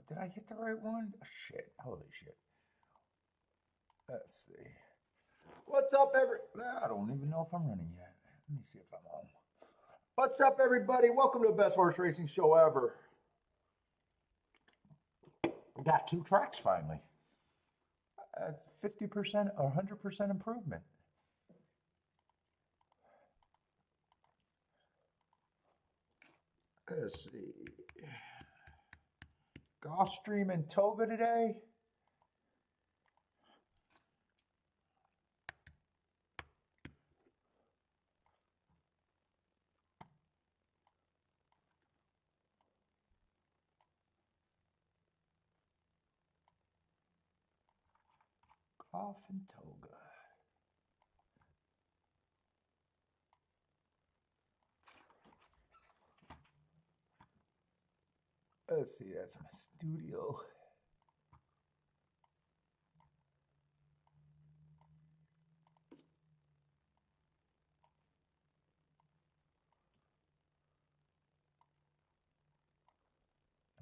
did I hit the right one? Oh, shit, holy shit. Let's see. What's up, I don't even know if I'm running yet. Let me see if I'm on. What's up, everybody? Welcome to the best horse racing show ever. We got 2 tracks finally. That's 50% or 100% improvement. Let's see. Gulfstream and Toga today. Golf and Toga. Let's see, that's my studio.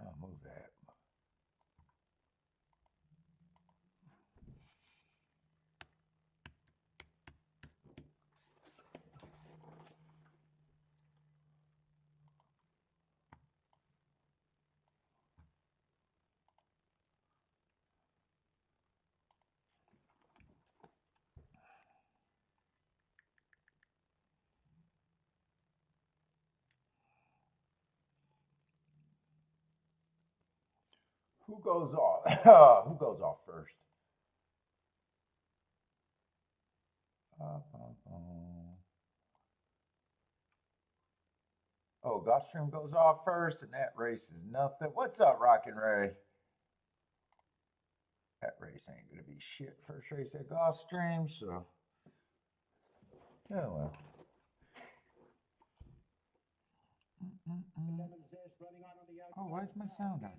I'll move that. Who goes off? Who goes off first? Oh, Gulfstream goes off first, and that race is nothing. What's up, Rockin' Ray? That race ain't gonna be shit. First race at Gulfstream, so yeah, well. Oh, why is my sound on?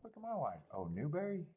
Look at my wife. Oh, Newberry?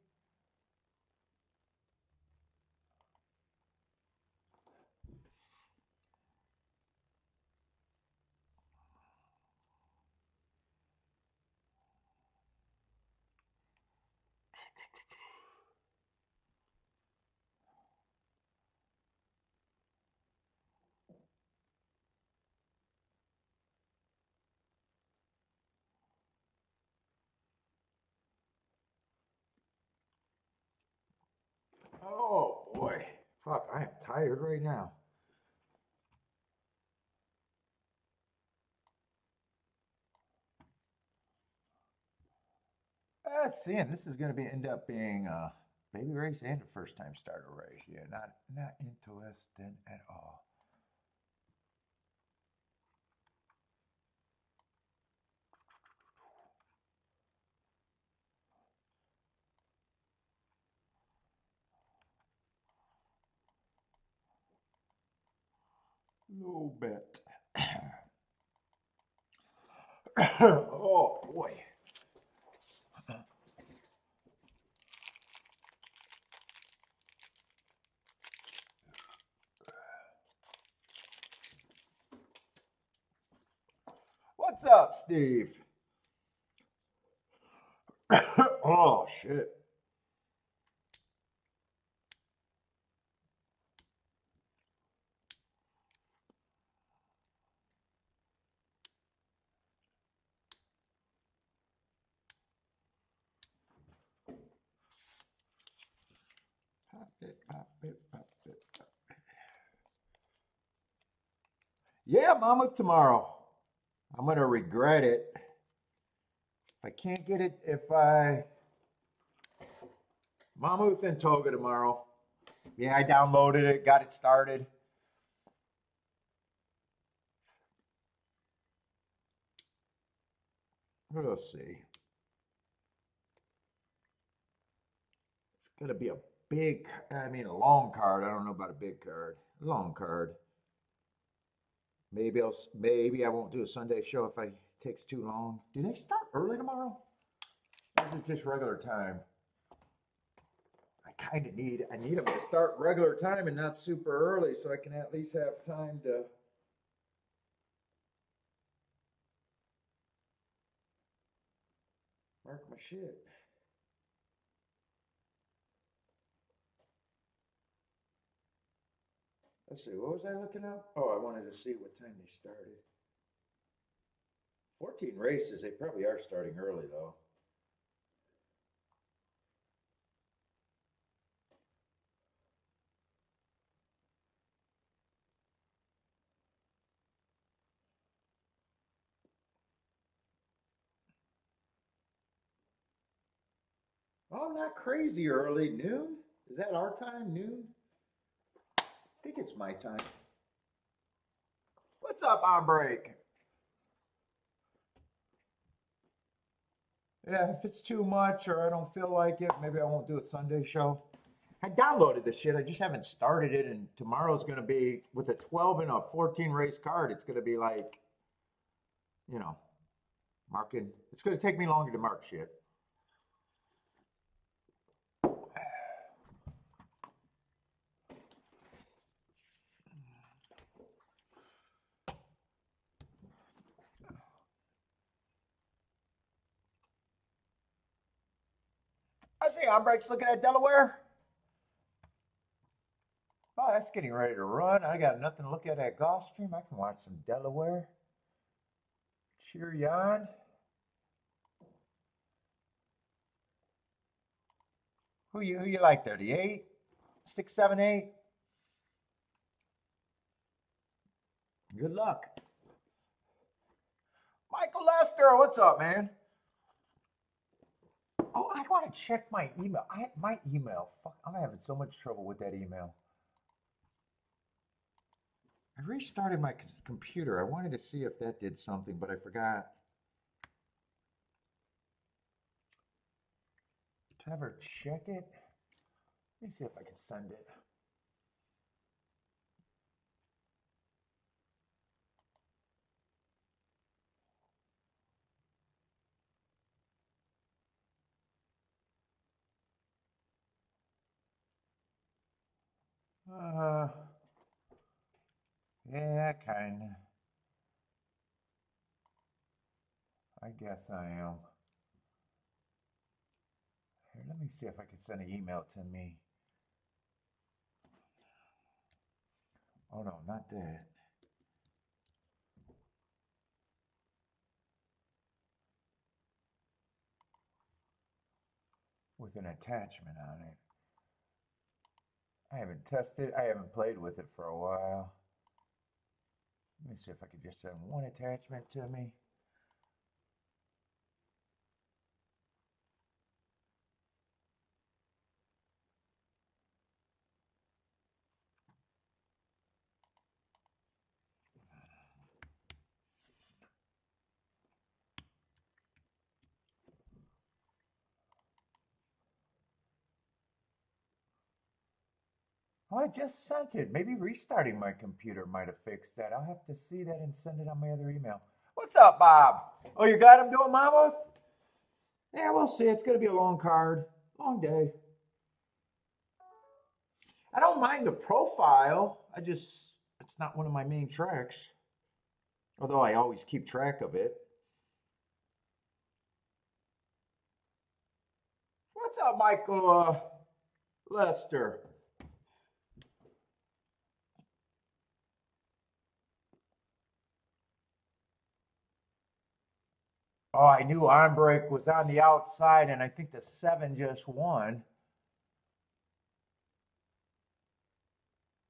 Oh boy. Fuck, I am tired right now. Let's see, and this is going to end up being a baby race and a first time starter race. Yeah, not interested at all. No bet. Oh boy. What's up, Steve? Oh shit. Pop it, pop it, pop it, pop it. Yeah, Mama, tomorrow. I'm gonna regret it. If I can't get it, Mammoth and Toga tomorrow. Yeah, I downloaded it, got it started. Let's see. It's gonna be a a long card. I don't know about a big card. Long card. Maybe I won't do a Sunday show if it takes too long. Do they start early tomorrow? Or is it just regular time? I need them to start regular time and not super early so I can at least have time to. Mark my shit. Let's see, what was I looking up? Oh, I wanted to see what time they started. 14 races, they probably are starting early though. Oh, not crazy early. Noon? Is that our time? Noon? I think it's my time. What's up, on break? Yeah, if it's too much or I don't feel like it, maybe I won't do a Sunday show. I downloaded the shit. I just haven't started it. And tomorrow's going to be with a 12 and a 14 race card. It's going to be like, you know, marking. It's going to take me longer to mark shit. I see Ombre's looking at Delaware. Oh, that's getting ready to run. I got nothing to look at Gulfstream. I can watch some Delaware. Cheer you on. Who you like there? The 8? 6, 7, 8? Good luck. Michael Lester, what's up, man? Oh, I want to check my email. My email. Fuck, I'm having so much trouble with that email. I restarted my computer. I wanted to see if that did something, but I forgot. Did I ever check it? Let me see if I can send it. Yeah, kinda. I guess I am. Here, let me see if I can send an email to me. Oh no, not that. With an attachment on it. I haven't tested. I haven't played with it for a while. Let me see if I can just send one attachment to me. Oh, I just sent it. Maybe restarting my computer might have fixed that. I'll have to see that and send it on my other email. What's up, Bob? Oh, you got him doing Mammoth? Yeah, we'll see. It's going to be a long card. Long day. I don't mind the profile. It's not one of my main tracks. Although I always keep track of it. What's up, Michael Lester? Oh, I knew Onbrake was on the outside, and I think the 7 just won.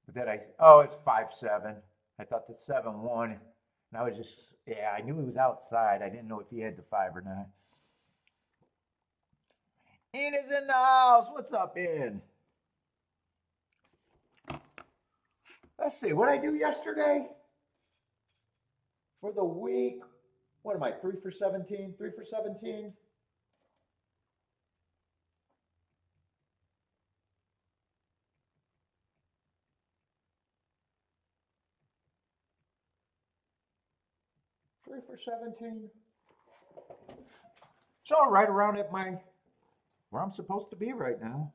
But then it's 5-7. I thought the 7 won. And I was just, yeah, I knew he was outside. I didn't know if he had the 5 or not. Ian is in the house. What's up, Ian? Let's see, what did I do yesterday? For the week, what am I, 3 for 17? 3 for 17? Three for 17. So right around at where I'm supposed to be right now.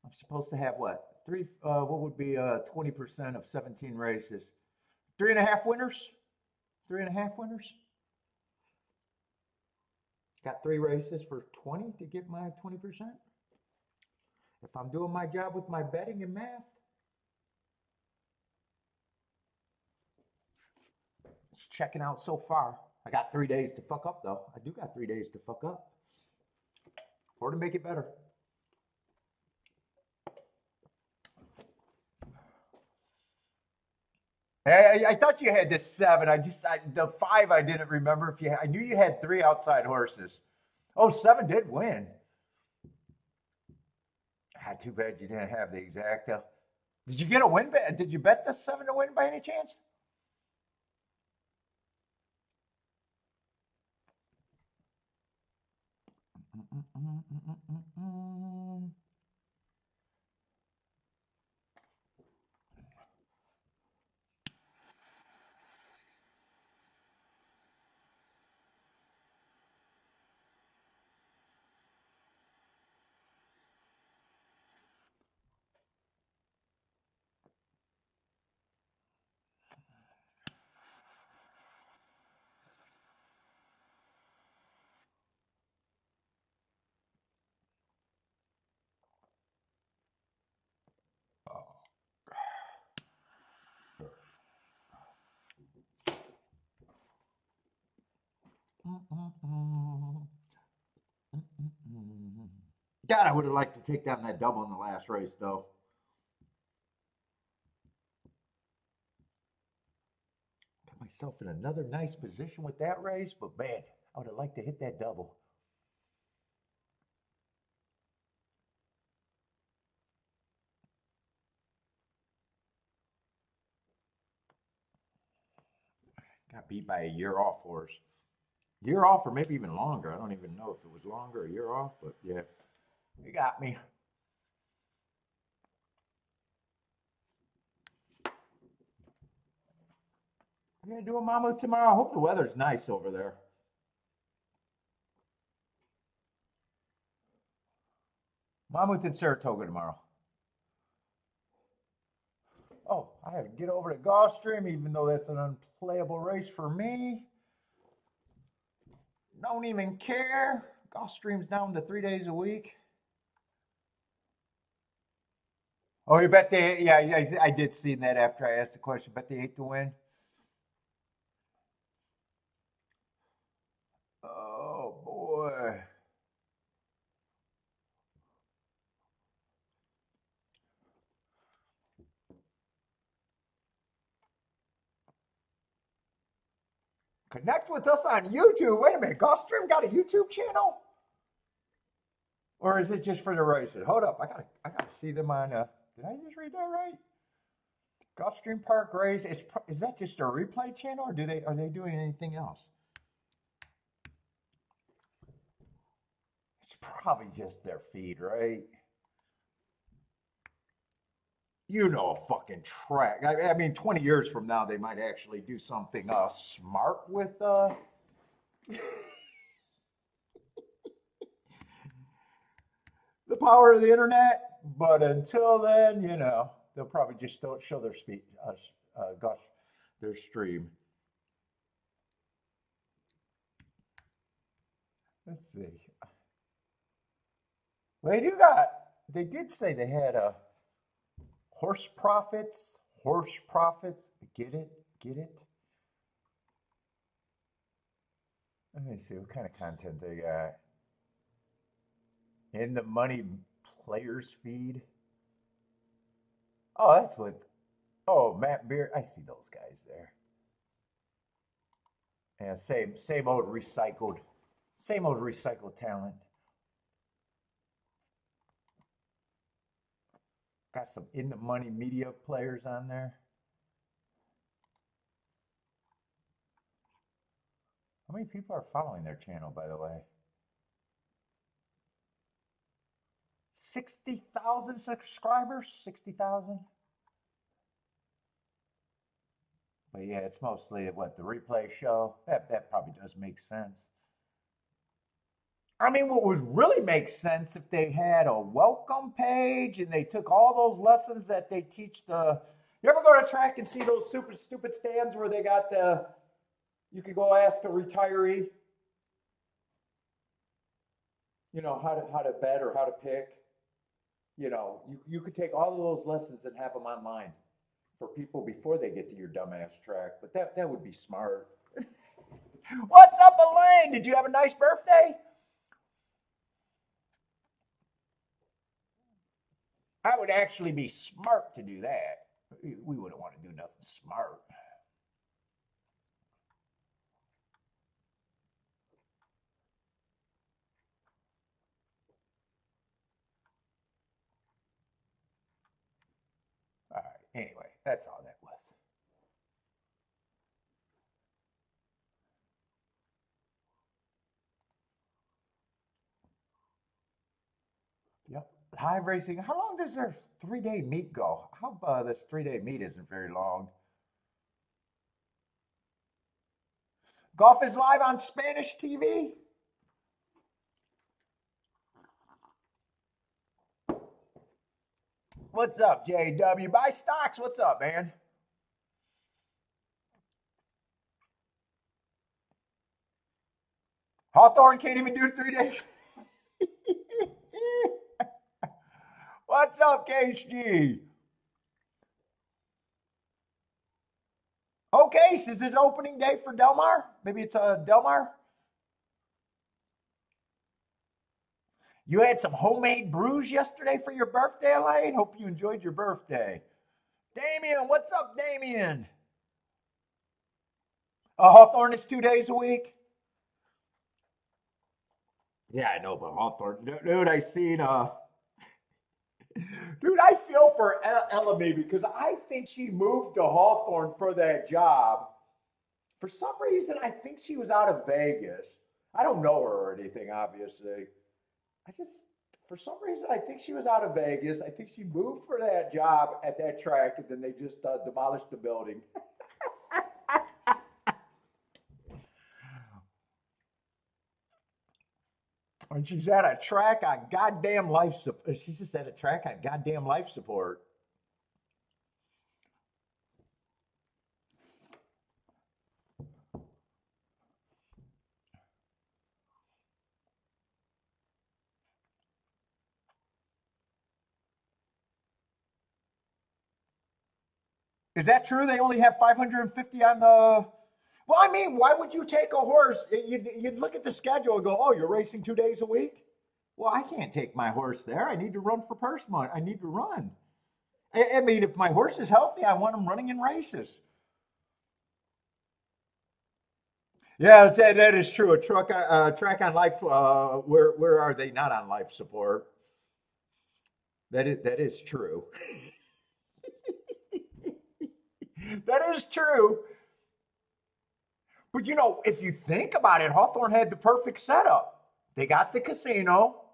I'm supposed to have what? What would be 20% of 17 races? 3.5 winners? 3.5 winners? Got 3 races for 20 to get my 20%. If I'm doing my job with my betting and math, it's checking out so far. I got 3 days to fuck up, though. I do got 3 days to fuck up or to make it better. Hey, I thought you had the 7. The 5 I didn't remember if you had. I knew you had 3 outside horses. Oh, 7 did win. Too bad you didn't have the exact. Did you get a win bet? Did you bet the 7 to win by any chance? God, I would have liked to take down that double in the last race, though. Got myself in another nice position with that race, but man, I would have liked to hit that double. Got beat by a year off horse. Year off, or maybe even longer. I don't even know if it was longer, a year off, but yeah, it got me. I'm gonna do a mammoth tomorrow. I hope the weather's nice over there. Mammoth in Saratoga tomorrow. Oh, I have to get over to Gulfstream, even though that's an unplayable race for me. Don't even care. Gulfstream's down to 3 days a week. Oh, you bet they? Yeah, I did see that after I asked the question. Bet they 8 to win. Oh boy. Connect with us on YouTube. Wait a minute, Gulfstream got a YouTube channel? Or is it just for the races? Hold up, I gotta see them on. Did I just read that right? Gulfstream Park race. Is that just a replay channel, or are they doing anything else? It's probably just their feed, right? You know, a fucking track. I mean, 20 years from now, they might actually do something smart with the power of the internet. But until then, you know, they'll probably just don't show their their stream. Let's see. Well, they did say they had a horse profits. Get it? Let me see what kind of content they got. In the money players feed. Oh, that's what. Oh, Matt Beard. I see those guys there. Yeah, same old recycled talent. Got some in the money media players on there. How many people are following their channel, by the way? 60,000 subscribers? 60,000? But yeah, it's mostly what, the replay show? That probably does make sense. I mean, what would really make sense if they had a welcome page and they took all those lessons that they teach you ever go to track and see those super stupid stands where they got you could go ask a retiree? how to bet or how to pick. You could take all of those lessons and have them online for people before they get to your dumbass track. But that would be smart. What's up, Elaine? Did you have a nice birthday? That would actually be smart to do that. We wouldn't want to do nothing smart. All right. Anyway, that's all that was. Yep. Hive racing. How long does their 3-day meet go? How this 3-day meet isn't very long. Golf is live on Spanish TV. What's up, JW? Buy stocks. What's up, man? Hawthorne can't even do 3 days. What's up, KSG? Okay, so is this opening day for Del Mar? Maybe it's Del Mar? You had some homemade brews yesterday for your birthday, Elaine? Hope you enjoyed your birthday. Damien, what's up, Damien? Hawthorne is 2 days a week? Yeah, I know, but Hawthorne. Dude, dude, I feel for Ellamy because I think she moved to Hawthorne for that job. For some reason, I think she was out of Vegas. I don't know her or anything, obviously. For some reason, I think she was out of Vegas. I think she moved for that job at that track, and then they just demolished the building. And she's at a track on goddamn life support. She's just at a track on goddamn life support. Is that true? They only have 550 on the. Well, I mean, why would you take a horse? You'd look at the schedule and go, oh, you're racing 2 days a week? Well, I can't take my horse there. I need to run for purse money. I need to run. I mean, if my horse is healthy, I want him running in races. Yeah, that is true. Track on life. Where are they not on life support? That is true. That is true. But if you think about it, Hawthorne had the perfect setup. They got the casino.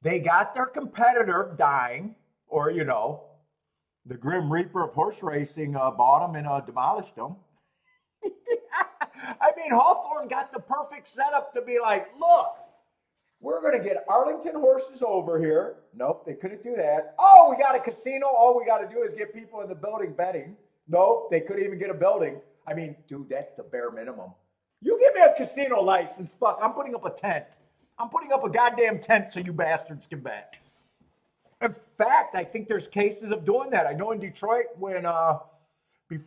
They got their competitor dying, or the Grim Reaper of horse racing bought them and demolished them. I mean, Hawthorne got the perfect setup to be like, look, we're going to get Arlington horses over here. Nope, they couldn't do that. Oh, we got a casino. All we got to do is get people in the building betting. Nope, they couldn't even get a building. I mean, dude, that's the bare minimum. You give me a casino license, fuck, I'm putting up a tent. I'm putting up a goddamn tent so you bastards can bet. In fact, I think there's cases of doing that. I know in Detroit when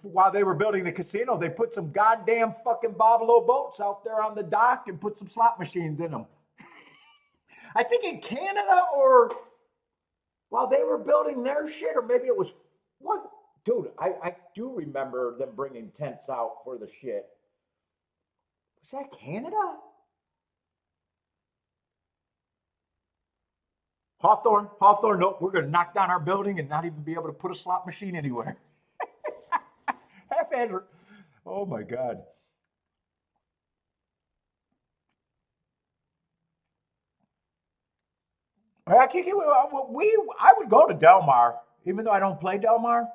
while they were building the casino, they put some goddamn fucking bobolo boats out there on the dock and put some slot machines in them. I think in Canada or while they were building their shit, or maybe it was what? Dude, I do remember them bringing tents out for the shit. Was that Canada? Hawthorne, nope, we're going to knock down our building and not even be able to put a slot machine anywhere. Half-handed. Oh my God. I would go to Del Mar, even though I don't play Del Mar.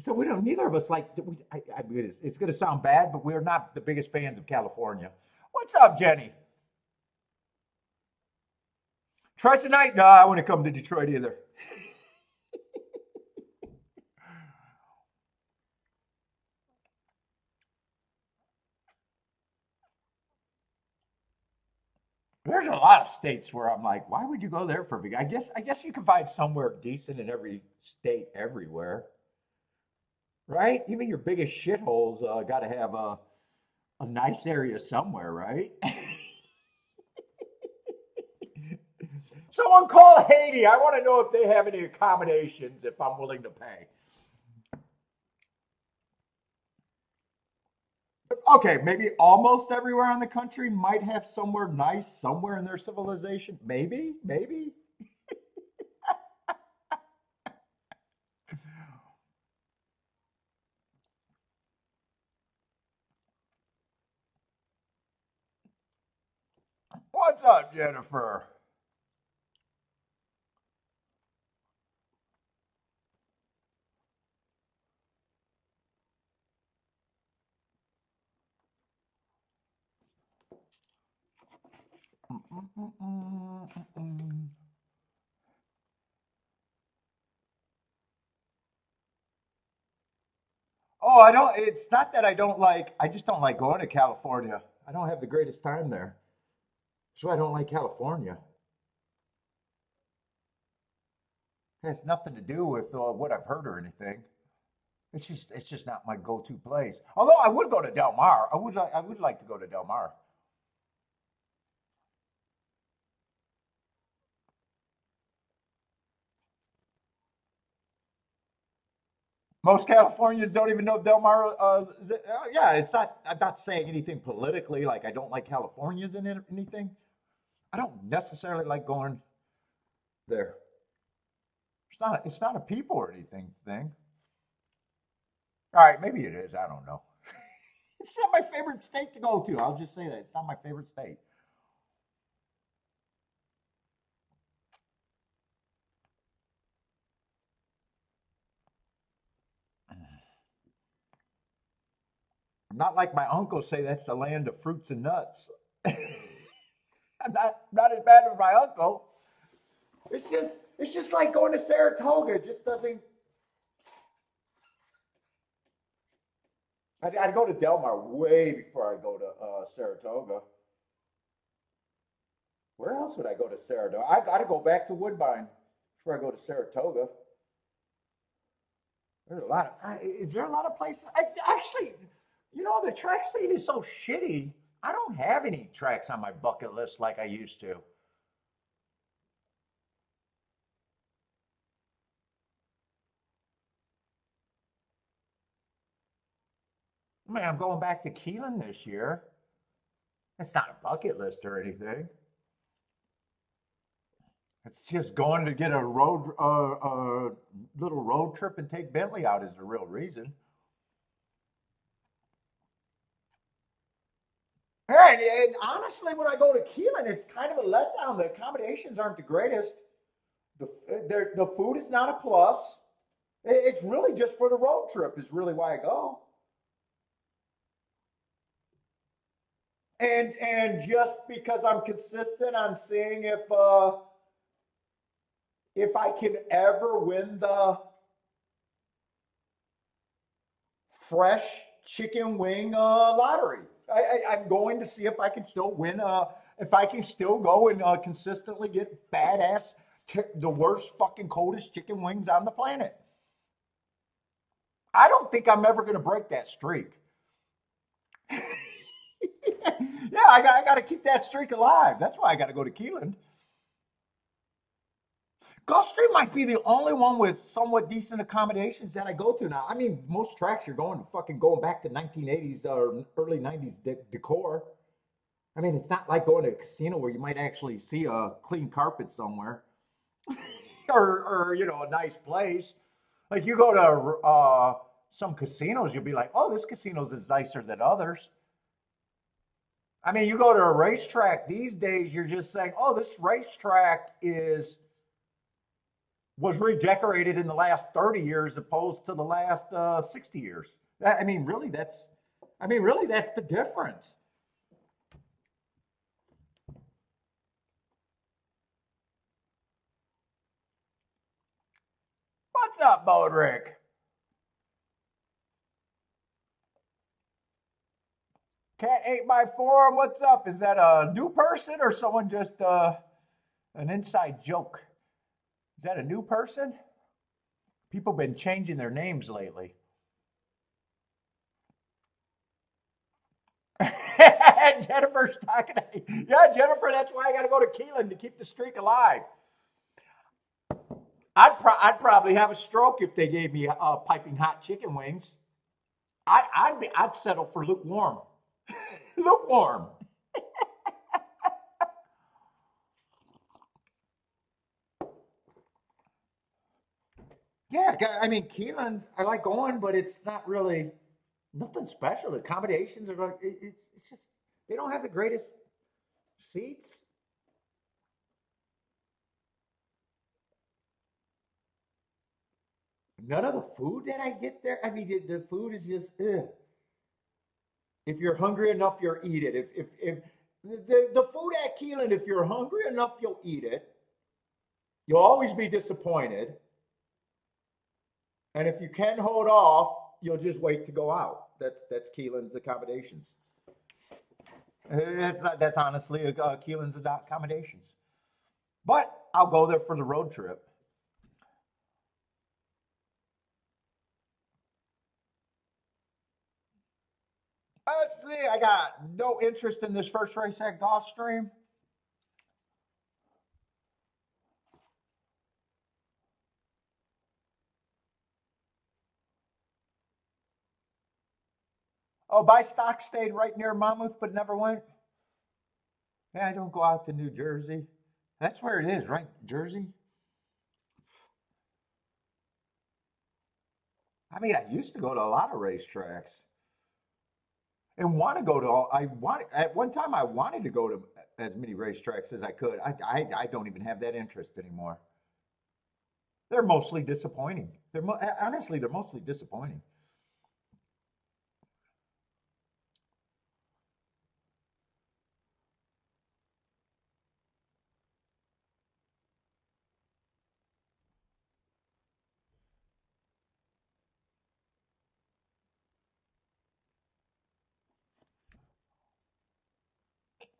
So we don't. Neither of us like. I mean, it's going to sound bad, but we're not the biggest fans of California. What's up, Jenny? Try tonight. No, I wouldn't come to Detroit either. There's a lot of states where I'm like, why would you go there for a vacation? I guess you can find somewhere decent in every state everywhere, right? Even your biggest shitholes got to have a nice area somewhere, right? Someone call Haiti. I want to know if they have any accommodations if I'm willing to pay. Okay, maybe almost everywhere in the country might have somewhere nice somewhere in their civilization. Maybe, maybe. What's up, Jennifer? Oh, I don't. It's not that I don't like. I just don't like going to California. I don't have the greatest time there, so I don't like California. It has nothing to do with what I've heard or anything. It's just not my go-to place. Although I would go to Del Mar. I would like to go to Del Mar. Most Californians don't even know Del Mar. Yeah, it's not. I'm not saying anything politically. Like I don't like Californians in anything. I don't necessarily like going there. It's not a people or anything thing. All right, maybe it is. I don't know. It's not my favorite state to go to. I'll just say that it's not my favorite state. I'm not like my uncle say that's the land of fruits and nuts. I'm not as bad as my uncle. It's just like going to Saratoga. It just doesn't. I'd go to Del Mar way before I go to Saratoga. Where else would I go to Saratoga? I got to go back to Woodbine before I go to Saratoga. There's a lot of. Is there a lot of places? Actually, the track scene is so shitty. I don't have any tracks on my bucket list like I used to. I mean, I'm going back to Keelan this year. It's not a bucket list or anything. It's just going to get a little road trip and take Bentley out is the real reason. And honestly, when I go to Keelan, it's kind of a letdown. The accommodations aren't the greatest. The food is not a plus. It's really just for the road trip is really why I go. And just because I'm consistent on seeing if I can ever win the fresh chicken wing lottery. I'm going to see if I can still win. If I can still go and consistently get badass, the worst fucking coldest chicken wings on the planet. I don't think I'm ever going to break that streak. Yeah, I got to keep that streak alive. That's why I got to go to Keelan. Gulfstream might be the only one with somewhat decent accommodations that I go to now. I mean, most tracks you're going back to 1980s or early 90s decor. I mean, it's not like going to a casino where you might actually see a clean carpet somewhere or a nice place. Like you go to some casinos, you'll be like, oh, this casino's is nicer than others. I mean, you go to a racetrack these days, you're just saying, oh, this racetrack is was redecorated in the last 30 years opposed to the last 60 years. I mean, really, that's the difference. What's up, Bodrick? Cat 8x4, what's up? Is that a new person or someone just an inside joke? Is that a new person? People have been changing their names lately. Jennifer's talking. Yeah, Jennifer, that's why I got to go to Keelan to keep the streak alive. I'd probably have a stroke if they gave me piping hot chicken wings. I'd settle for lukewarm. Lukewarm. Yeah, I mean Keelan, I like going, but it's not really nothing special. The accommodations are like it's just they don't have the greatest seats. None of the food that I get there. I mean, the food is just. Ugh. If you're hungry enough, you'll eat it. If the food at Keelan, if you're hungry enough, you'll eat it. You'll always be disappointed. And if you can hold off, you'll just wait to go out. That's Keelan's accommodations. That's honestly Keelan's accommodations. But I'll go there for the road trip. Let's see. I got no interest in this first race at Gulfstream. Oh, Bystock stayed right near Monmouth, but never went. Yeah, I don't go out to New Jersey. That's where it is, right? Jersey. I mean, I used to go to a lot of racetracks and want to go to all. I want at one time. I wanted to go to as many racetracks as I could. I don't even have that interest anymore. They're mostly disappointing. Honestly, they're mostly disappointing.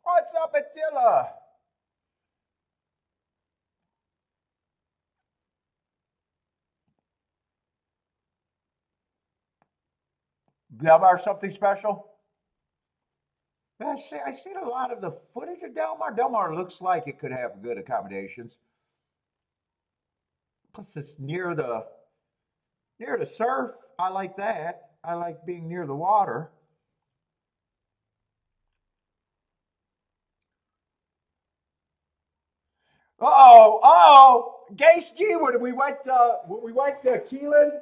What's up, Attila? Delmar something special? I seen a lot of the footage of Delmar. Delmar looks like it could have good accommodations. Plus, it's near the surf. I like that. I like being near the water. Gase G. When we went to Keelan,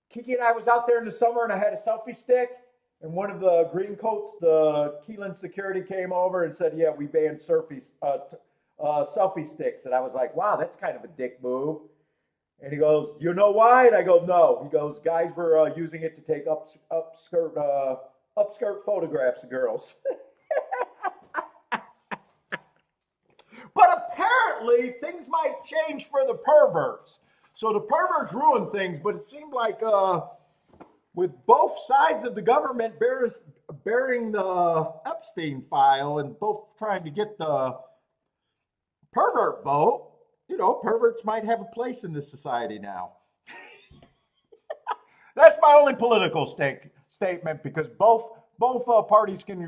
Kiki and I was out there in the summer, and I had a selfie stick. And one of the green coats, the Keelan security came over and said, "Yeah, we banned selfie sticks." And I was like, "Wow, that's kind of a dick move." And he goes, "You know why?" And I go, "No." He goes, "Guys were using it to take upskirt photographs of girls." But apparently, things might change for the perverts. So the perverts ruin things, but it seemed like with both sides of the government bearing the Epstein file and both trying to get the pervert vote, perverts might have a place in this society now. That's my only political statement because both parties can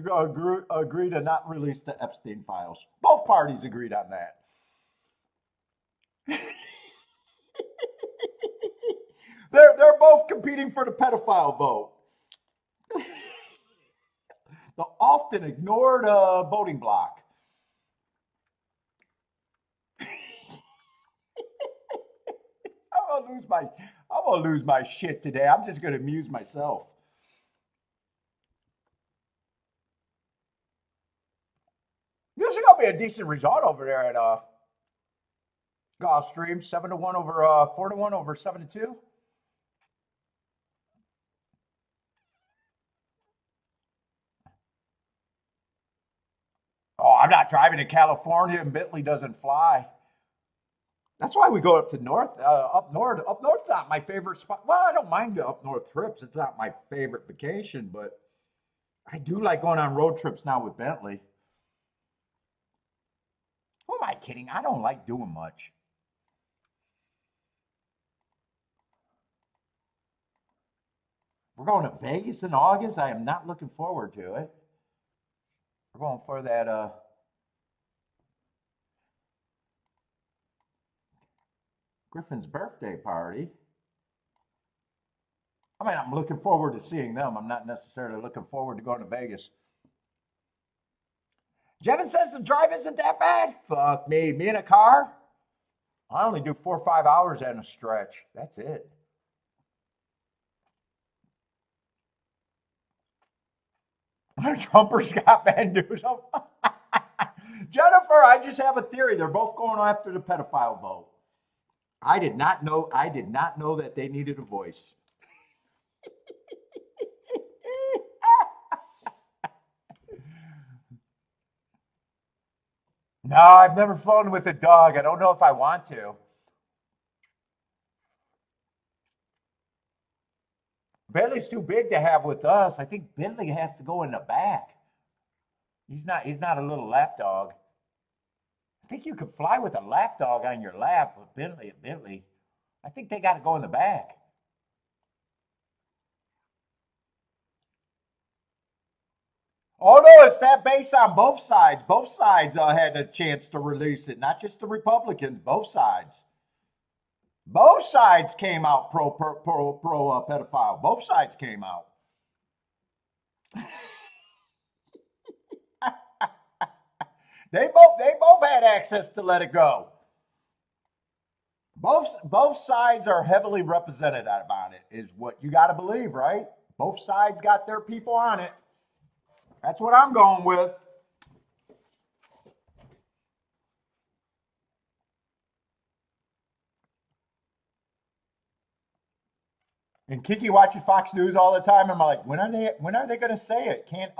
agree to not release the Epstein files. Both parties agreed on that. They're both competing for the pedophile vote. The often ignored voting bloc. I'm gonna lose my I'm gonna lose my shit today. I'm just gonna amuse myself. This is gonna be a decent result over there at Gulfstream. 7-1 over 4-1 over 7-2. Oh, I'm not driving to California and Bentley doesn't fly. That's why we go up to north, up north. Up north's not my favorite spot. Well, I don't mind the up north trips. It's not my favorite vacation, but I do like going on road trips now with Bentley. Who am I kidding? I don't like doing much. We're going to Vegas in August. I am not looking forward to it. We're going for that Griffin's birthday party. I mean, I'm looking forward to seeing them. I'm not necessarily looking forward to going to Vegas. Jevin says the drive isn't that bad. Fuck me. Me in a car? I only do 4 or 5 hours in a stretch. That's it. Trumper Scott Van Dusen. Jennifer, I just have a theory. They're both going after the pedophile vote. I did not know that they needed a voice. No, I've never flown with a dog. I don't know if I want to. Bentley's too big to have with us. I think Bentley has to go in the back. He's not a little lap dog. I think you could fly with a lap dog on your lap, but Bentley, I think they got to go in the back. Oh no, it's that base on both sides. Both sides had a chance to release it, not just the Republicans. Both sides. Both sides came out pro pedophile. Both sides came out. They both had access to let it go. Both sides are heavily represented on it, is what you got to believe, right? Both sides got their people on it. That's what I'm going with. And Kiki watches Fox News all the time. I'm like, when are they going to say it? Can't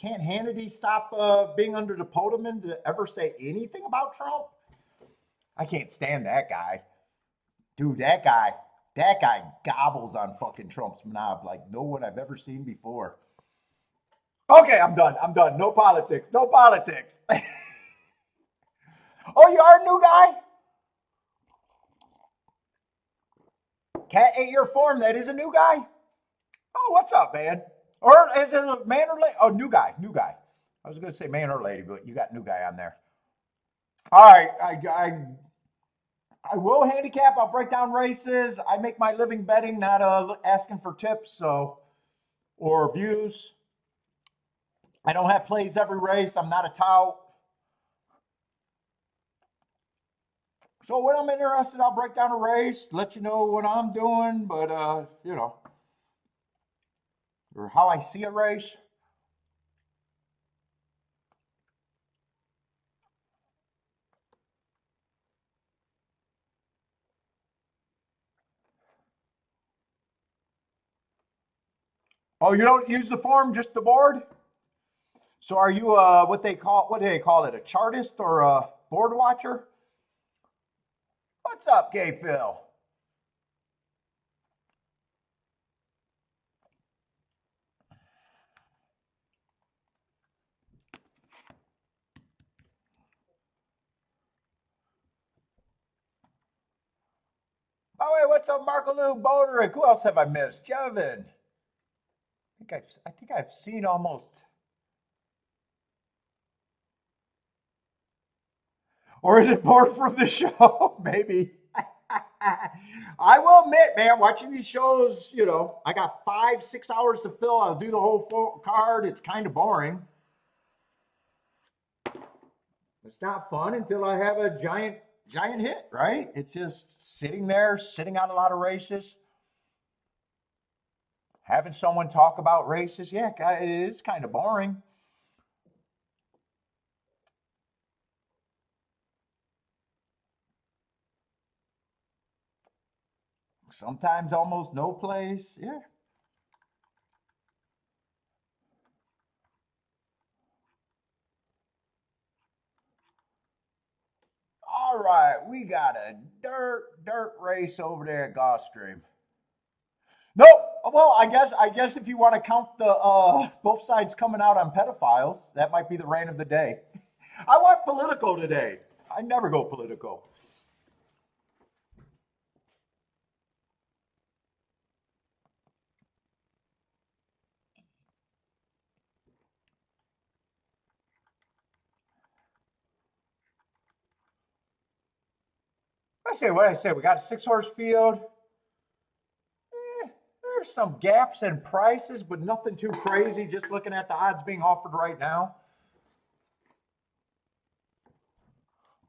Hannity stop being under the podium to ever say anything about Trump? I can't stand that guy. Dude, that guy gobbles on fucking Trump's knob like no one I've ever seen before. Okay, I'm done. No politics. Oh, you are a new guy? Cat 8-year form, that is a new guy? Oh, what's up, man? Or is it a man or lady? Oh, new guy. I was going to say man or lady, but you got new guy on there. All right, I will handicap. I'll break down races. I make my living betting, not asking for tips or views. I don't have plays every race. I'm not a tout. So when I'm interested, I'll break down a race, let you know what I'm doing, but or how I see a race. Oh, you don't use the form, just the board? So are you what do they call it, a chartist or a board watcher? What's up, Gay Phil? Oh wait, what's up, Marco Lou Boderick? Who else have I missed? Jevin. I think I've seen almost. Or is it bored from the show? Maybe. I will admit, man, watching these shows, I got 5-6 hours to fill. I'll do the whole card. It's kind of boring. It's not fun until I have a giant hit, right? It's just sitting there, sitting out a lot of races, having someone talk about races. Yeah, it is kind of boring. Sometimes almost no plays. Yeah. All right, we got a dirt race over there at Gulfstream. Nope. Well, I guess if you want to count the both sides coming out on pedophiles, that might be the reign of the day. I went political today. I never go political. I say what I say. We got a 6-horse field. There's some gaps in prices, but nothing too crazy. Just looking at the odds being offered right now,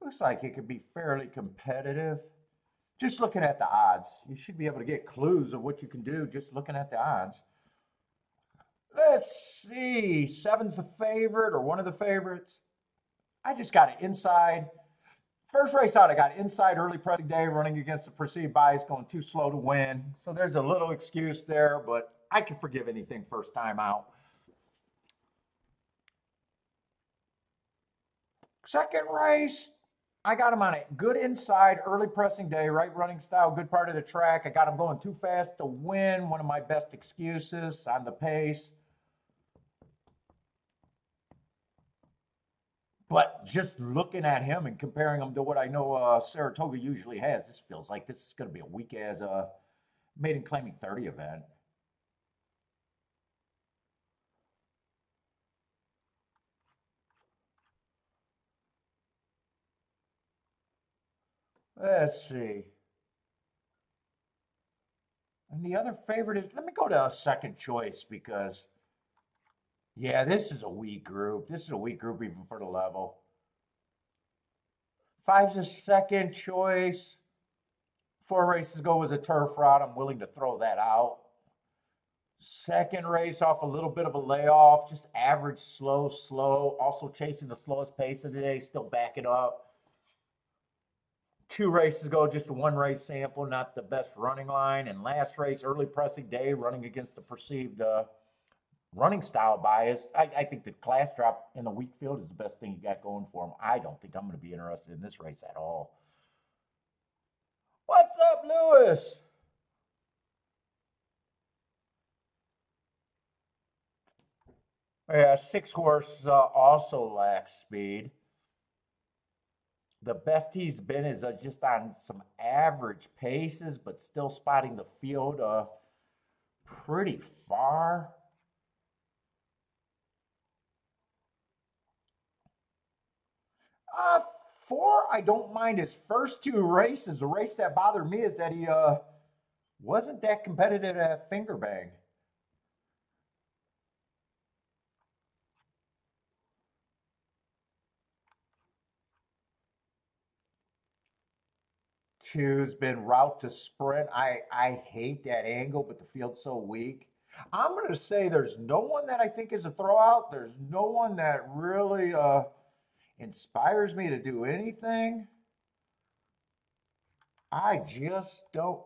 looks like it could be fairly competitive. Just looking at the odds, you should be able to get clues of what you can do just looking at the odds. Let's see. Seven's the favorite or one of the favorites. I just got it inside. First race out, I got inside early pressing day, running against the perceived bias, going too slow to win. So there's a little excuse there, but I can forgive anything first time out. Second race, I got him on a good inside early pressing day, right running style, good part of the track. I got him going too fast to win. One of my best excuses on the pace. But just looking at him and comparing him to what I know Saratoga usually has, this feels like this is going to be a weak as maiden claiming 30 event. Let's see. And the other favorite is, let me go to a second choice because, yeah, this is a weak group. This is a weak group even for the level. Five's a second choice. 4 races ago was a turf route. I'm willing to throw that out. Second race off a little bit of a layoff, just average, slow. Also chasing the slowest pace of the day, still backing up. 2 races ago, just a 1 race sample, not the best running line. And last race, early pressing day, running against the perceived running style bias. I think the class drop in the weak field is the best thing you got going for him. I don't think I'm going to be interested in this race at all. What's up, Lewis? Yeah, 6-horse also lacks speed. The best he's been is just on some average paces, but still spotting the field pretty far. Uh, 4, I don't mind his first 2 races. The race that bothered me is that he wasn't that competitive at finger bang. Two's been route to sprint. I hate that angle, but the field's so weak. I'm going to say there's no one that I think is a throwout. There's no one that really inspires me to do anything. I just don't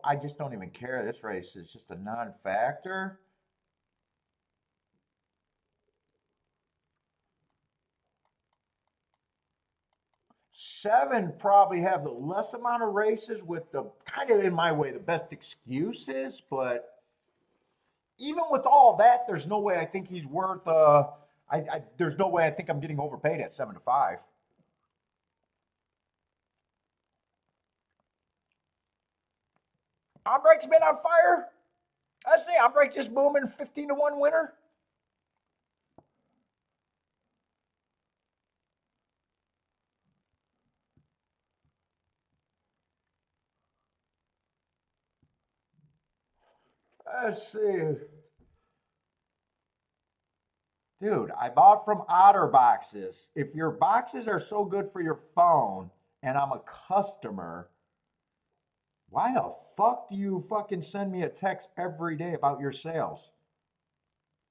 even care. This race is just a non-factor. 7 probably have the less amount of races with the kind of, in my way, the best excuses. But even with all that, there's no way I think he's worth. There's no way I think I'm getting overpaid at 7 to 5. Ombrake's been on fire. I say Ombrake just booming 15 to 1 winner. Let's see. Dude, I bought from Otter Boxes. If your boxes are so good for your phone and I'm a customer, why the fuck do you fucking send me a text every day about your sales?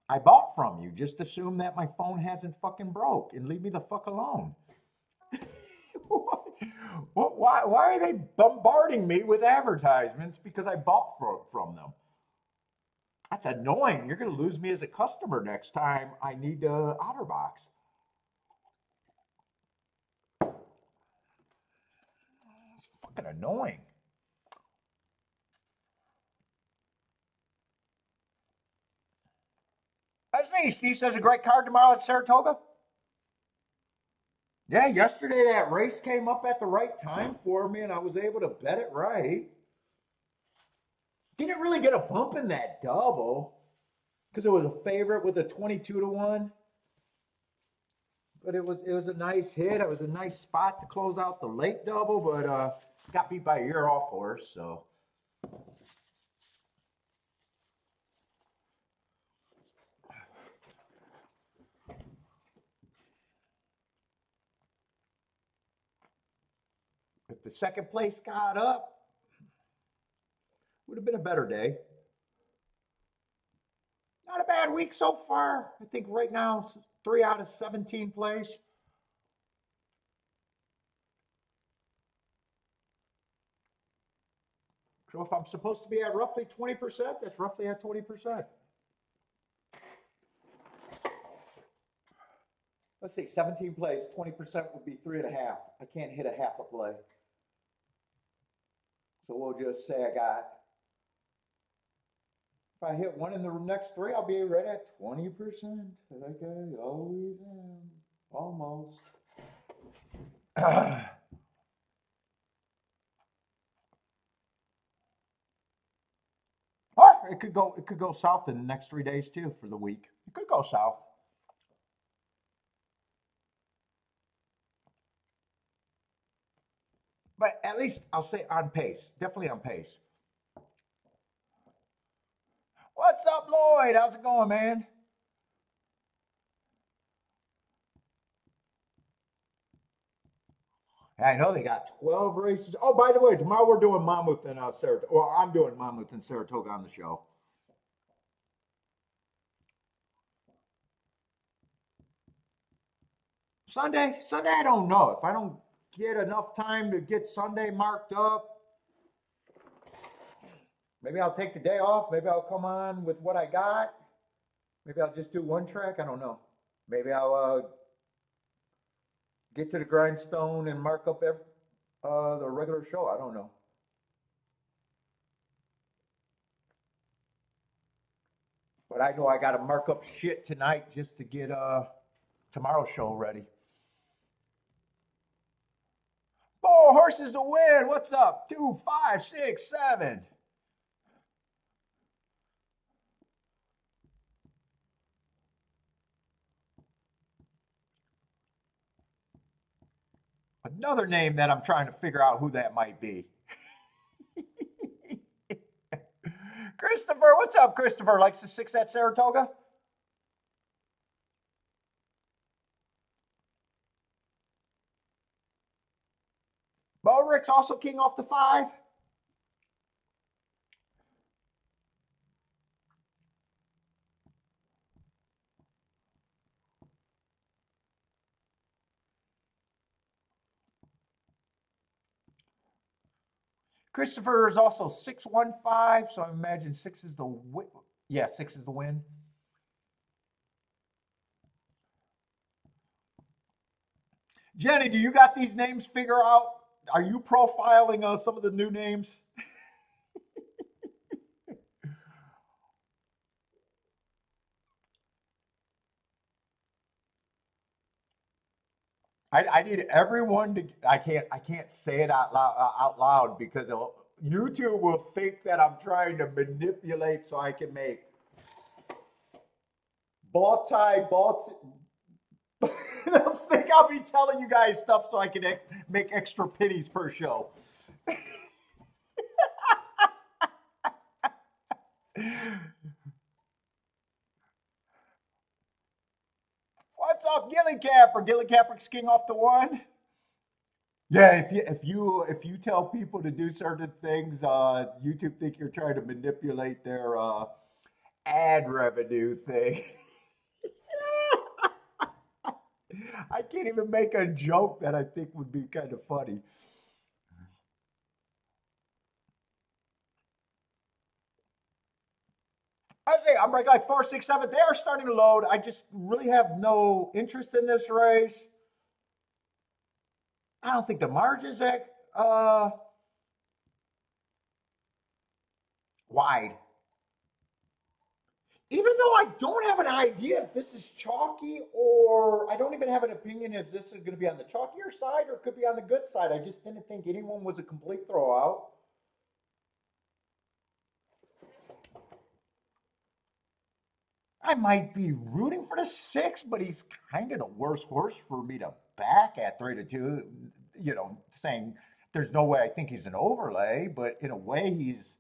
I bought from you. Just assume that my phone hasn't fucking broke and leave me the fuck alone. Why are they bombarding me with advertisements because I bought from them? That's annoying. You're going to lose me as a customer next time I need OtterBox. It's fucking annoying. Hey, Steve says a great card tomorrow at Saratoga. Yeah, yesterday that race came up at the right time for me, and I was able to bet it right. Didn't really get a bump in that double because it was a favorite with a 22-1. But it was a nice hit. It was a nice spot to close out the late double, but got beat by a year off horse, so. If the second place got up, would have been a better day. Not a bad week so far. I think right now 3 out of 17 plays. So if I'm supposed to be at roughly 20%, that's roughly at 20%. Let's see, 17 plays, 20% would be 3.5. I can't hit a half a play. So we'll just say I got, if I hit one in the next 3, I'll be right at 20%, like I always am, almost. Or it could go south in the next 3 days too for the week. It could go south. But at least I'll say on pace. Definitely on pace. What's up, Lloyd? How's it going, man? I know they got 12 races. Oh, by the way, tomorrow we're doing Monmouth and Saratoga. Well, I'm doing Monmouth and Saratoga on the show. Sunday, I don't know. If I don't get enough time to get Sunday marked up, maybe I'll take the day off. Maybe I'll come on with what I got. Maybe I'll just do one track. I don't know. Maybe I'll get to the grindstone and mark up the regular show. I don't know. But I know I got to mark up shit tonight just to get tomorrow's show ready. 4 horses to win. What's up? 2, 5, 6, 7. Another name that I'm trying to figure out who that might be. Christopher, what's up, Christopher? Likes the 6 at Saratoga? Bo Rick's also king off the 5. Christopher is also 615, so I imagine 6 is the win. Yeah, 6 is the win. Jenny, do you got these names figured out? Are you profiling some of the new names? I need everyone to. I can't say it out loud because YouTube will think that I'm trying to manipulate so I can make ball tie. They'll think I'll be telling you guys stuff so I can make extra pennies per show. What's up, Gilly Capper? Gilly Capper's king off the 1. Yeah, if you tell people to do certain things, YouTube think you're trying to manipulate their ad revenue thing. I can't even make a joke that I think would be kind of funny. I say I'm like 4, 6, 7. They are starting to load. I just really have no interest in this race. I don't think the margin's that wide. Even though I don't have an idea if this is chalky, or I don't even have an opinion if this is going to be on the chalkier side or it could be on the good side. I just didn't think anyone was a complete throwout. I might be rooting for the 6, but he's kind of the worst horse for me to back at 3-2. Saying there's no way I think he's an overlay, but in a way he's.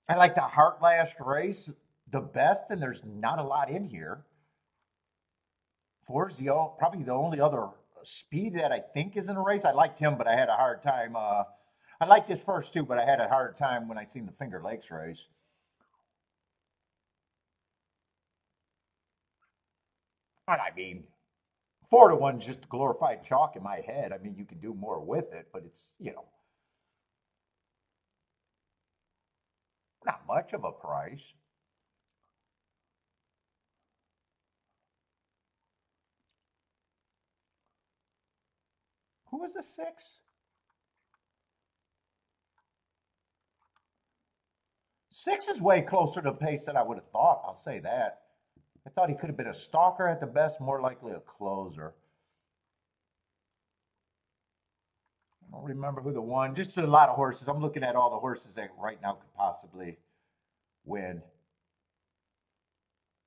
I like the Heart last race the best, and there's not a lot in here. 4 is probably the only other speed that I think is in a race. I liked him, but I had a hard time. I liked his first 2, but I had a hard time when I seen the Finger Lakes race. And I mean, 4-1 is just glorified chalk in my head. I mean, you can do more with it, but it's, not much of a price. Who was the 6? 6 is way closer to pace than I would have thought. I'll say that. I thought he could have been a stalker at the best, more likely a closer. I don't remember who the one. Just a lot of horses. I'm looking at all the horses that right now could possibly win.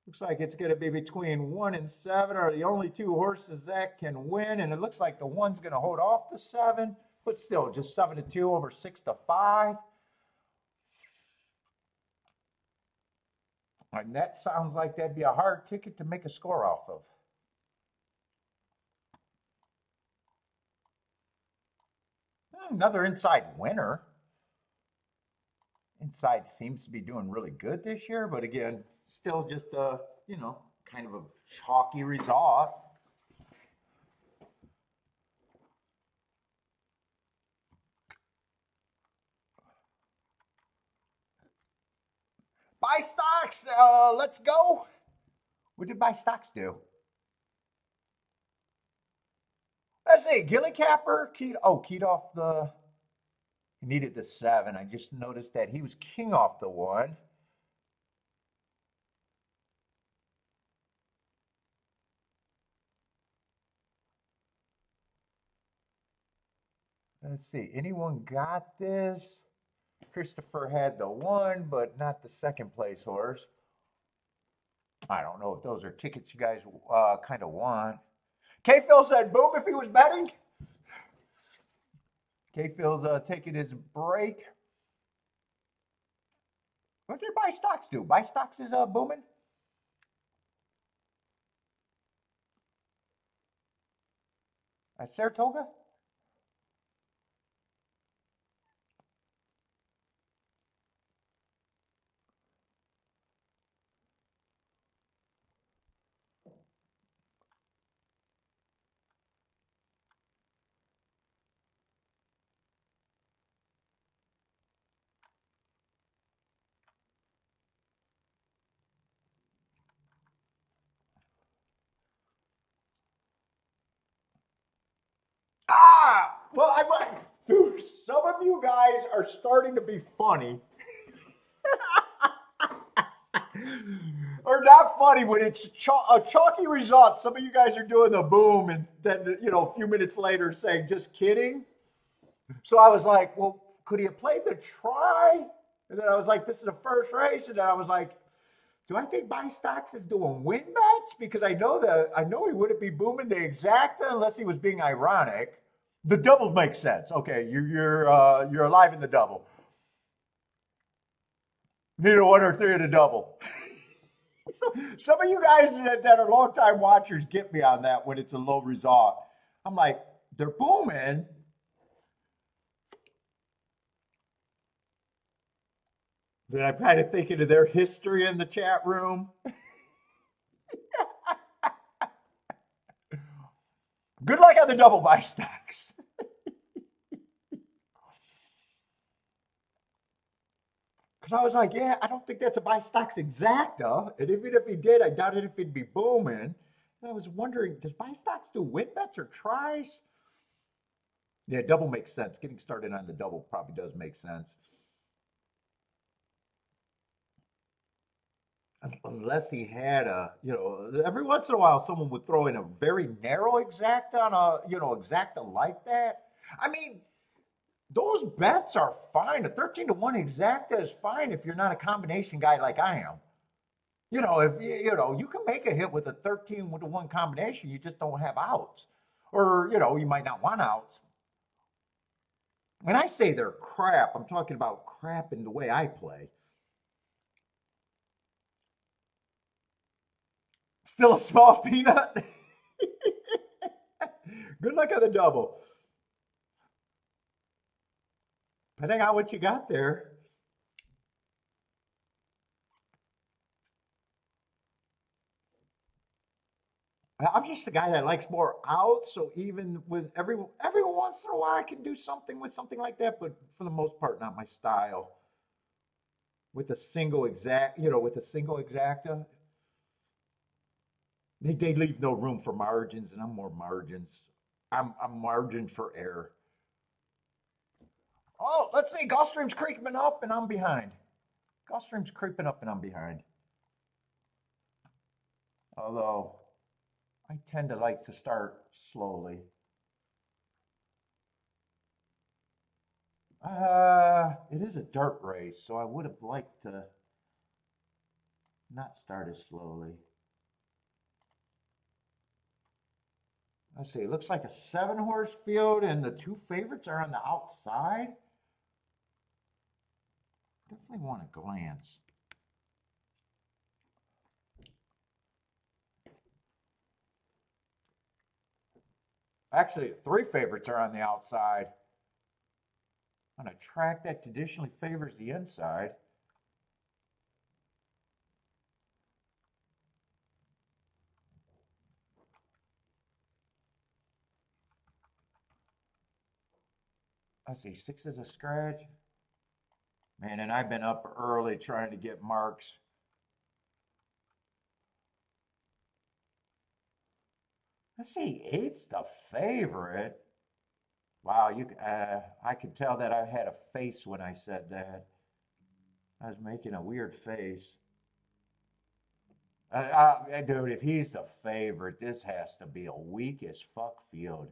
Looks like it's going to be between 1 and 7 are the only 2 horses that can win, and it looks like the 1's going to hold off the 7, but still just 7-2 over 6-5. And that sounds like that'd be a hard ticket to make a score off of. Another inside winner. Inside seems to be doing really good this year, but again, still just a, kind of a chalky result. Buy stocks, let's go. What did buy stocks do? Let's see, Gilly Capper, keyed off the, he needed the 7. I just noticed that he was king off the 1. Let's see, anyone got this? Christopher had the 1, but not the second place horse. I don't know if those are tickets you guys kind of want. K-Phil said boom if he was betting. K-Phil's taking his break. What did buy stocks do? Buy stocks is booming. At Saratoga? Well, dude, some of you guys are starting to be funny. Or not funny when it's a chalky result. Some of you guys are doing the boom and then, a few minutes later saying, just kidding. So I was like, well, could he have played the try? And then I was like, this is the first race. And then I was like, do I think buy stocks is doing win bets? Because I know he wouldn't be booming the exacta unless he was being ironic. The double makes sense. Okay, you're alive in the double. Need a 1 or 3 in the double. So, some of you guys that are long-time watchers get me on that when it's a low result. I'm like, they're booming. Then I'm kind of thinking of their history in the chat room. Good luck on the double buy stacks. Because I was like, yeah, I don't think that's a buy stocks exacta. And even if he did, I doubted if he'd be booming. And I was wondering, does buy stocks do win bets or tries? Yeah, double makes sense. Getting started on the double probably does make sense. unless he had a, every once in a while someone would throw in a very narrow exacta on a, exacta like that. I mean, those bets are fine. A 13-1 exacta is fine if you're not a combination guy like I am. If you can make a hit with a 13-1 combination, you just don't have outs. Or, you might not want outs. When I say they're crap, I'm talking about crap in the way I play. Still a small peanut. Good luck on the double. Depending on what you got there. I'm just a guy that likes more outs, so even with every once in a while I can do something with something like that, but for the most part, not my style. With a single exacta, they leave no room for margins, and I'm more margins. I'm margin for error. Oh, let's see. Gulfstream's creeping up, and I'm behind. Gulfstream's creeping up, and I'm behind. Although I tend to like to start slowly. It is a dirt race, so I would have liked to not start as slowly. Let's see. It looks like a 7-horse field, and the 2 favorites are on the outside. Definitely want to glance. Actually, 3 favorites are on the outside. On a track that traditionally favors the inside. Let's see, 6 is a scratch. Man, and I've been up early trying to get marks. Let's see, 8's the favorite. Wow, I could tell that I had a face when I said that. I was making a weird face. Dude, if he's the favorite, this has to be a weak as fuck field.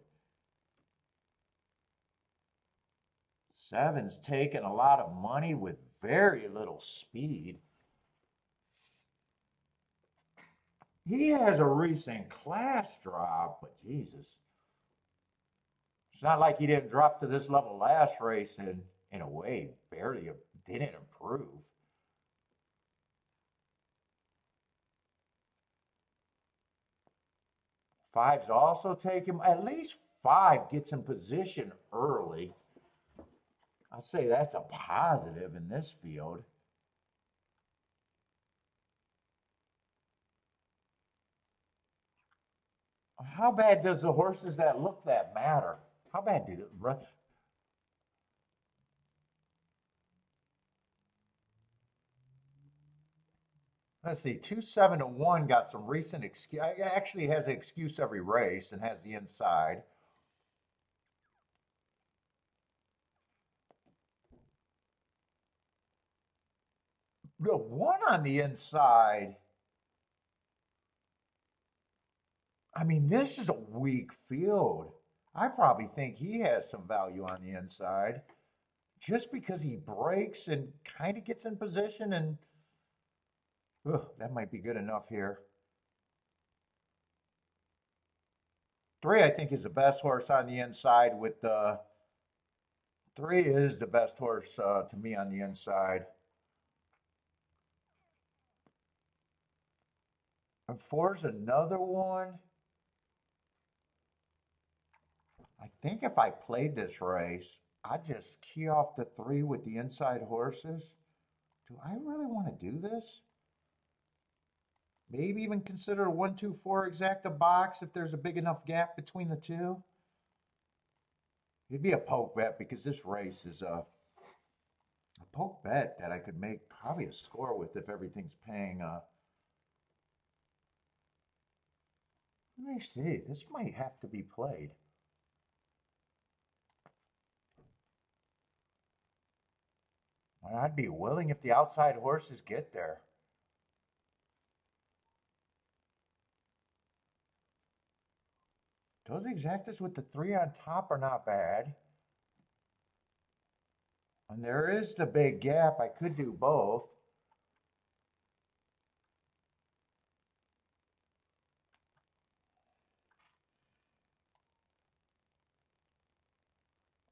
7's taking a lot of money with very little speed. He has a recent class drop, but Jesus. It's not like he didn't drop to this level last race and, in a way, barely didn't improve. 5's also taking, at least 5 gets in position early. I'd say that's a positive in this field. How bad does the horses that look that matter? How bad do the run? Let's see, 2-7-1 got some recent excuse. Actually has an excuse every race and has the inside. The 1 on the inside. I mean, this is a weak field. I probably think he has some value on the inside just because he breaks and kind of gets in position, and that might be good enough here. 3, I think, is the best horse on the inside with the 3 is the best horse to me on the inside. And 4's another one. I think if I played this race, I'd just key off the 3 with the inside horses. Do I really want to do this? Maybe even consider a 1-2-4 exacta box if there's a big enough gap between the 2. It'd be a poke bet because this race is a poke bet that I could make probably a score with if everything's paying. Let me see. This might have to be played. I'd be willing if the outside horses get there. Those exactas with the 3 on top are not bad. And there is the big gap. I could do both.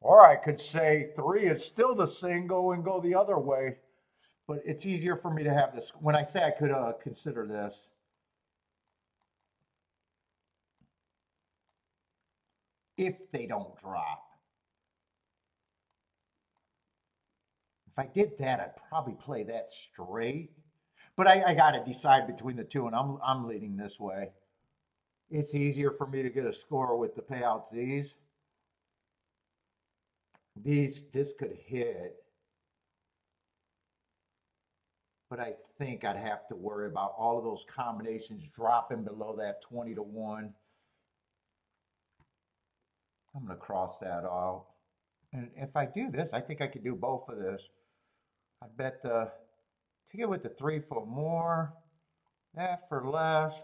Or I could say 3 is still the single and go the other way. But it's easier for me to have this. When I say I could consider this. If they don't drop. If I did that, I'd probably play that straight. But I got to decide between the two, and I'm leading this way. It's easier for me to get a score with the payouts this could hit. But I think I'd have to worry about all of those combinations dropping below that 20 to 1. I'm going to cross that out. And if I do this, I think I could do both of this. I bet the ticket with the 3 for more, that for less.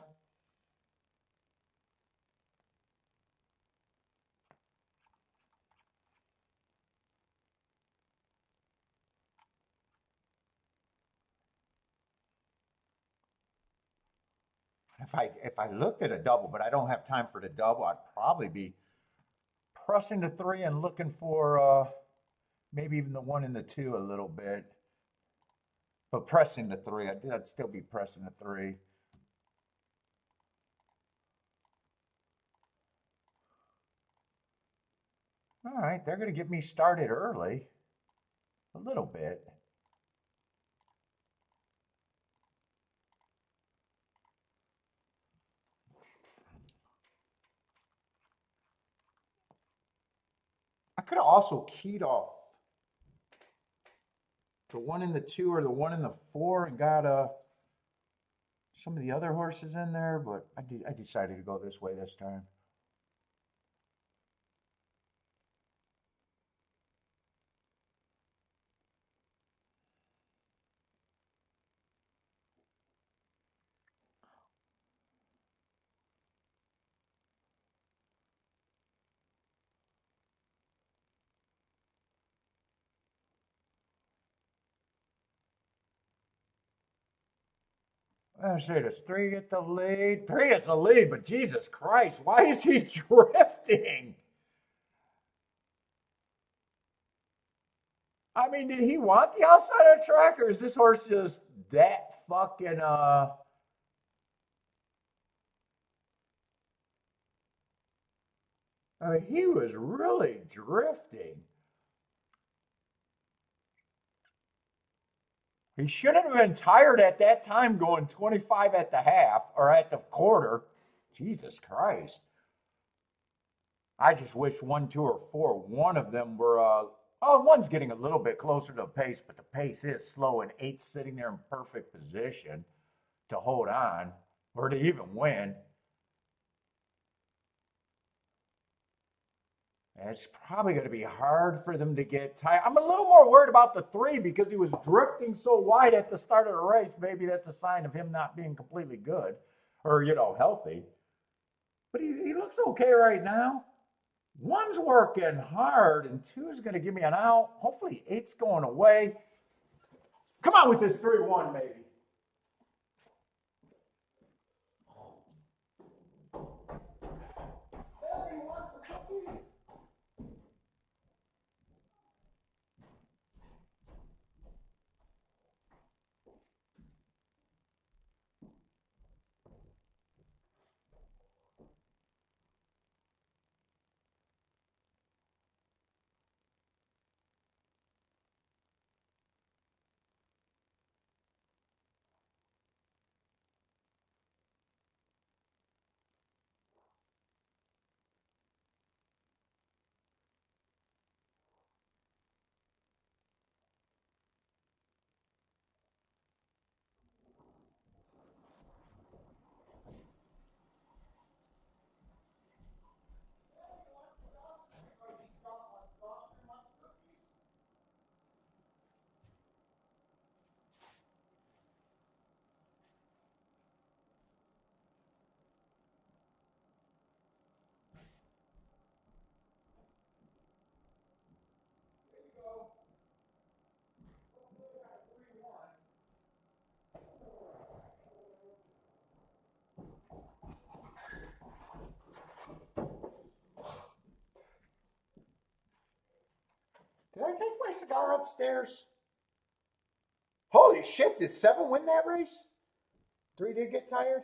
If I looked at a double, but I don't have time for the double, I'd probably be pressing the 3 and looking for maybe even the 1 and the 2 a little bit. But pressing the 3, I'd still be pressing the 3. All right, they're going to get me started early, a little bit. I could have also keyed off the 1 and the 2 or the 1 and the 4 and got some of the other horses in there, but I decided to go this way this time. I say, does 3 get the lead? 3 is the lead, but Jesus Christ, why is he drifting? I mean, did he want the outside of the track, or is this horse just that fucking I mean, he was really drifting. He shouldn't have been tired at that time going 25 at the half or at the quarter. Jesus Christ. I just wish 1, 2, or 4, one of them were, one's getting a little bit closer to the pace, but the pace is slow and 8's sitting there in perfect position to hold on or to even win. And it's probably going to be hard for them to get tired. I'm a little more worried about the 3 because he was drifting so wide at the start of the race. Maybe that's a sign of him not being completely good or, healthy. But he looks okay right now. 1's working hard and 2 is going to give me an out. Hopefully 8's going away. Come on with this 3-1, maybe. Did I take my cigar upstairs? Holy shit, did 7 win that race? 3 did get tired?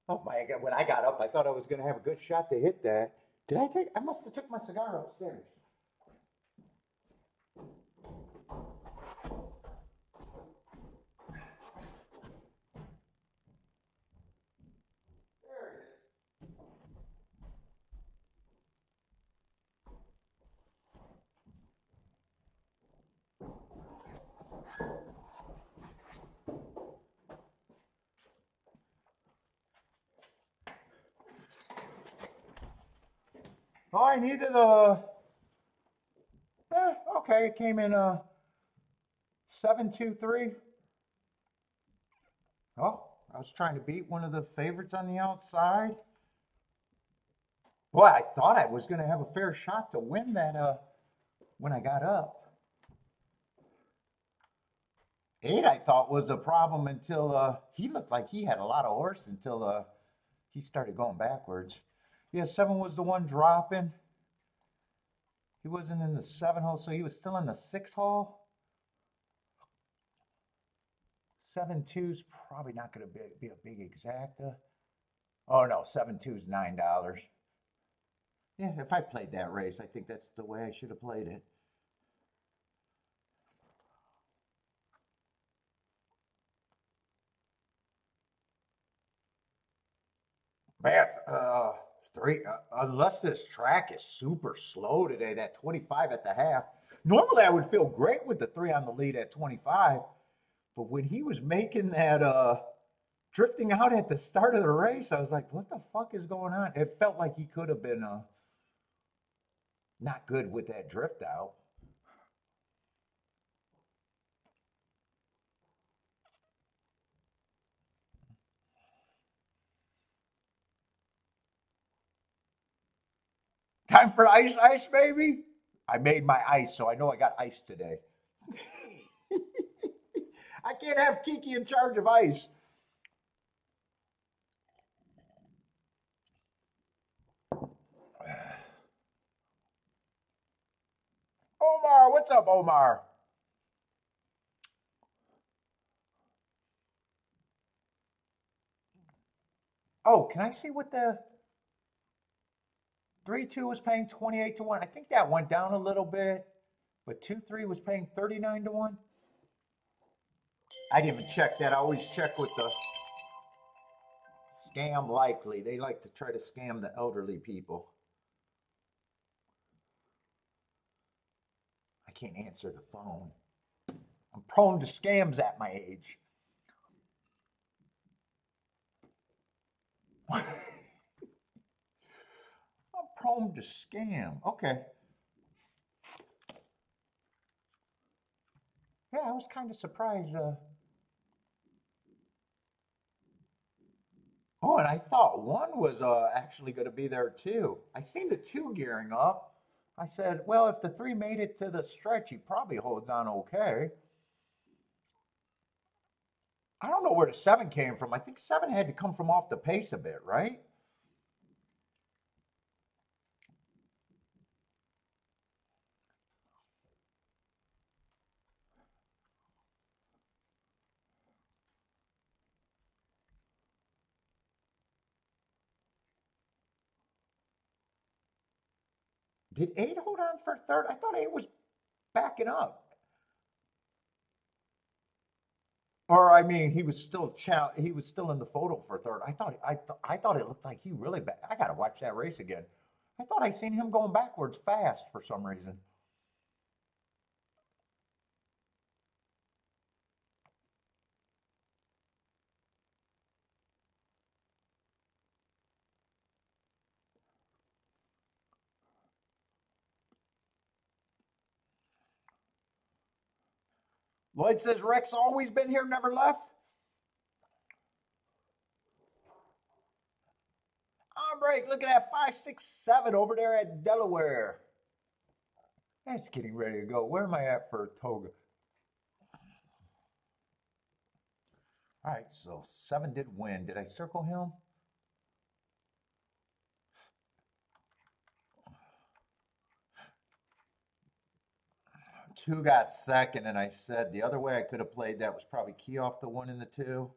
Oh my God, when I got up, I thought I was going to have a good shot to hit that. I must have took my cigar upstairs. There it is. Oh, I needed okay, it came in 723. Oh, I was trying to beat one of the favorites on the outside. Boy, I thought I was going to have a fair shot to win that when I got up. 8, I thought, was a problem until he looked like he had a lot of horse until he started going backwards. Yeah, 7 was the one dropping. He wasn't in the 7 hole, so he was still in the 6 hole. 7-2's probably not going to be a big exacta. Oh no, 7-2's $9. Yeah, if I played that race, I think that's the way I should have played it. Man, 3, unless this track is super slow today, that 25 at the half. Normally I would feel great with the 3 on the lead at 25, but when he was making that drifting out at the start of the race, I was like, what the fuck is going on? It felt like he could have been not good with that drift out. Time for ice, ice, baby. I made my ice, so I know I got ice today. I can't have Kiki in charge of ice. Omar, what's up, Omar? Oh, can I see what the 3-2 was paying 28 to 1? I think that went down a little bit, but 2-3 was paying 39 to 1. I didn't even check that. I always check with the scam likely. They like to try to scam the elderly people. I can't answer the phone. I'm prone to scams at my age. I'm prone to scam. Okay. Yeah, I was kind of surprised. Oh, and I thought 1 was actually going to be there too. I seen the 2 gearing up. I said, well, if the 3 made it to the stretch, he probably holds on okay. I don't know where the 7 came from. I think 7 had to come from off the pace a bit, right? Did 8 hold on for third? I thought 8 was backing up. Or I mean, he was still in the photo for third. I thought it looked like he really back. I got to watch that race again. I thought I seen him going backwards fast for some reason. Lloyd says Rex always been here, never left. On break, look at that 567 over there at Delaware. That's getting ready to go. Where am I at for Toga? All right, so 7 did win. Did I circle him? 2 got second, and I said the other way I could have played that was probably key off the 1 and the 2,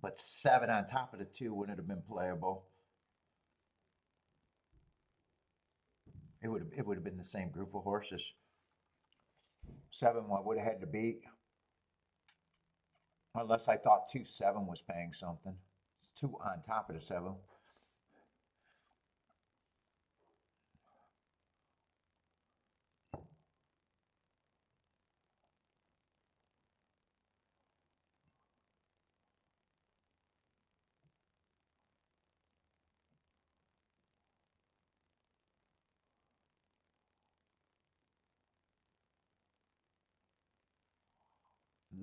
but 7 on top of the 2 wouldn't have been playable. It would have been the same group of horses. 7 would have had to beat, unless I thought 2-7 was paying something. It's 2 on top of the 7.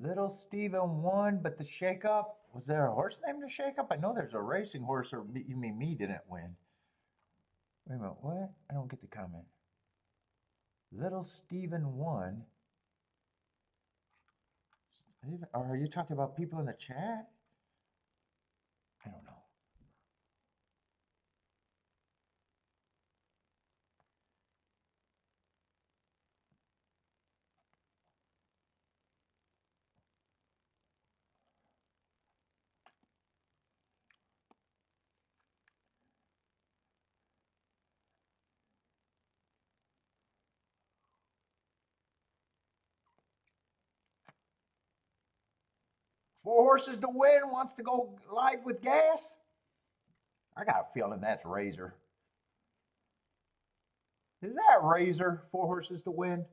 Little Steven won, but the shakeup, was there a horse named the shakeup? I know there's a racing horse, or you mean me didn't win? Wait a minute, what? I don't get the comment. Little Steven won. Are you talking about people in the chat? I don't know. Four Horses to Win wants to go live with gas. I got a feeling that's Razor. Is that Razor? Four Horses to Win.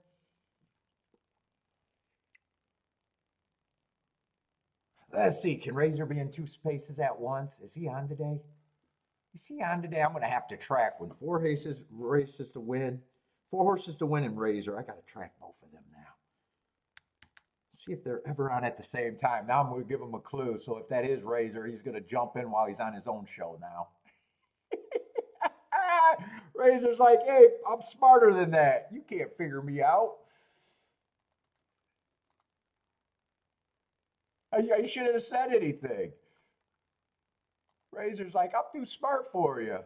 Let's see. Can Razor be in 2 spaces at once? Is he on today? Is he on today? I'm going to have to track when Four Horses races to win. Four Horses to Win and Razor. I got to track both of them now. See if they're ever on at the same time. Now I'm going to give him a clue. So if that is Razor, he's going to jump in while he's on his own show now. Razor's like, hey, I'm smarter than that. You can't figure me out. You shouldn't have said anything. Razor's like, I'm too smart for you.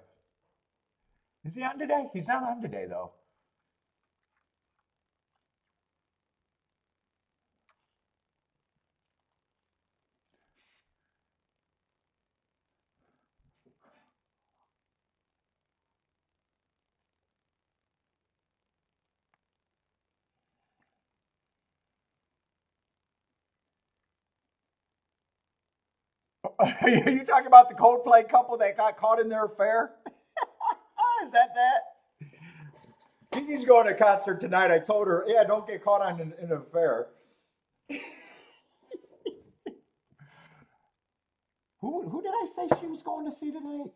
Is he on today? He's not on today, though. You talking about the Coldplay couple that got caught in their affair? Is that? He's going to a concert tonight. I told her, yeah, don't get caught on in an affair. Who did I say she was going to see tonight?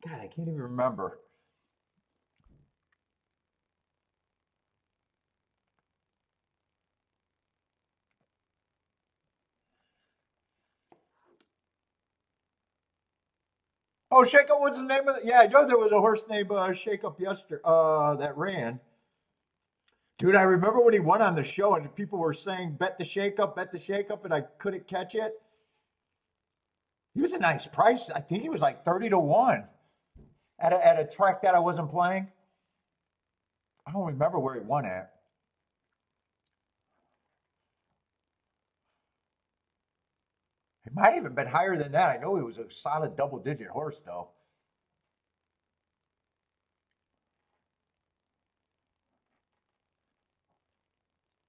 God, I can't even remember. Oh, Shake Up was the name of it? Yeah, I know there was a horse named Shake Up yesterday that ran. Dude, I remember when he won on the show and people were saying, bet the Shake Up, and I couldn't catch it. He was a nice price. I think he was like 30-1 at a track that I wasn't playing. I don't remember where he won at. It might have even been higher than that. I know he was a solid double-digit horse, though.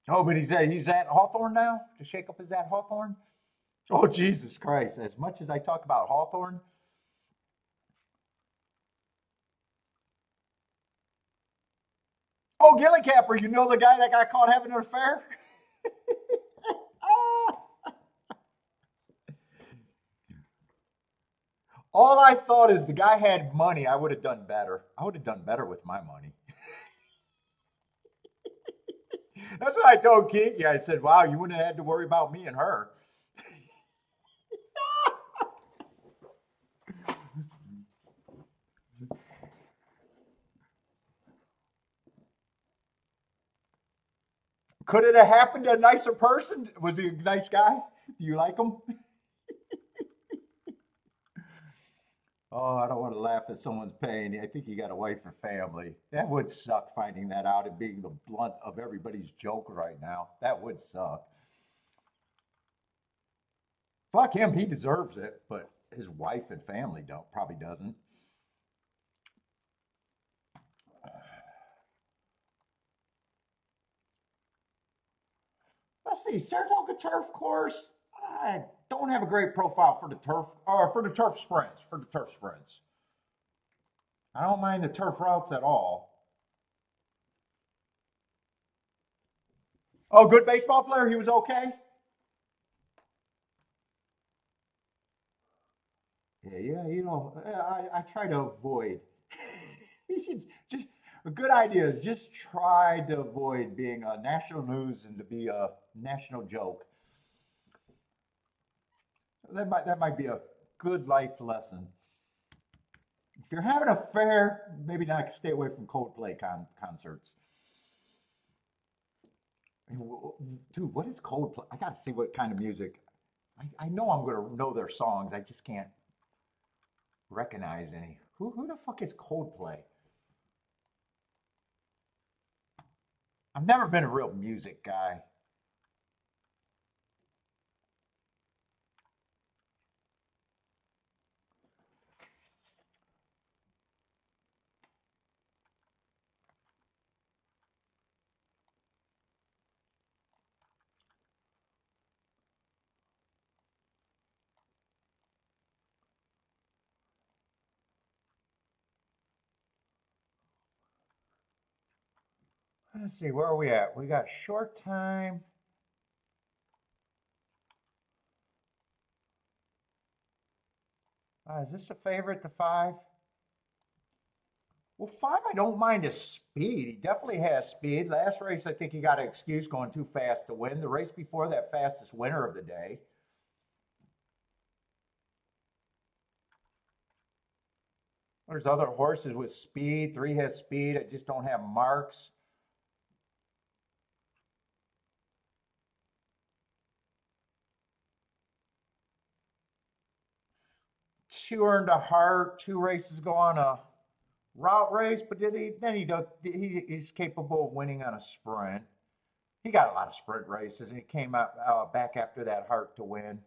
Oh, but he's at Hawthorne now? To Shake Up is at Hawthorne? Oh, Jesus Christ. As much as I talk about Hawthorne. Oh, Gilly Capper, you know the guy that got caught having an affair? All I thought is the guy had money. I would have done better. I would have done better with my money. That's what I told Kiki. I said, wow, you wouldn't have had to worry about me and her. Could it have happened to a nicer person? Was he a nice guy? Do you like him? Oh, I don't want to laugh at someone's pain. I think you got a wife or family. That would suck finding that out and being the blunt of everybody's joke right now. That would suck. Fuck him, he deserves it, but his wife and family don't, probably doesn't. Let's see, Saratoga Turf Course. I don't have a great profile for the turf, or for the turf sprints. For the turf sprints, I don't mind the turf routes at all. Oh, good baseball player. He was okay. Yeah, yeah. I try to avoid. You should just a good idea is just try to avoid being a national news and to be a national joke. That might be a good life lesson. If you're having a fair, maybe not stay away from Coldplay concerts. Dude, what is Coldplay? I got to see what kind of music. I know I'm going to know their songs. I just can't recognize any. Who the fuck is Coldplay? I've never been a real music guy. Let's see, where are we at? We got short time. Is this a favorite, the five? Well, five, I don't mind his speed. He definitely has speed. Last race, I think he got an excuse going too fast to win. The race before that, fastest winner of the day. There's other horses with speed. Three has speed. I just don't have marks. Two earned a heart. Two races go on a route race, but he's capable of winning on a sprint. He got a lot of sprint races, and he came out back after that heart to win.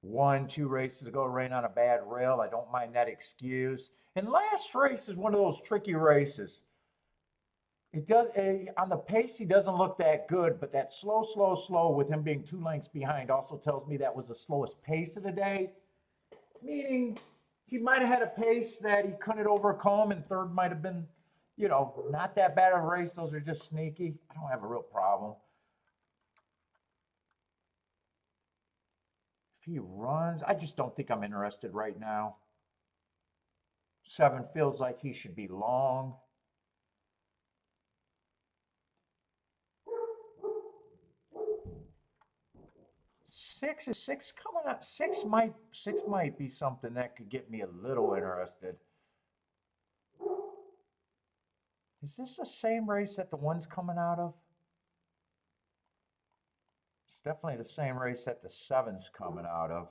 One, two races ago, ran on a bad rail. I don't mind that excuse. And last race is one of those tricky races. It does on the pace. He doesn't look that good, but that slow, slow, slow with him being 2 lengths behind also tells me that was the slowest pace of the day. Meaning he might have had a pace that he couldn't overcome, and third might have been, not that bad of a race. Those are just sneaky. I don't have a real problem. If he runs, I just don't think I'm interested right now. 7 feels like he should be long. 6 coming up. Six might be something that could get me a little interested. Is this the same race that the one's coming out of? It's definitely the same race that the 7's coming out of.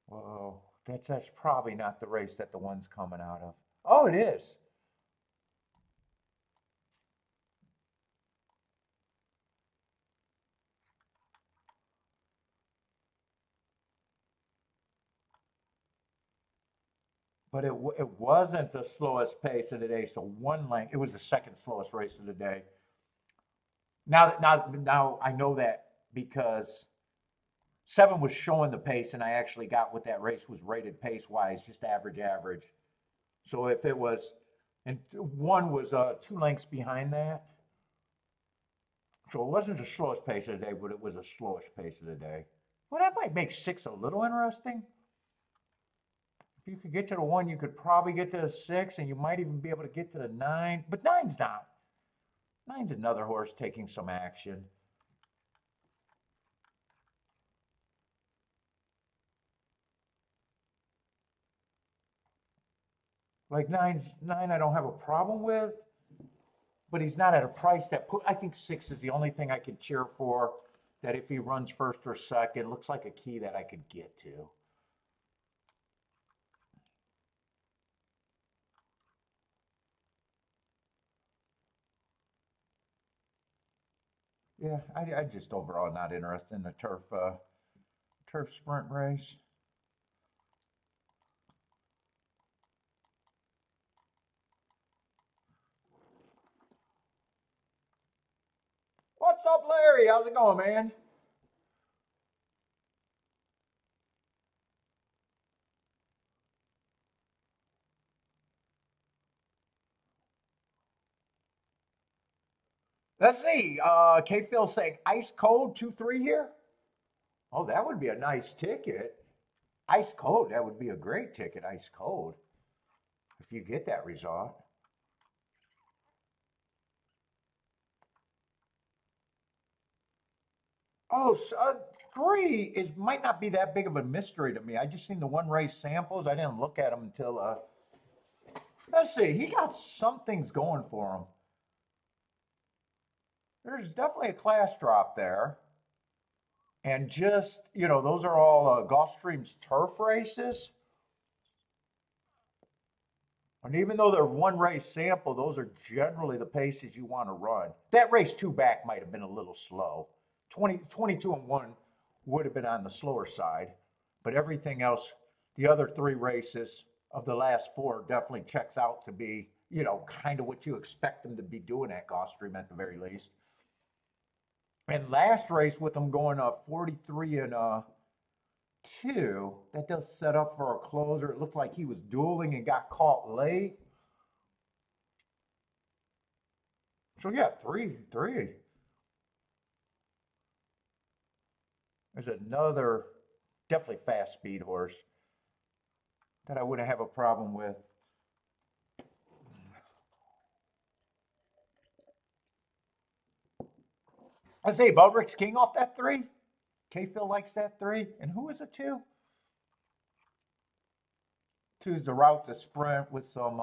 Whoa, that's probably not the race that the one's coming out of. Oh, it is. But it wasn't the slowest pace of the day. So 1 length. It was the second slowest race of the day. Now I know that because 7 was showing the pace, and I actually got what that race was rated pace wise, just average, average. So if it was, and 1 was 2 lengths behind that. So it wasn't the slowest pace of the day, but it was the slowest pace of the day. Well, that might make 6 a little interesting. If you could get to the 1, you could probably get to the 6, and you might even be able to get to the 9. But nine's not. Nine's another horse taking some action. Like nine, I don't have a problem with, but he's not at a price that I think 6 is the only thing I could cheer for. That if he runs first or second, looks like a key that I could get to. Yeah, I just overall not interested in the turf sprint race. What's up, Larry? How's it going, man? Let's see. K Phil saying ice cold 2-3 here. Oh, that would be a nice ticket. Ice cold, that would be a great ticket. Ice cold, if you get that result. Oh, so, 3 is might not be that big of a mystery to me. I just seen the one race samples. I didn't look at them until. Let's see. He got some things going for him. There's definitely a class drop there. And just, those are all Gulfstream's turf races. And even though they're one race sample, those are generally the paces you want to run. That race 2 back might have been a little slow. 22 and 1 would have been on the slower side. But everything else, the other 3 races of the last 4 definitely checks out to be, kind of what you expect them to be doing at Gulfstream at the very least. And last race with them going 43 and 2, that does set up for a closer. It looked like he was dueling and got caught late. So yeah, 3. There's another definitely fast speed horse that I wouldn't have a problem with. I say Baldrick's King off that 3. K Phil likes that 3. And who is a 2? 2 is the route to sprint with some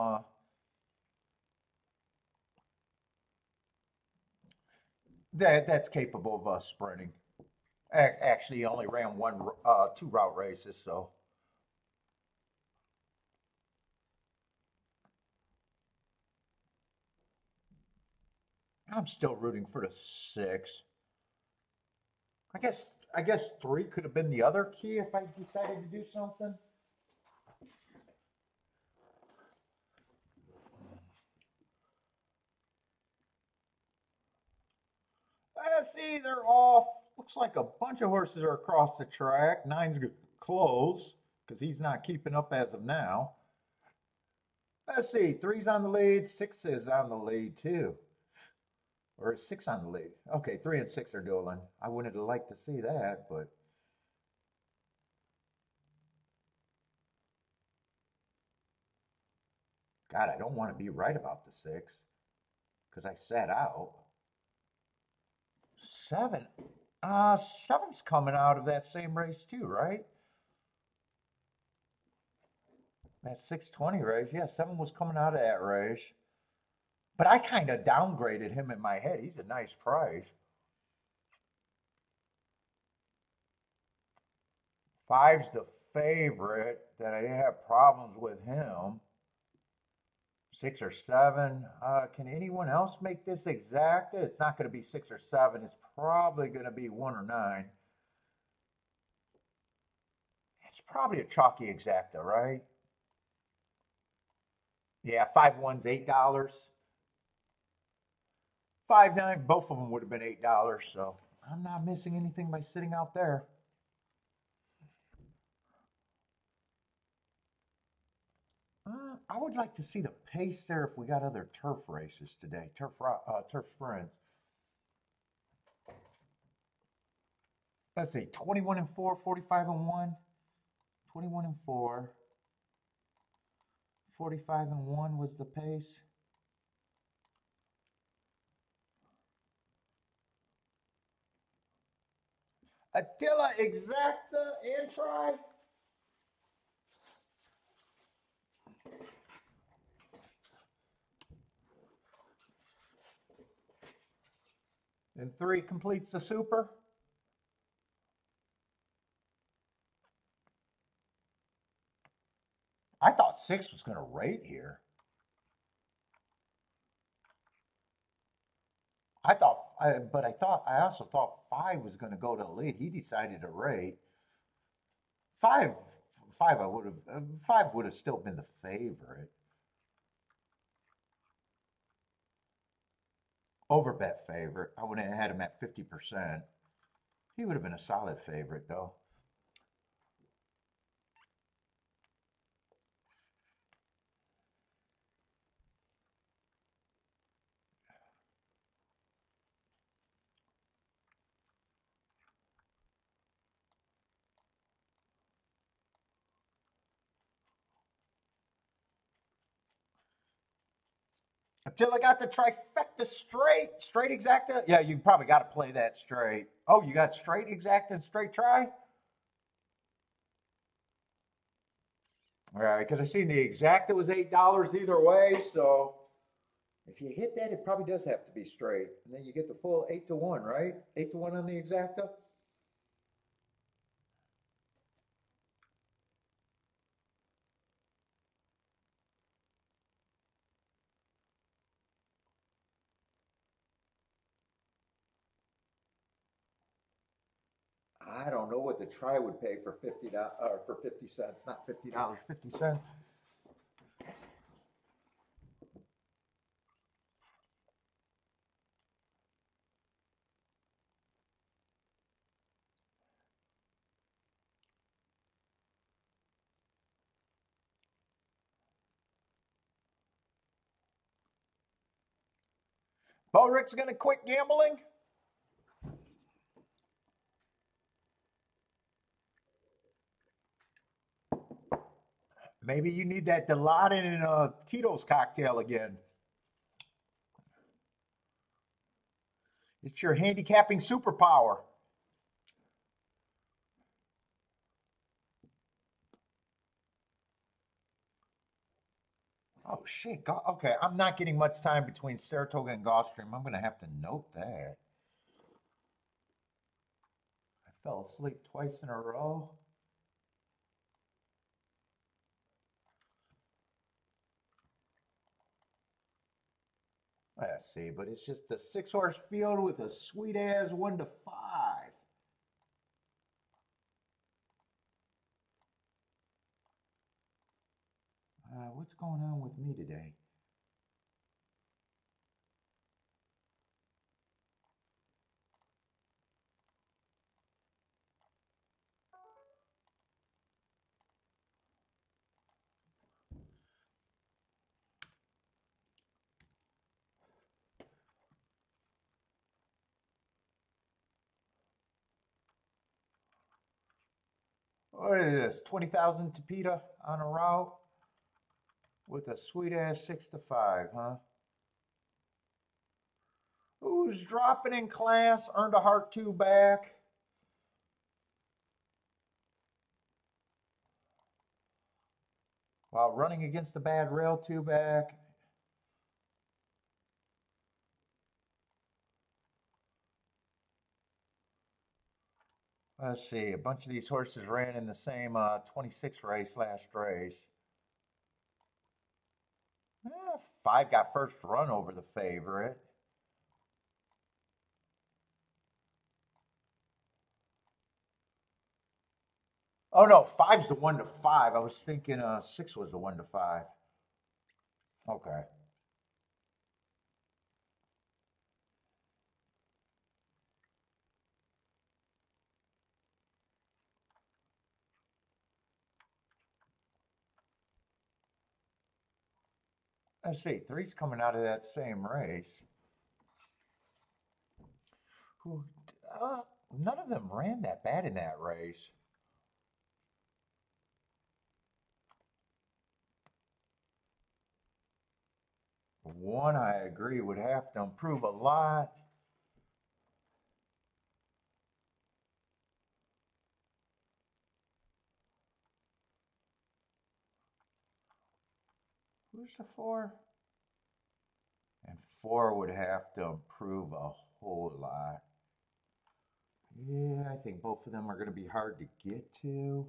that's capable of sprinting. Actually, he only ran 2 route races, so. I'm still rooting for the 6. I guess I guess 3 could have been the other key if I decided to do something. Let's see, they're off. Looks like a bunch of horses are across the track. 9's close because he's not keeping up as of now. Let's see, 3's on the lead, 6 is on the lead too. Or is 6 on the lead? Okay, 3 and 6 are dueling. I wouldn't have liked to see that, but. God, I don't want to be right about the 6 because I sat out. 7. 7's coming out of that same race too, right? That 620 race. Yeah, 7 was coming out of that race. But I kind of downgraded him in my head. He's a nice price. 5's the favorite that I didn't have problems with him. 6 or 7. Can anyone else make this exact? It's not going to be 6 or 7. It's probably going to be 1 or 9. It's probably a chalky exacta, right? Yeah, 5-1's $8. 5-9, both of them would have been $8. So I'm not missing anything by sitting out there. I would like to see the pace there if we got other turf races today, turf sprints. Let's see, 21 and 4, 45 and 1, 21 and 4, 45 and 1 was the pace. Attila exacta and try. And 3 completes the super. I thought 6 was going to rate here. I also thought 5 was going to go to the lead. He decided to rate. 5, 5 would have still been the favorite. Overbet favorite. I would have had him at 50%. He would have been a solid favorite, though. Until I got the trifecta straight exacta. Yeah, you probably got to play that straight. Oh, you got straight exacta and straight try? All right, because I seen the exacta was $8 either way. So if you hit that, it probably does have to be straight. And then you get the full 8-1, right? 8-1 on the exacta. I don't know what the try would pay for $50 or for 50 cents, not $50, 50 cents. Bo Rick's gonna quit gambling. Maybe you need that Dilaudid and Tito's cocktail again. It's your handicapping superpower. Oh shit! Okay, I'm not getting much time between Saratoga and Gulfstream. I'm gonna have to note that. I fell asleep twice in a row. Let's see, but it's just a 6-horse field with a sweet ass 1-5. What's going on with me today? What is this? 20,000 Tapita on a route with a sweet ass 6-5, huh? Who's dropping in class? Earned a heart 2 back. While running against the bad rail 2 back. Let's see. A bunch of these horses ran in the same 26 race last race. 5 got first run over the favorite. Oh no, 5's the 1-5. I was thinking 6 was the 1-5. Okay. Let's see. 3's coming out of that same race. Who? None of them ran that bad in that race. One, I agree, would have to improve a lot. Who's the 4? And 4 would have to improve a whole lot. Yeah, I think both of them are going to be hard to get to.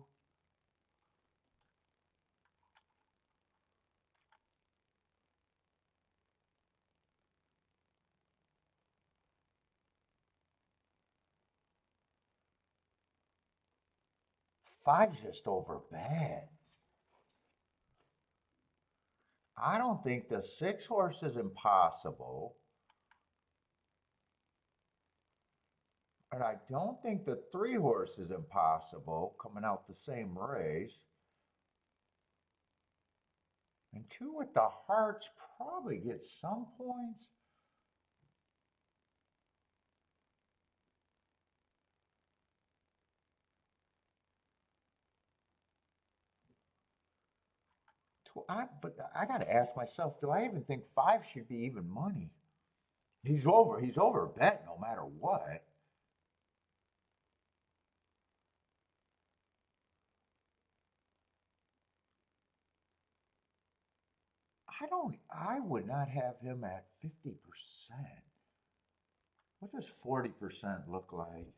Five's just over bad. I don't think the 6 horse is impossible. And I don't think the 3 horse is impossible coming out the same race. And 2 with the hearts probably gets some points. But I got to ask myself, do I even think 5 should be even money? He's over bet no matter what. I would not have him at 50%. What does 40% look like?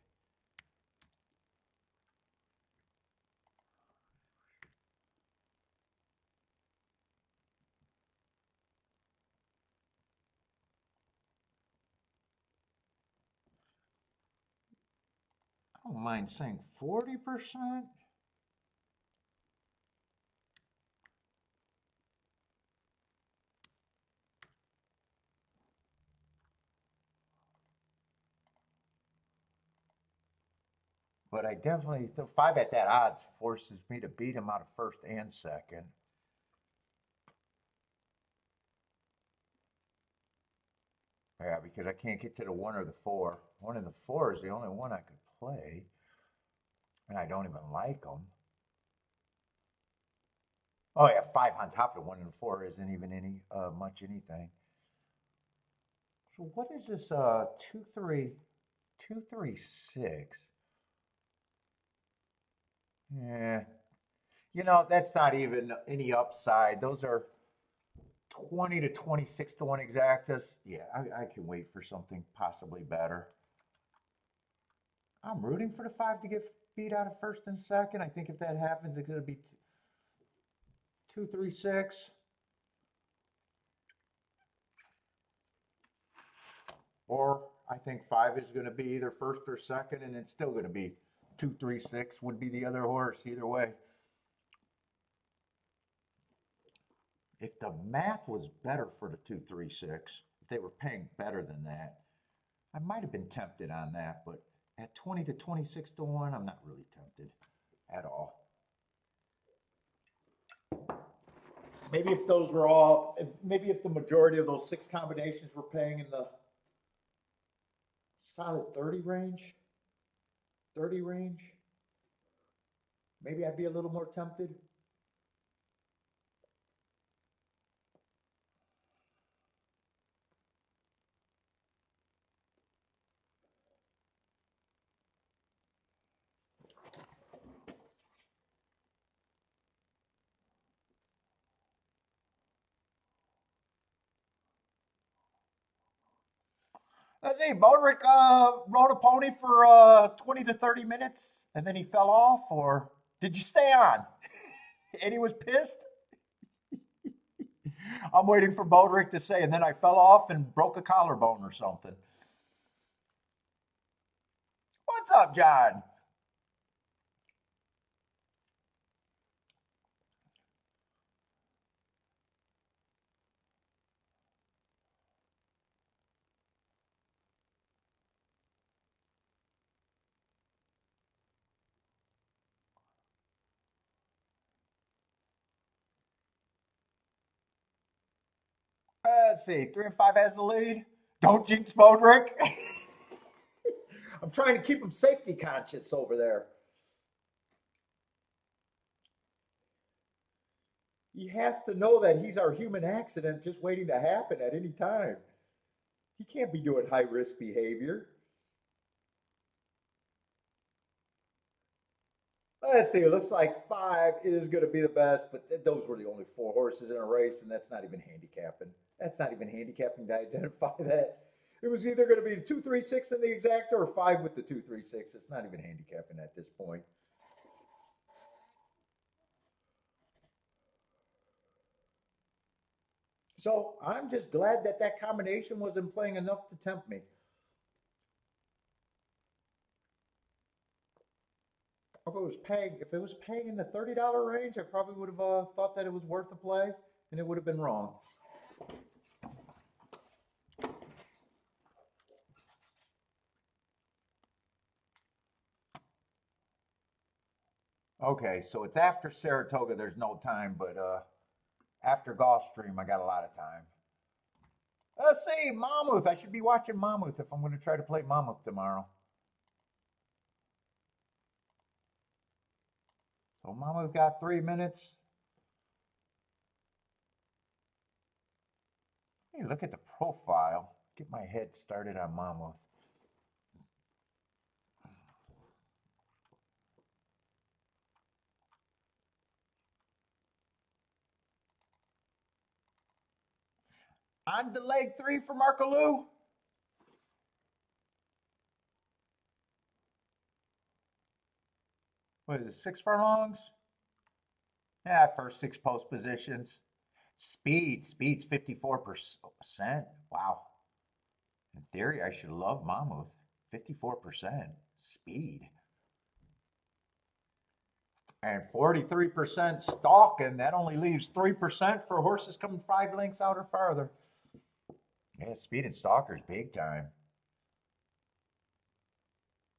I don't mind saying 40%. But I definitely, the 5 at that odds forces me to beat him out of first and second. Yeah, because I can't get to the 1 or the 4. 1 and the 4 is the only one I could play. And I don't even like them. Oh yeah, 5 on top of the 1 and the 4 isn't even any much anything. So what is this 2-3-2-3-6? Yeah. You know, that's not even any upside. Those are 20 to 26 to 1 exactas. Yeah, I can wait for something possibly better. I'm rooting for the 5 to get beat out of first and second. I think if that happens, it's going to be 2-3-6. Or I think 5 is going to be either first or second, and it's still going to be 2-3-6 would be the other horse either way. If the math was better for the 2-3-6, if they were paying better than that, I might have been tempted on that, but at 20 to 26 to 1, I'm not really tempted at all. Maybe if those were all, maybe if the majority of those 6 combinations were paying in the solid 30 range, maybe I'd be a little more tempted. Let's see, Bodrick rode a pony for 20 to 30 minutes and then he fell off, or did you stay on? And he was pissed? I'm waiting for Bodrick to say, and then I fell off and broke a collarbone or something. What's up, John? Let's see, 3 and 5 has the lead. Don't jinx Bodrick. I'm trying to keep him safety conscious over there. He has to know that he's our human accident just waiting to happen at any time. He can't be doing high risk behavior. Let's see, it looks like 5 is going to be the best, but those were the only 4 horses in a race, and that's not even handicapping. That's not even handicapping to identify that. It was either going to be 236 in the exacta or 5 with the 236. It's not even handicapping at this point. So I'm just glad that that combination wasn't playing enough to tempt me. If it was paying in the $30 range, I probably would have thought that it was worth the play, and it would have been wrong. Okay, so it's after Saratoga. There's no time, but after Gulfstream, I got a lot of time. Let's see, Monmouth. I should be watching Monmouth if I'm going to try to play Monmouth tomorrow. So Monmouth got 3 minutes. Hey, look at the profile. Get my head started on Monmouth. On to leg 3 for Markaloo. What is it, 6 furlongs? Yeah, first 6 post positions. Speed's 54%. Wow. In theory, I should love Monmouth. 54% speed. And 43% stalking. That only leaves 3% for horses coming 5 lengths out or farther. Yeah, speed and stalkers big time.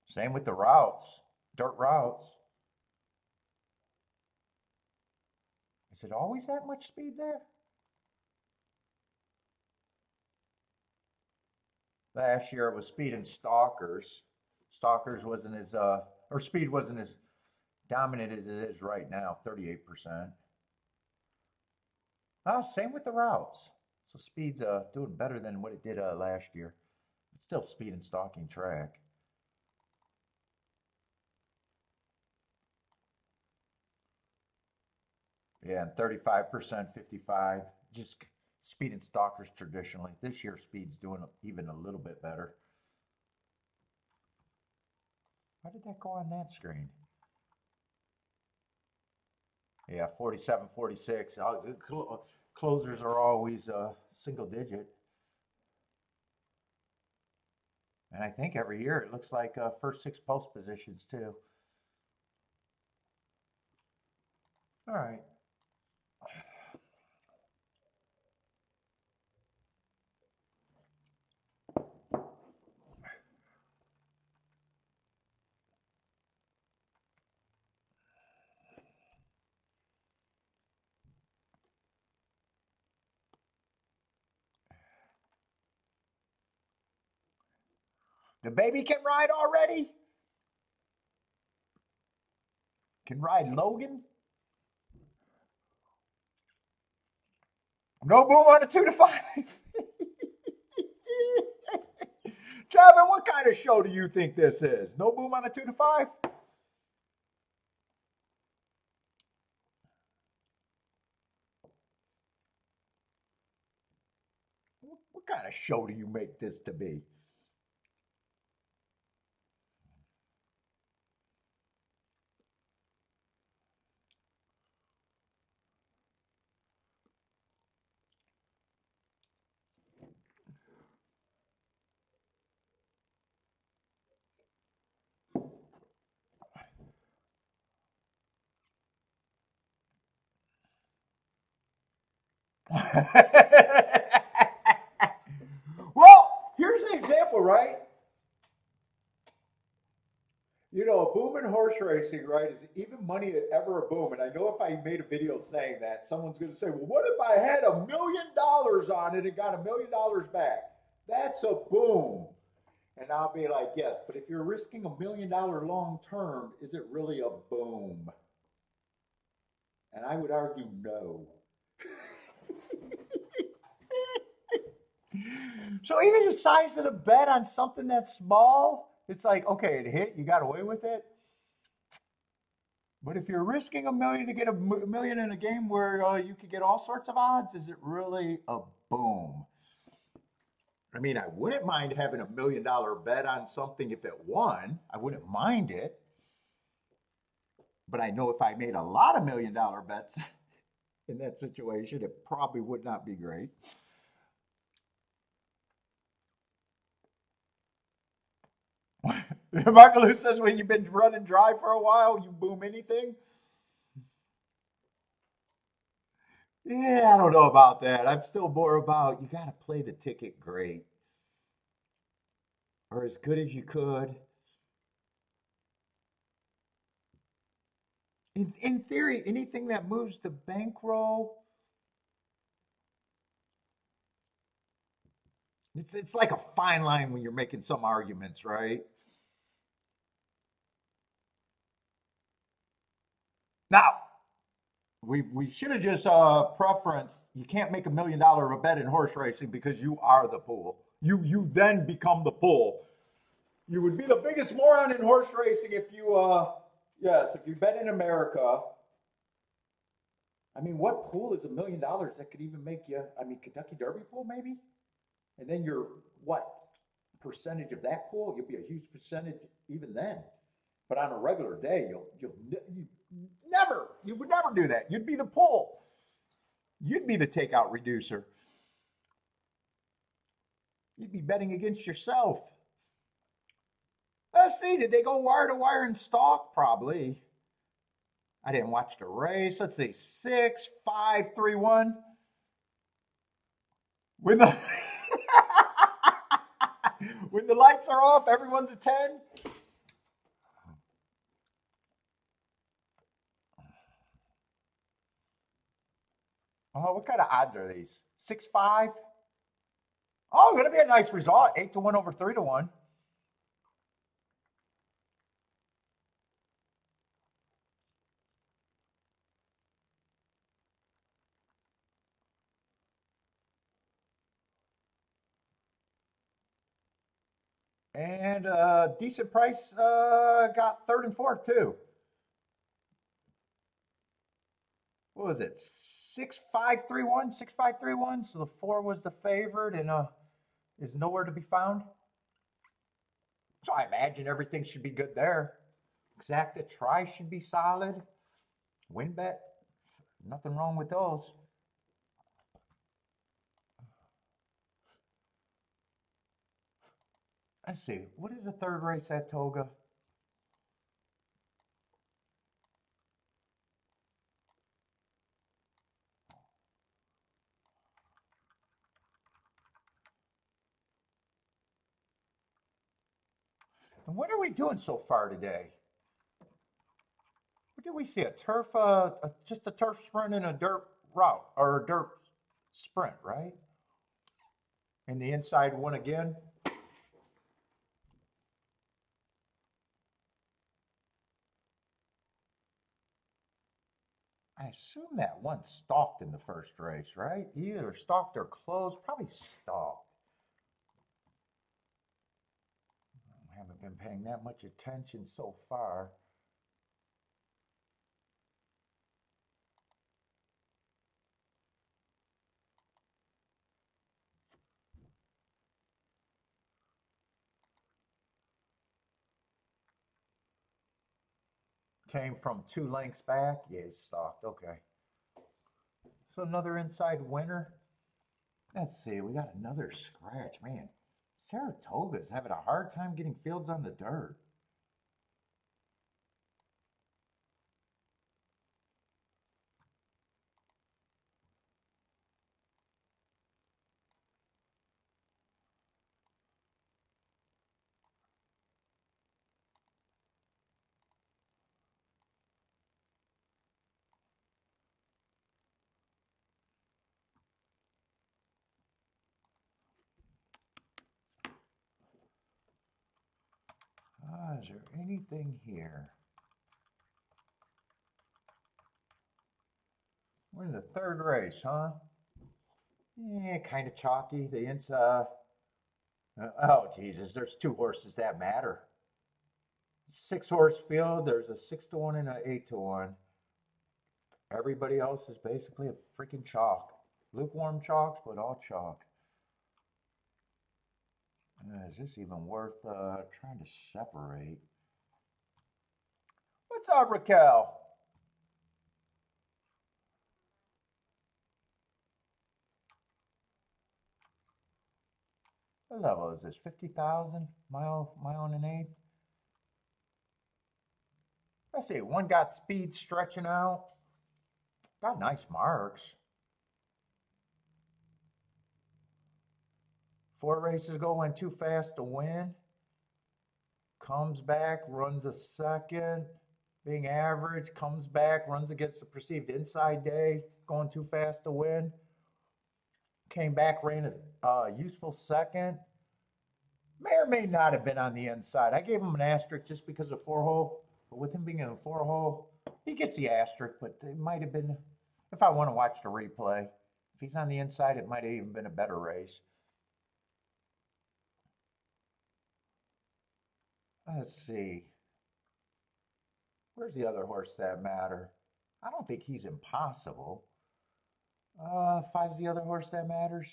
Same with the routes, dirt routes. Is it always that much speed there? Last year it was speed and stalkers. Stalkers wasn't as or speed wasn't as dominant as it is right now, 38%. Oh, same with the routes. So speed's doing better than what it did last year. It's still speed and stalking track. Yeah, and 35%, 55. Just speed and stalkers traditionally. This year speed's doing even a little bit better. Why did that go on that screen? Yeah, 47, 46. Closers are always single digit. And I think every year it looks like first 6 post positions too. All right. The baby can ride already? Can ride Logan? No boom on a 2 to 5. Trevor, what kind of show do you think this is? No boom on a 2 to 5? What kind of show do you make this to be? Well, here's an example, right? You know, a boom in horse racing, right, is even money ever a boom. And I know if I made a video saying that, someone's going to say, well, what if I had $1 million on it and got $1 million back? That's a boom. And I'll be like, yes, but if you're risking $1 million long term, is it really a boom? And I would argue no. So even the size of the bet on something that's small, it's like, okay, it hit, you got away with it. But if you're risking $1 million to get $1 million in a game where you could get all sorts of odds, is it really a boom? I mean, I wouldn't mind having $1 million bet on something if it won. I wouldn't mind it. But I know if I made a lot of $1 million bets in that situation, it probably would not be great. Marco says when you've been running dry for a while, you boom anything. Yeah, I don't know about that. I'm still more about you got to play the ticket great or as good as you could. In theory, anything that moves the bankroll, it's like a fine line when you're making some arguments, right? Now, we should have just preferenced you can't make $1 million a bet in horse racing because you are the pool. You then become the pool. You would be the biggest moron in horse racing if you yes, if you bet in America. I mean, what pool is $1 million that could even make you? I mean, Kentucky Derby pool maybe, and then you're what percentage of that pool? You'll be a huge percentage even then. But on a regular day, you would never do that. You'd be the pool. You'd be the takeout reducer. You'd be betting against yourself. Let's see, did they go wire to wire and stalk? Probably. I didn't watch the race. Let's see, 6, 5, 3, 1. When the when the lights are off, everyone's a 10. Oh, what kind of odds are these? 6, 5. Oh, gonna be a nice result. 8-1 over 3-1. And decent price got third and fourth too. What was it? 6-5-3-1, 6-5-3-1. So the 4 was the favorite and is nowhere to be found. So I imagine everything should be good there. Exacta try should be solid. Win bet, nothing wrong with those. Let's see, what is the third race at Toga? And what are we doing so far today? What did we see? A turf, just a turf sprint and a dirt route, or a dirt sprint, right? And the inside one again. I assume that one stalked in the first race, right? Either stalked or closed, probably stalked. I haven't been paying that much attention so far. Came from 2 lengths back. Yeah, it's stalked. Okay. So another inside winner. Let's see. We got another scratch. Man, Saratoga's having a hard time getting fields on the dirt. Is there anything here? We're in the third race, huh? Yeah, kind of chalky. The inside. Oh, Jesus, there's 2 horses that matter. 6-horse field, there's a 6-1 and an 8-1. Everybody else is basically a freaking chalk. Lukewarm chalks, but all chalk. Is this even worth trying to separate? What's up, Raquel? What level is this? 50,000? Mile and an eighth? Let's see. One got speed stretching out. Got nice marks. 4 races ago, went too fast to win. Comes back, runs a second, being average, comes back, runs against the perceived inside day, going too fast to win. Came back, ran a useful second. May or may not have been on the inside. I gave him an asterisk just because of 4-hole, but with him being in a 4-hole, he gets the asterisk, but it might have been, if I want to watch the replay, if he's on the inside, it might have even been a better race. Let's see. Where's the other horse that matter? I don't think he's impossible. 5's the other horse that matters.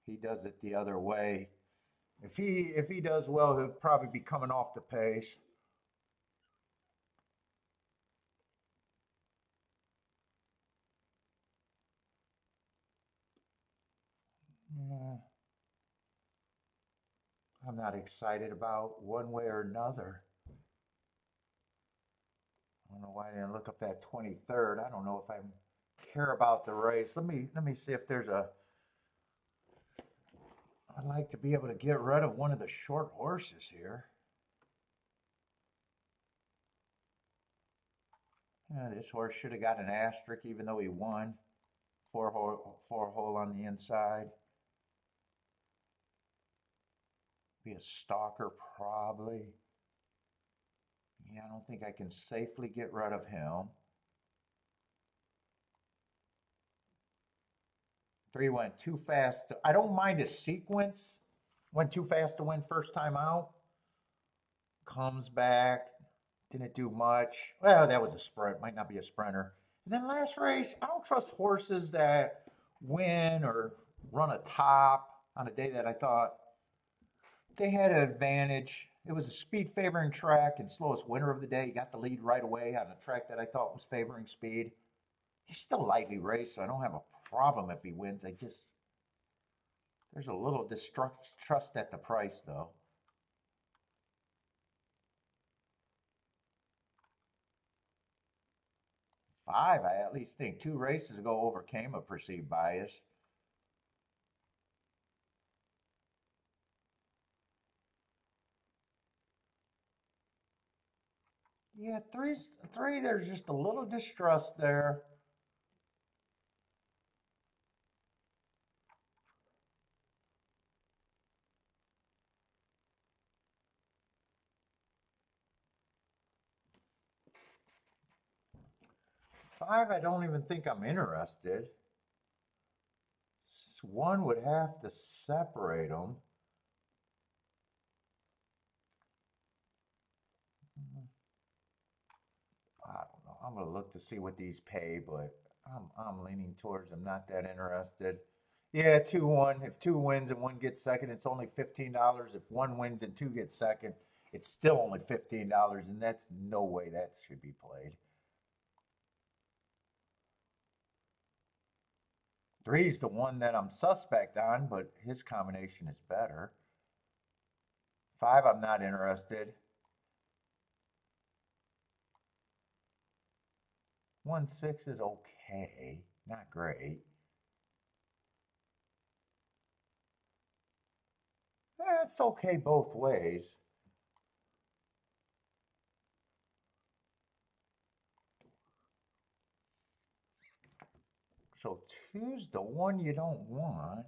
He does it the other way. If he does well, he'll probably be coming off the pace. Yeah, I'm not excited about one way or another. I don't know why I didn't look up that 23rd. I don't know if I care about the race. Let me see if there's a. I'd like to be able to get rid of one of the short horses here. Yeah, this horse should have got an asterisk even though he won. 4-hole on the inside. Be a stalker probably. Yeah, I don't think I can safely get rid of him. 3 went too fast. I don't mind a sequence. Went too fast to win first time out. Comes back. Didn't do much. Well, that was a sprint. Might not be a sprinter. And then last race, I don't trust horses that win or run a top on a day that I thought they had an advantage. It was a speed favoring track and slowest winner of the day. He got the lead right away on a track that I thought was favoring speed. He's still lightly raced, so I don't have a problem if he wins. There's a little distrust at the price, though. Five, I at least think 2 races ago overcame a perceived bias. Yeah, three, there's just a little distrust there. Five, I don't even think I'm interested. 1 would have to separate them. I don't know. I'm gonna look to see what these pay, but I'm leaning towards I'm not that interested. Yeah, 2-1. If 2 wins and 1 gets second, it's only $15. If 1 wins and 2 gets second, it's still only $15, and that's no way that should be played. 3's the one that I'm suspect on, but his combination is better. 5, I'm not interested. 1-6 is okay, not great. It's okay both ways. So 2's the one you don't want.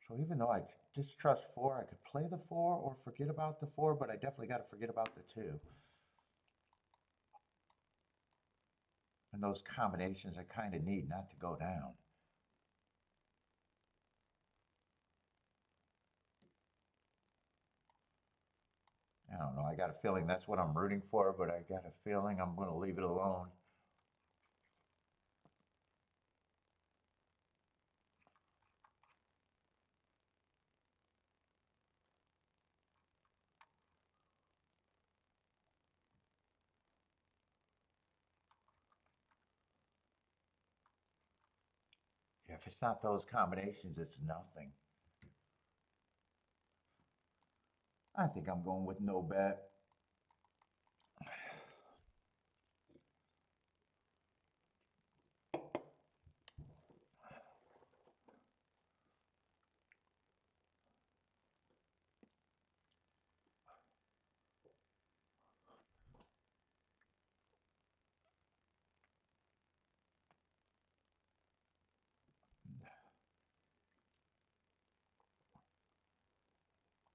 So even though I distrust 4, I could play the 4 or forget about the 4, but I definitely got to forget about the 2. And those combinations I kind of need not to go down. I don't know. I got a feeling that's what I'm rooting for, but I got a feeling I'm going to leave it alone. If it's not those combinations, it's nothing. I think I'm going with no bet.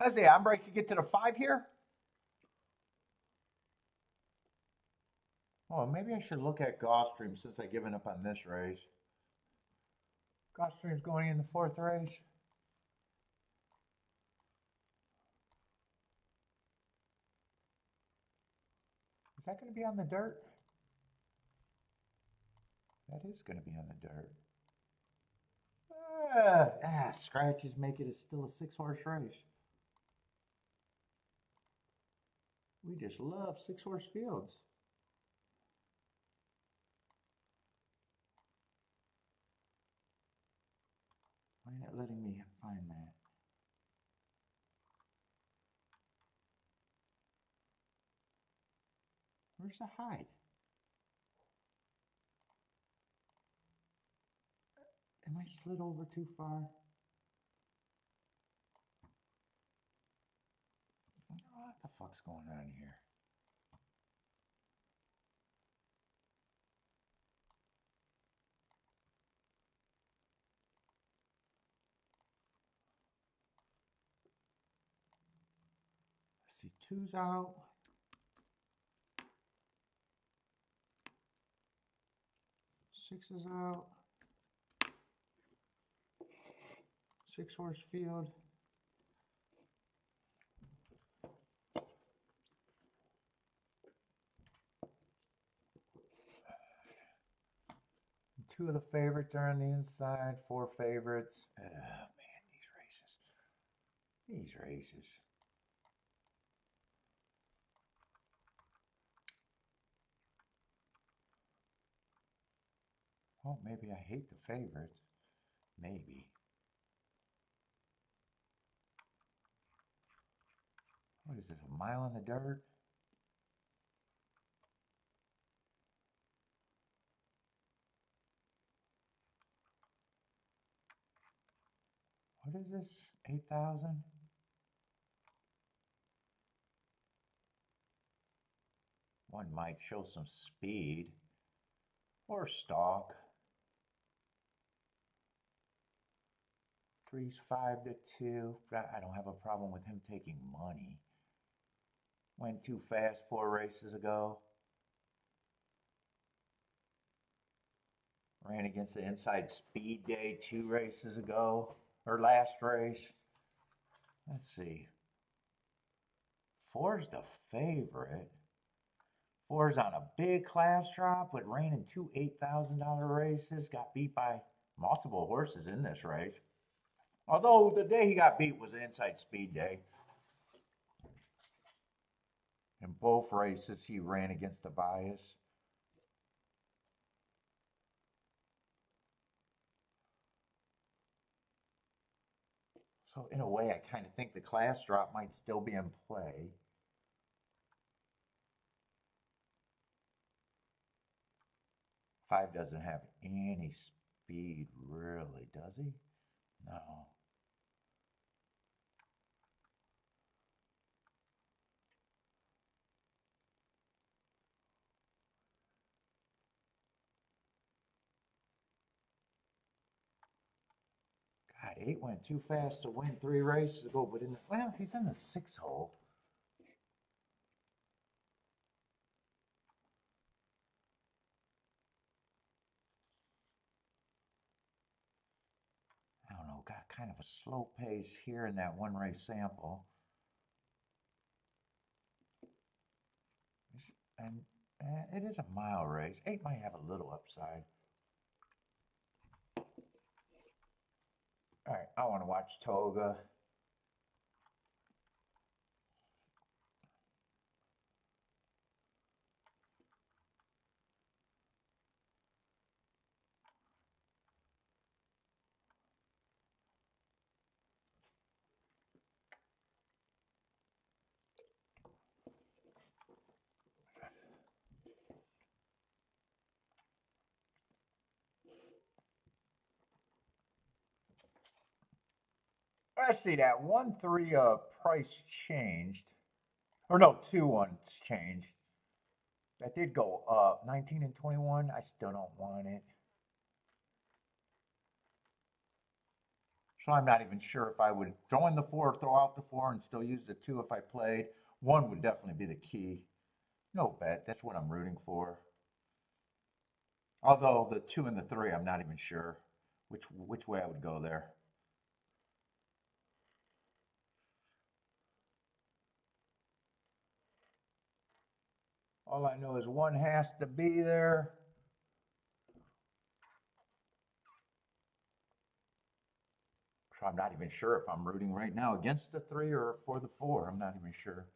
Let's see, Ambre could get to the 5 here. Oh, maybe I should look at Gulfstream since I've given up on this race. Gulfstream's going in the 4th race. Is that going to be on the dirt? That is going to be on the dirt. Scratches make it still a 6-horse race. We just love 6-horse fields. Why not letting me find that? Where's the hide? Am I slid over too far? What the fuck's going on here? Let's see, 2's out. 6 is out. 6-horse field. Two of the favorites are on the inside, 4 favorites. Oh man, these races. Oh, maybe I hate the favorites. Maybe. What is this, a mile in the dirt? What is this, 8,000? One might show some speed or stalk. 3's 5-2. I don't have a problem with him taking money. Went too fast 4 races ago. Ran against the inside speed day 2 races ago, or last race. Let's see. 4's the favorite. 4's on a big class drop, but ran in 2 $8,000 races. Got beat by multiple horses in this race. Although the day he got beat was the inside speed day. In both races, he ran against the bias. So in a way, I kind of think the class drop might still be in play. Five doesn't have any speed, really, does he? No. God, 8 went too fast to win 3 races ago, but well, he's in the 6 hole. I don't know, got kind of a slow pace here in that 1 race sample. And it is a mile race. 8 might have a little upside. All right, I want to watch Toga. I see that 1-3 price changed. Or no, 2-1 changed. That did go up. 19 and 21. I still don't want it. So I'm not even sure if I would throw in the 4, throw out the 4, and still use the 2 if I played. 1 would definitely be the key. No bet. That's what I'm rooting for. Although the 2 and the 3, I'm not even sure which way I would go there. All I know is 1 has to be there. So I'm not even sure if I'm rooting right now against the 3 or for the 4. I'm not even sure.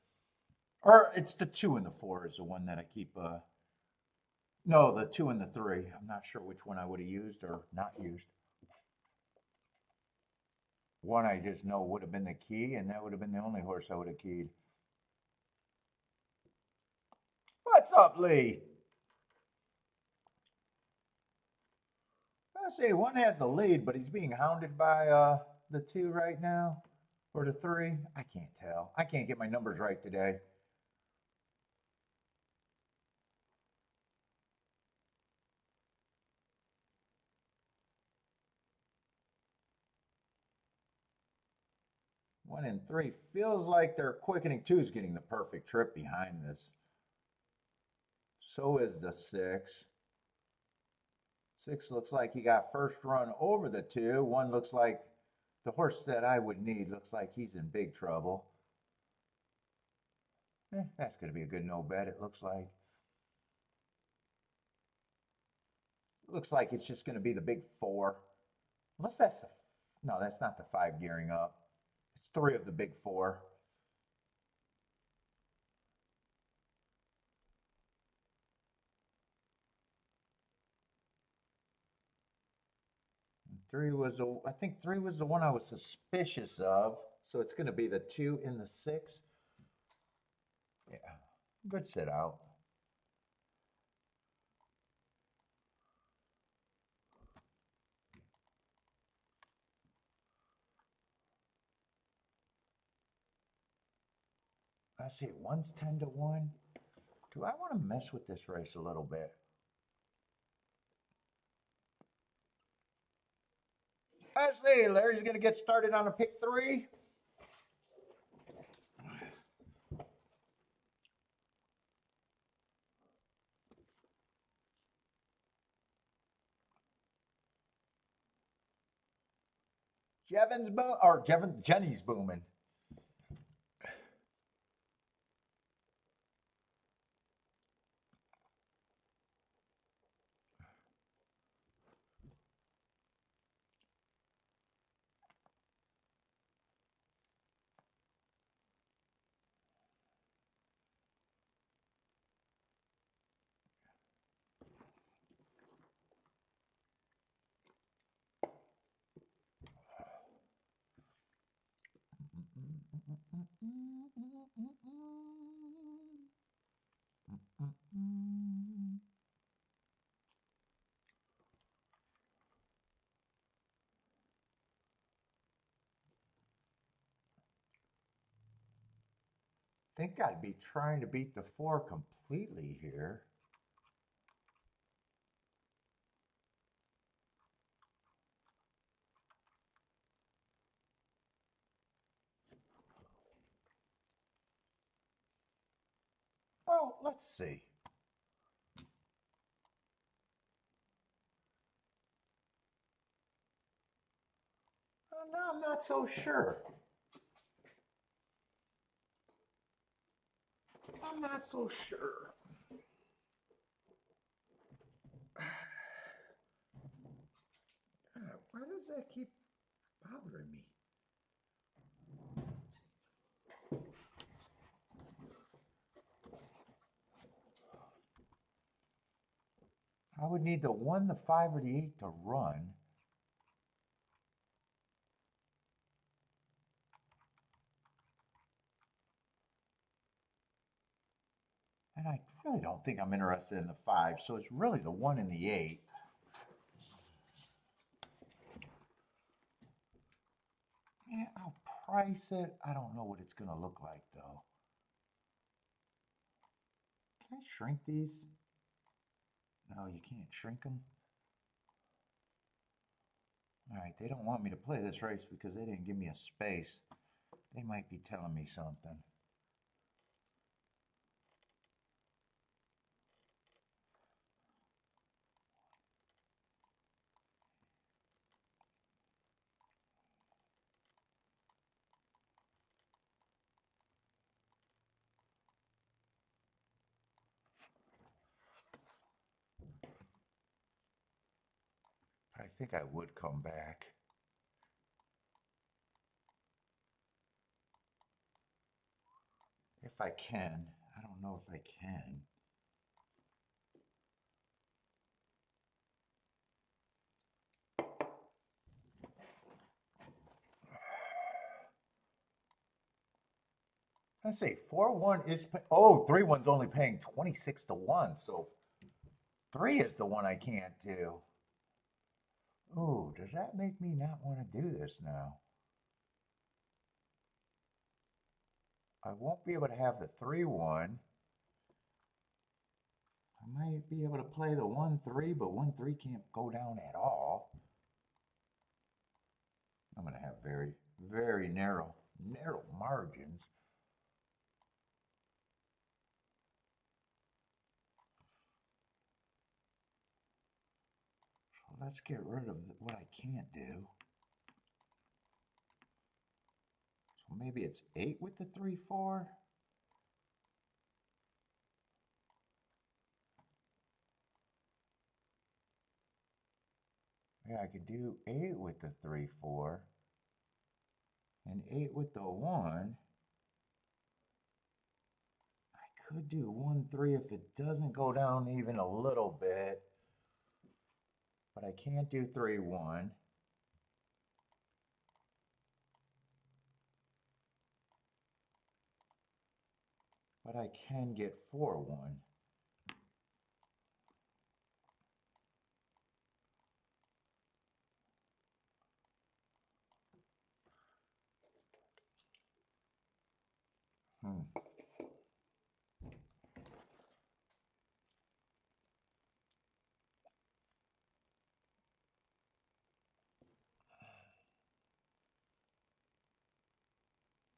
Or it's the 2 and the 4 is the one that I keep. No, the 2 and the 3. I'm not sure which one I would have used or not used. 1 I just know would have been the key, and that would have been the only horse I would have keyed. What's up, Lee? I say 1 has the lead, but he's being hounded by the 2 right now, or the 3. I can't tell. I can't get my numbers right today. One and 3 feels like they're quickening. 2 is getting the perfect trip behind this. So is the 6. 6 looks like he got first run over the 2. 1 looks like the horse that I would need. Looks like he's in big trouble. That's going to be a good no bet, it looks like. Looks like it's just going to be the big 4. Unless that's the, no, that's not the 5 gearing up. It's 3 of the big 4. And 3 was the, I think 3 was the one I was suspicious of. So it's going to be the 2 in the 6. Yeah, good sit out. I see 1's 10 to 1. Do I want to mess with this race a little bit? I see Larry's going to get started on a pick 3. Jenny's booming. Think I'd be trying to beat the 4 completely here. Well, let's see. Now I'm not so sure. I'm not so sure. Why does that keep bothering me? I would need the 1, the 5, or the 8 to run. And I really don't think I'm interested in the 5, so it's really the 1 and the 8. Yeah, I'll price it. I don't know what it's going to look like, though. Can I shrink these? No, you can't shrink them. All right, they don't want me to play this race because they didn't give me a space. They might be telling me something. I think I would come back. If I can. I don't know if I can. I say 4-1 is, oh, 3-1's only paying 26 to 1, so 3 is the one I can't do. Ooh, does that make me not want to do this now? I won't be able to have the 3-1. I might be able to play the 1-3, but 1-3 can't go down at all. I'm going to have very, very narrow margins. So let's get rid of what I can't do. So maybe it's 8 with the 3-4. Yeah, I could do 8 with the 3-4 and 8 with the 1. I could do 1-3 if it doesn't go down even a little bit, but I can't do 3-1. But I can get 4-1.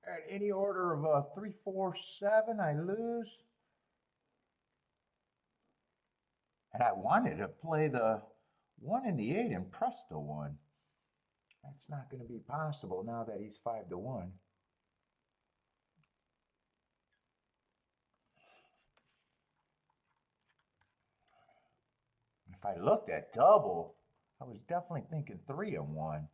At any order of 3, 4, 7, I lose. And I wanted to play the 1 and the 8 and press the 1. That's not going to be possible now that he's 5 to 1. If I looked at double, I was definitely thinking 3 and 1.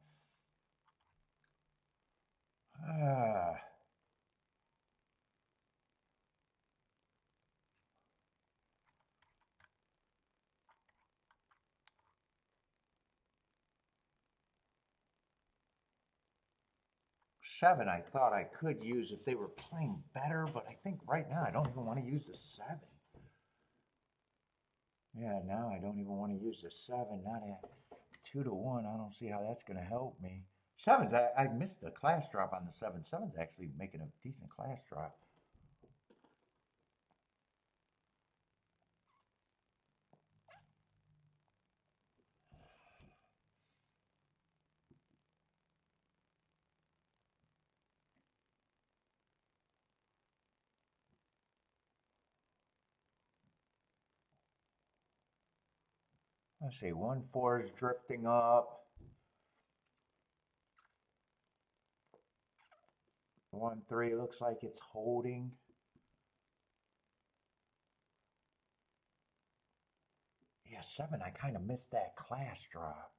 7 I thought I could use if they were playing better, but I think right now I don't even want to use the 7. Yeah, now I don't even want to use the 7, not at 2 to 1. I don't see how that's going to help me. 7's, I missed the class drop on the 7. 7's actually making a decent class drop. Let's see, 1-4 is drifting up. 1-3 looks like it's holding. Yeah, 7, I kind of missed that class drop.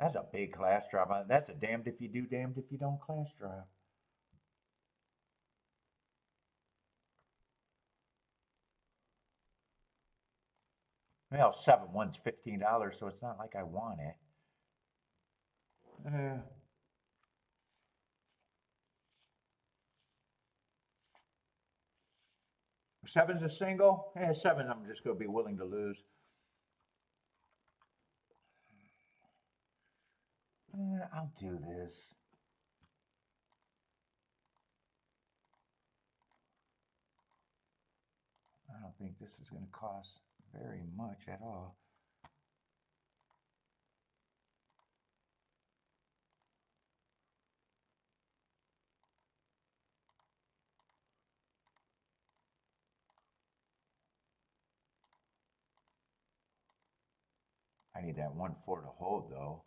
That's a big class drop. That's a damned if you do, damned if you don't class drop. Well, 7-1's $15, so it's not like I want it. 7's a single? Yeah, 7 I'm just going to be willing to lose. I'll do this. don't think this is going to cost very much at all. I need that 1-4 to hold though.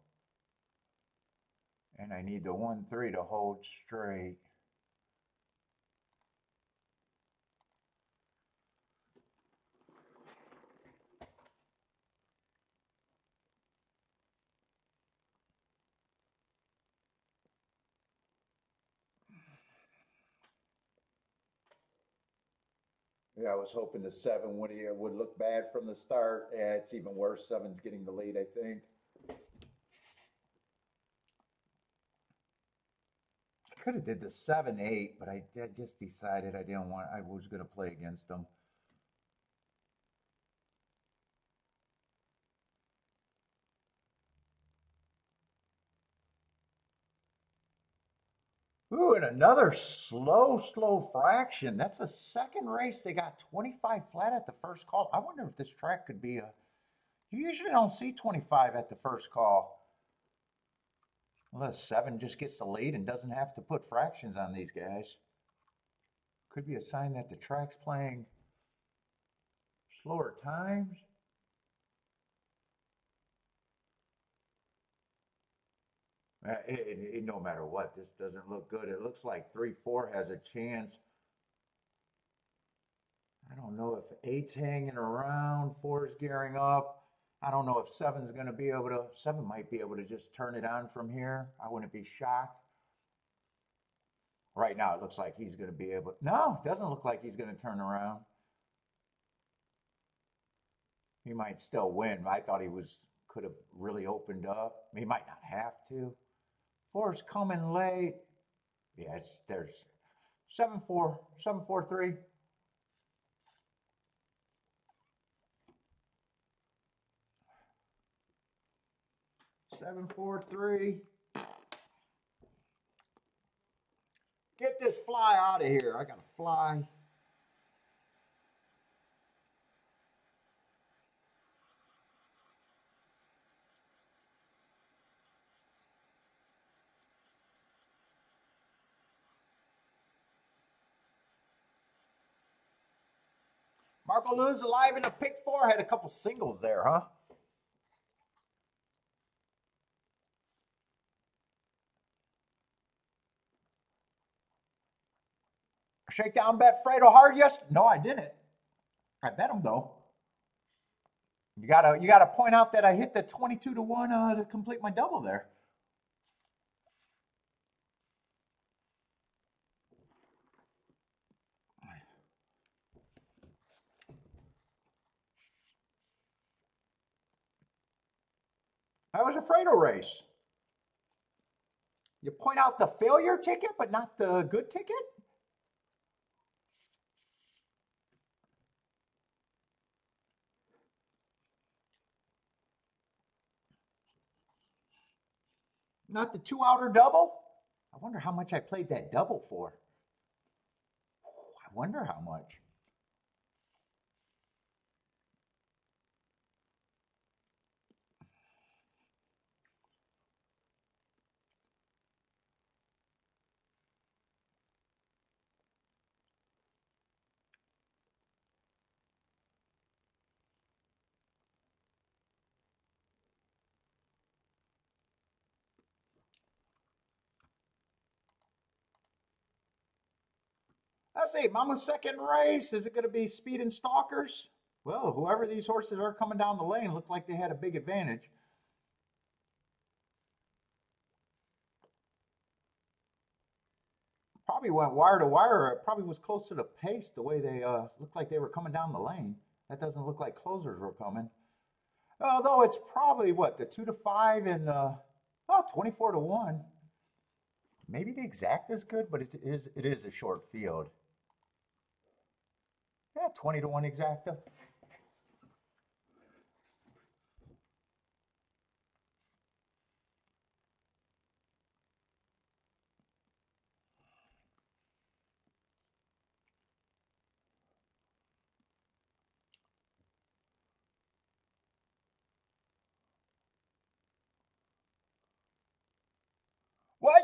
And I need the 1-3 to hold straight. Yeah, I was hoping the 7 would look bad from the start. Yeah, it's even worse. 7's getting the lead, I think. Could have did the 7-8, but I just decided I didn't want. I was going to play against them. Ooh, and another slow fraction. That's the second race they got 25 flat at the first call. I wonder if this track could be a. You usually don't see 25 at the first call. Unless 7 just gets the lead and doesn't have to put fractions on these guys. Could be a sign that the track's playing slower times. No matter what, this doesn't look good. It looks like 3-4 has a chance. I don't know if 8's hanging around, 4's gearing up. I don't know if 7's going to be able to. 7 might be able to just turn it on from here. I wouldn't be shocked. Right now, it looks like he's going to be able. No, it doesn't look like he's going to turn around. He might still win. I thought he could have really opened up. He might not have to. 4's coming late. Yeah, there's 7-4, 7-4-3. Seven, 4, 3. Get this fly out of here. I got to fly. Marco Luz alive in a pick 4. Had a couple singles there, huh? Shakedown bet Fredo hard yesterday? No, I didn't. I bet him though. You gotta point out that I hit the 22 to 1 to complete my double there. That was a Fredo race. You point out the failure ticket, but not the good ticket? Not the 2-outer double? I wonder how much I played that double for. I wonder how much. Let's see, Mama's second race. Is it going to be Speed and Stalkers? Well, whoever these horses are coming down the lane looked like they had a big advantage. Probably went wire to wire. It probably was close to the pace the way they looked like they were coming down the lane. That doesn't look like closers were coming. Although it's probably what, the 2 to 5 and 24 to 1. Maybe the exact is good, but it is a short field. Yeah, 20 to 1 exacta.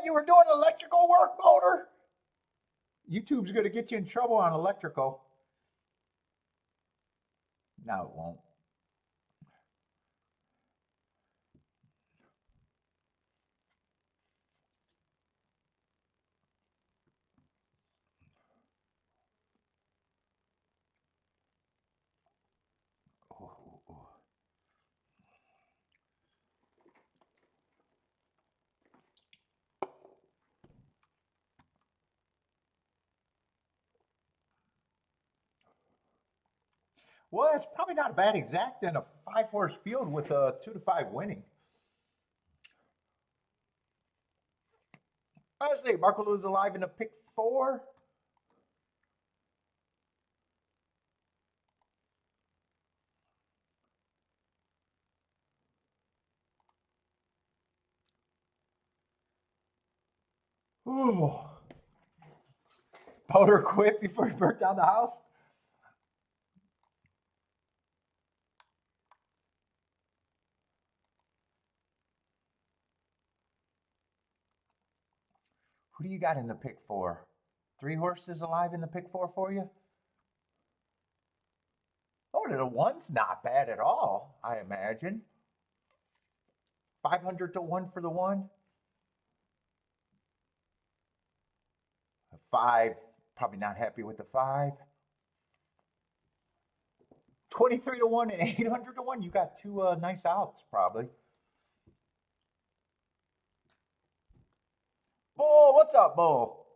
what? You were doing electrical work, motor? YouTube's going to get you in trouble on electrical. No, it won't. Well, it's probably not a bad exact in a 5-horse field with a 2-5 winning. Honestly, Marco Lou's alive in a pick 4. Ooh. Motor quit before he burnt down the house. Who do you got in the pick 4? 3 horses alive in the pick 4 for you? Oh, the 1's not bad at all, I imagine. 500 to 1 for the 1. 5, probably not happy with the 5. 23 to 1 and 800 to 1. You got 2 nice outs, probably. Bull, what's up, Bull?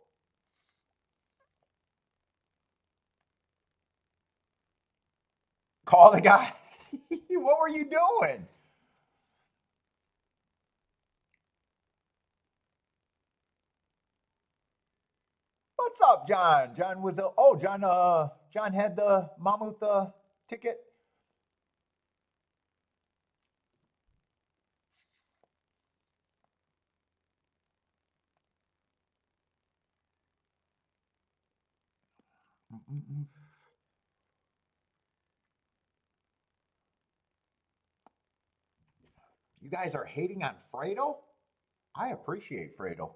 Call the guy. What were you doing? What's up, John? John was John had the Mammoth ticket. You guys are hating on Fredo? I appreciate Fredo.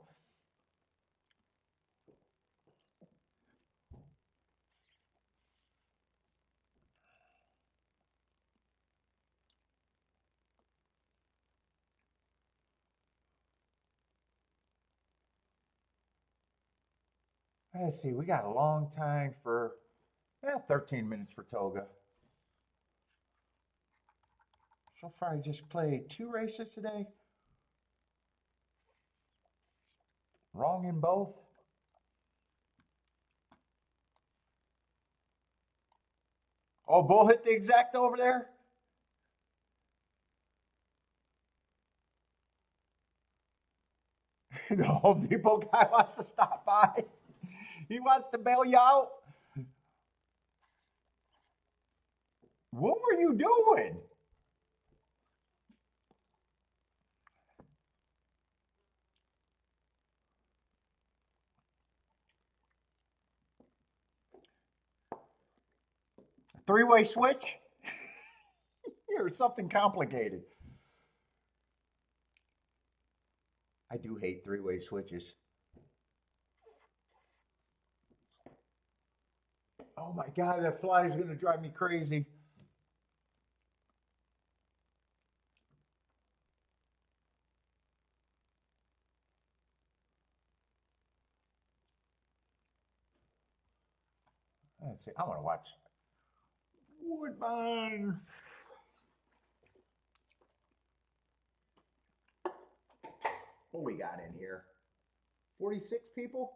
Let's see, we got a long time for 13 minutes for Toga. So far, I just played 2 races today. Wrong in both. Oh, Bull hit the exact over there. The Home Depot guy wants to stop by. He wants to bail you out. What were you doing? Three-way switch? Or something complicated. I do hate 3-way switches. Oh my God, that fly is going to drive me crazy. Let's see, I want to watch Woodbine. What we got in here? 46 people?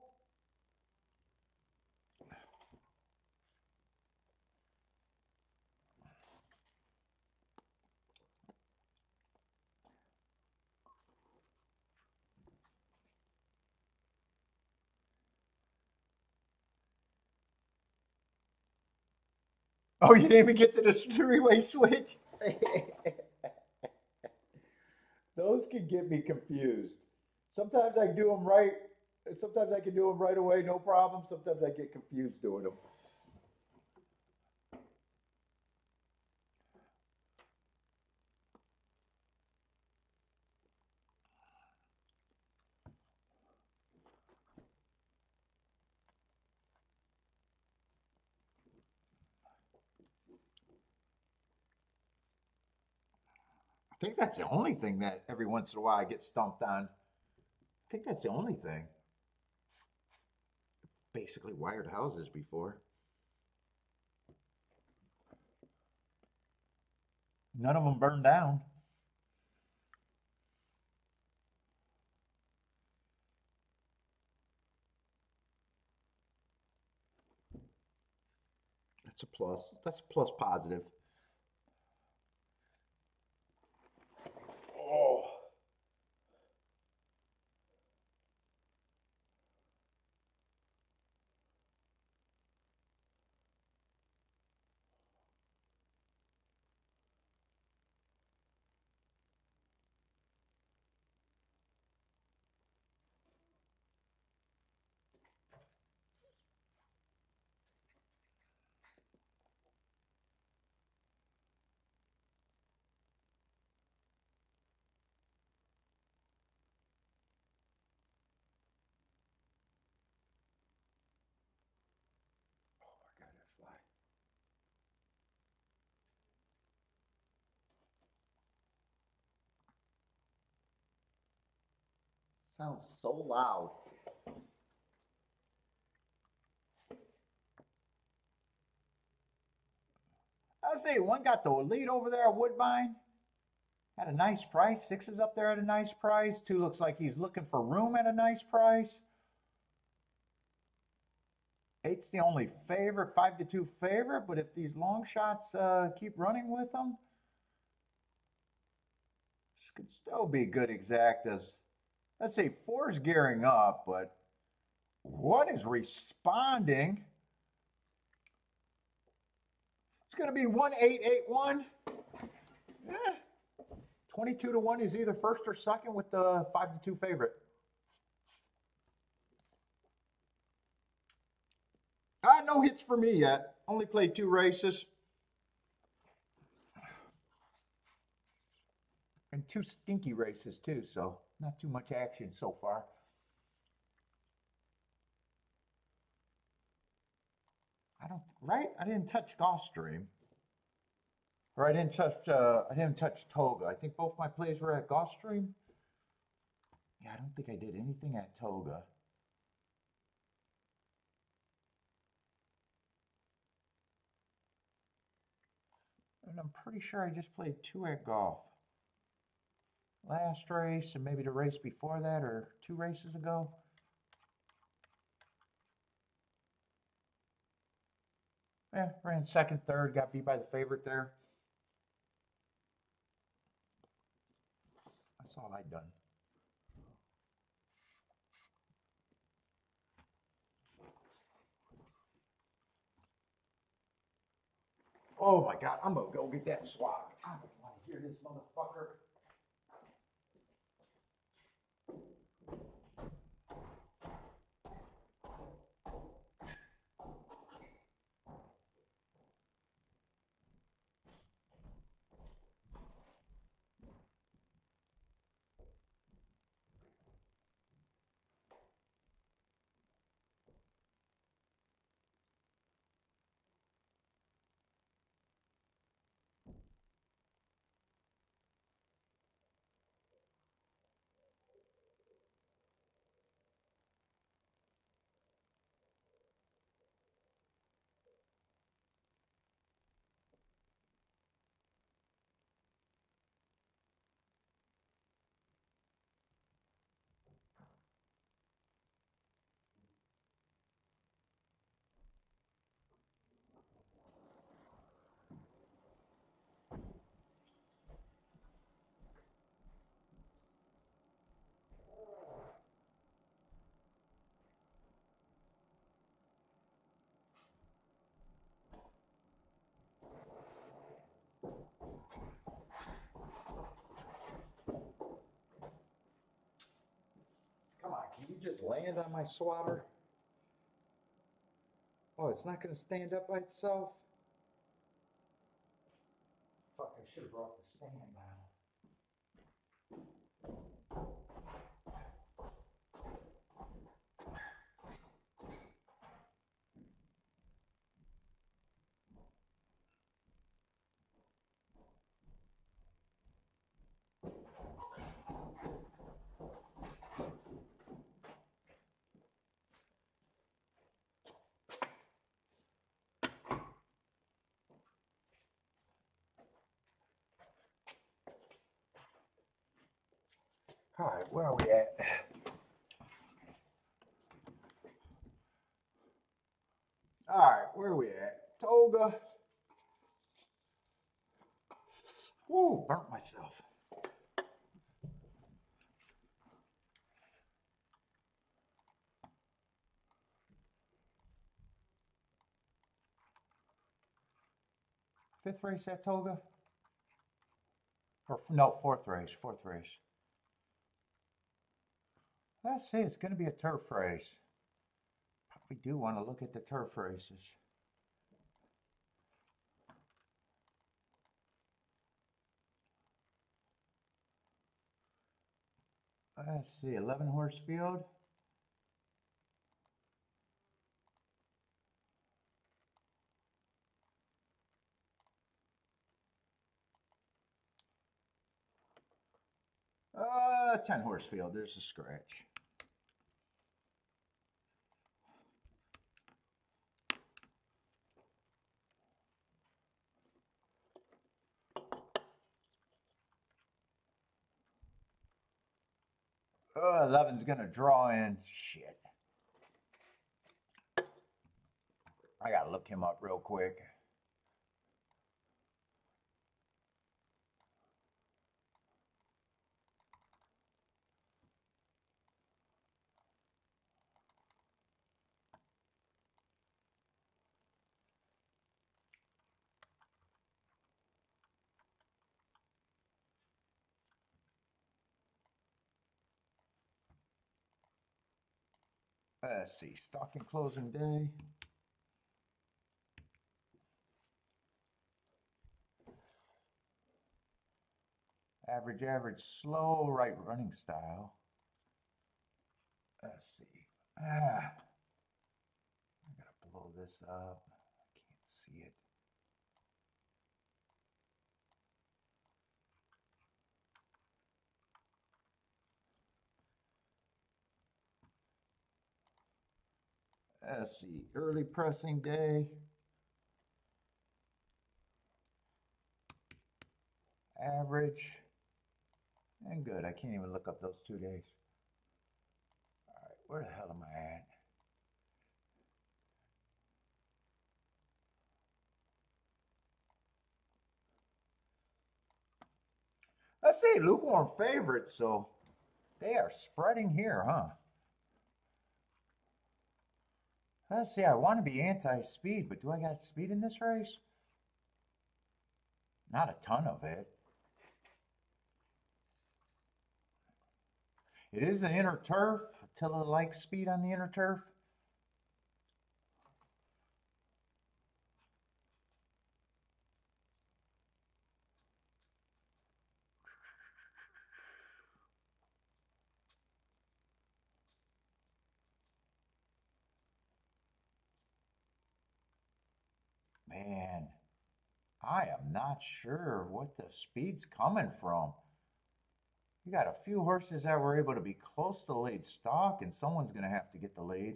Oh, you didn't even get to the three-way switch? Those can get me confused. Sometimes I do them right. Sometimes I can do them right away, no problem. Sometimes I get confused doing them. I think that's the only thing that every once in a while I get stumped on. I think that's the only thing. Basically wired houses before. None of them burned down. That's a plus. That's a plus positive. Oh. Oh my God, that fly. Sounds so loud. I'll say one got the lead over there at Woodbine. At a nice price. Six is up there at a nice price. Two looks like he's looking for room at a nice price. Eight's the only favorite, 5-2 favorite. But if these long shots keep running with them, this could still be good exact as, let's say, four's gearing up, but one is responding. It's going to be 1-8-8-1. 22-1 is either first or second with the 5-2 favorite. No hits for me yet. Only played 2 races. And 2 stinky races too, so not too much action so far. I didn't touch Gulfstream. Or I didn't touch Toga. I think both my plays were at Gulfstream. Yeah, I don't think I did anything at Toga. And I'm pretty sure I just played 2 at golf. Last race and maybe the race before that or 2 races ago. Yeah, ran second, third, got beat by the favorite there. That's all I'd done. Oh my God, I'm gonna go get that swap. I don't want to hear this motherfucker. Come on, can you just land on my swatter? Oh, it's not gonna stand up by itself? Fuck, I should have brought the stand down. All right, where are we at? All right, where are we at? Toga. Woo, burnt myself. Fifth race at Toga? Or no, fourth race, fourth race. Let's see, it's going to be a turf race. Probably do want to look at the turf races. Let's see, 11 horse field. Uh, 10 horse field, there's a scratch. Oh, 11's gonna draw in. Shit. I gotta look him up real quick. Let's see, stocking closing day. Average, slow, right running style. Let's see. I gotta blow this up. I can't see it. Let's see, early pressing day. Average. And good, I can't even look up those 2 days. All right, where the hell am I at? Let's say lukewarm favorites, so they are spreading here, huh? Let's see, I want to be anti-speed, but do I got speed in this race? Not a ton of it. It is an inner turf. Attila likes speed on the inner turf. Man, I am not sure what the speed's coming from. You got a few horses that were able to be close to the lead stock, and someone's going to have to get the lead.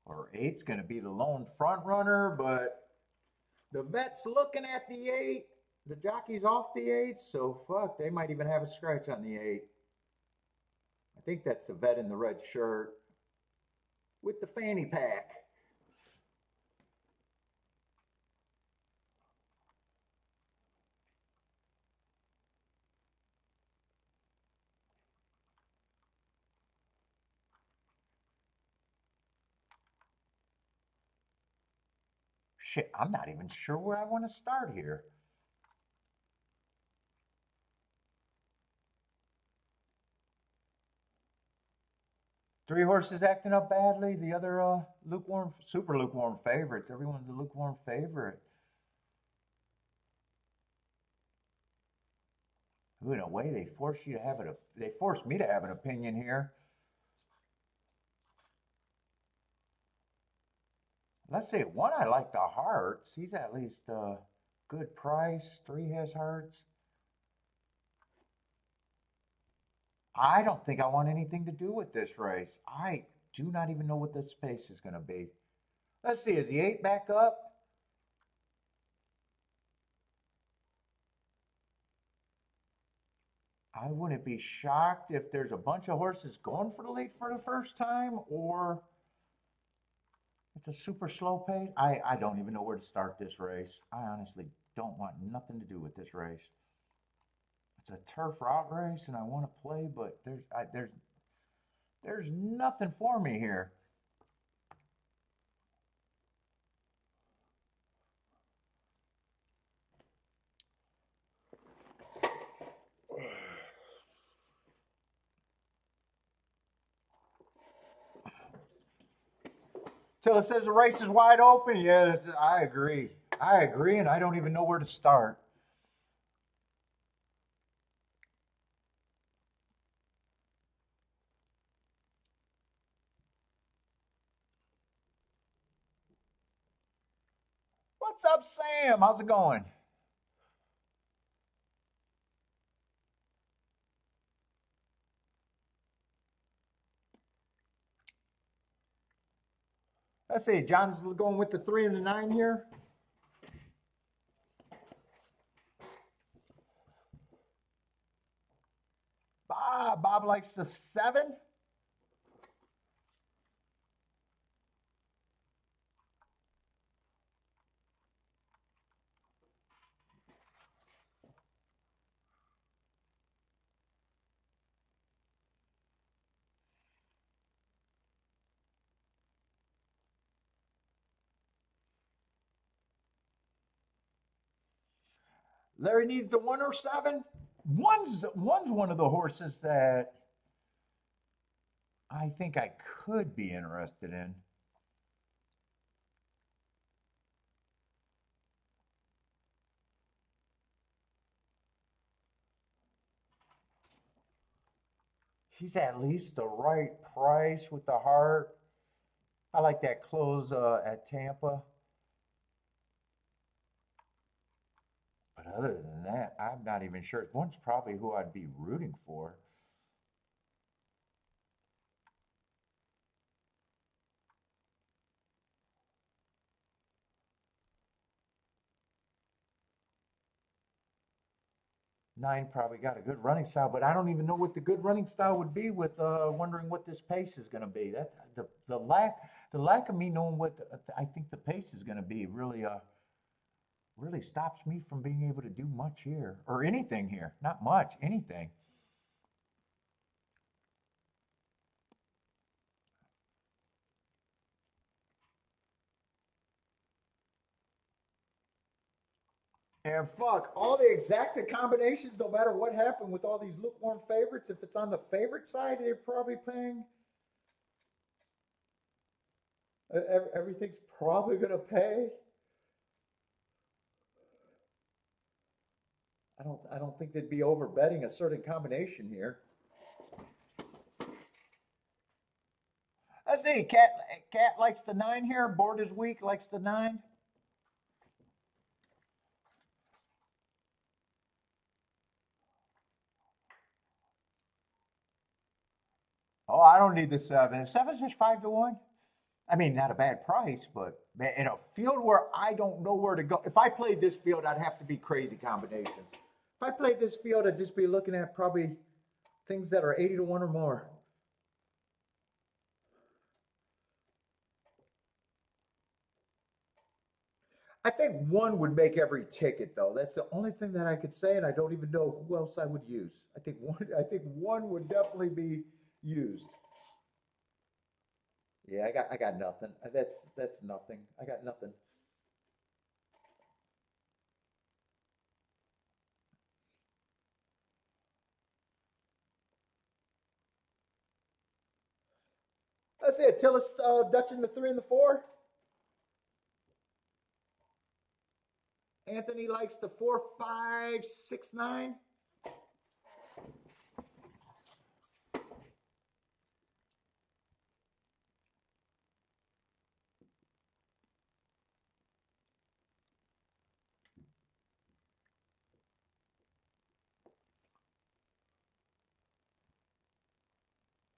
Or 8's going to be the lone front runner, but the vet's looking at the 8. The jockey's off the 8, so fuck, they might even have a scratch on the 8. I think that's the vet in the red shirt with the fanny pack. Shit, I'm not even sure where I want to start here. Three horses acting up badly. The other lukewarm, super lukewarm favorites. Everyone's a lukewarm favorite. Ooh, in a way, they force you to have it. They force me to have an opinion here. Let's see. One, I like the Hearts. He's at least a good price. 3 has Hearts. I don't think I want anything to do with this race. I do not even know what the space is going to be. Let's see. Is the 8 back up? I wouldn't be shocked if there's a bunch of horses going for the lead for the first time, or it's a super slow pace. I don't even know where to start this race. I honestly don't want nothing to do with this race. It's a turf route race, and I want to play, but there's nothing for me here. Till it says the race is wide open. Yeah, I agree. I agree, and I don't even know where to start. What's up, Sam? How's it going? Let's see. John's going with the 3 and the 9 here. Bob likes the 7. Larry needs the 1 or 7. One's one of the horses that I think I could be interested in. He's at least the right price with the heart. I like that close at Tampa. But other than that, I'm not even sure. One's probably who I'd be rooting for. Nine probably got a good running style, but I don't even know what the good running style would be with wondering what this pace is going to be. That the lack of me knowing what I think the pace is going to be really stops me from being able to do much here or anything here. Not much, anything. And fuck, all the exacted combinations, no matter what happened with all these lukewarm favorites, if it's on the favorite side, they're probably paying. Everything's probably going to pay. I don't think they'd be over betting a certain combination here. Let's see. Cat likes the 9 here. Board is weak. Likes the 9. Oh, I don't need the 7. If 7's just 5-1, I mean, not a bad price, but in a field where I don't know where to go. If I played this field, I'd have to be crazy combinations. If I played this field, I'd just be looking at probably things that are 80-1 or more. I think 1 would make every ticket, though. That's the only thing that I could say, and I don't even know who else I would use. I think 1. I think 1 would definitely be used. Yeah, I got nothing. That's nothing. I got nothing. That's it. Tillis Dutch in the 3 and the 4. Anthony likes the 4, 5, 6, 9.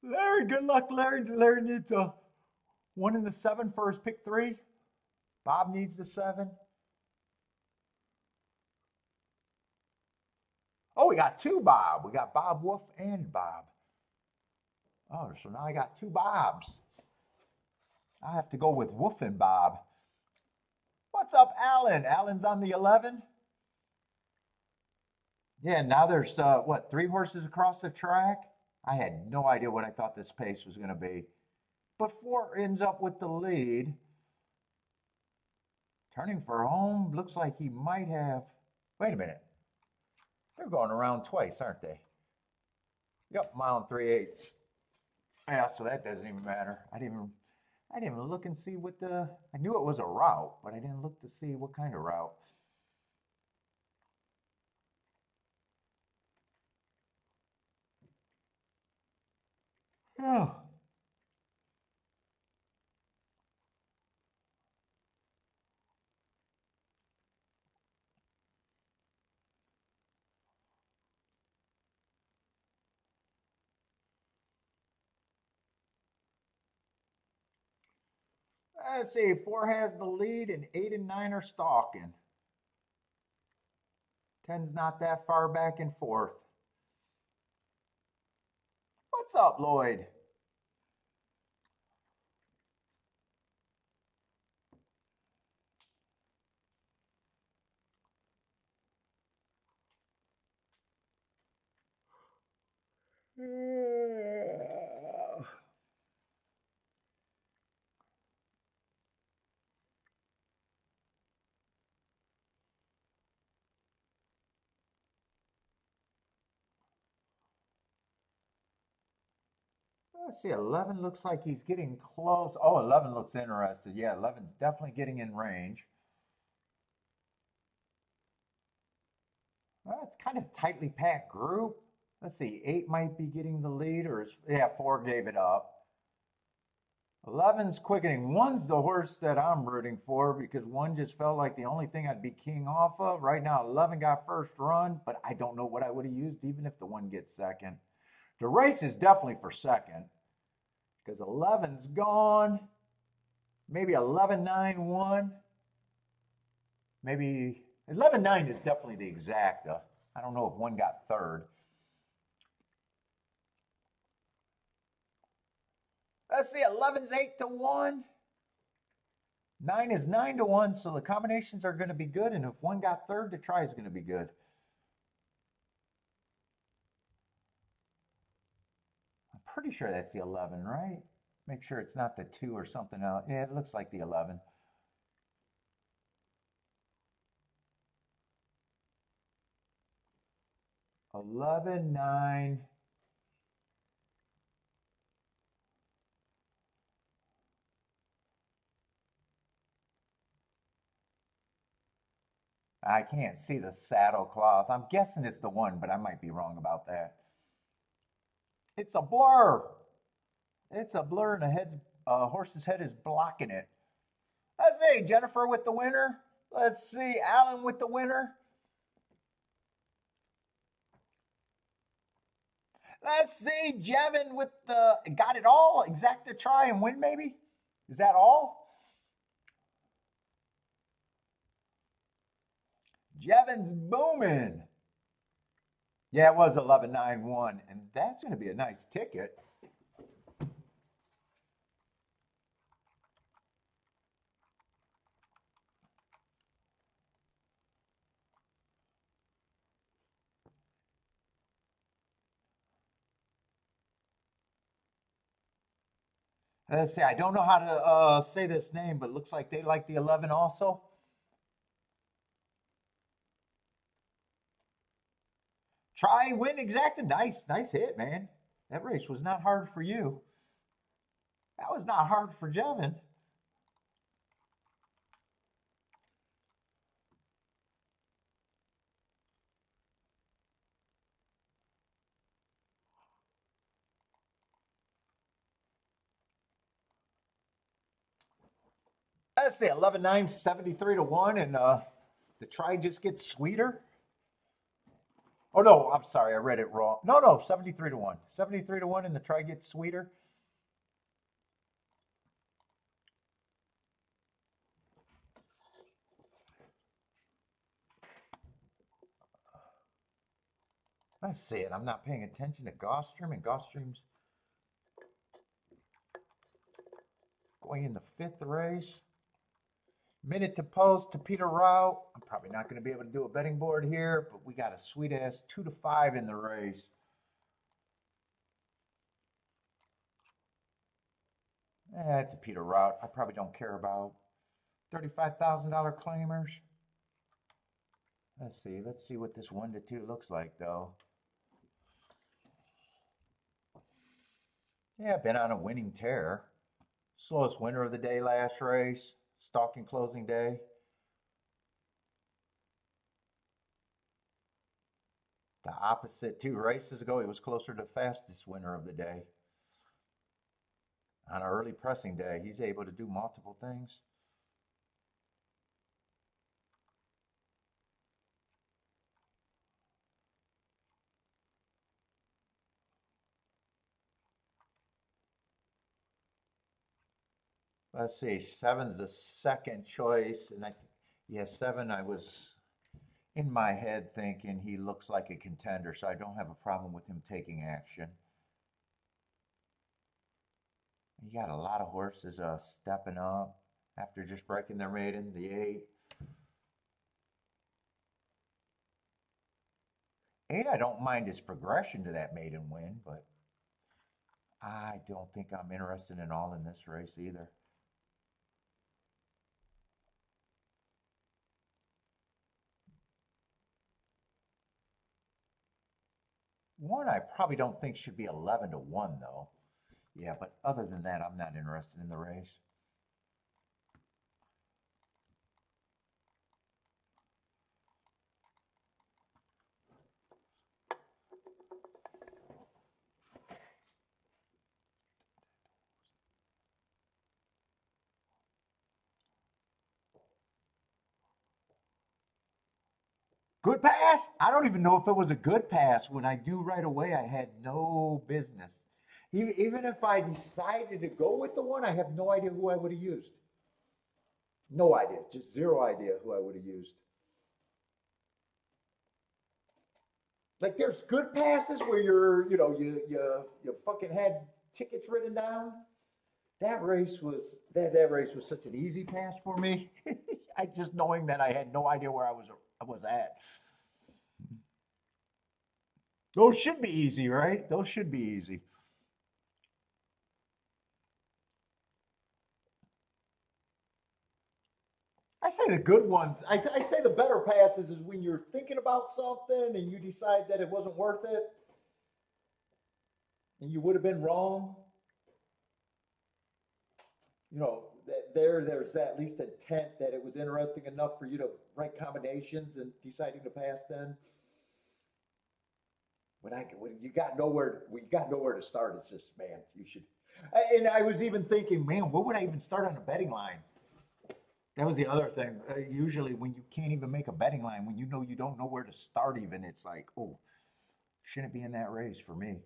Larry, good luck, Larry. Larry needs a 1 in the 7 for his pick 3. Bob needs the 7. Oh, we got two Bob. We got Bob Wolf and Bob. Oh, so now I got two Bobs. I have to go with Wolf and Bob. What's up, Alan? Alan's on the 11. Yeah, now there's, what, 3 horses across the track? I had no idea what I thought this pace was going to be. But 4 ends up with the lead. Turning for home. Looks like he might have... Wait a minute. They're going around twice, aren't they? Yep, mile and 3/8. Yeah, so that doesn't even matter. I didn't even look and see what the... I knew it was a route, but I didn't look to see what kind of route. Oh. Let's see, 4 has the lead and 8 and 9 are stalking. 10's not that far back and forth. What's up, Lloyd? Let's see, 11 looks like he's getting close. Oh, 11 looks interested. Yeah, 11's definitely getting in range. Well, it's kind of a tightly packed group. Let's see, 8 might be getting the lead, or yeah, 4 gave it up. 11's quickening. 1's the horse that I'm rooting for because 1 just felt like the only thing I'd be king off of. Right now, 11 got first run, but I don't know what I would have used even if the 1 gets second. The race is definitely for second because 11's gone. Maybe 11-9-1. Maybe 11-9 is definitely the exacta. I don't know if 1 got third. Let's see, 11's 8-1. 9 is 9-1, so the combinations are going to be good. And if 1 got third, the try is going to be good. I'm pretty sure that's the 11, right? Make sure it's not the 2 or something else. Yeah, it looks like the 11. Eleven, 9. I can't see the saddle cloth. I'm guessing it's the 1, but I might be wrong about that. It's a blur. It's a blur, and the horse's head is blocking it. Let's see, Jennifer with the winner. Let's see, Alan with the winner. Let's see, Jevin with the got it all. Exacta try and win, maybe? Is that all? Jevin's booming. Yeah, it was 11-9-1, and that's going to be a nice ticket. Let's see, I don't know how to say this name, but it looks like they like the 11 also. Try, win, exacta. Nice hit, man. That race was not hard for you. That was not hard for Jevin. Let's see, 11-9, 73-1, and the try just gets sweeter. Oh, no, I'm sorry, I read it wrong. No, 73-1. 73-1, and the try gets sweeter. I see it. I'm not paying attention to Gulfstream, and Gulfstream's going in the 5th race. Minute to post to Peter route. I'm probably not going to be able to do a betting board here, but we got a sweet ass 2 to 5 in the race. It's a Peter route. I probably don't care about. $35,000 claimers. Let's see. Let's see what this 1 to 2 looks like, though. Yeah, been on a winning tear. Slowest winner of the day last race. Stalking closing day. The opposite 2 races ago, he was closer to fastest winner of the day. On an early pressing day, he's able to do multiple things. Let's see, 7's the second choice, and yeah, 7, I was in my head thinking he looks like a contender, so I don't have a problem with him taking action. You got a lot of horses stepping up after just breaking their maiden, the 8. 8, I don't mind his progression to that maiden win, but I don't think I'm interested in all in this race either. 1, I probably don't think should be 11 to 1 though. Yeah, but other than that, I'm not interested in the race. Good pass? I don't even know if it was a good pass. When I knew right away, I had no business. Even if I decided to go with the 1, I have no idea who I would have used. No idea, just zero idea who I would have used. Like there's good passes where you fucking had tickets written down. That race was such an easy pass for me. I just knowing that I had no idea where I was at. Those should be easy, right? Those should be easy. I say the good ones. I say the better passes is when you're thinking about something and you decide that it wasn't worth it, and you would have been wrong. There's at least intent that it was interesting enough for you to write combinations and deciding to pass. Then when you got nowhere to start. It's just, man, you should. And I was even thinking, man, what would I even start on a betting line? That was the other thing. Usually, when you can't even make a betting line, when you don't know where to start, even it's like, oh, shouldn't be in that race for me.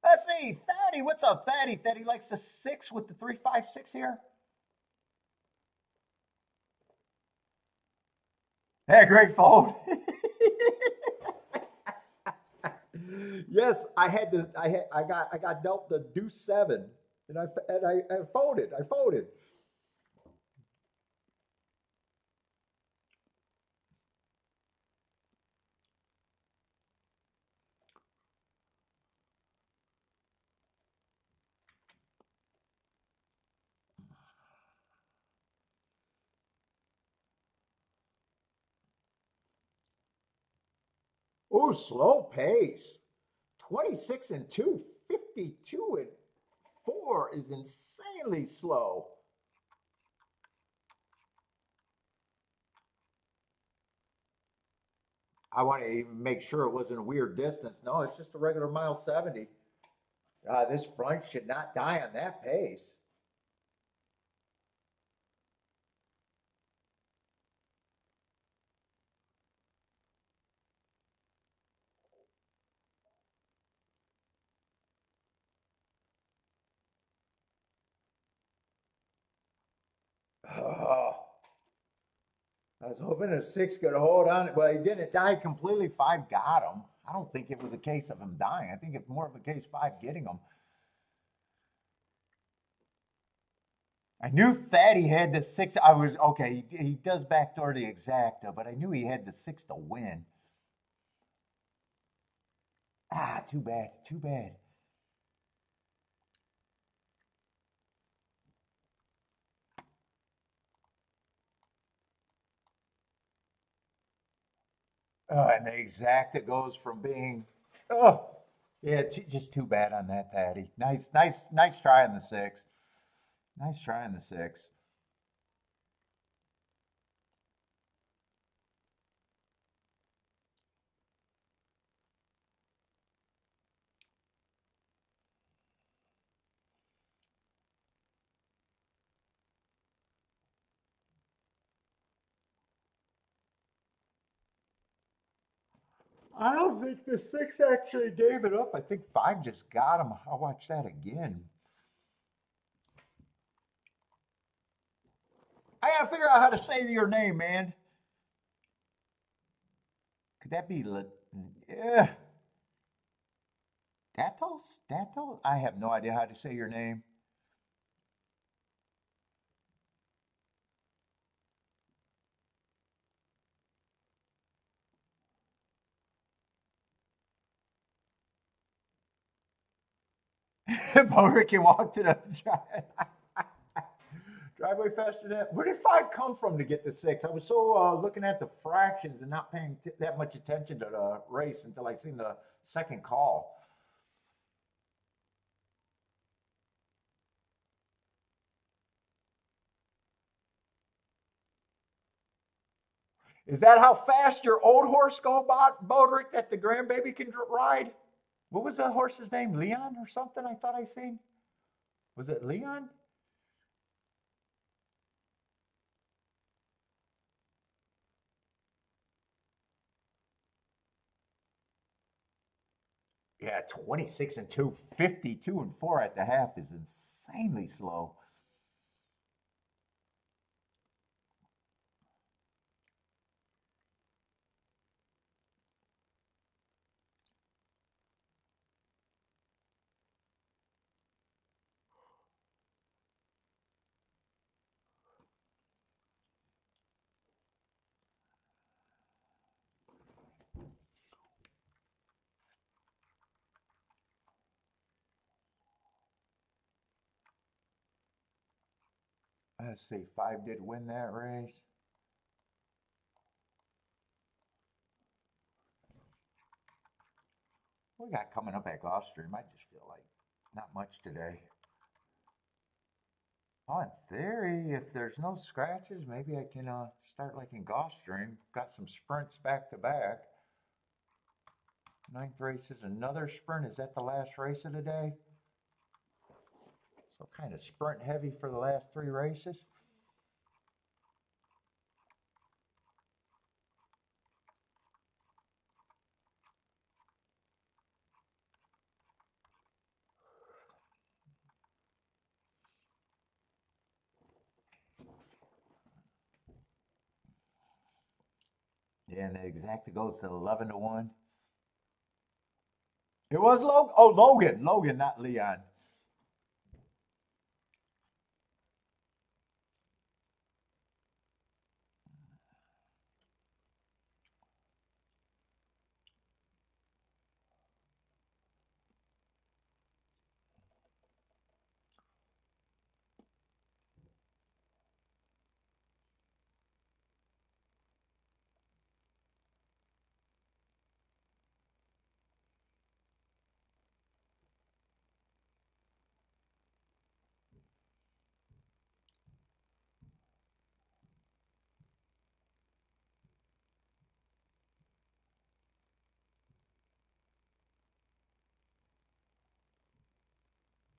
Let's see, Thaddy. What's up, Thaddy? Thaddy likes the 6 with the 356 here. Hey, great phone. Yes, I got dealt the deuce 7, and I folded. I folded. Oh, slow pace. 26 and 2, 52 and 4 is insanely slow. I want to even make sure it wasn't a weird distance. No, it's just a regular mile 70. This front should not die on that pace. Oh, I was hoping a 6 could hold on. Well, he didn't die completely. 5 got him. I don't think it was a case of him dying. I think it's more of a case 5 getting him. I knew Thaddy had the 6. I was okay. He does backdoor the exacta, but I knew he had the 6 to win. Ah, too bad. Too bad. And the exacta goes from being, oh, yeah, just too bad on that, Thaddy. Nice try on the 6. Nice try on the 6. I don't think the 6 actually gave it up. I think 5 just got him. I'll watch that again. I gotta figure out how to say your name, man. Could that be yeah. Datos? Datos? I have no idea how to say your name. Motor can walk to the driveway faster than that. Where did 5 come from to get the 6? I was so looking at the fractions and not paying that much attention to the race until I seen the second call. Is that how fast your old horse go, Bodrick, that the grandbaby can ride? What was that horse's name? Leon or something? I thought I seen. Was it Leon? Yeah, 26 and 2, 52 and 4 at the half is insanely slow. Let's see, 5 did win that race. What we got coming up at Gulfstream? I just feel like not much today. Oh, in theory, if there's no scratches, maybe I can start like in Gulfstream. Got some sprints back to back. 9th race is another sprint. Is that the last race of the day? So kind of sprint heavy for the last 3 races. Yeah, and the exacta goes to 11 to 1. It was Logan. Oh, Logan. Logan, not Leon.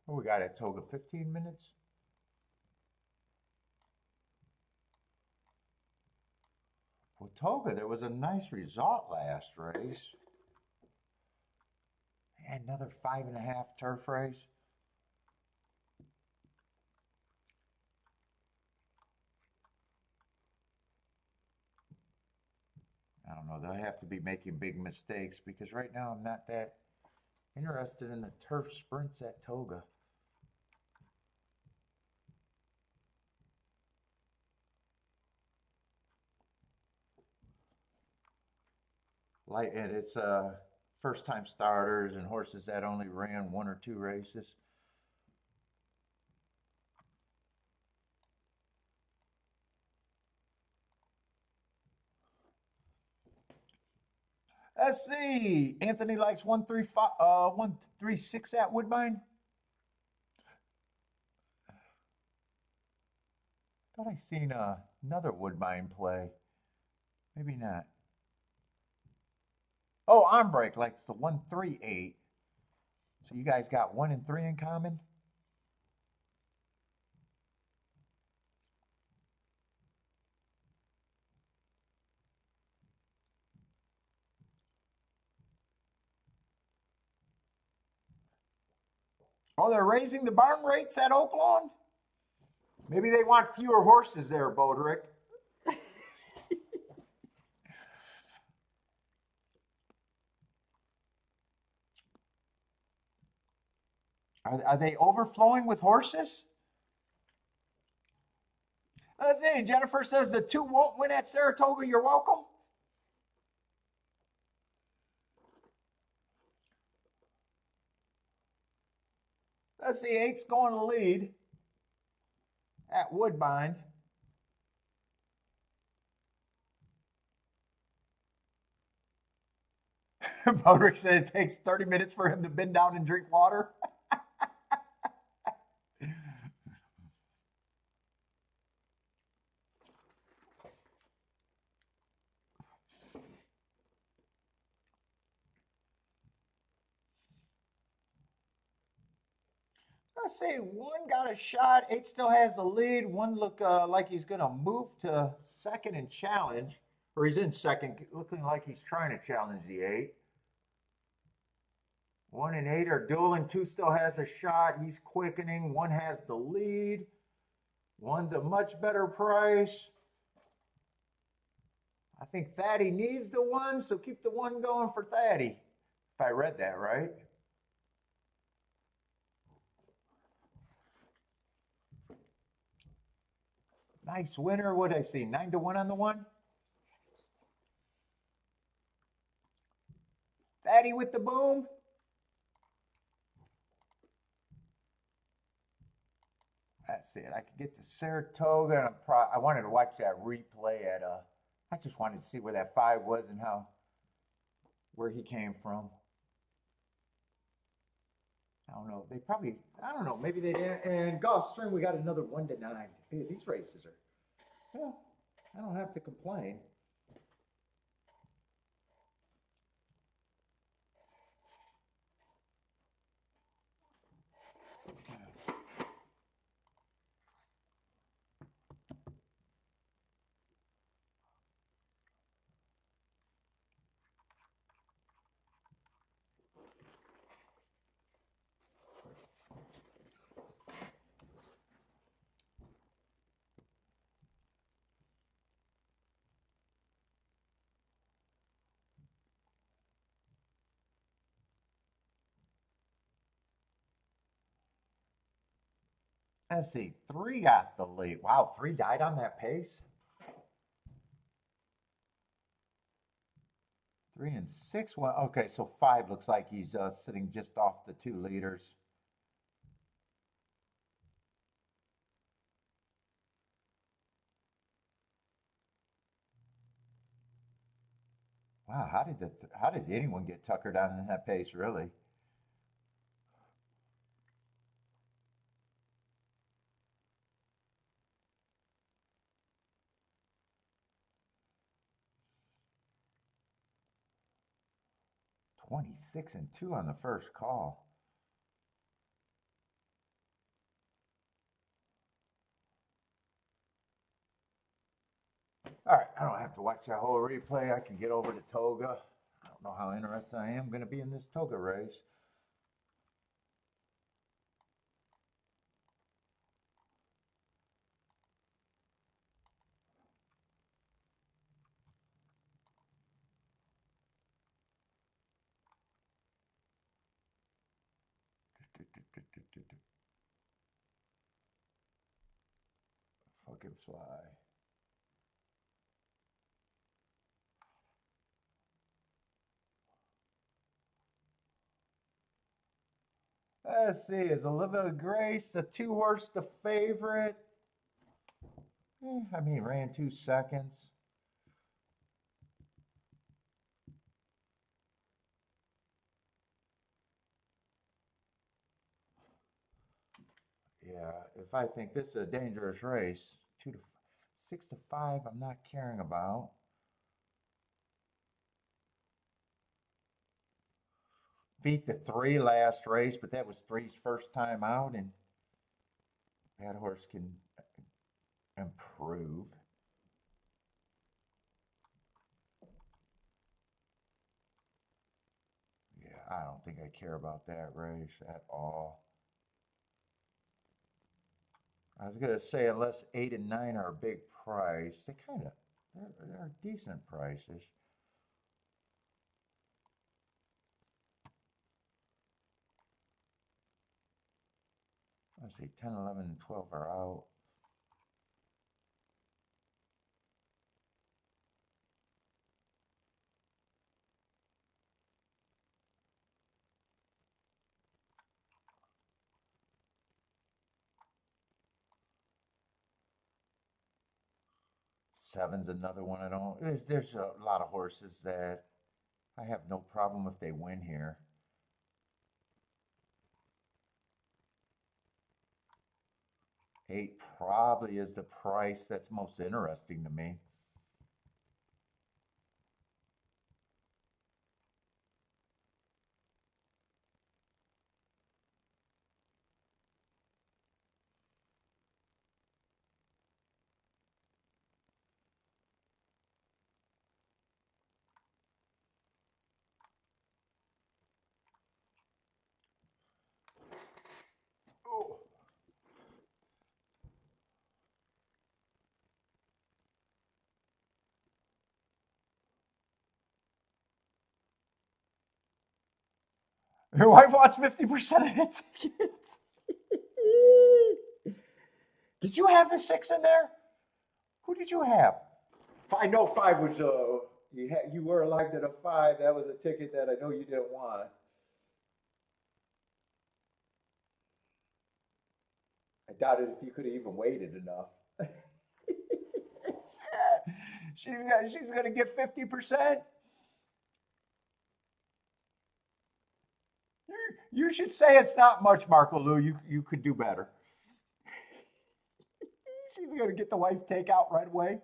What we got at Toga? 15 minutes? Well, Toga, there was a nice result last race. And another 5.5 turf race. I don't know. They'll have to be making big mistakes because right now I'm not that interested in the turf sprints at Toga. Like, and it's first time starters and horses that only ran 1 or 2 races. Let's see. Anthony likes 136 at Woodbine. Thought I seen another Woodbine play. Maybe not. Oh, Ombrake likes the 138. So you guys got 1 and 3 in common? Oh, they're raising the barn rates at Oaklawn? Maybe they want fewer horses there, Boderick. Are they overflowing with horses? Let's see. Jennifer says the 2 won't win at Saratoga. You're welcome. Let's see. 8's going to lead at Woodbine. Boderick said it takes 30 minutes for him to bend down and drink water. Let's see, 1 got a shot. 8 still has the lead. 1 look like he's going to move to second and challenge, or he's in second, looking like he's trying to challenge the 8. 1 and 8 are dueling. 2 still has a shot. He's quickening. 1 has the lead. 1's a much better price. I think Thaddy needs the 1, so keep the 1 going for Thaddy, if I read that right. Nice winner. What did I see? 9 to 1 on the 1. Thaddy with the boom. That's it. I could get to Saratoga, and I wanted to watch that replay at I just wanted to see where that 5 was and where he came from. I don't know. They probably, I don't know. Maybe they didn't. And Gulfstream, we got another 1 to 9. Hey, these races are, well, I don't have to complain. Let's see. 3 got the lead. Wow, 3 died on that pace. 3 and 6. Well, okay, so 5 looks like he's sitting just off the 2 leaders. Wow, how did anyone get tuckered down in that pace, really? "26 and 2 on the first call." All right, I don't have to watch that whole replay. I can get over to Toga. I don't know how interested I am going to be in this Toga race. could fly. Let's see, is Olivia Grace the 2 horse the favorite? I mean, ran 2 seconds. Yeah, if I think this is a dangerous race, 6 to 5, I'm not caring about. Beat the 3 last race, but that was 3's first time out, and that horse can improve. Yeah, I don't think I care about that race at all. I was gonna say unless 8 and 9 are a big price, they're decent prices. Let's see, 10, 11, and 12 are out. Seven's another one I don't. There's a lot of horses that I have no problem if they win here. 8 probably is the price that's most interesting to me. Oh. Your wife wants 50% of the tickets. Did you have a 6 in there? Who did you have? I know 5 was you were alive to the 5. That was a ticket that I know you didn't want. I doubted if you could have even waited enough. She's gonna get 50%. You should say it's not much, Marco Lou. You could do better. She's gonna get the wife takeout right away.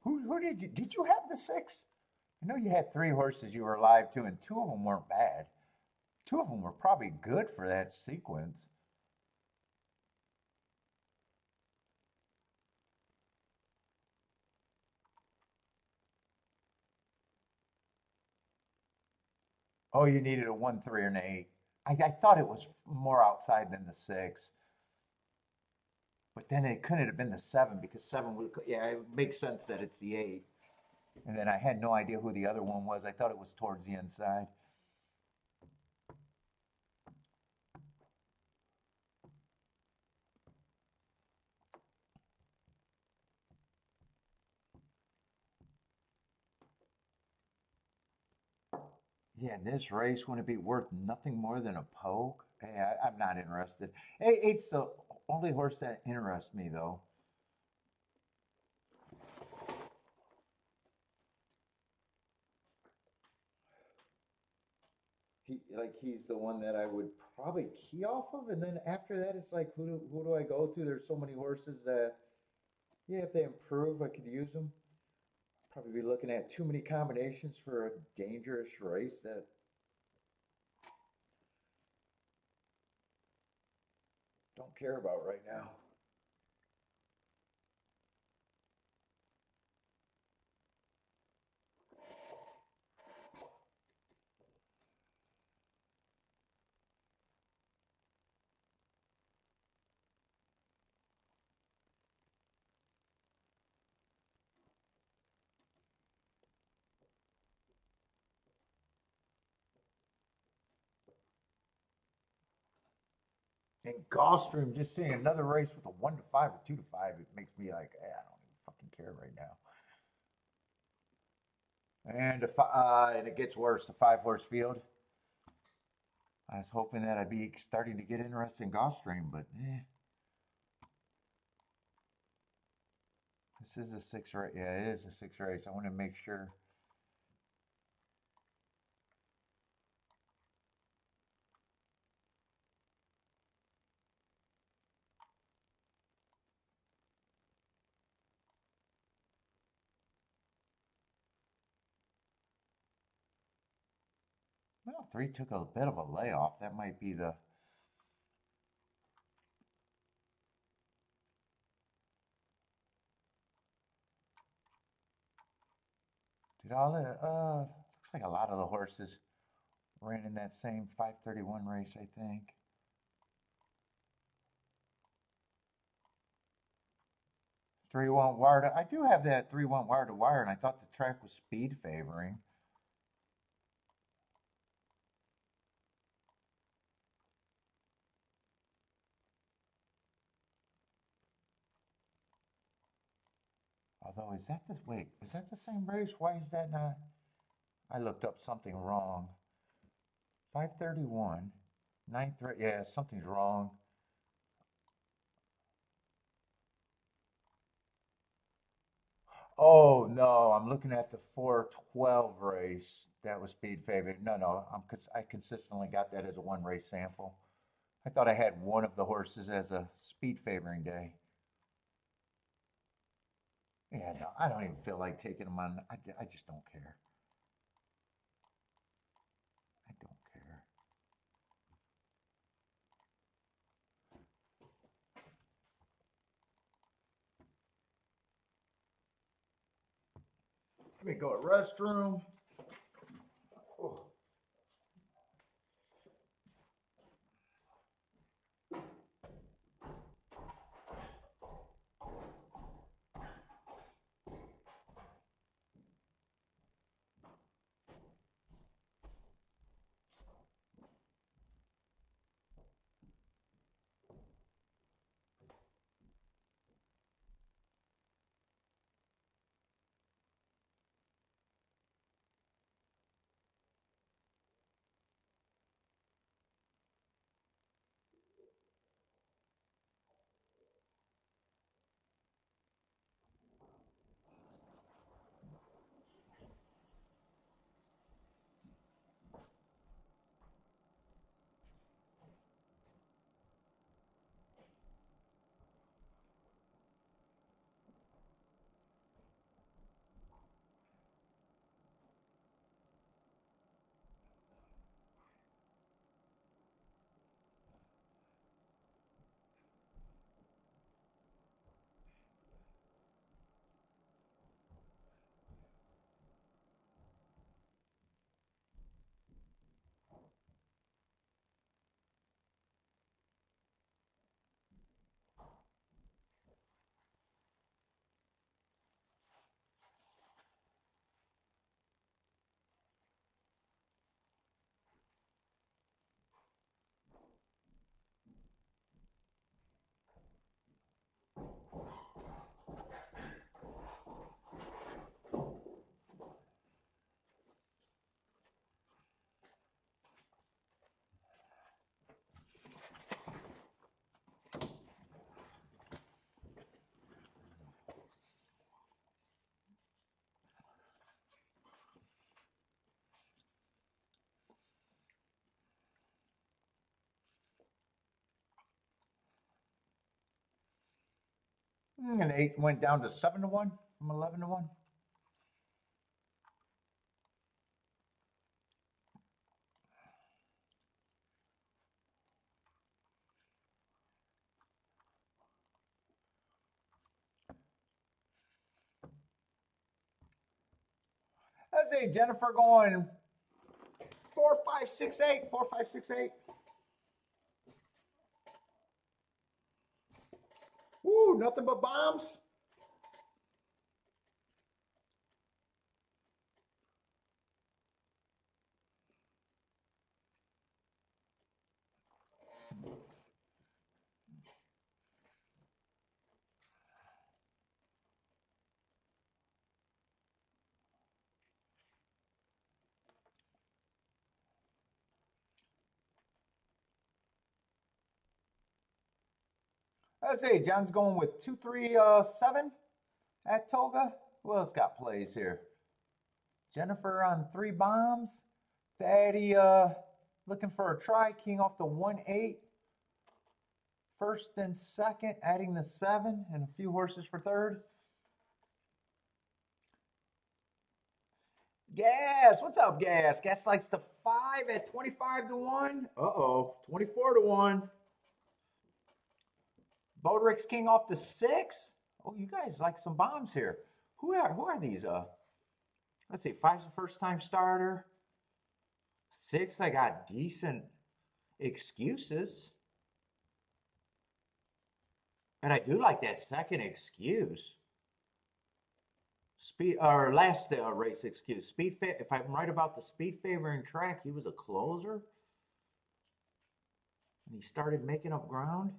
Who did you have the 6? I know you had 3 horses you were alive to, and 2 of them weren't bad. 2 of them were probably good for that sequence. Oh, you needed a 1, 3, or an 8. I thought it was more outside than the 6. But then it couldn't have been the 7 because 7 would, yeah, it makes sense that it's the 8. And then I had no idea who the other one was. I thought it was towards the inside. Yeah, this race wouldn't be worth nothing more than a poke. Hey, I'm not interested. Hey, it's the only horse that interests me, though. He's the one that I would probably key off of, and then after that, it's like who do I go to? There's so many horses that, yeah, if they improve, I could use them. Probably be looking at too many combinations for a dangerous race that don't care about right now. in Gulfstream, just seeing another race with a 1 to 5 or 2 to 5, it makes me like, I don't even fucking care right now. And it gets worse. The 5 horse field. I was hoping that I'd be starting to get interested in Gulfstream, but this is a 6 race. Yeah, it is a 6 race. I want to make sure. Well, 3 took a bit of a layoff. That might be the. Did all the looks like a lot of the horses ran in that same 531 race, I think. Three one wire to, I do have that 3-1 wire to wire, and I thought the track was speed favoring. Although, is that the wait? Is that the same race? Why is that not? I looked up something wrong. 531, 9th. Yeah, something's wrong. Oh no, I'm looking at the 412 race. That was speed favored. No, no, I consistently got that as a 1 race sample. I thought I had one of the horses as a speed favoring day. Yeah, no, I don't even feel like taking them on. I just don't care. I don't care. Let me go to restroom. Oh. And 8 went down to 7 to 1 from 11 to 1. Let's see, Jennifer going 4-5-6-8, 4-5-6-8. Woo, nothing but bombs. Let's see, John's going with 2-3-7 at Toga. Who else got plays here? Jennifer on 3 bombs. Thaddy looking for a try. King off the 1-8. First and second, adding the 7 and a few horses for third. Gas, what's up, Gas? Gas likes the 5 at 25-1. Uh-oh, 24-1. Bodrick's King off the 6. Oh, you guys like some bombs here. Who are these? Let's see, 5's the first time starter. 6, I got decent excuses. And I do like that second excuse. Speed or last race excuse. Speed. If I'm right about the speed favoring track, he was a closer, and he started making up ground.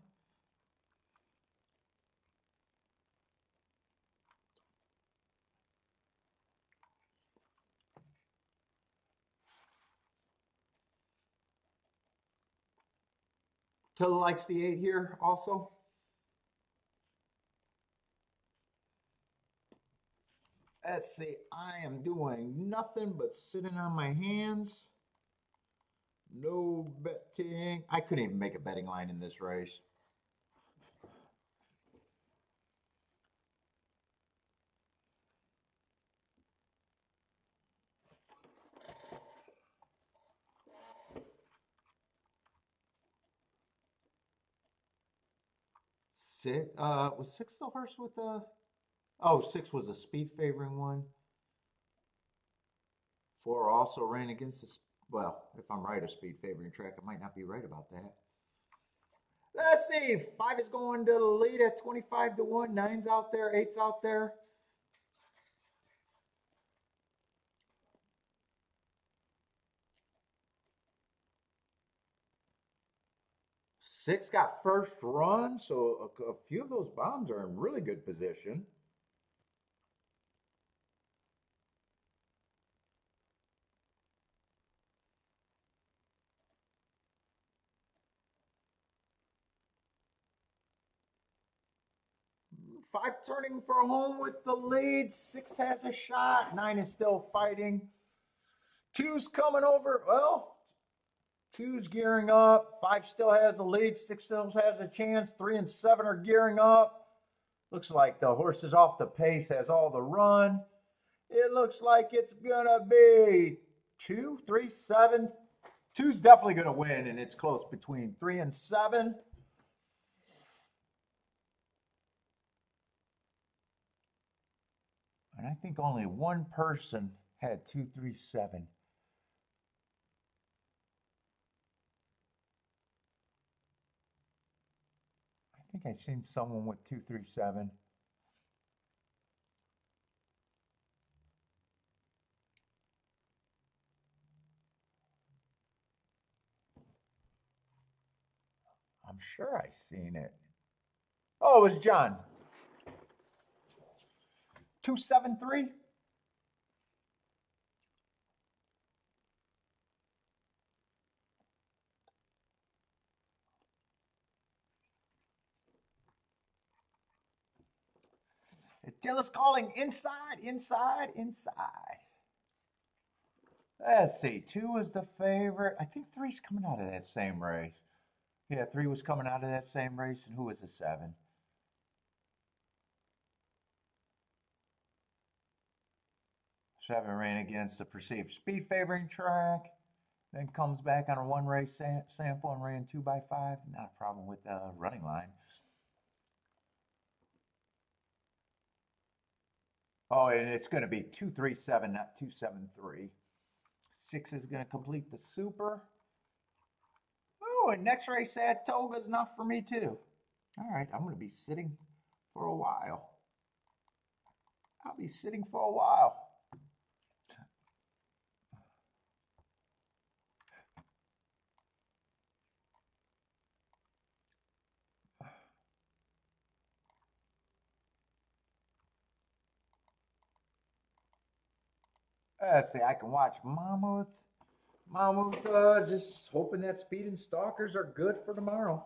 Tilla likes the 8 here also. Let's see, I am doing nothing but sitting on my hands. No betting. I couldn't even make a betting line in this race. Was 6 the horse with the... Oh, 6 was a speed favoring one. 4 also ran against the... Well, if I'm right, a speed favoring track, I might not be right about that. Let's see. 5 is going to the lead at 25-1. 9's out there. 8's out there. Six got first run, so a few of those bombs are in really good position. Five turning for home with the lead. 6 has a shot. 9 is still fighting. 2's coming over. Well, 2's gearing up. 5 still has the lead. 6 still has a chance. 3 and 7 are gearing up. Looks like the horse is off the pace, has all the run. It looks like it's going to be 2, 3, 7. 2's definitely going to win, and it's close between 3 and 7. And I think only one person had 2, 3, 7. I think I've seen someone with 2, 3, 7. I'm sure I've seen it. Oh, it was John. 273. Dilla's calling inside, inside, inside. Let's see. 2 was the favorite. I think 3's coming out of that same race. Yeah, 3 was coming out of that same race. And who was the 7? 7 ran against the perceived speed favoring track. Then comes back on a 1 race sample and ran 2x5. Not a problem with the running line. Oh, and it's going to be 237, not 273. 6 is going to complete the super. Oh, and next race at Toga is enough for me too. All right, I'm going to be sitting for a while. I'll be sitting for a while. Let's see, I can watch Mammoth. Just hoping that Speed and Stalkers are good for tomorrow.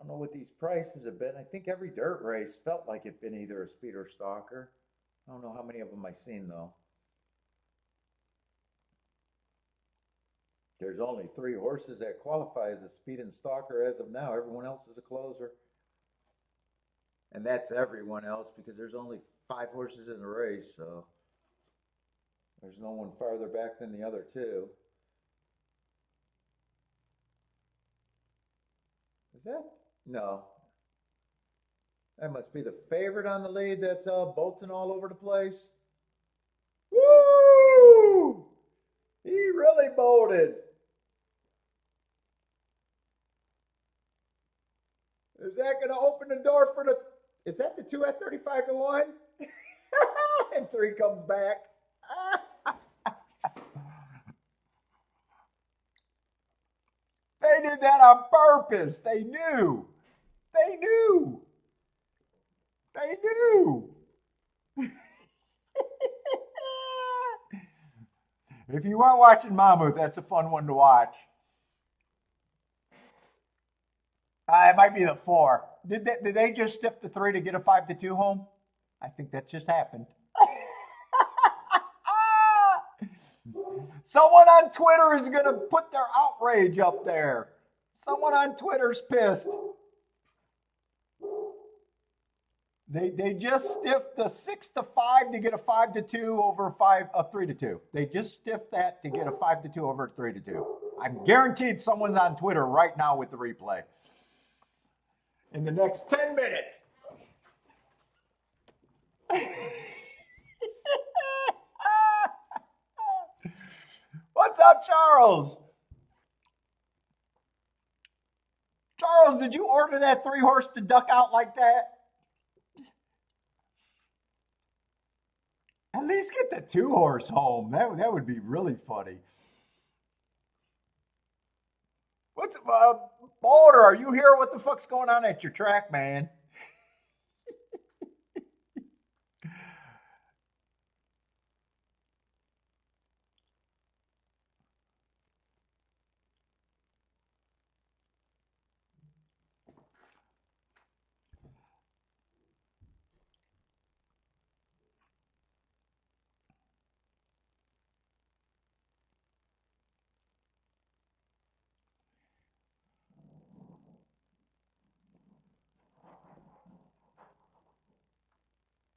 I don't know what these prices have been. I think every dirt race felt like it been either a speed or stalker. I don't know how many of them I've seen though. There's only 3 horses that qualify as a speed and stalker as of now. Everyone else is a closer. And that's everyone else because there's only 5 horses in the race, so there's no one farther back than the other 2. Is that? No. That must be the favorite on the lead that's bolting all over the place. Woo! He really bolted. Is that going to open the door for the... Is that the 2 at 35 to 1? And 3 comes back. They did that on purpose. They knew. They knew. They knew. If you weren't watching Mammoth, that's a fun one to watch. It might be the 4. Did they just stiff the 3 to get a 5 to 2 home? I think that just happened. Someone on Twitter is going to put their outrage up there. Someone on Twitter's pissed. They just stiffed the 6 to 5 to get a 5 to 2 over a 3 to 2. They just stiffed that to get a 5 to 2 over a 3 to 2. I'm guaranteed someone's on Twitter right now with the replay. In the next 10 minutes. What's up, Charles? Charles, did you order that 3-horse to duck out like that? At least get the 2-horse home. That would be really funny. What's Boulder? Are you here? What the fuck's going on at your track, man?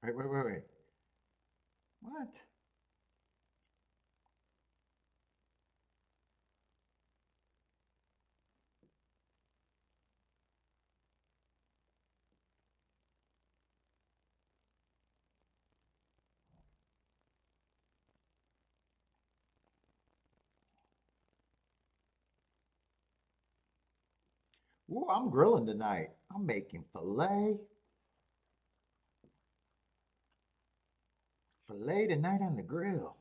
Wait. What? Ooh, I'm grilling tonight. I'm making filet. Filet tonight on the grill.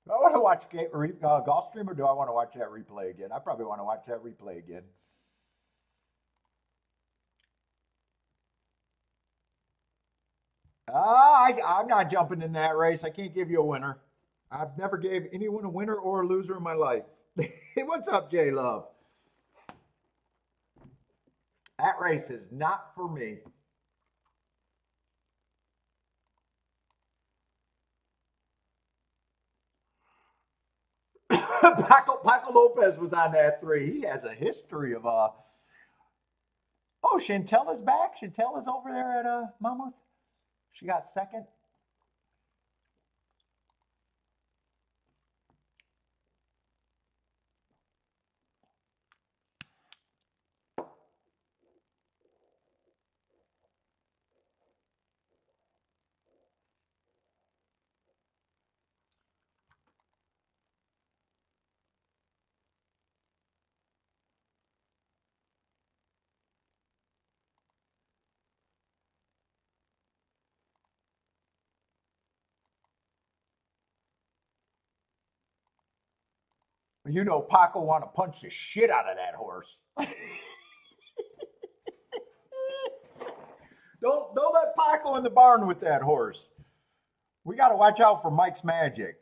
Do I want to watch Gulfstream or do I want to watch that replay again? I probably want to watch that replay again. I'm not jumping in that race. I can't give you a winner. I've never gave anyone a winner or a loser in my life. What's up, J Love? That race is not for me. Paco Lopez was on that 3. He has a history of Oh, Chantel is back. Chantel is over there at Mammoth. She got second. You know, Paco want to punch the shit out of that horse. Don't let Paco in the barn with that horse. We got to watch out for Mike's magic.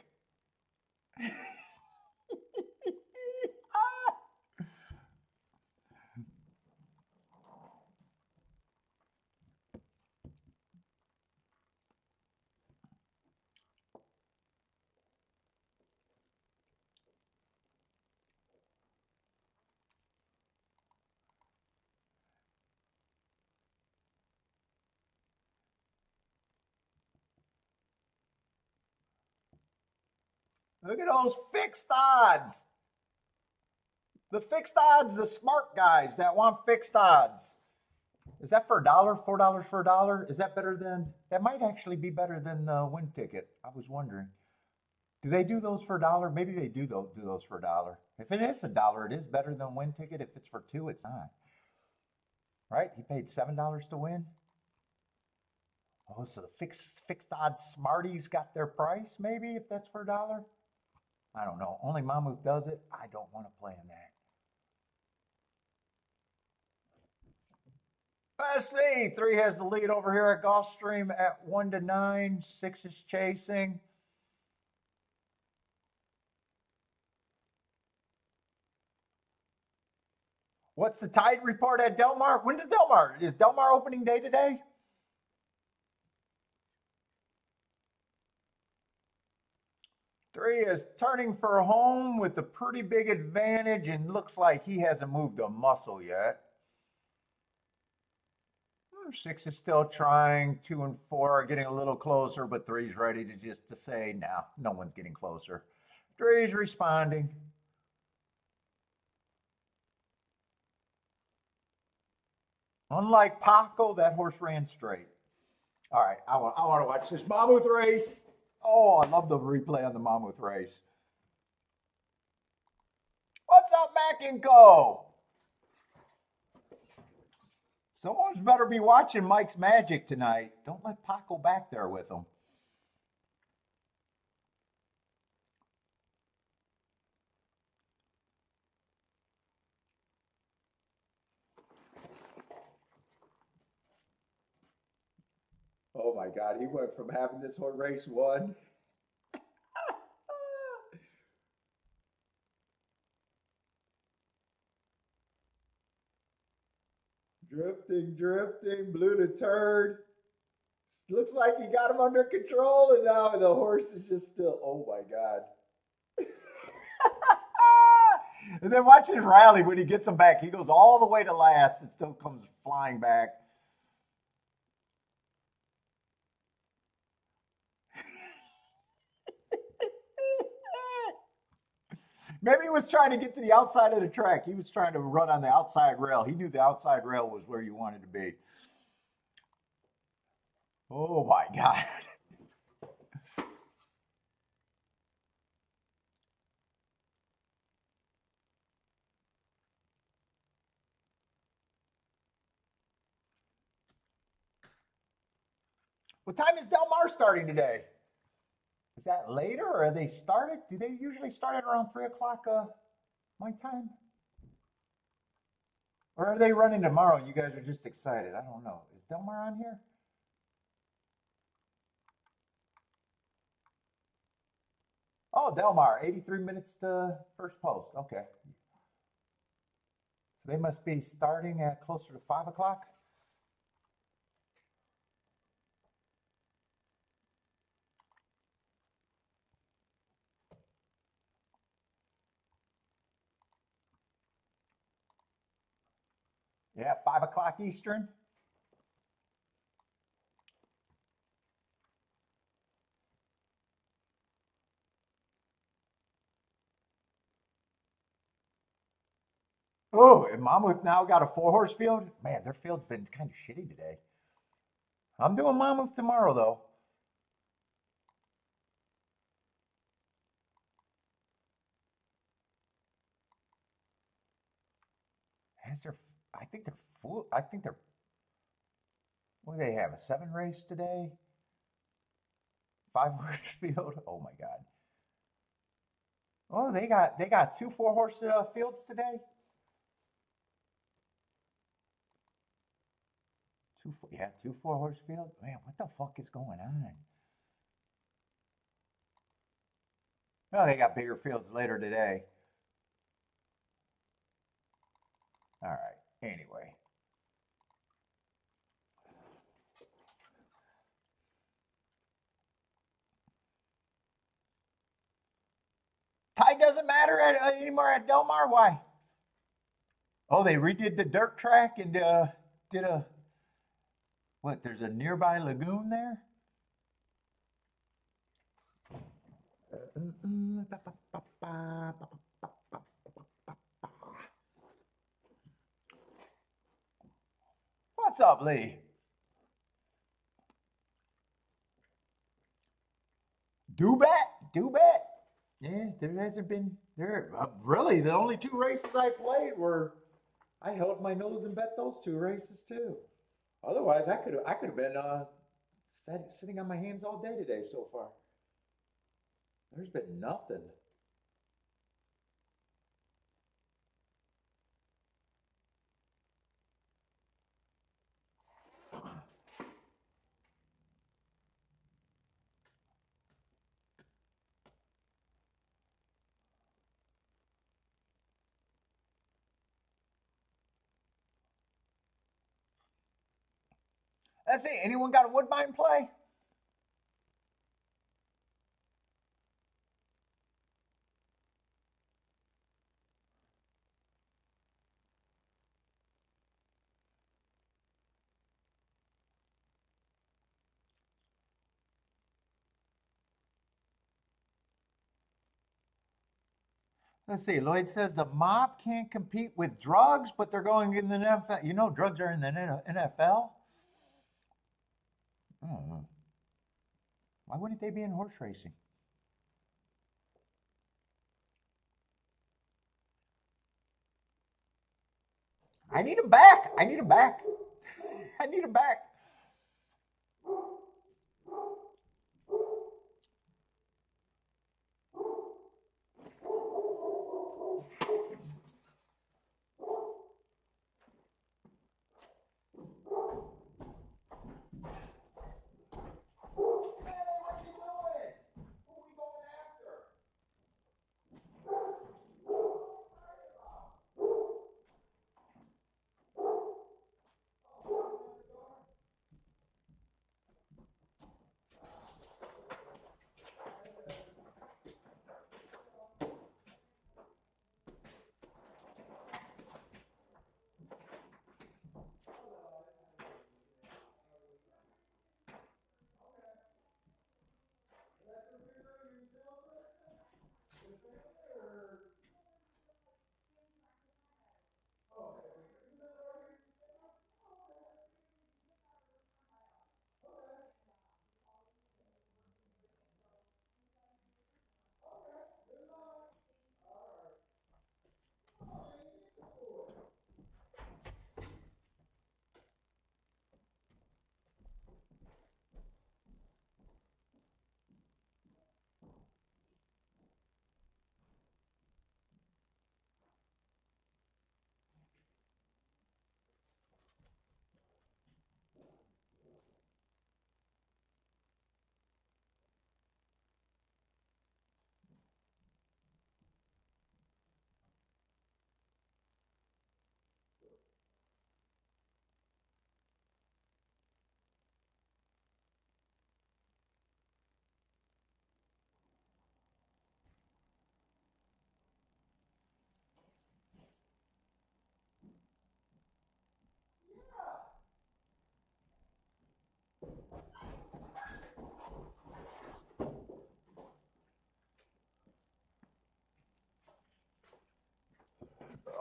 Look at those fixed odds. The fixed odds, the smart guys that want fixed odds. Is that for $1? $4 for $1? Is that better than? That might actually be better than the win ticket. I was wondering. Do they do those for $1? Maybe they do those for $1. If it is $1, it is better than win ticket. If it's for $2, it's not. Right? He paid $7 to win. Oh, so the fixed odds smarties got their price. Maybe if that's for $1. I don't know. Only Mammoth does it. I don't want to play in that. Let's see. 3 has the lead over here at Gulfstream at 1-9. 6 is chasing. What's the tide report at Del Mar? When did Del Mar? Is Del Mar opening day today? Three is turning for home with a pretty big advantage and looks like he hasn't moved a muscle yet. 6 is still trying. 2 and 4 are getting a little closer, but 3's ready to just to say, no one's getting closer. 3's responding. Unlike Paco, that horse ran straight. All right, I want to watch this Mammoth race. Oh, I love the replay on the Mammoth race. What's up, Mac and Co? Someone's better be watching Mike's magic tonight. Don't let Paco back there with him. Oh my God, he went from having this horse race won. Drifting, blew the turn. Looks like he got him under control, and now the horse is just still, oh my God. And then watch his rally when he gets him back. He goes all the way to last and still comes flying back. Maybe he was trying to get to the outside of the track. He was trying to run on the outside rail. He knew the outside rail was where you wanted to be. Oh my God. What time is Del Mar starting today? Is that later or are they started? Do they usually start at around 3 o'clock my time? Or are they running tomorrow and you guys are just excited? I don't know. Is Del Mar on here? Oh, Del Mar, 83 minutes to first post. Okay. So they must be starting at closer to 5 o'clock? Yeah, 5 o'clock Eastern. Oh, and Mammoth now got a 4-horse field? Man, their field's been kind of shitty today. I'm doing Mammoth tomorrow, though. I think they're full. I think they're, what do they have, a 7 race today? 5-horse field? Oh my God. Oh, they got two 4-horse fields today. Two 4-horse fields. Man, what the fuck is going on? Oh, they got bigger fields later today. All right. Anyway. Tide doesn't matter anymore at Del Mar. Why? Oh, they redid the dirt track and did a what? There's a nearby lagoon there. What's up, Lee? Do bet. Yeah, there hasn't been there. Really, the only two races I played were I held my nose and bet those two races too. Otherwise, I could have been sitting on my hands all day today so far. There's been nothing. Let's see. Anyone got a Woodbine play? Let's see. Lloyd says the mob can't compete with drugs, but they're going in the NFL. You know, drugs are in the NFL. Oh, why wouldn't they be in horse racing? I need them back. I need them back. I need them back.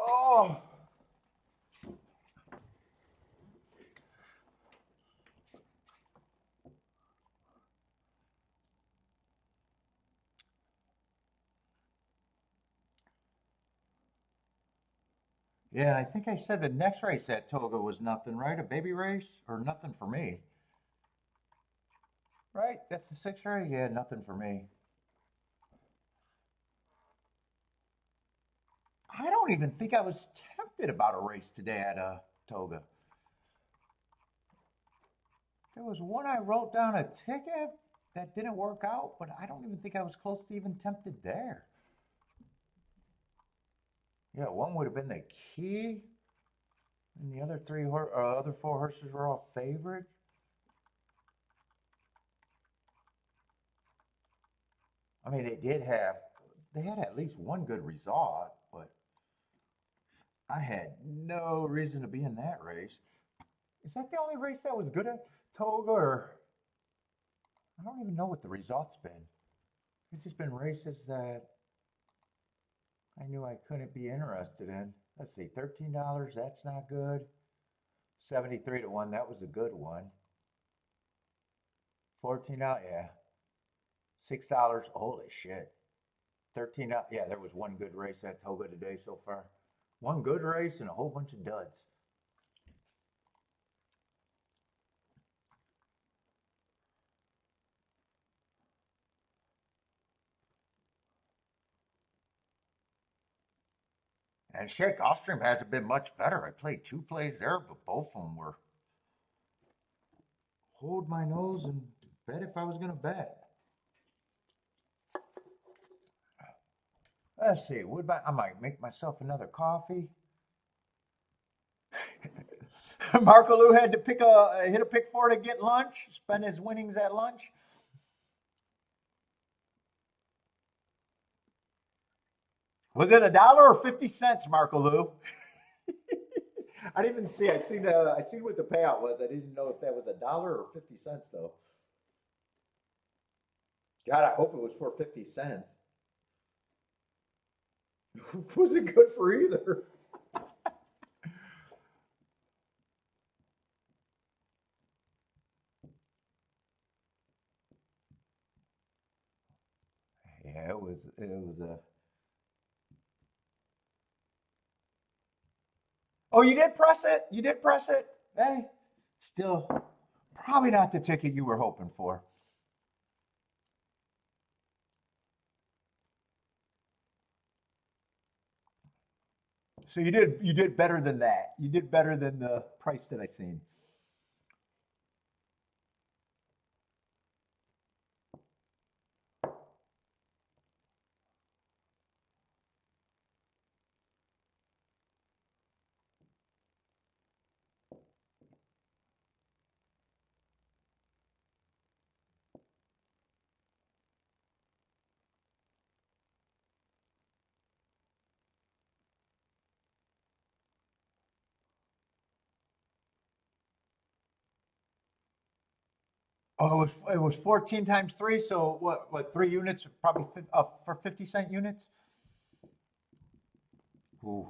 Oh. Yeah, I think I said the next race at Toga was nothing, right? A baby race or nothing for me. Right? That's the sixth race? Yeah, nothing for me. I don't even think I was tempted about a race today at Toga. There was one I wrote down a ticket that didn't work out, but I don't even think I was close to even tempted there. Yeah, one would have been the key, and the other four horses were all favorite. I mean, they had at least one good result, but I had no reason to be in that race. Is that the only race that was good at Toga, or I don't even know what the results been. It's just been races that I knew I couldn't be interested in. Let's see, $13, that's not good. 73 to 1, that was a good one. $14, yeah. $6, holy shit. $13, yeah, there was one good race at Toga today so far. One good race and a whole bunch of duds. And shit, Gulfstream hasn't been much better. I played two plays there, but both of them were hold my nose and bet if I was going to bet. Let's see, I might make myself another coffee. Marco Lou had to hit a pick four to get lunch, spend his winnings at lunch. Was it $1 or 50 cents, Marco Lou? I didn't even see. I seen what the payout was. I didn't know if that was $1 or 50 cents though. God, I hope it was for 50 cents. Was it good for either? Yeah, it was a. Oh, you did press it. You did press it. Hey, still probably not the ticket you were hoping for. So you did better than that. You did better than the price that I seen. Oh, it was 14 times three. So what 3 units? Probably for 50 cent units. Ooh.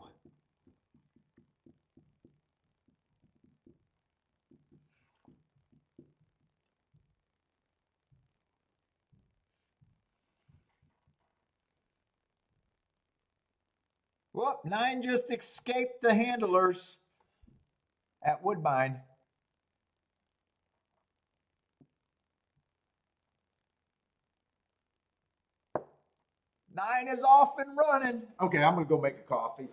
Well, 9 just escaped the handlers at Woodbine. 9 is off and running. Okay, I'm gonna go make a coffee.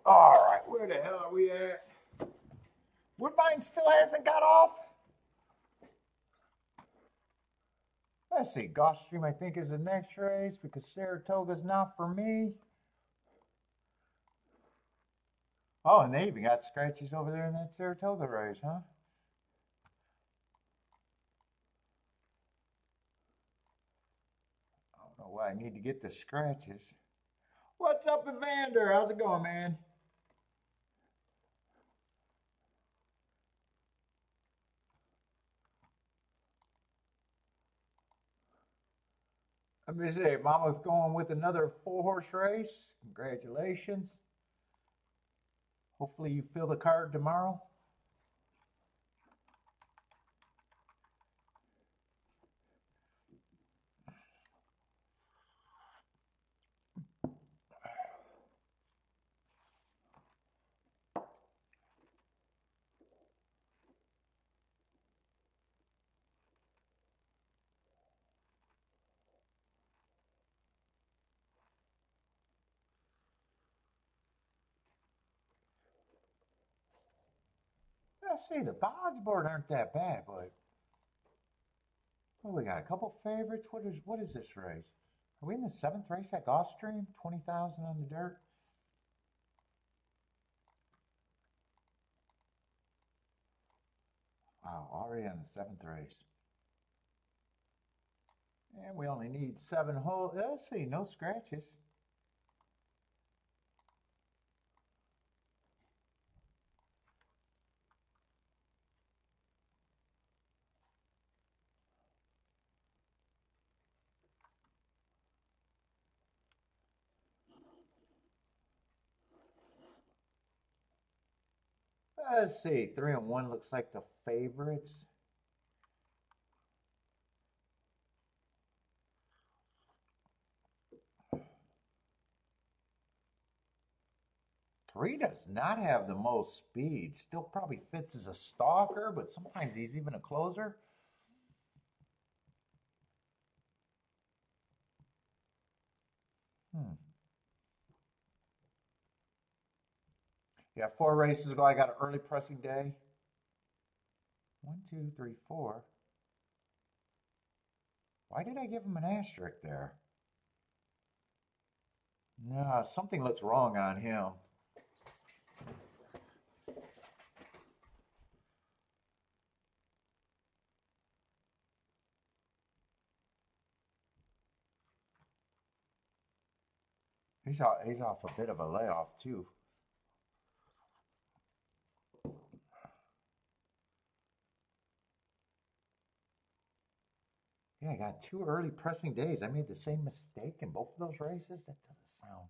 All right, where the hell are we at? Woodbine still hasn't got off. Let's see, Gulfstream I think is the next race because Saratoga's not for me. Oh, and they even got scratches over there in that Saratoga race, huh? I don't know why I need to get the scratches. What's up, Evander? How's it going, man? Let me see. Mama's going with another 4-horse race. Congratulations. Hopefully you fill the card tomorrow. Let's see, the odds board aren't that bad, but we got a couple favorites. What is this race? Are we in the 7th race at Gulfstream? 20,000 on the dirt. Wow, already on the 7th race. And we only need 7 holes. Let's see, no scratches. Let's see, 3 and 1 looks like the favorites. Three does not have the most speed. Still probably fits as a stalker, but sometimes he's even a closer. Yeah, 4 races ago, I got an early pressing day. 1, 2, 3, 4. Why did I give him an asterisk there? No, something looks wrong on him. He's off a bit of a layoff too. Yeah, I got 2 early pressing days. I made the same mistake in both of those races. That doesn't sound.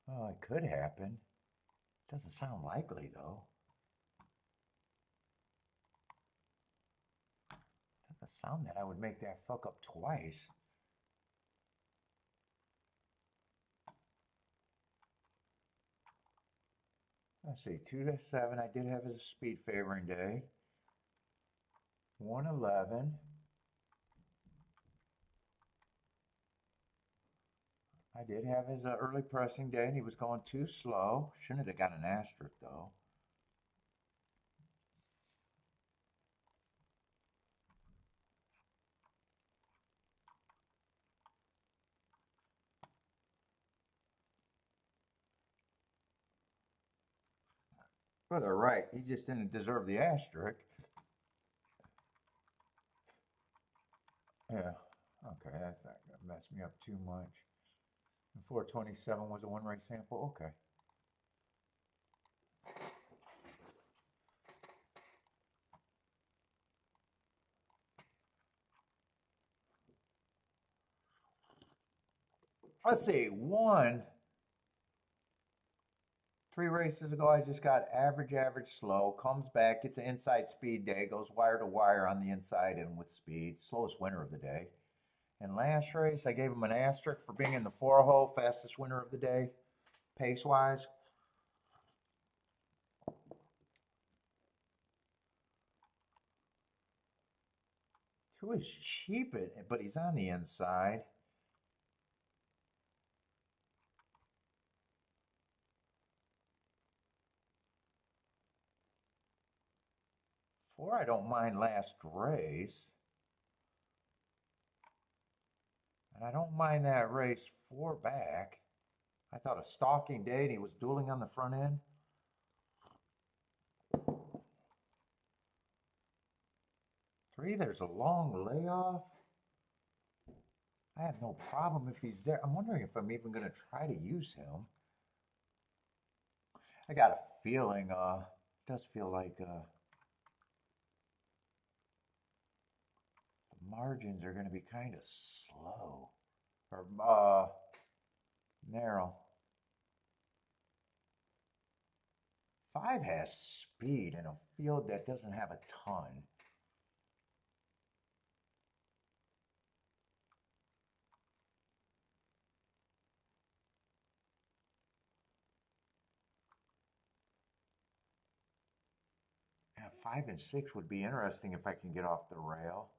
Oh, it could happen. Doesn't sound likely though. Doesn't sound that I would make that fuck up twice. Let's see, 2 to 7. I did have as a speed favoring day. 111. I did have his early pressing day, and he was going too slow. Shouldn't have got an asterisk though. Well, they're right. He just didn't deserve the asterisk. Yeah. Okay, that's not gonna mess me up too much. And 427 was a 1 race sample. Okay. Let's see. 3 races ago, I just got average, slow. Comes back, gets an inside speed day, goes wire to wire on the inside and with speed. Slowest winner of the day. And last race, I gave him an asterisk for being in the 4-hole, fastest winner of the day, pace-wise. Two is cheap, but he's on the inside. 4, I don't mind last race. And I don't mind that race 4 back. I thought a stalking day and he was dueling on the front end. Three, there's a long layoff. I have no problem if he's there. I'm wondering if I'm even going to try to use him. I got a feeling, it does feel like the margins are going to be kind of slow or narrow. 5 has speed in a field that doesn't have a ton. Yeah, 5 and 6 would be interesting if I can get off the rail.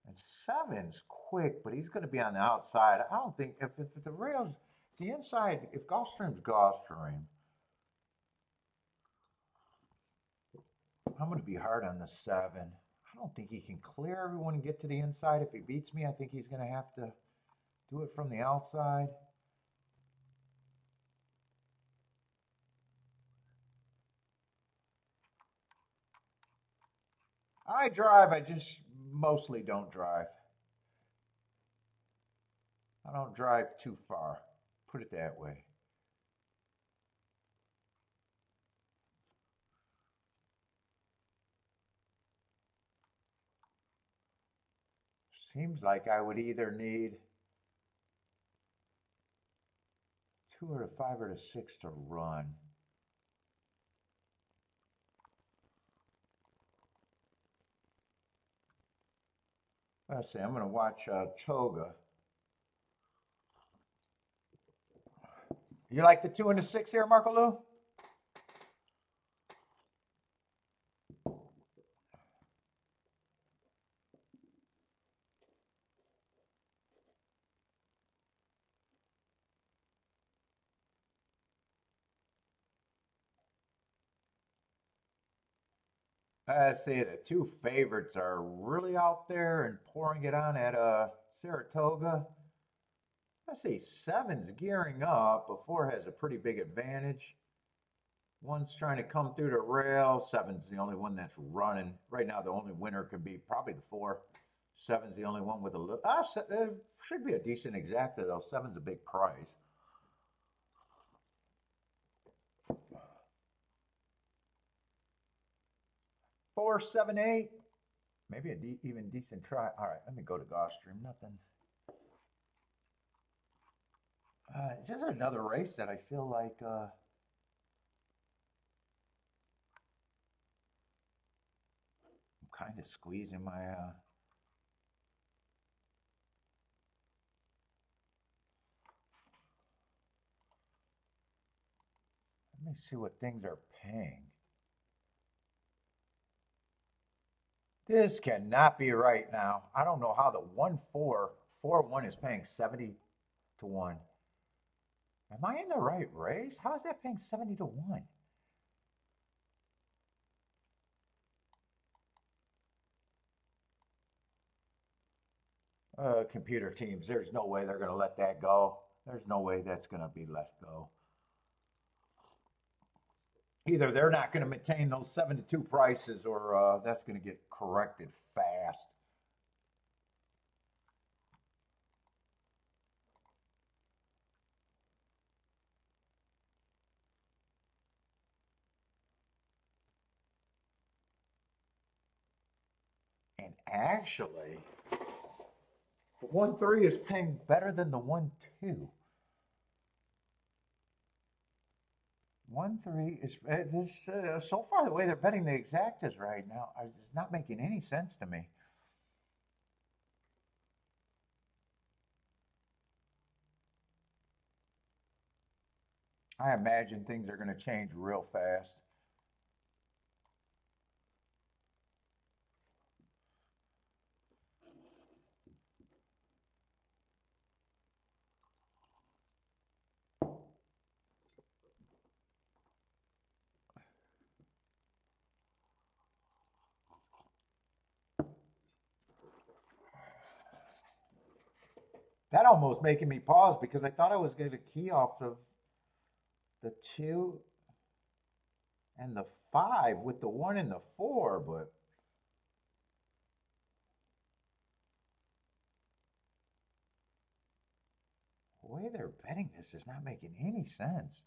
And 7's quick, but he's going to be on the outside. I don't think, if the rail's, the inside, if Gulfstream's Gulfstream, I'm going to be hard on the 7. I don't think he can clear everyone and get to the inside. If he beats me, I think he's going to have to do it from the outside. I drive, I just mostly don't drive. I don't drive too far, put it that way. Seems like I would either need 2 or a 5 or a 6 to run. Let's see, I'm going to watch Toga. You like the 2 and the 6 here, Marco Lou? Let's see, the 2 favorites are really out there and pouring it on at Saratoga. Let's see, 7's gearing up, but 4 has a pretty big advantage. 1's trying to come through the rail. 7's the only one that's running. Right now, the only winner could be probably the 4. 7's the only one with a little. It should be a decent exacta, though. 7's a big prize. Four, 7, 8. Maybe a even decent try. All right, let me go to Gulfstream. Nothing. This is another race that I feel like I'm kind of squeezing my let me see what things are paying. This cannot be right now. I don't know how the 1-4-4-1 is paying 70 to 1. Am I in the right race? How is that paying 70 to 1? Computer teams, there's no way they're going to let that go. There's no way that's going to be let go. Either they're not going to maintain those 7 to 2 prices or that's going to get corrected fast. And actually, the 1-3 is paying better than the 1-2. 1-3 is this so far the way they're betting the exactas right now is not making any sense to me. I imagine things are going to change real fast. That almost making me pause because I thought I was going to key off of the 2 and the 5 with the 1 and the 4, but the way they're betting this is not making any sense.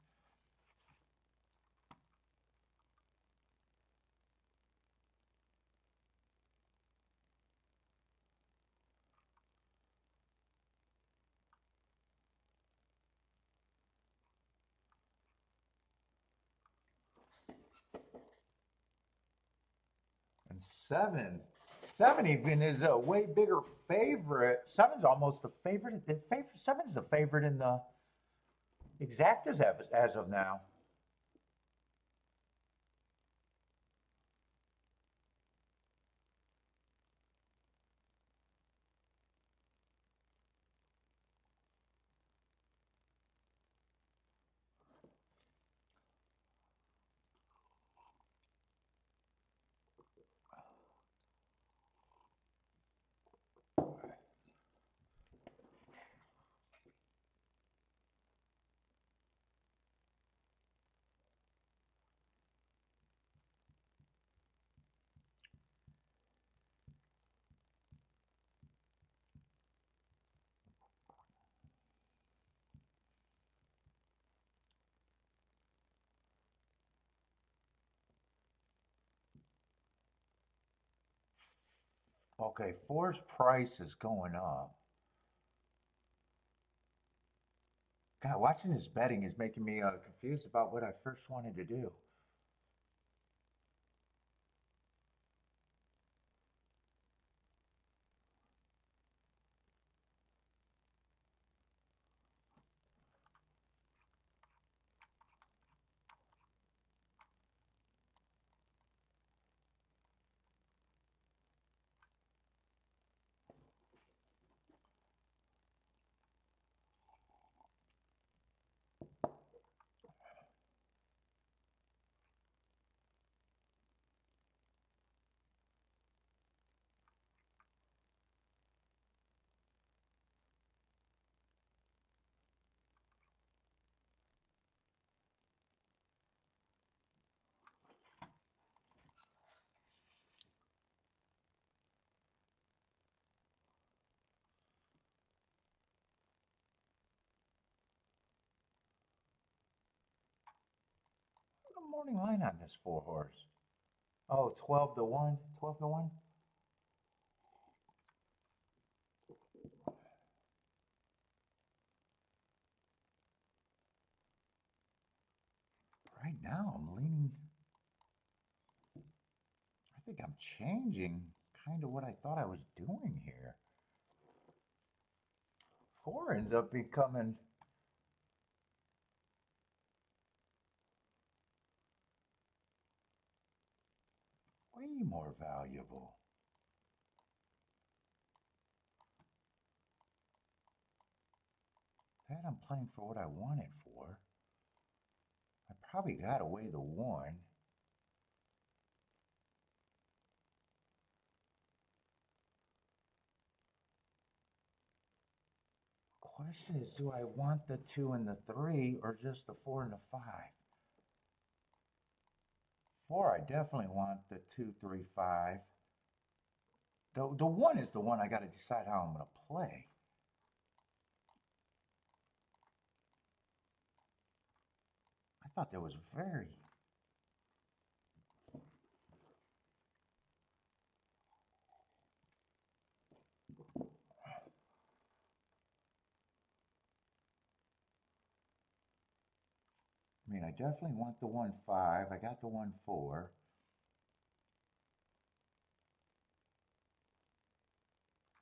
And 7 even is a way bigger favorite. 7's almost the favorite. Seven's the favorite in the exactas as of now. Okay, 4's price is going up. God, watching this betting is making me confused about what I first wanted to do. What's the morning line on this 4 horse? Oh, 12 to 1. 12 to 1. Right now, I'm leaning. I think I'm changing kind of what I thought I was doing here. 4 ends up becoming way more valuable. That I'm playing for what I want it for. I probably got away the 1. Question is, do I want the 2 and the 3 or just the 4 and the 5? 4, I definitely want the 2, 3, 5. The 1 is the one I got to decide how I'm going to play. I thought that was very... I mean, I definitely want the 1, 5. I got the 1, 4.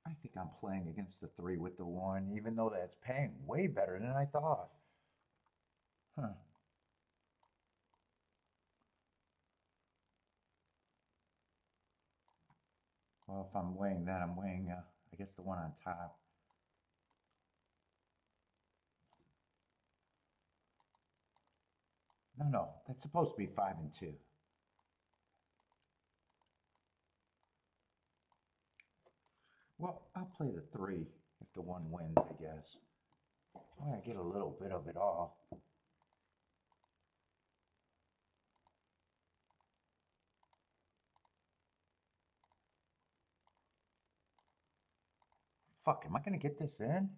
I think I'm playing against the 3 with the 1, even though that's paying way better than I thought. Huh. Well, if I'm weighing that, I'm weighing, I guess, the 1 on top. No, that's supposed to be 5 and 2. Well, I'll play the 3 if the one wins, I guess. I'm gonna get a little bit of it all. Fuck, am I gonna get this in?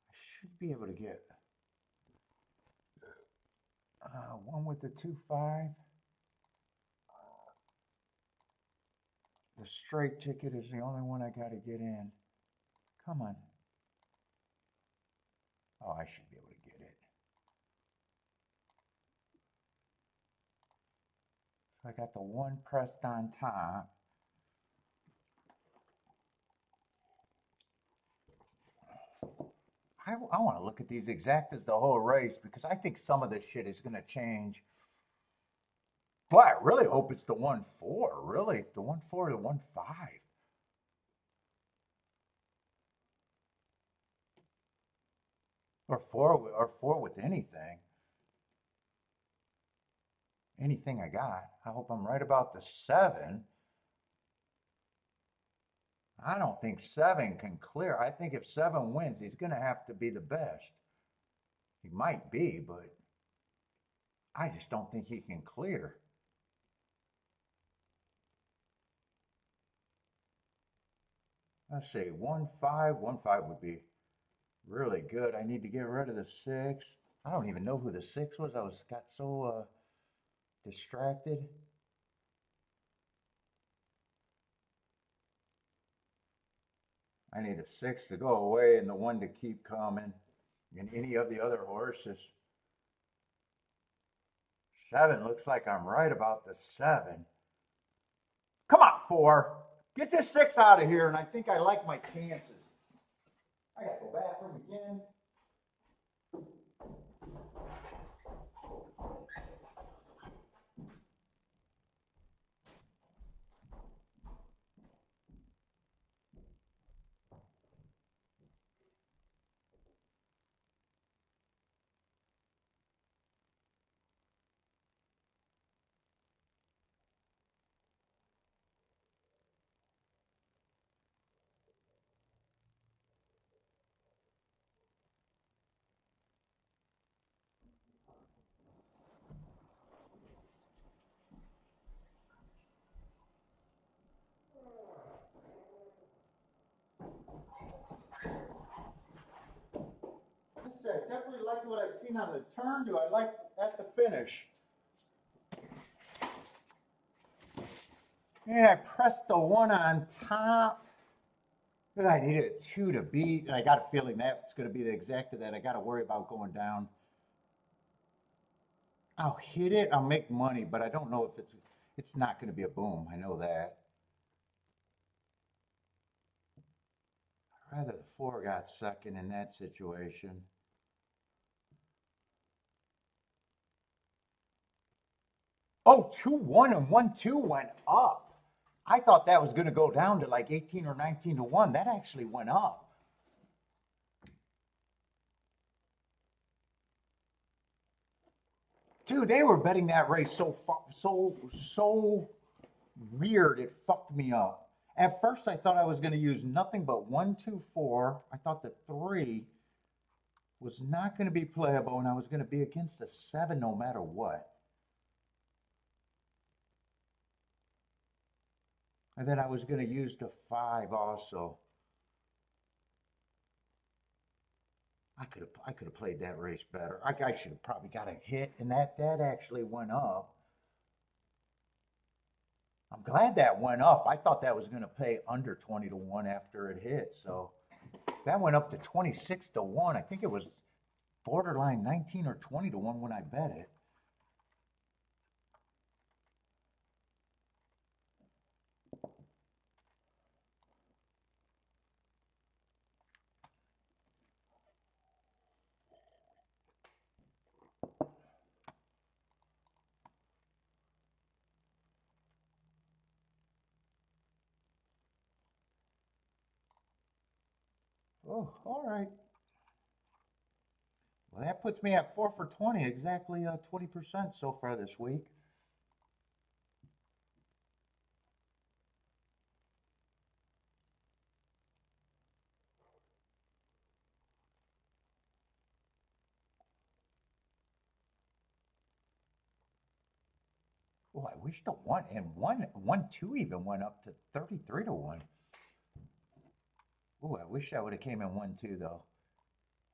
I should be able to get one with the 2-5. The straight ticket is the only one I gotta get in. Come on. Oh, I should be able to get it. So I got the one pressed on top. I want to look at these exact as the whole race because I think some of this shit is going to change. Boy, I really hope it's the 1-4. Really, the 1-4 or the 1-5. Or four with anything. Anything I got. I hope I'm right about the 7. I don't think 7 can clear. I think if 7 wins, he's going to have to be the best. He might be, but I just don't think he can clear. Let's see, 1-5. 1-5 would be really good. I need to get rid of the 6. I don't even know who the 6 was. I got so distracted. I need a 6 to go away and the 1 to keep coming. And any of the other horses. 7 looks like I'm right about the 7. Come on, 4. Get this 6 out of here, and I think I like my chances. I gotta go bathroom again. I definitely liked what I seen on the turn. Do I like at the finish? And I pressed the 1 on top. I needed a 2 to beat, and I got a feeling that's going to be the exact of that. I got to worry about going down. I'll hit it. I'll make money, but I don't know if it's not going to be a boom. I know that. I'd rather the 4 got second in that situation. Oh, 2-1 and 1-2 went up. I thought that was going to go down to like 18 or 19 to 1. That actually went up. Dude, they were betting that race so weird. It fucked me up. At first, I thought I was going to use nothing but 1, 2, 4. I thought the 3 was not going to be playable, and I was going to be against the 7 no matter what. And then I was going to use the 5 also. I could have played that race better. I should have probably got a hit, and that actually went up. I'm glad that went up. I thought that was going to pay under 20 to 1 after it hit. So that went up to 26 to 1. I think it was borderline 19 or 20 to 1 when I bet it. Oh, all right. Well, that puts me at 4 for 20, exactly 20% so far this week. Oh, I wish the one and one two even went up to 33 to 1. Oh, I wish that would have came in 1-2 though.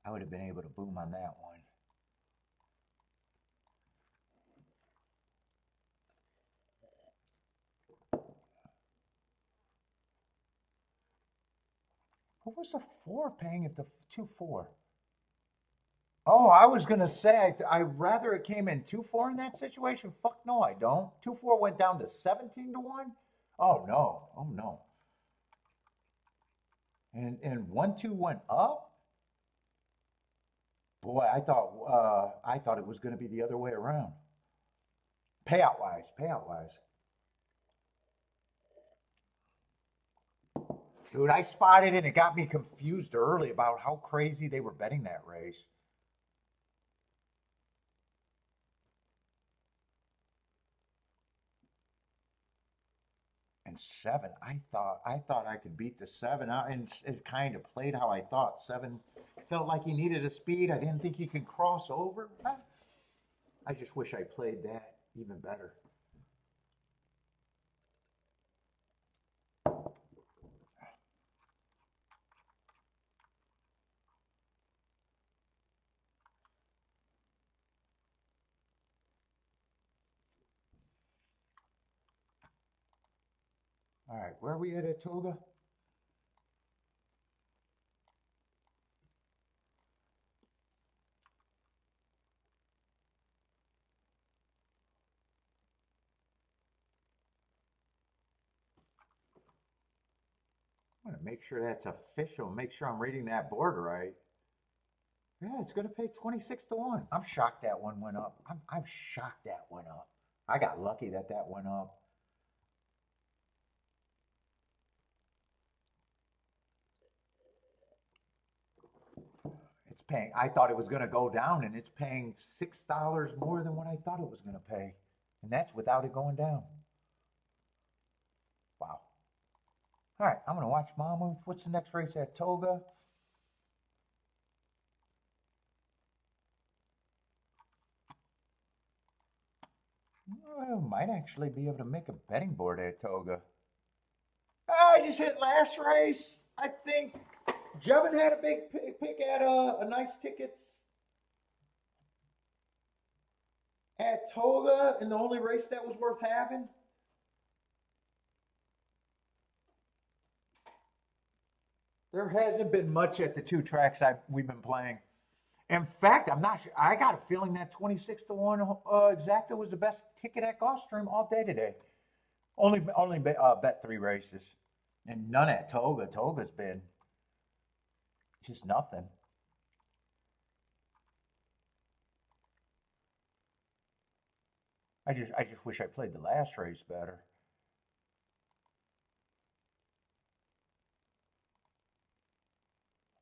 I would have been able to boom on that one. What was the 4 paying if the 2-4? Oh, I was gonna say I'd rather it came in 2-4 in that situation. Fuck no, I don't. 2-4 went down to 17 to 1. Oh no, oh no. And 1-2 went up. Boy, I thought it was gonna be the other way around. Payout wise, payout wise. Dude, I spotted it and it got me confused early about how crazy they were betting that race. And 7, I thought I could beat the 7 out, and it kind of played how I thought. 7 felt like he needed a speed. I didn't think he could cross over. I just wish I played that even better. All right, where are we at Toga? I want to make sure that's official. Make sure I'm reading that board right. Yeah, it's going to pay 26 to 1. I'm shocked that one went up. I'm shocked that went up. I got lucky that that went up. It's paying. I thought it was going to go down, and it's paying $6 more than what I thought it was going to pay, and that's without it going down. Wow. All right, I'm going to watch Mammoth. What's the next race at Toga? I might actually be able to make a betting board at Toga. I just hit last race. I think Jevin had a big pick at a nice tickets at Toga, and the only race that was worth having. There hasn't been much at the 2 tracks we've been playing. In fact, I'm not sure. I got a feeling that 26 to 1 exacta was the best ticket at Gulfstream all day today. Only bet 3 races, and none at Toga. Toga's been just nothing. I just wish I played the last race better.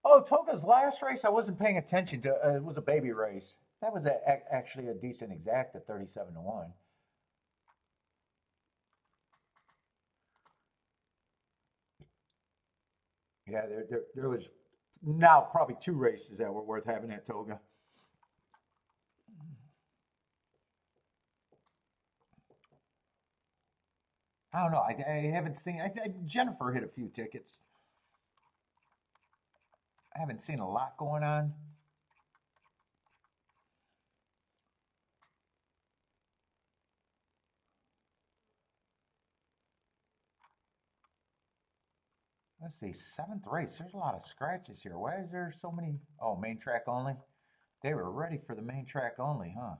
Oh, Toga's last race, I wasn't paying attention to. It was a baby race. That was actually a decent exact at 37 to 1. Yeah, there was now probably 2 races that were worth having at Toga. I don't know. I haven't seen. Jennifer hit a few tickets. I haven't seen a lot going on. Let's see, 7th race. There's a lot of scratches here. Why is there so many? Oh, main track only. They were ready for the main track only, huh?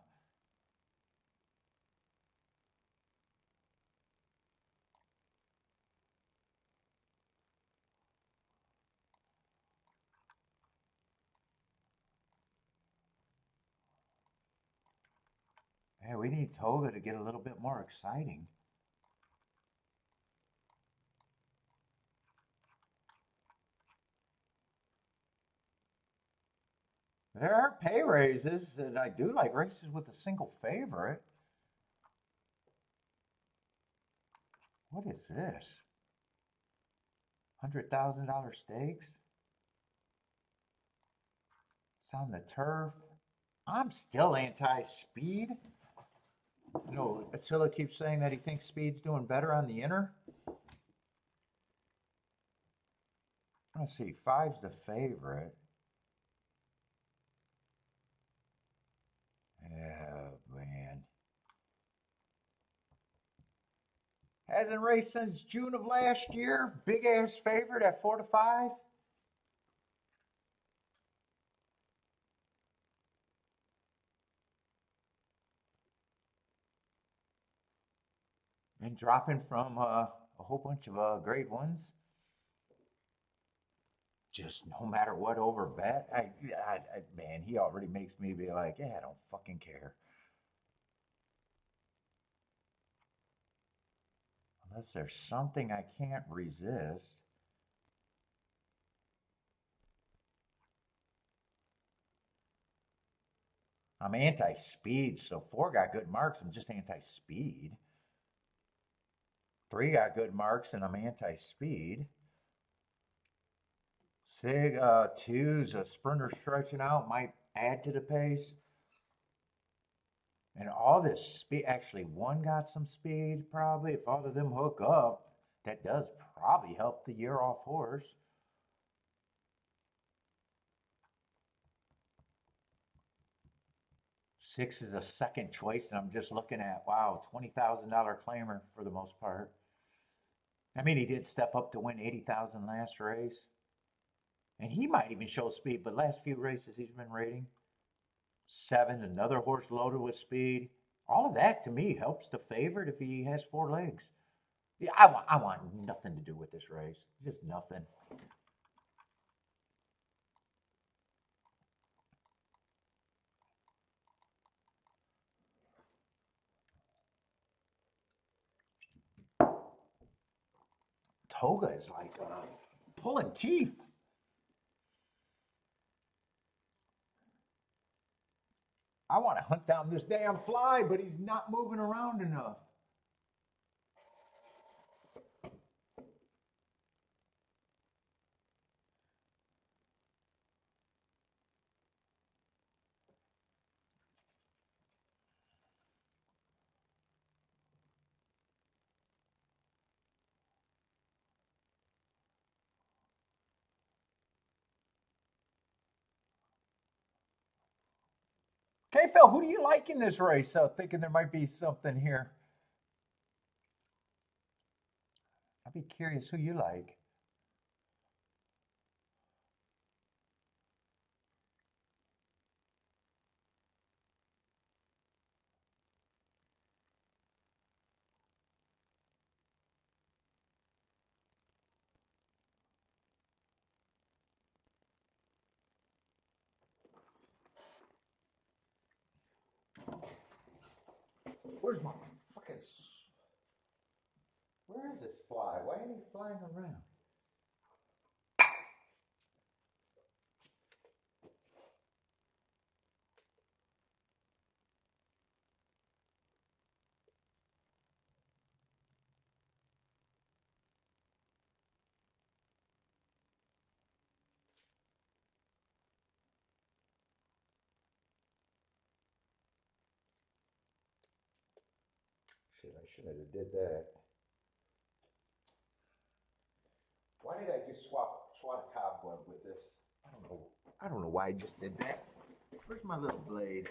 Hey, we need Toga to get a little bit more exciting. There are pay raises, and I do like races with a single favorite. What is this? $100,000 stakes? It's on the turf. I'm still anti-speed. No, Attila keeps saying that he thinks Speed's doing better on the inner. Let's see, 5's the favorite. Oh, man. Hasn't raced since June of last year. Big ass favorite at 4-5. And dropping from a whole bunch of grade ones. Just no matter what over bet. Man, he already makes me be like, yeah, I don't fucking care. Unless there's something I can't resist. I'm anti-speed, so 4 got good marks. I'm just anti-speed. 3 got good marks, and I'm anti-speed. Sig 2's a sprinter stretching out, might add to the pace. And all this speed, actually, 1 got some speed probably. If all of them hook up, that does probably help the year off horse. 6 is a second choice, and I'm just looking at, wow, $20,000 claimer for the most part. I mean, he did step up to win 80,000 last race. And he might even show speed, but last few races he's been rating. 7, another horse loaded with speed. All of that to me helps the favorite if he has 4 legs. Yeah, I want nothing to do with this race. Just nothing. Toga is like pulling teeth. I want to hunt down this damn fly, but he's not moving around enough. Okay, Phil, who do you like in this race? Thinking there might be something here. I'd be curious who you like. Where's my fucking... Where is this fly? Why ain't he flying around? Shit, I shouldn't have did that. Why did I just swat a cobweb with this? I don't know. I don't know why I just did that. Where's my little blade?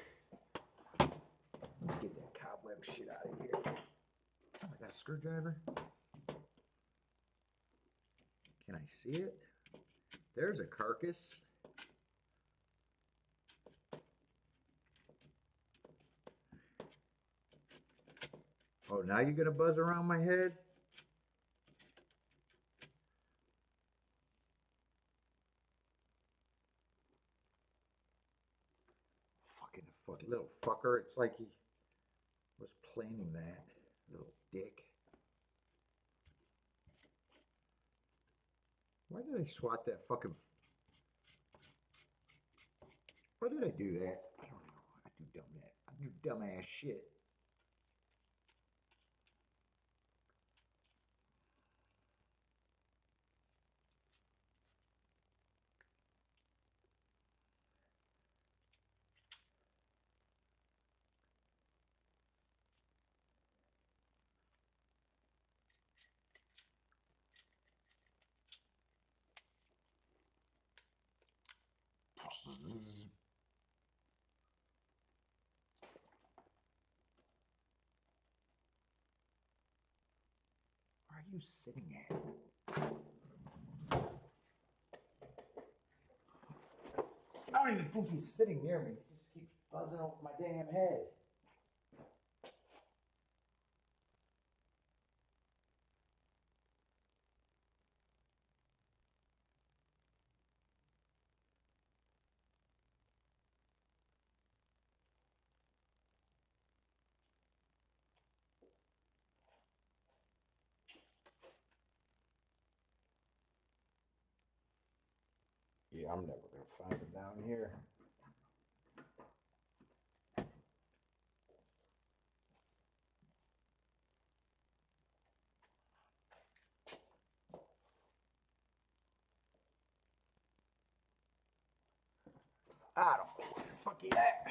Let me get that cobweb shit out of here. Oh, I got a screwdriver. Can I see it? There's a carcass. Oh, now you're gonna buzz around my head? Fucking little fucker. It's like he was planning that. Little dick. Why did I swat that fucking... Why did I do that? I don't know. I do dumbass shit. Where are you sitting at? I don't even think he's sitting near me. He just keeps buzzing over my damn head. Yeah, I'm never going to find him down here. I don't know where the fuck he at.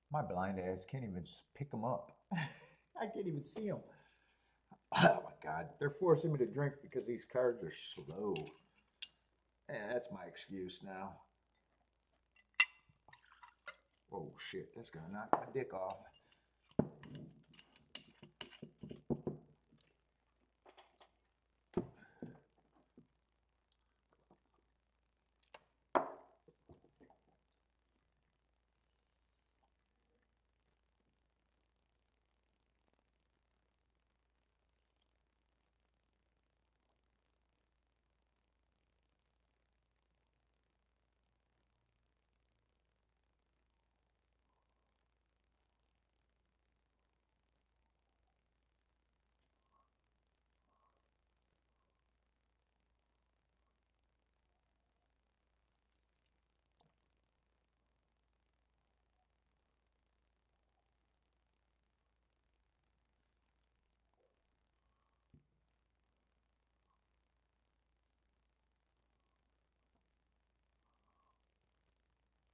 My blind ass can't even pick them up. I can't even see them. Oh my God. They're forcing me to drink because these cards are slow. Yeah, that's my excuse now. Oh shit, that's gonna knock my dick off.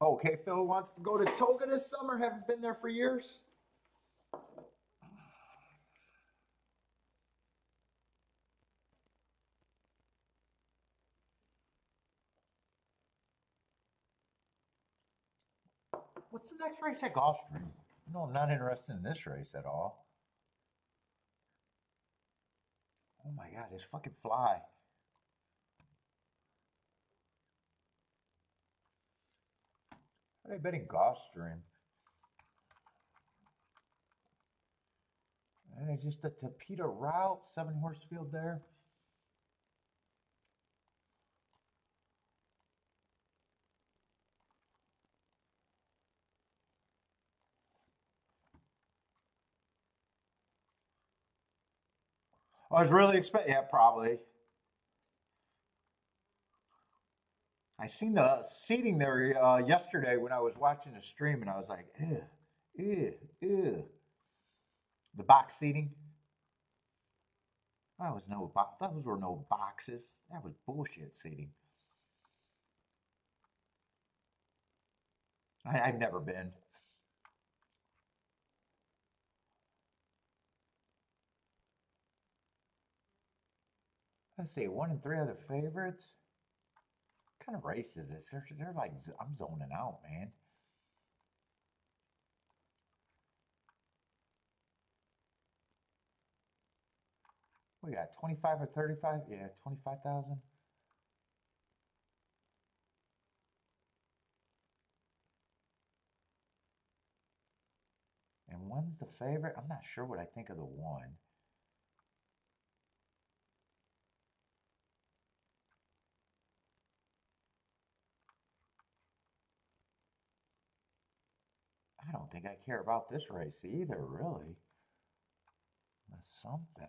Okay, Phil wants to go to Toga this summer. Haven't been there for years. What's the next race at Gulfstream? No, I'm not interested in this race at all. Oh my God, this fucking fly. How they betting Gulfstream? Just a Tapeta route, 7-horse field there. I was really expecting, yeah, probably. I seen the seating there yesterday when I was watching the stream, and I was like, ew, ew, ew. The box seating. That was no box. Those were no boxes. That was bullshit seating. I've never been. Let's see, 1 and 3 other favorites. What kind of race is this? They're like, I'm zoning out, man. We got 25 or 35? Yeah, 25,000. And one's the favorite. I'm not sure what I think of the one. I don't think I care about this race either, really. That's something.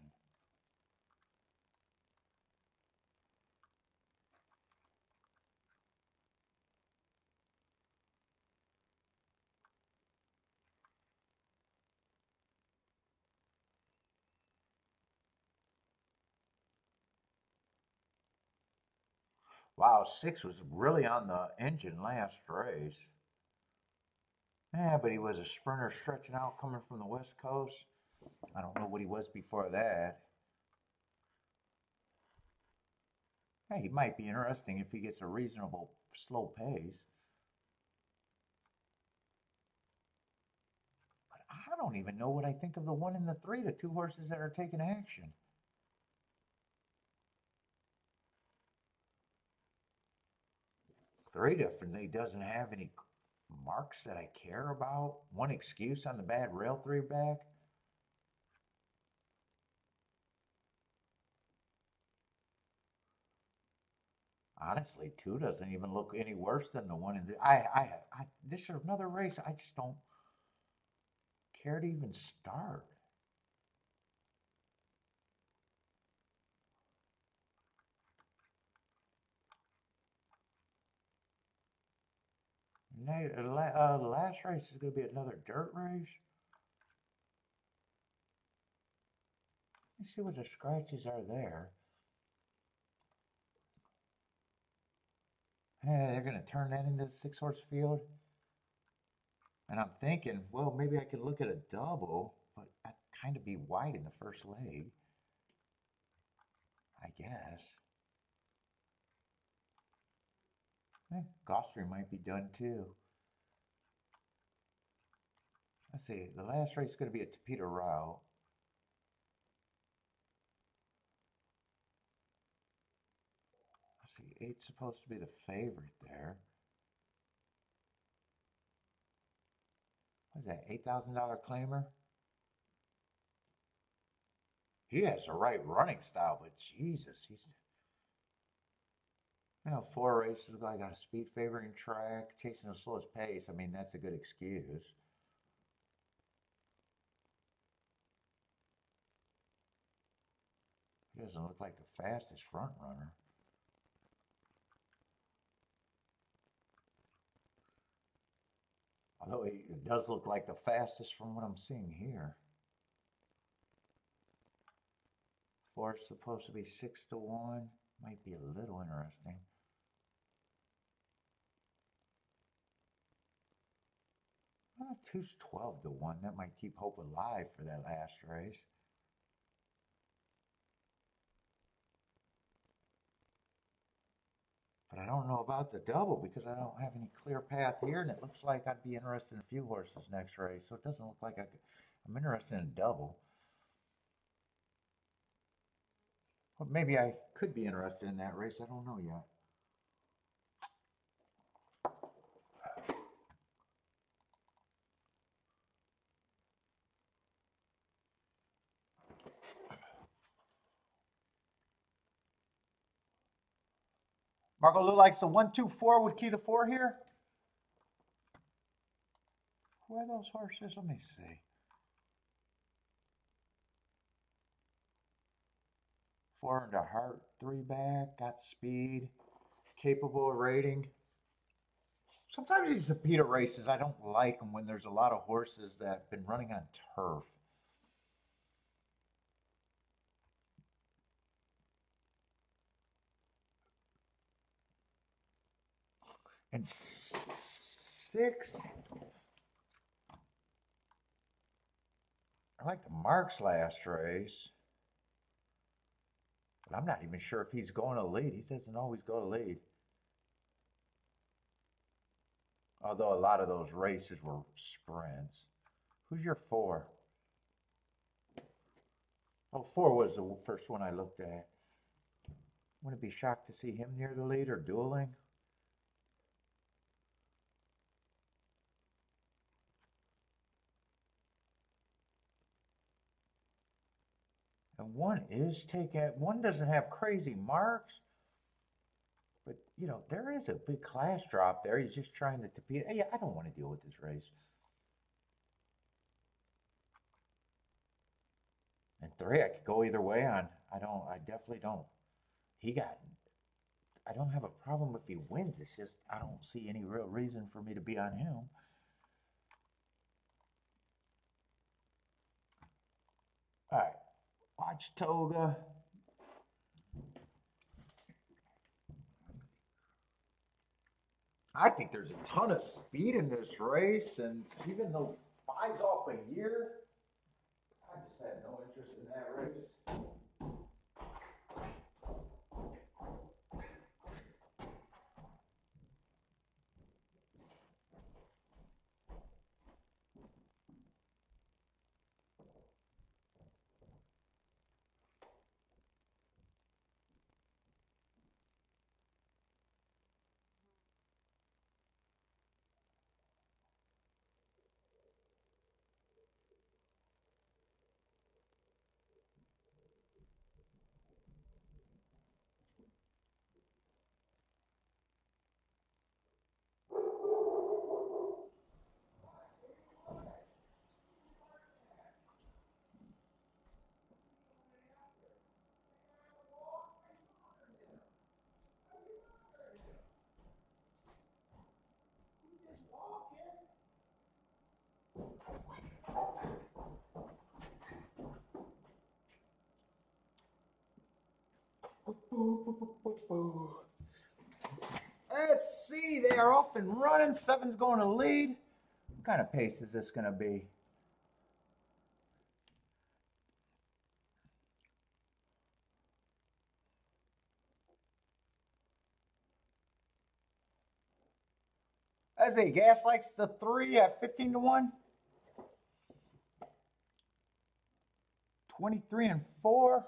Wow, 6 was really on the engine last race. Yeah, but he was a sprinter stretching out coming from the West Coast. I don't know what he was before that. Hey, he might be interesting if he gets a reasonable slow pace. But I don't even know what I think of the 1 and the 3, the 2 horses that are taking action. Three definitely doesn't have any marks that I care about. One excuse on the bad rail 3 back. Honestly, 2 doesn't even look any worse than the 1 in the. This is another race. I just don't care to even start. The last race is going to be another dirt race. Let me see what the scratches are there. Hey, they're going to turn that into a 6-horse field. And I'm thinking, well, maybe I could look at a double, but I'd kind of be wide in the first leg, I guess. Gulfstream might be done too. Let's see, the last race is going to be a Torpedo route. Let's see, 8's supposed to be the favorite there. What is that, $8,000 claimer? He has the right running style, but Jesus, he's, 4 races ago, I got a speed favoring track, chasing the slowest pace. I mean, that's a good excuse. He doesn't look like the fastest front runner. Although he does look like the fastest from what I'm seeing here. 4's supposed to be 6-1. Might be a little interesting. 2's 12-1. That might keep hope alive for that last race. But I don't know about the double because I don't have any clear path here, and it looks like I'd be interested in a few horses next race. So it doesn't look like I'm interested in a double. But maybe I could be interested in that race. I don't know yet. Marco look likes the 1-2-4 with key the 4 here. Who are those horses? Let me see. 4 into heart, 3 back, got speed, capable of rating. Sometimes these Torpedo races, I don't like them when there's a lot of horses that have been running on turf. And 6, I like the Marks last race, but I'm not even sure if he's going to lead. He doesn't always go to lead. Although a lot of those races were sprints. Who's your 4? Oh, 4 was the first one I looked at. Wouldn't be shocked to see him near the lead or dueling. And one doesn't have crazy marks, but you know, there is a big class drop there. He's just trying to compete. Hey, I don't want to deal with this race. And 3, I could go either way on. I definitely don't. I don't have a problem if he wins. It's just, I don't see any real reason for me to be on him. All right, watch Toga. I think there's a ton of speed in this race, and even though 5's off a year, I just had no interest in that race. Let's see, they are off and running. 7's going to lead. What kind of pace is this going to be? As a Gas likes the 3 at 15 to 1. 23 and 4.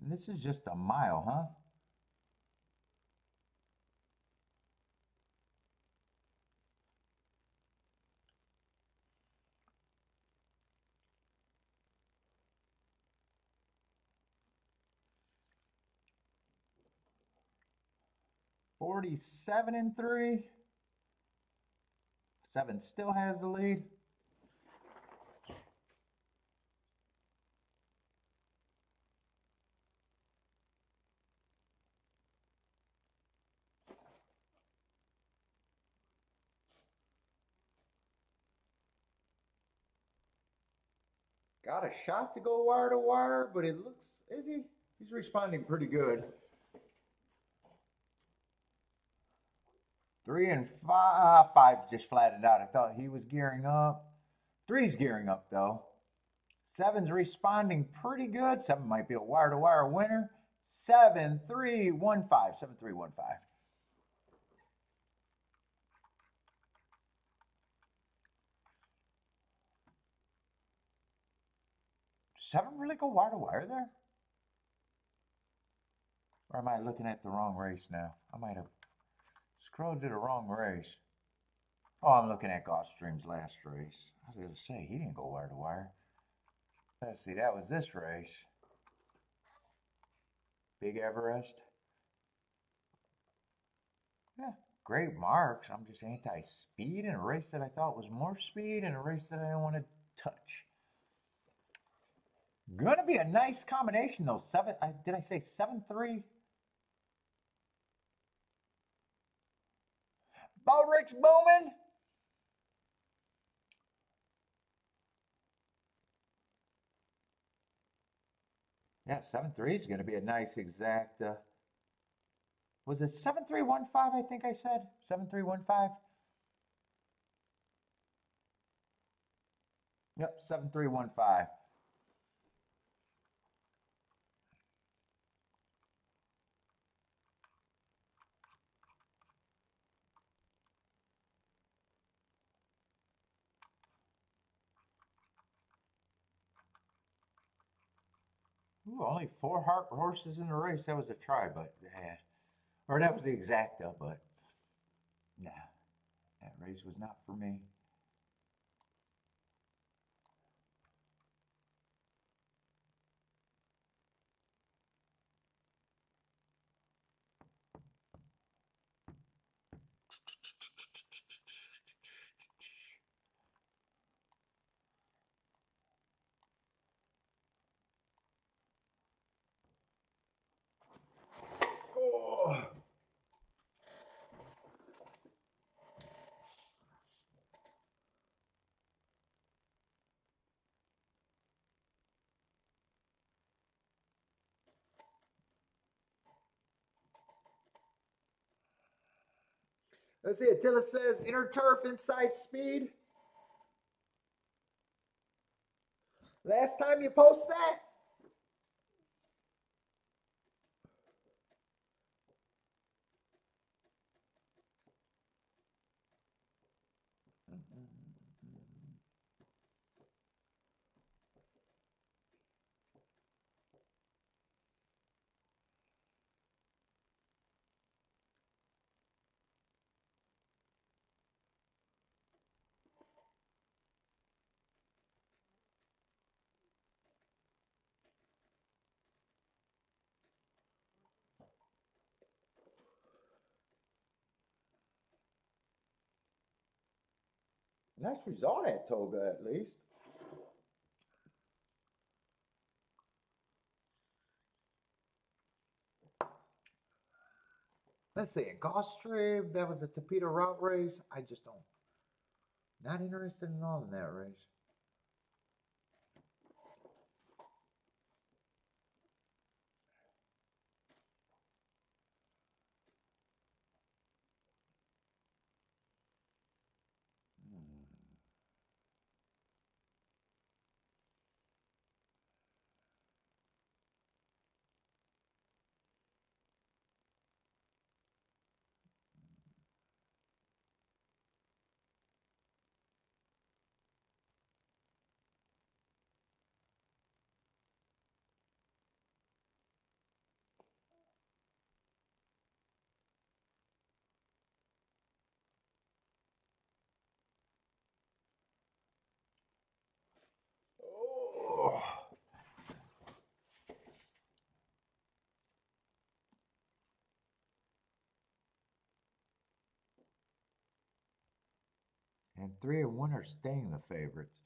And this is just a mile, huh? $47 and 3. 7 still has the lead. Got a shot to go wire to wire, but it looks, is he? He's responding pretty good. 3 and 5. 5 just flattened out. I thought he was gearing up. 3's gearing up though. 7's responding pretty good. 7 might be a wire to wire winner. 7 3 1 5. 7 3 1 5. 7 really go wire to wire there? Or am I looking at the wrong race now? I might have scrolled to the wrong race. Oh, I'm looking at Gulfstream's last race. I was going to say, he didn't go wire to wire. Let's see, that was this race. Big Everest. Yeah, great marks. I'm just anti-speed in a race that I thought was more speed and a race that I didn't want to touch. Gonna be a nice combination though. Did I say 7-3? Baldrick's booming. Yeah, 7-3 is gonna be a nice exact. Was it 7-3-1-5? I think I said 7-3-1-5. Yep, 7-3-1-5. Ooh, only 4 horses in the race. That was a try, but or that was the exacta, but nah, that race was not for me. Oh. Let's see, Attila says inner turf inside speed. Last time you post that? Nice result at Toga, at least. Let's see, Gulfstream, that was a Torpedo route race. I just don't, not interested in all in that race. Oh. And 3 and 1 are staying the favorites.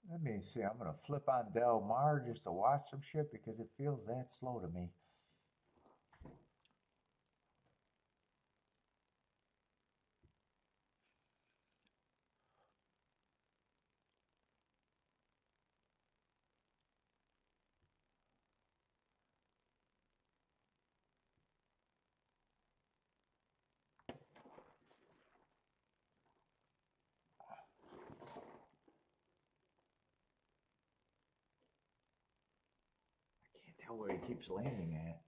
Let me see. I'm going to flip on Del Mar just to watch some shit because it feels that slow to me. I can't tell where he keeps landing at.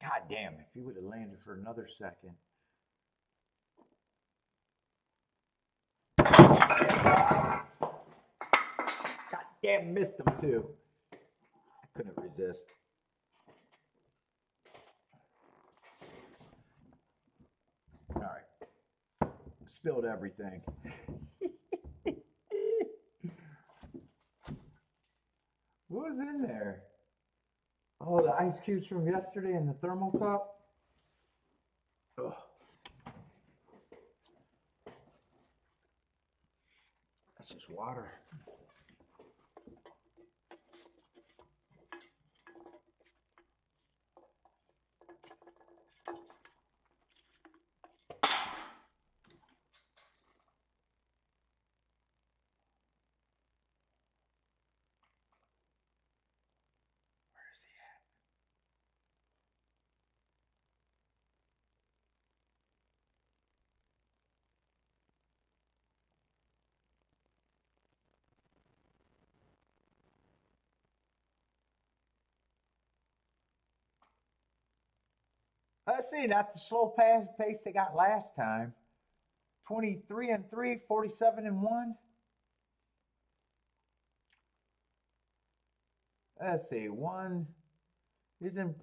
God damn, if he would have landed for another second. God damn, missed him too. I couldn't resist. All right. Spilled everything. What was in there? Oh, the ice cubes from yesterday in the thermal cup. Ugh. That's just water. Let's see, not the slow pace they got last time. 23 and 3, 47 and 1. Let's see, one isn't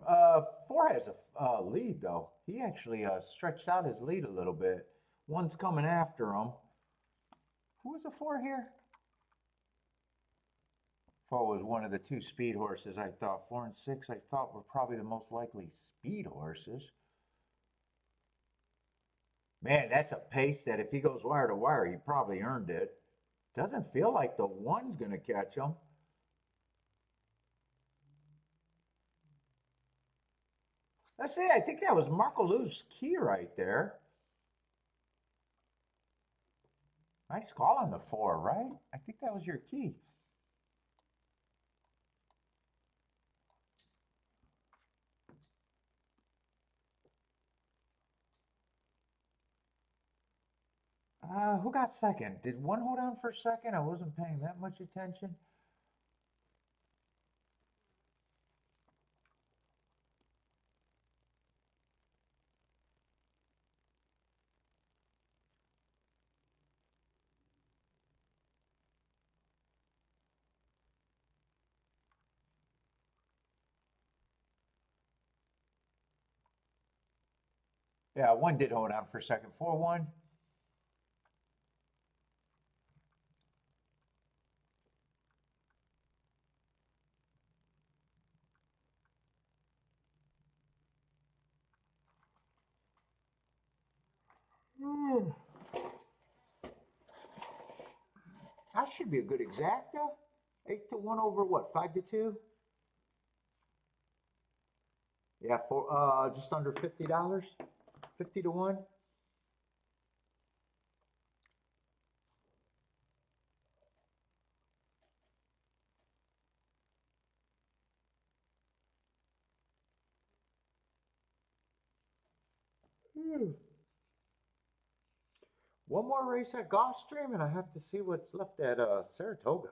four has a lead though. He actually stretched out his lead a little bit. One's coming after him. Who was the four here? Four was one of the two speed horses. I thought 4 and 6. I thought were probably the most likely speed horses. Man, that's a pace that if he goes wire to wire, he probably earned it. Doesn't feel like the one's going to catch him. Let's see, I think that was Marco Lou's key right there. Nice call on the 4, right? I think that was your key. Who got second? Did one hold on for second? I wasn't paying that much attention. Yeah, one did hold on for second. 4-1. That should be a good exacta. 8-1 over what? 5-2. Yeah, for just under $50. 50-1. One more race at Gulfstream, and I have to see what's left at Saratoga.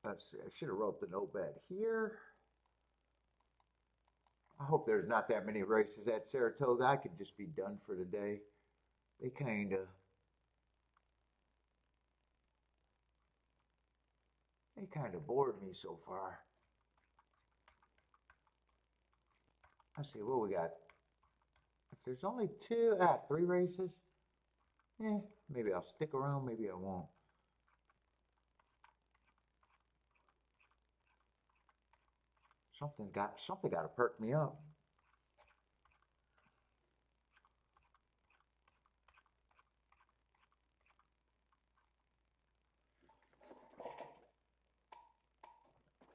Let's see, I should have wrote the no bet here. I hope there's not that many races at Saratoga. I could just be done for the day. They kind of bored me so far. Let's see what we got. If there's only 3 races, maybe I'll stick around, maybe I won't. Something got to perk me up.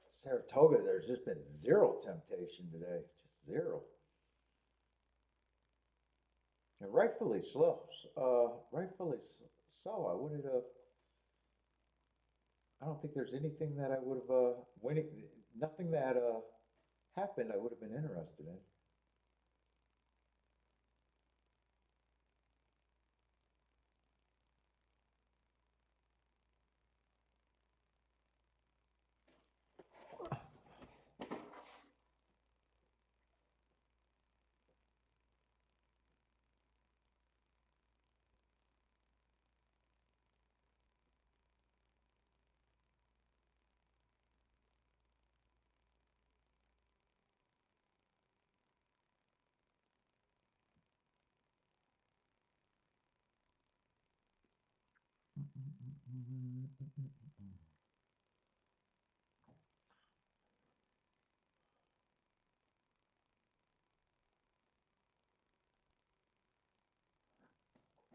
Saratoga, there's just been zero temptation today, just zero. And rightfully slow. Rightfully so. I wouldn't have. I don't think there's anything that I would have winning. Nothing that happened. I would have been interested in.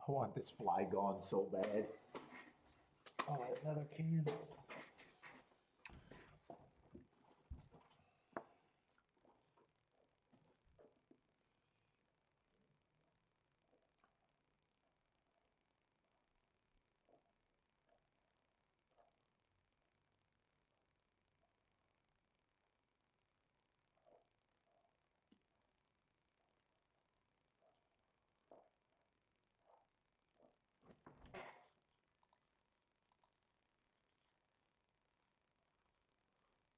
I want this fly gone so bad. Oh, another can.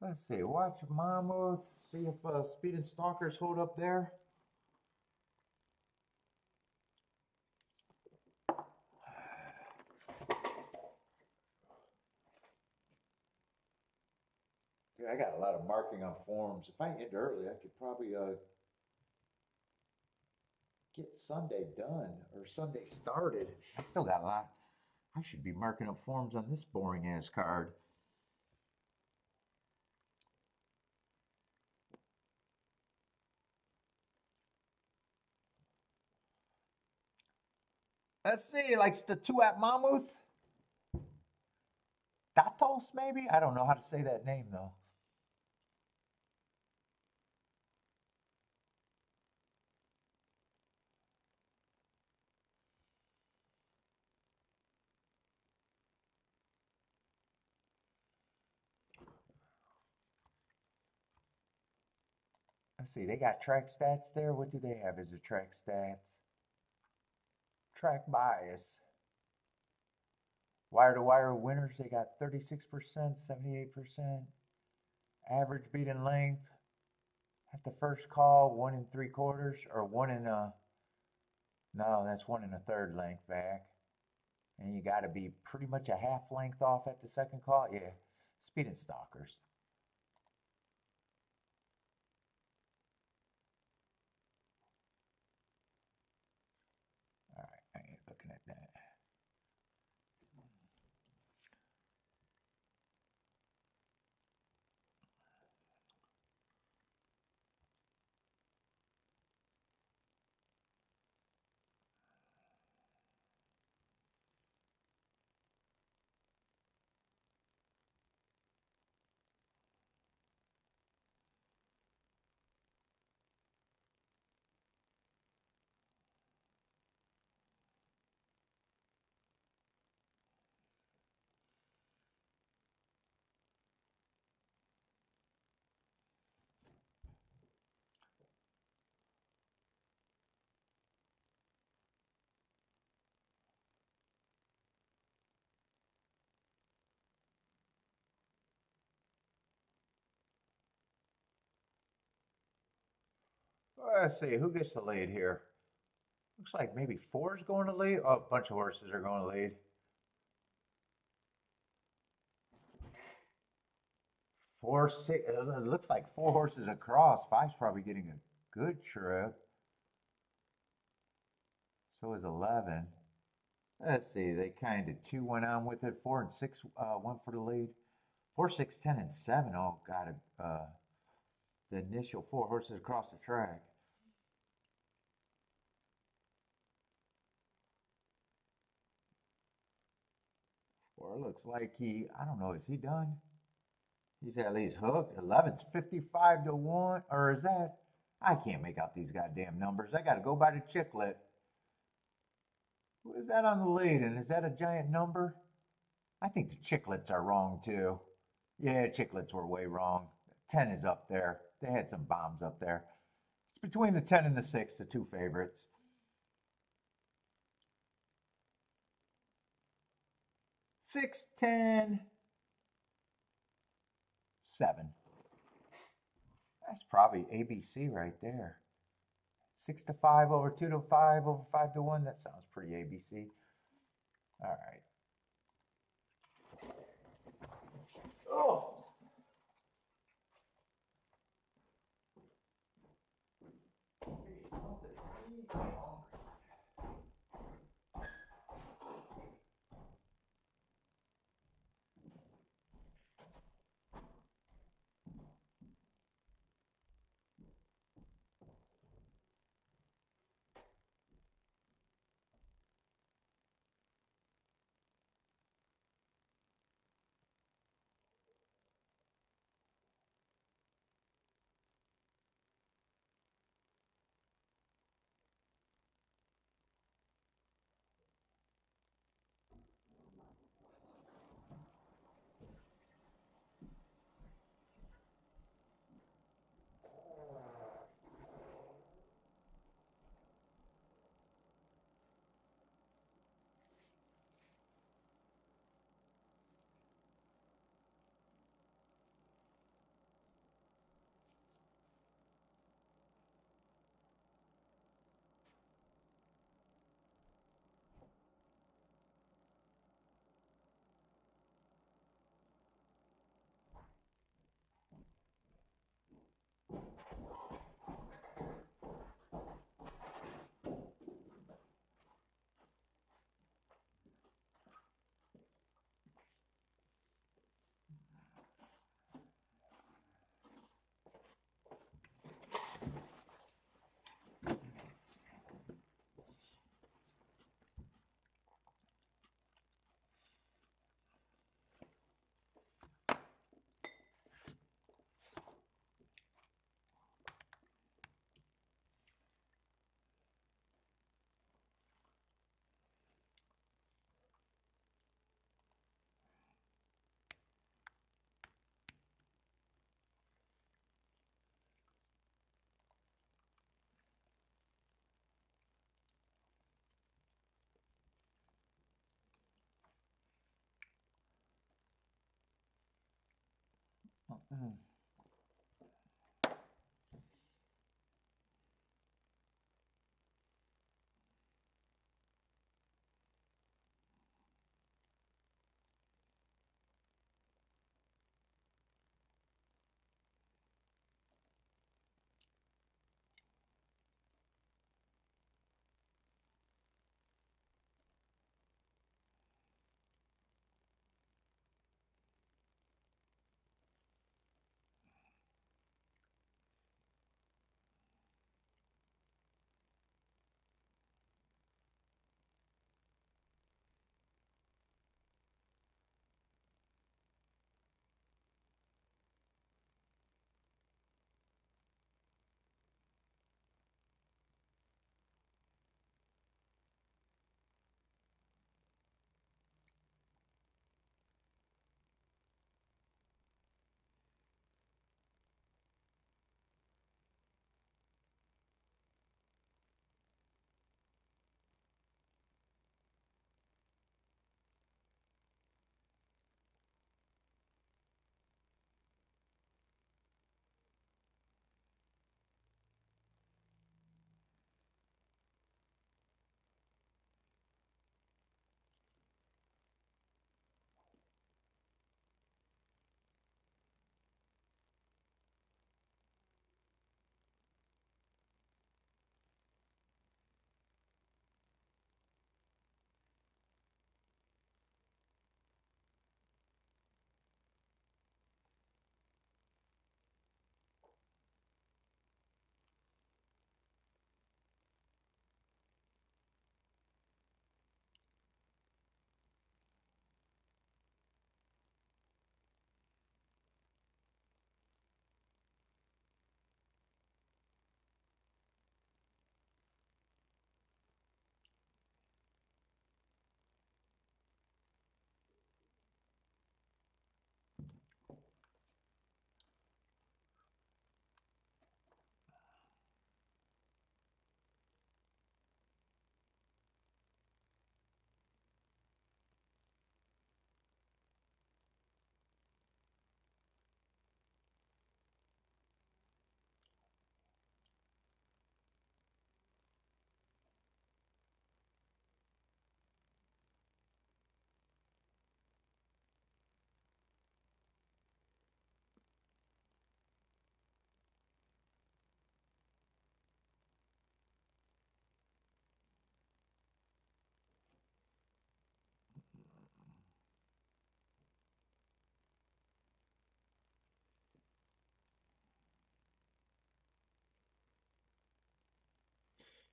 Let's see. Watch Mammoth. See if speeding stalkers hold up there. Dude, I got a lot of marking on forms. If I end early, I could probably get Sunday done or Sunday started. I still got a lot. I should be marking up forms on this boring ass card. Let's see, like the two at Mammoth. Datos, maybe? I don't know how to say that name though. Let's see, they got track stats there. What do they have as a track stats? Track bias. Wire to wire winners, they got 36%, 78%. Average beat in length at the first call, 1 3/4, or no, that's 1 1/3 length back. And you got to be pretty much a half length off at the second call. Yeah, speed and stalkers. All right, I ain't looking at that. Let's see, who gets the lead here? Looks like maybe four's going to lead. Oh, a bunch of horses are going to lead. 4, 6. It looks like 4 horses across. Five's probably getting a good trip. So is 11. Let's see. They kind of two went on with it. 4 and 6 went for the lead. 4, 6, 10, and 7 all got the initial 4 horses across the track. 4 looks like I don't know, is he done? He's at least hooked. 11's 55 to 1. Or is that? I can't make out these goddamn numbers. I got to go by the chiclet. What is that on the lead? And is that a giant number? I think the chiclets are wrong too. Yeah, chiclets were way wrong. 10 is up there. They had some bombs up there. It's between the 10 and the 6, the two favorites. 6, 10, 7. That's probably ABC right there. 6 to 5 over 2 to 5 over 5 to 1. That sounds pretty ABC. All right. Oh.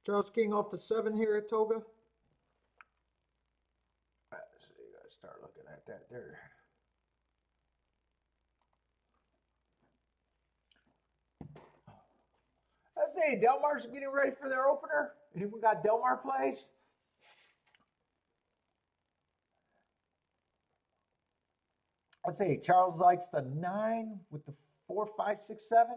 Charles King off the 7 here at Toga. So you gotta start looking at that there. Let's say Delmar's getting ready for their opener. Anyone got Delmar plays? Let's say Charles likes the 9 with the 4, 5, 6, 7.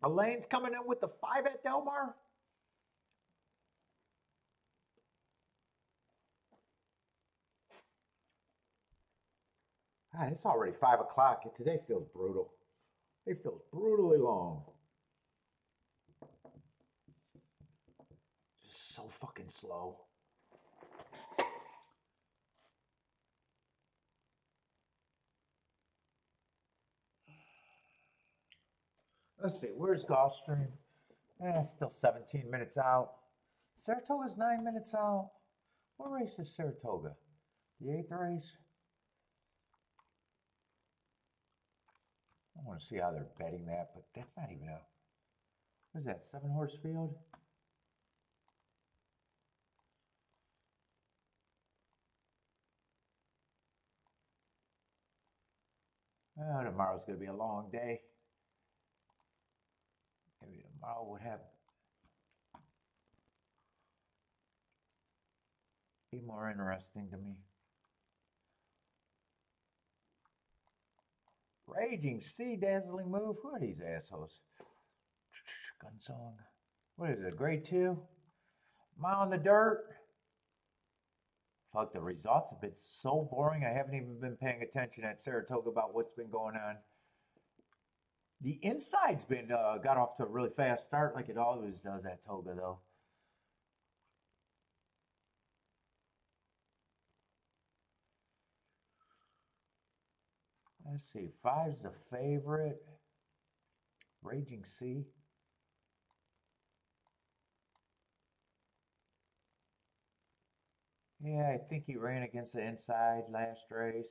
Elaine's coming in with the 5 at Delmar. Ah, it's already 5 o'clock. Today feels brutal. It feels brutally long. Just so fucking slow. Let's see, where's Gulfstream? Still 17 minutes out. Saratoga's 9 minutes out. What race is Saratoga? The 8th race? I want to see how they're betting that, but that's not even a... What is that, 7-horse field? Oh, tomorrow's going to be a long day. Maybe tomorrow would be more interesting to me. Raging Sea, Dazzling Move. Who are these assholes? Gun Song. What is it, grade 2? Mile in the Dirt. Fuck, the results have been so boring. I haven't even been paying attention at Saratoga about what's been going on. The inside's been got off to a really fast start like it always does at Toga, though. Let's see, 5's the favorite. Raging Sea. Yeah, I think he ran against the inside last race.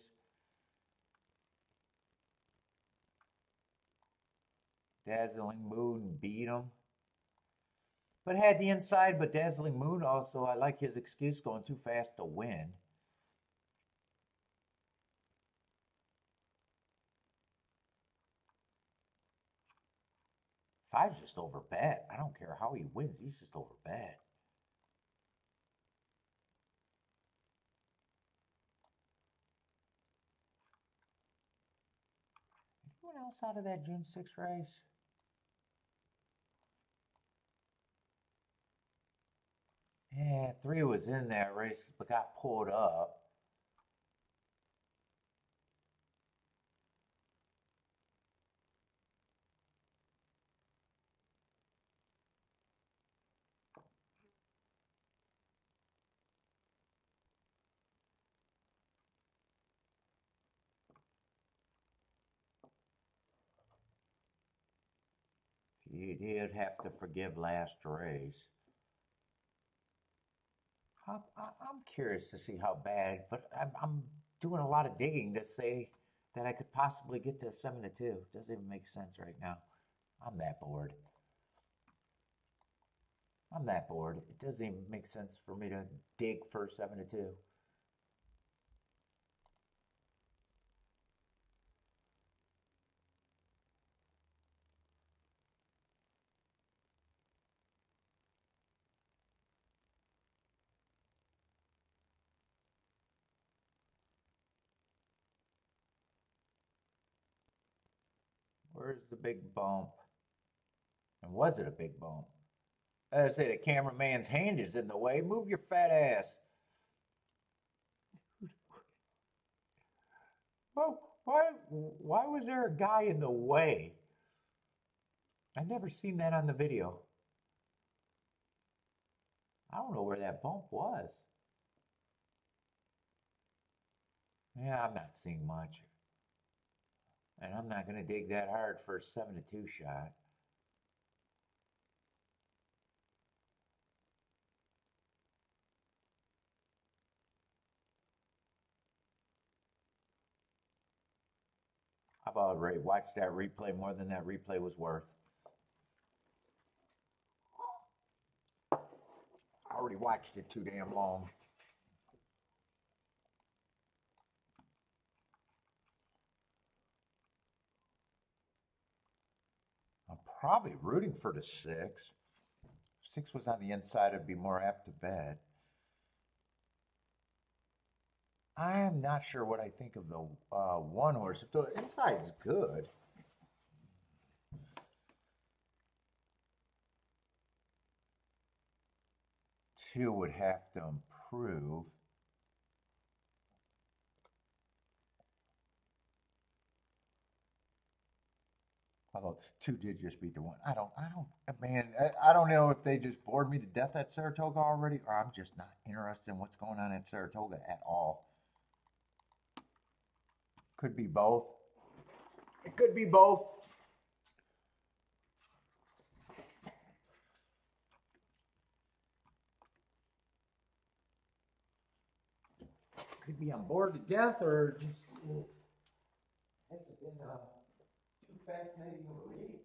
Dazzling Moon beat him. But had the inside, but Dazzling Moon also, I like his excuse going too fast to win. Five's just over bet. I don't care how he wins, he's just over bet. Anyone else out of that June 6th race? Yeah, 3 was in that race, but got pulled up. He did have to forgive last race. I'm curious to see how bad, but I'm doing a lot of digging to say that I could possibly get to a 7-2. Doesn't even make sense right now. I'm that bored. I'm that bored. It doesn't even make sense for me to dig for 7-2. Where's the big bump? And was it a big bump? I say the cameraman's hand is in the way. Move your fat ass. Well, why was there a guy in the way? I never seen that on the video. I don't know where that bump was. Yeah, I'm not seeing much. And I'm not going to dig that hard for a 7-2 shot. How about watch that replay more than that replay was worth? I already watched it too damn long. I'm probably rooting for the 6. If 6 was on the inside, I'd be more apt to bet. I'm not sure what I think of the 1 horse. If the inside's good, 2 would have to improve. Although 2 did just beat the 1. Man, I don't know if they just bored me to death at Saratoga already, or I'm just not interested in what's going on at Saratoga at all. Could be both. It could be both. Could be I'm bored to death, or just hasn't been too fascinating of a read.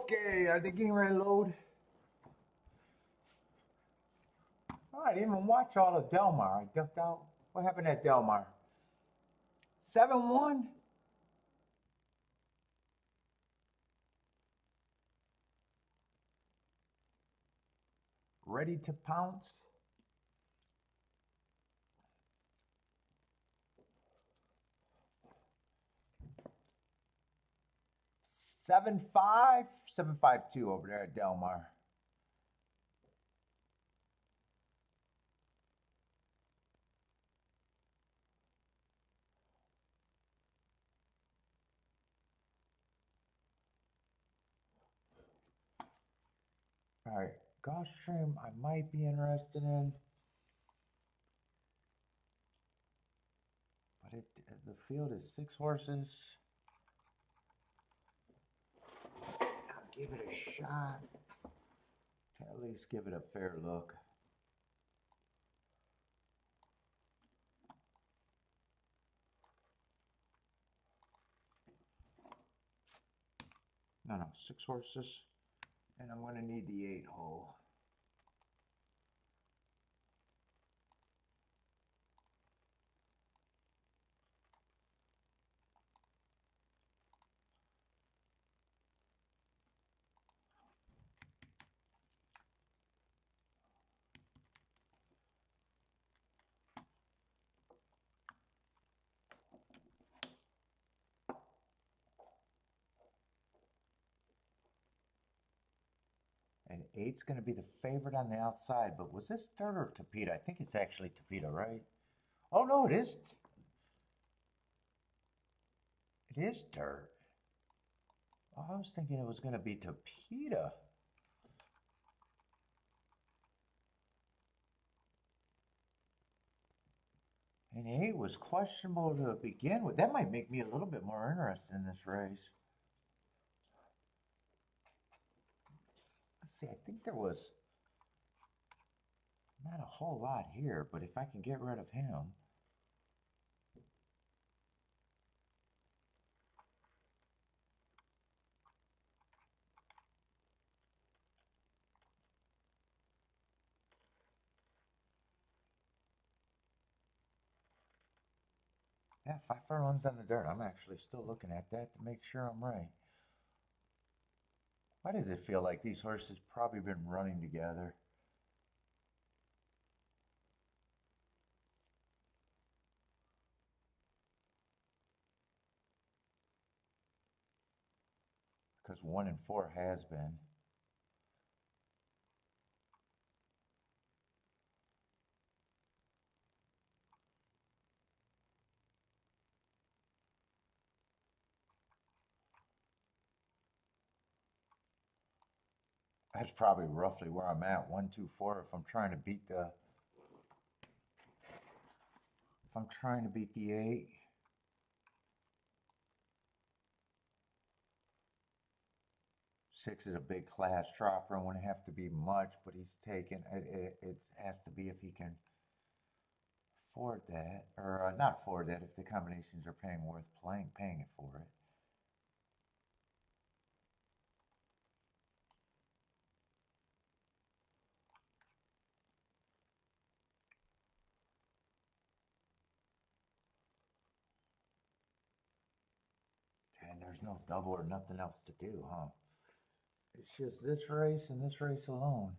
Okay, are they getting ready to load? Oh, I didn't even watch all of Delmar. I ducked out. What happened at Delmar? 7-1? Ready to pounce? 7-5? 7-5-2 over there at Delmar. All right, Gulfstream I might be interested in. But the field is 6 horses. I'll give it a shot. At least give it a fair look. No, 6 horses. And I'm going to need the 8 hole. And 8's going to be the favorite on the outside. But was this dirt or Tapeta? I think it's actually Tapeta, right? Oh, no, it is. It is dirt. Oh, I was thinking it was going to be Tapeta. And 8 was questionable to begin with. That might make me a little bit more interested in this race. Let's see, I think there was not a whole lot here, but if I can get rid of him. Yeah, 5 furlongs on the dirt. I'm actually still looking at that to make sure I'm right. Why does it feel like these horses probably been running together? Because 1 and 4 has been. That's probably roughly where I'm at. 1, 2, 4. If I'm trying to beat the 8. 6 is a big class dropper and wouldn't have to be much, but he's taken it has to be if he can afford that, or not afford that, if the combinations are worth paying it for it. And there's no double or nothing else to do, huh? It's just this race and this race alone.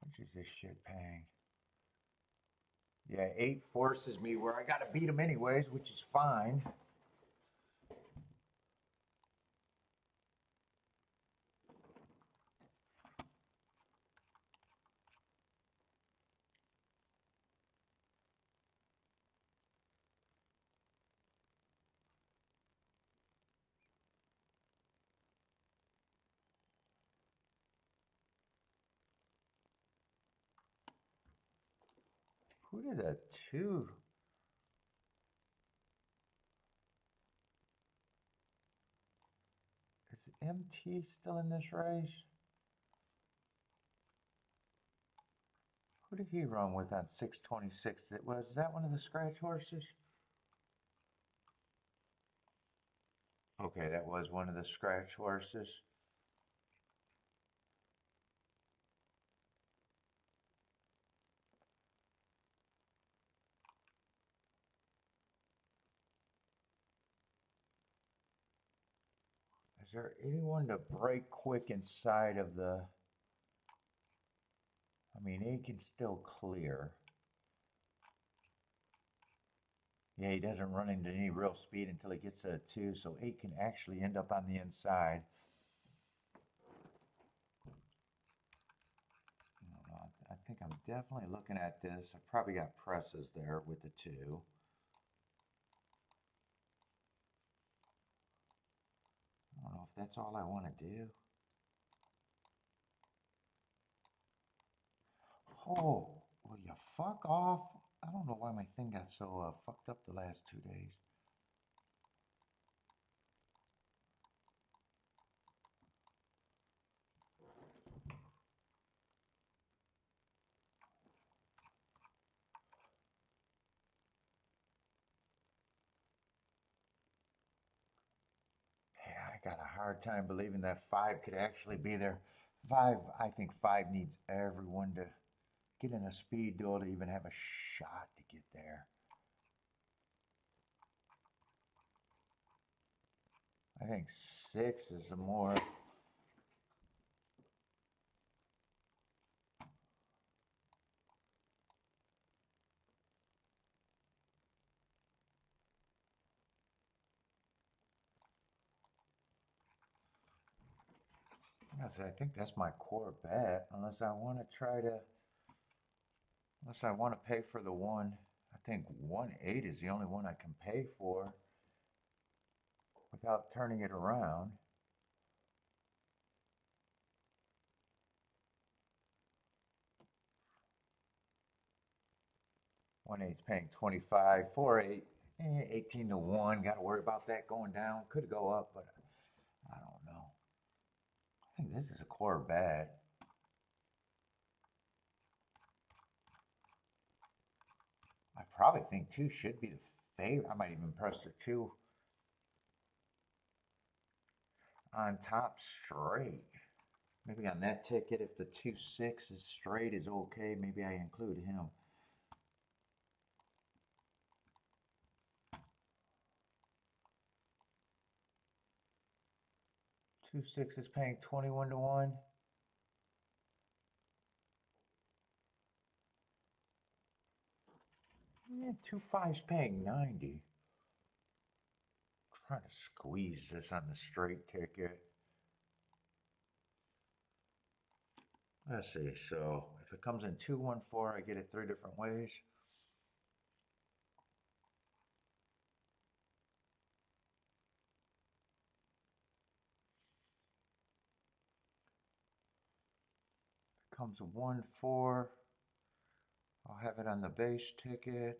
Which is this shit paying? Yeah, 8 forces me where I gotta beat him anyways, which is fine. Who did that 2? Is MT still in this race? What did he run with on 626? Was that one of the scratch horses? Okay, that was one of the scratch horses. Is there anyone to break quick inside of the... I mean, 8 can still clear. Yeah, he doesn't run into any real speed until he gets to a 2, so 8 can actually end up on the inside. I don't know. I think I'm definitely looking at this. I probably got presses there with the 2. I don't know if that's all I want to do. Oh, will you fuck off? I don't know why my thing got so fucked up the last 2 days. Yeah, I got a hard time believing that 5 could actually be there. 5, I think 5 needs everyone to get in a speed duel to even have a shot to get there. I think 6 is the more... I think that's my core bet, unless I want to unless I want to pay for the 1. I think 1-8 is the only one I can pay for without turning it around. One eight's paying 25, 4-8, 18 to 1. Got to worry about that going down. Could go up, but I don't know. I think this is a core bet. I probably think 2 should be the favorite. I might even press the 2 on top straight. Maybe on that ticket, if the 2-6 is straight is okay, maybe I include him. 2-6 is paying 21 to 1. Yeah, 2-5 is paying 90. Trying to squeeze this on the straight ticket. Let's see, so if it comes in 2-1-4, I get it 3 different ways. If it comes a 1-4, I'll have it on the base ticket.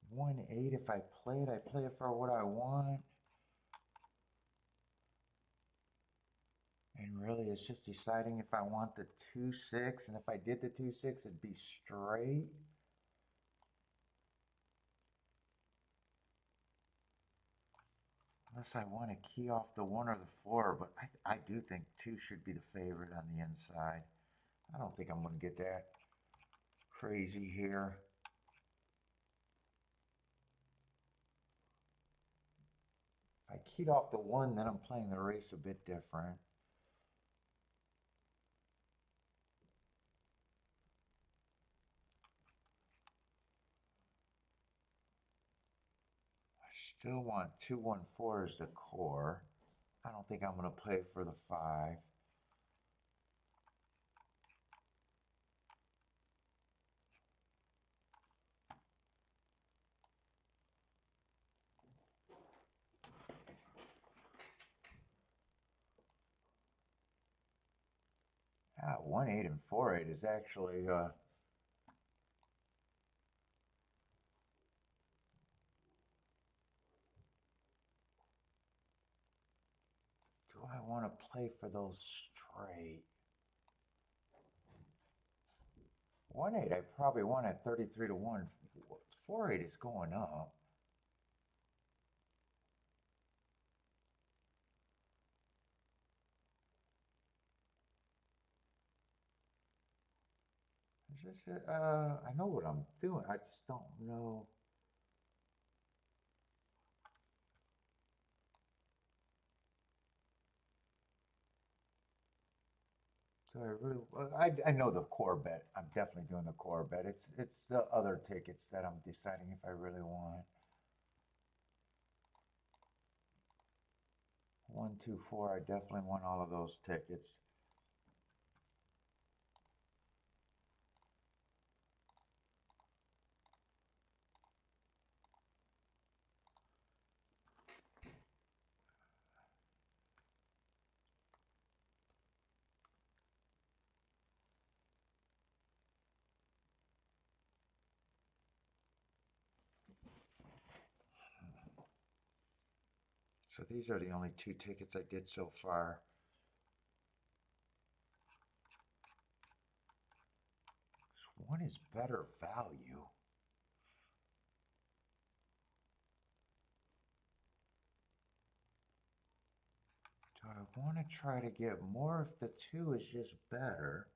One 8, if I play it for what I want. And really, it's just deciding if I want the 2-6, and if I did the 2-6, it'd be straight. Unless I want to key off the 1 or the 4, but I do think 2 should be the favorite on the inside. I don't think I'm going to get that crazy here. If I keyed off the 1, then I'm playing the race a bit different. Still want 2-1-4 as the core. I don't think I'm going to play for the 5. Ah, 1-8 and 4-8 is actually I want to play for those straight? 1-8, I probably won at 33 to 1. 4-8 is going up. I know what I'm doing. I just don't know. So I know the core bet. I'm definitely doing the core bet. It's the other tickets that I'm deciding if I really want. 1, 2, 4. I definitely want all of those tickets. So these are the only 2 tickets I did so far. This one is better value. Do I want to try to get more if the 2 is just better?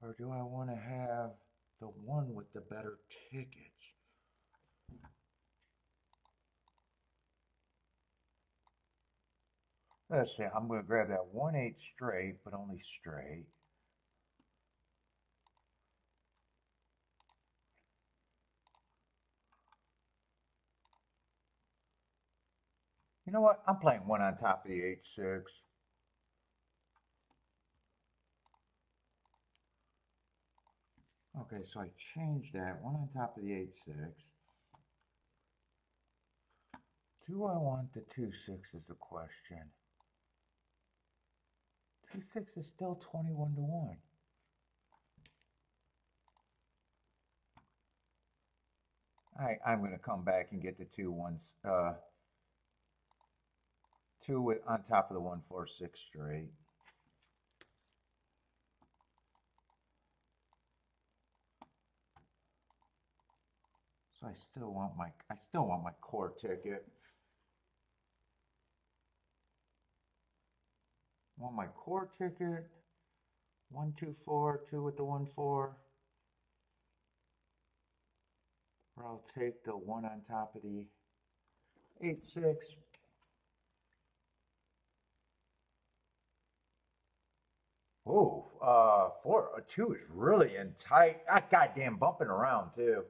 Or do I want to have the 1 with the better tickets? Let's see, I'm going to grab that 1-8 straight, but only straight. You know what? I'm playing 1 on top of the 8-6. Okay, so I changed that. 1 on top of the 8-6. Do I want the 2-6 is the question. 2-6 is still 21 to 1. I'm going to come back and get the 2-1s. 2 on top of the 1-4-6 straight. So I still want my core ticket. Want my core ticket. 1, 2, 4, 2 with the 1-4. Or I'll take the 1 on top of the 8-6. Oh, 2 is really in tight. Goddamn bumping around too.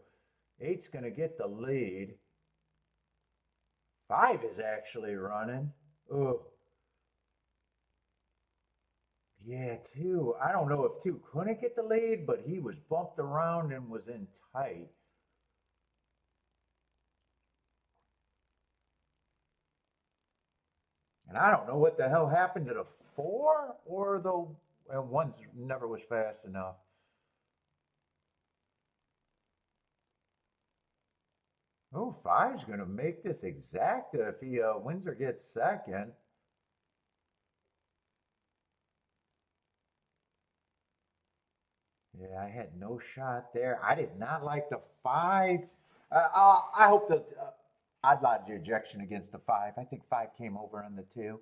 8's gonna get the lead. 5 is actually running. Oh, yeah, 2. I don't know if 2 couldn't get the lead, but he was bumped around and was in tight. And I don't know what the hell happened to the 4 or the 1 never was fast enough. Oh, 5's going to make this exacta if he wins or gets second. Yeah, I had no shot there. I did not like the 5. I hope that I'd lodge ejection against the 5. I think 5 came over on the 2.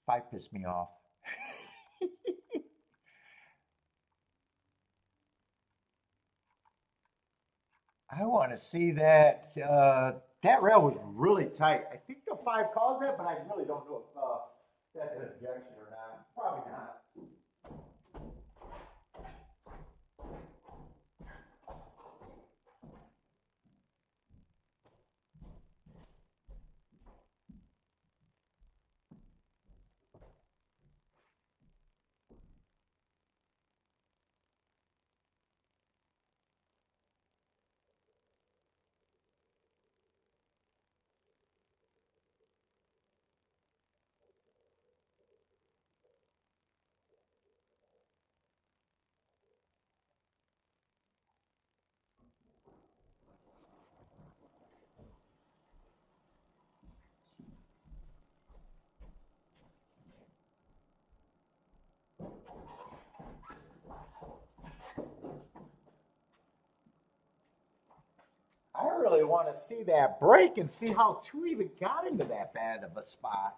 5 pissed me off. I want to see that. That rail was really tight. I think the 5 calls that, but I really don't know if that's an ejection or not. Probably not. really want to see that break and see how 2 even got into that bad of a spot.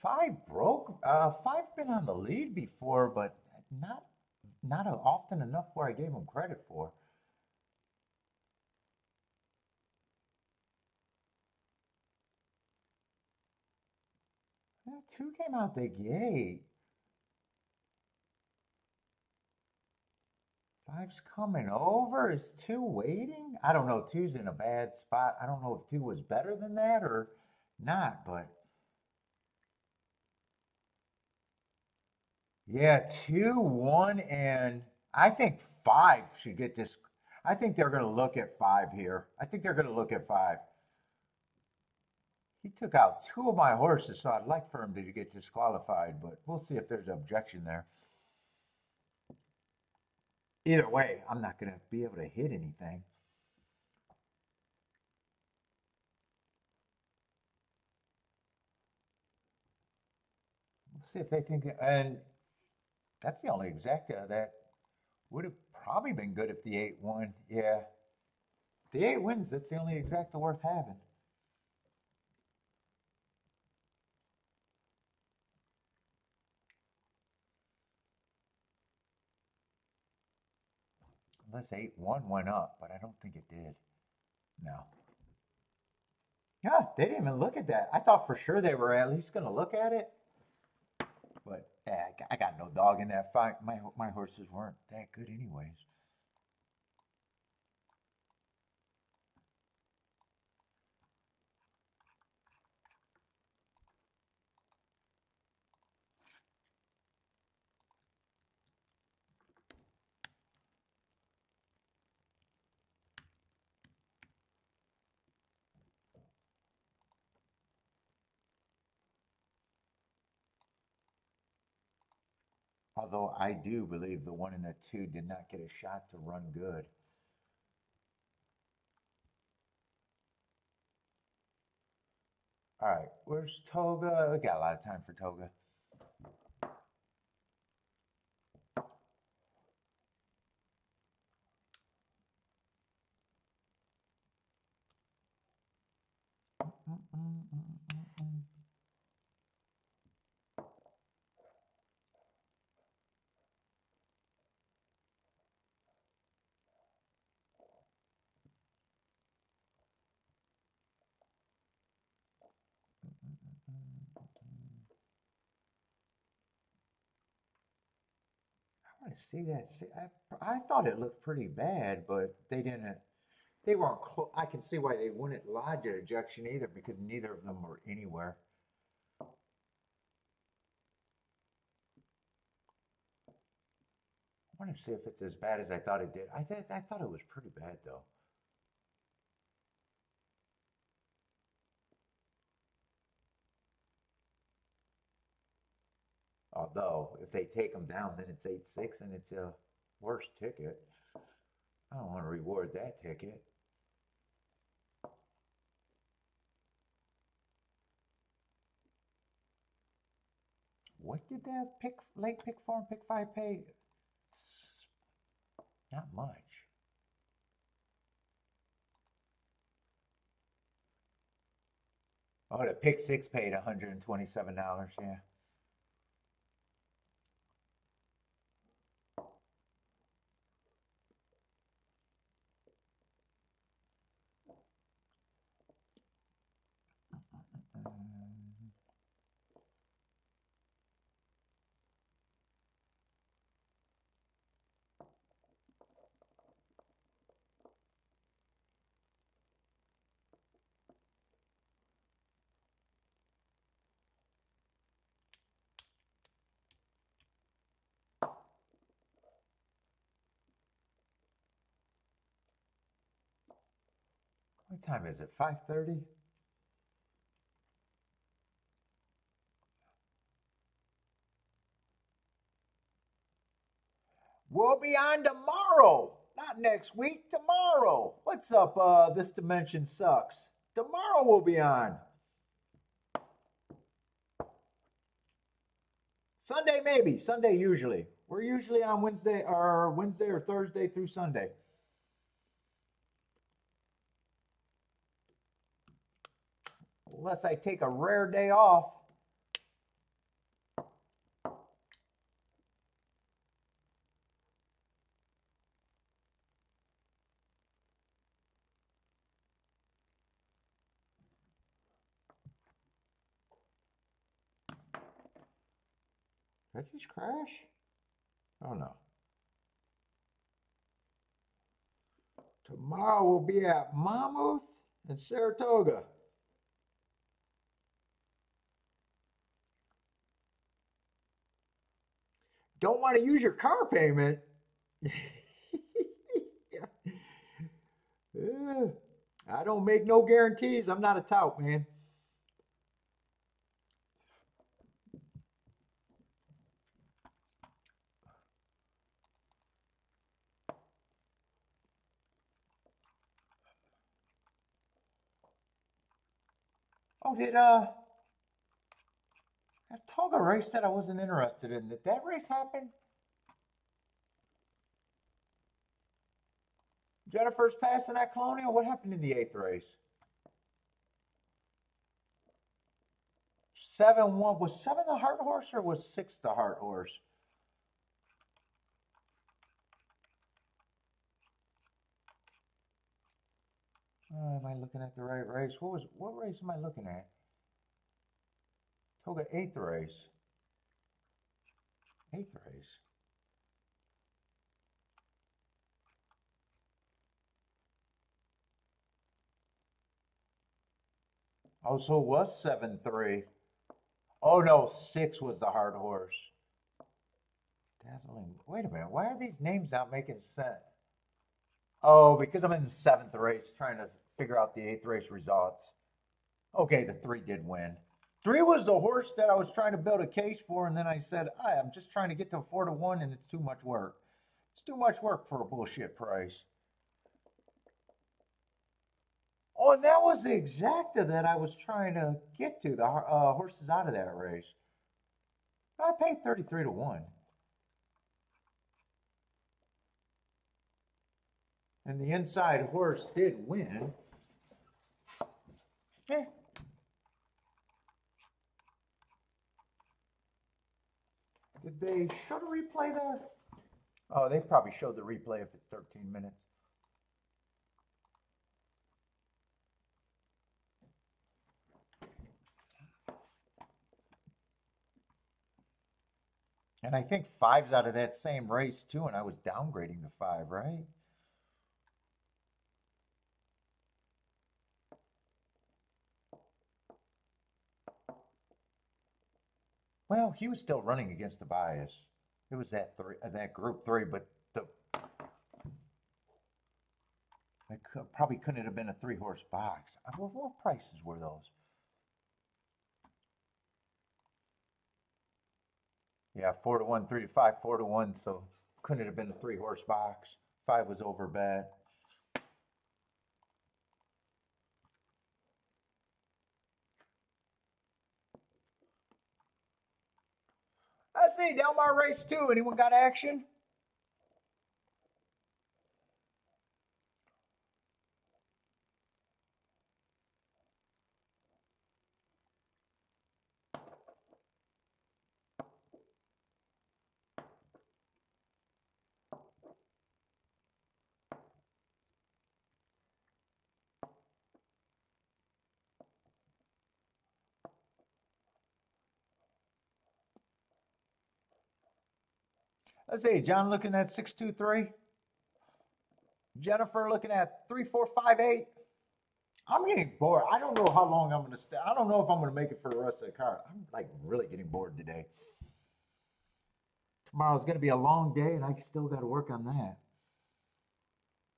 Five broke. Five been on the lead before, but not often enough where I gave him credit for. Yeah, two came out the gate. Five's coming over. Is two waiting? I don't know. Two's in a bad spot. I don't know if two was better than that or not, but yeah, 2, 1, and I think five should get this. I think they're going to look at five here. I think they're going to look at five. He took out two of my horses, so I'd like for him to get disqualified, but we'll see if there's an objection there. Either way, I'm not going to be able to hit anything. We'll see if they think, and that's the only exacta that would have probably been good if the 8 won. Yeah. The 8 wins, that's the only exacta worth having. Unless 8-1 went up, but I don't think it did. No. Yeah, they didn't even look at that. I thought for sure they were at least going to look at it. But I got no dog in that fight. My horses weren't that good anyways. Although I do believe the 1 and the 2 did not get a shot to run good. All right, where's Toga? We got a lot of time for Toga. I want to see that. I thought it looked pretty bad, but they didn't. They weren't. I can see why they wouldn't lodge an ejection either, because neither of them were anywhere. I want to see if it's as bad as I thought it did. I thought it was pretty bad though. Although, if they take them down, then it's 8-6 and it's a worse ticket. I don't want to reward that ticket. What did that late pick 4 and pick 5 pay? Not much. Oh, the pick 6 paid $127, yeah. What time is it? 5:30? We'll be on tomorrow. Not next week, tomorrow. What's up, This Dimension Sucks? Tomorrow we'll be on. Sunday maybe. Sunday usually. We're usually on Wednesday or Thursday through Sunday. Unless I take a rare day off. Did I just crash? Oh no. Tomorrow we'll be at Monmouth and Saratoga. Don't want to use your car payment. Yeah. I don't make no guarantees. I'm not a tout, man. Oh, did that Toga race that I wasn't interested in? Did that race happen? Jennifer's passing that Colonial. What happened in the 8th race? 7-1. Was 7 the heart horse or was 6 the heart horse? Am I looking at the right race? What race am I looking at? Toga 8th race. 8th race. Oh, so it was 7-3. Oh no, 6 was the hard horse. Dazzling. Wait a minute. Why are these names not making sense? Oh, because I'm in the 7th race trying to figure out the 8th race results. Okay, the 3 did win. 3 was the horse that I was trying to build a case for, and then I said, I'm just trying to get to a 4-1, and it's too much work. It's too much work for a bullshit price. Oh, and that was the exacta that I was trying to get to, the horses out of that race. I paid 33-1. And the inside horse did win. Yeah. Did they show the replay there? Oh, they probably showed the replay if it's 13 minutes. And I think 5's out of that same race too, and I was downgrading the 5, right? Well, he was still running against the bias. It was that group 3, but probably couldn't have been a 3-horse box. What prices were those? Yeah, 4-1, 3-5, 4-1. So couldn't have been a 3-horse box. 5 was over bet. I see Delmar race 2. Anyone got action? Let's see, John looking at 6-2-3. Jennifer looking at 3-4-5-8. I'm getting bored. I don't know how long I'm going to stay. I don't know if I'm going to make it for the rest of the card. I'm like really getting bored today. Tomorrow's going to be a long day, and I still got to work on that.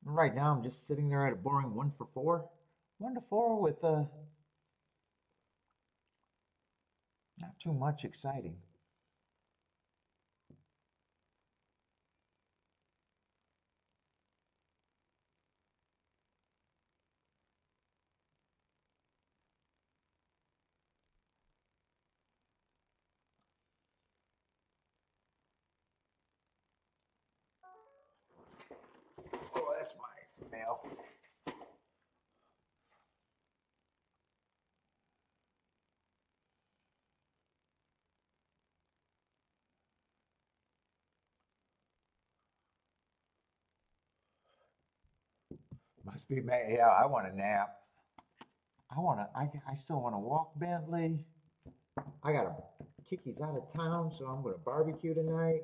And right now, I'm just sitting there at a boring 1-for-4. 1-4 with not too much exciting. that's my mail. Must be May. Yeah, I want a nap. I still want to walk Bentley. I got a Kiki's out of town, so I'm going to barbecue tonight.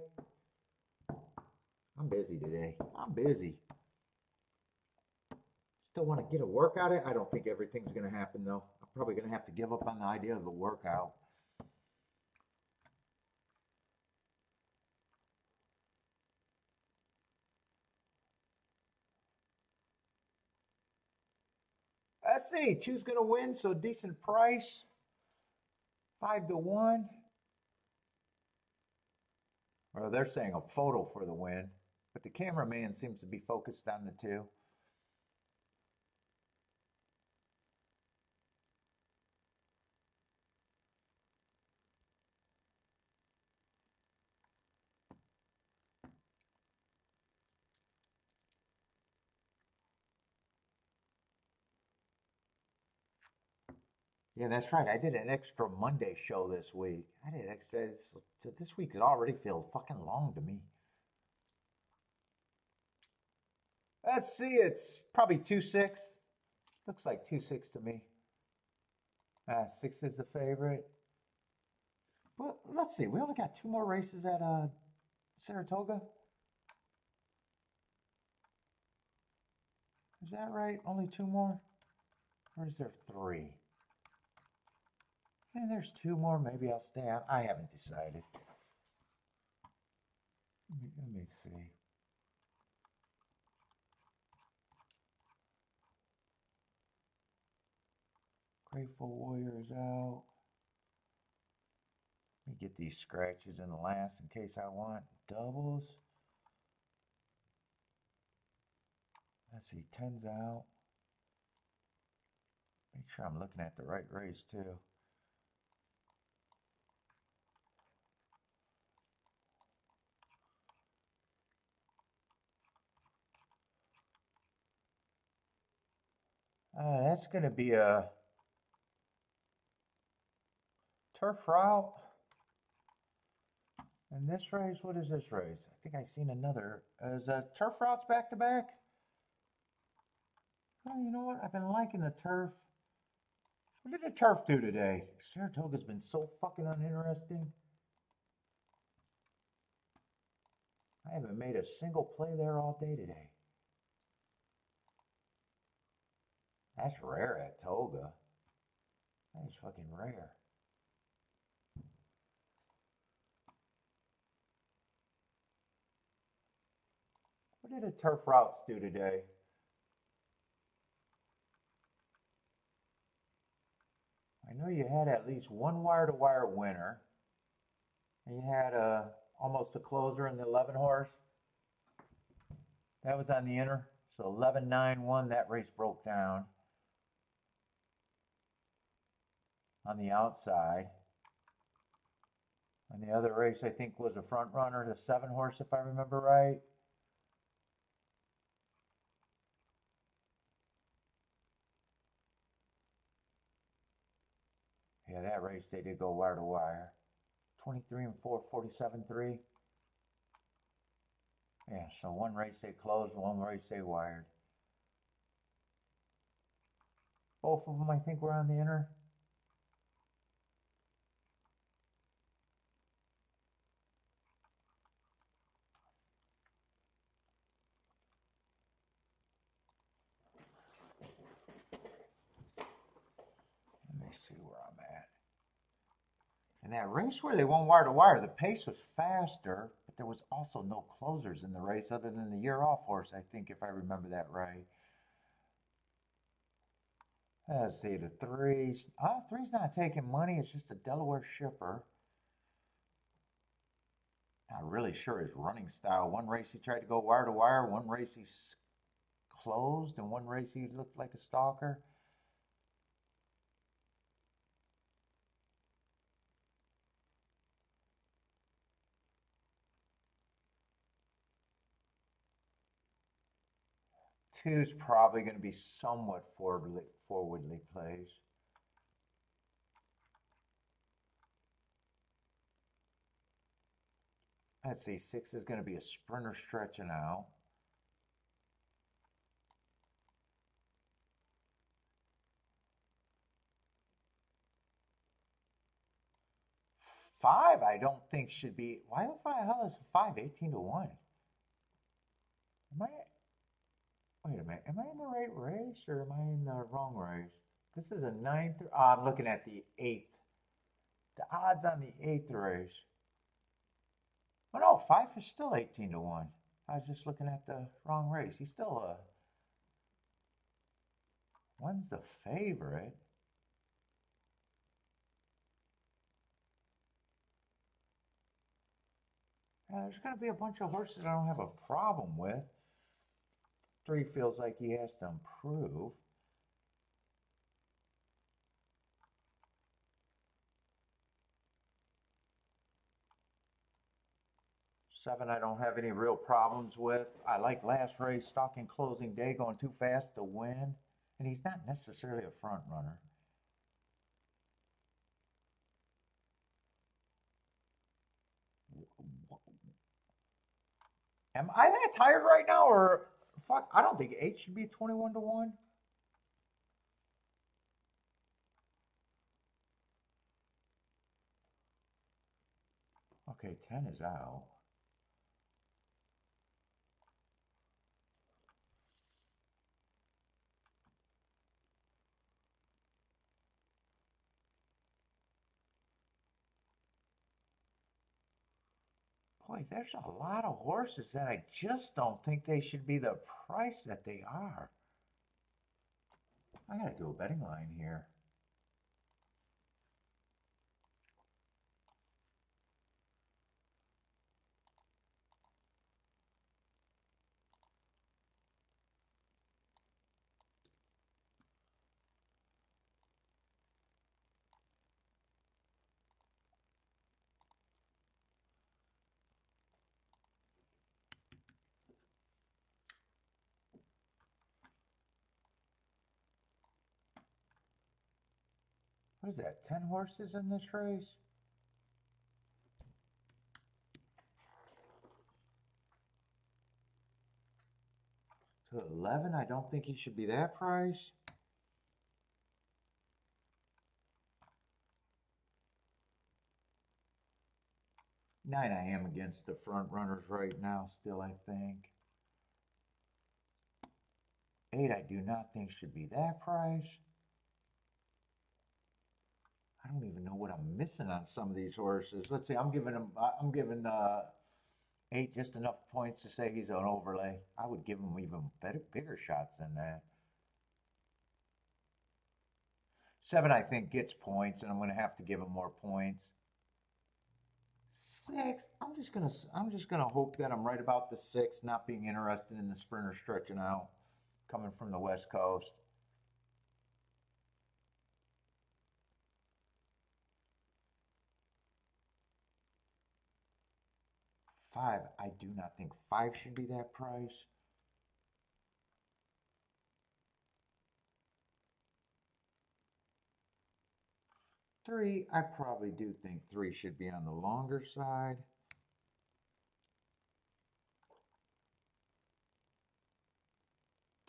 I'm busy today. I'm busy. Still want to get a workout in. I don't think everything's going to happen, though. I'm probably going to have to give up on the idea of a workout. Let's see. Two's going to win, so decent price. 5-1. Well, they're saying a photo for the win, but the cameraman seems to be focused on the two. Yeah, that's right. I did an extra Monday show this week. I did extra. This week it already feels fucking long to me. Let's see. It's probably 2-6. Looks like 2-6 to me. 6 is the favorite. Well, let's see. We only got 2 more races at Saratoga. Is that right? Only 2 more? Or is there 3? And there's 2 more. Maybe I'll stay on. I haven't decided. Let me see. Grateful Warrior is out. Let me get these scratches in the last in case I want doubles. Let's see, 10's out. Make sure I'm looking at the right race too. That's going to be a turf route. And this race, what is this race? I think I've seen another. Is turf routes back to back? Oh, you know what? I've been liking the turf. What did the turf do today? Saratoga's been so fucking uninteresting. I haven't made a single play there all day today. That's rare at Toga. That is fucking rare. What did the turf routes do today? I know you had at least one wire-to-wire winner. And you had almost a closer in the 11 horse. That was on the inner. So 11-9-1, that race broke down. On the outside. And the other race, I think, was a front runner, the 7 horse, if I remember right. Yeah, that race, they did go wire to wire. 23-4, 47-3. Yeah, so one race they closed, one race they wired. Both of them, I think, were on the inner. Let me see where I'm at. And that race where they won wire to wire, the pace was faster, but there was also no closers in the race other than the year off horse, I think, if I remember that right. Let's see, the 3's. 3's not taking money, it's just a Delaware shipper. Not really sure his running style. One race he tried to go wire to wire, one race he closed, and one race he looked like a stalker. Two's probably going to be somewhat forwardly placed. Let's see, 6 is going to be a sprinter stretching out. 5, I don't think should be. Why the hell is 5 18 to 1? Am I? Wait a minute. Am I in the right race or am I in the wrong race? This is a 9th. Oh, I'm looking at the 8th. The odds on the 8th race. Oh no, 5 is still 18 to 1. I was just looking at the wrong race. He's still a. 1's the favorite. There's going to be a bunch of horses I don't have a problem with. 3 feels like he has to improve. 7 I don't have any real problems with. I like last race, stalking closing day, going too fast to win. And he's not necessarily a front runner. Am I that tired right now, or fuck? I don't think 8 should be 21 to 1. Okay, 10 is out. Boy, there's a lot of horses that I just don't think they should be the price that they are. I gotta do a betting line here. What is that, 10 horses in this race? So 11, I don't think he should be that price. Nine, I am against the front runners right now still, I think. 8, I do not think should be that price. I don't even know what I'm missing on some of these horses. Let's see, I'm giving 8 just enough points to say he's an overlay. I would give him even bigger shots than that. 7, I think, gets points, and I'm going to have to give him more points. 6, I'm just gonna hope that I'm right about the 6, not being interested in the sprinter stretching out, coming from the West Coast. 5, I do not think 5 should be that price. Three, I probably do think 3 should be on the longer side.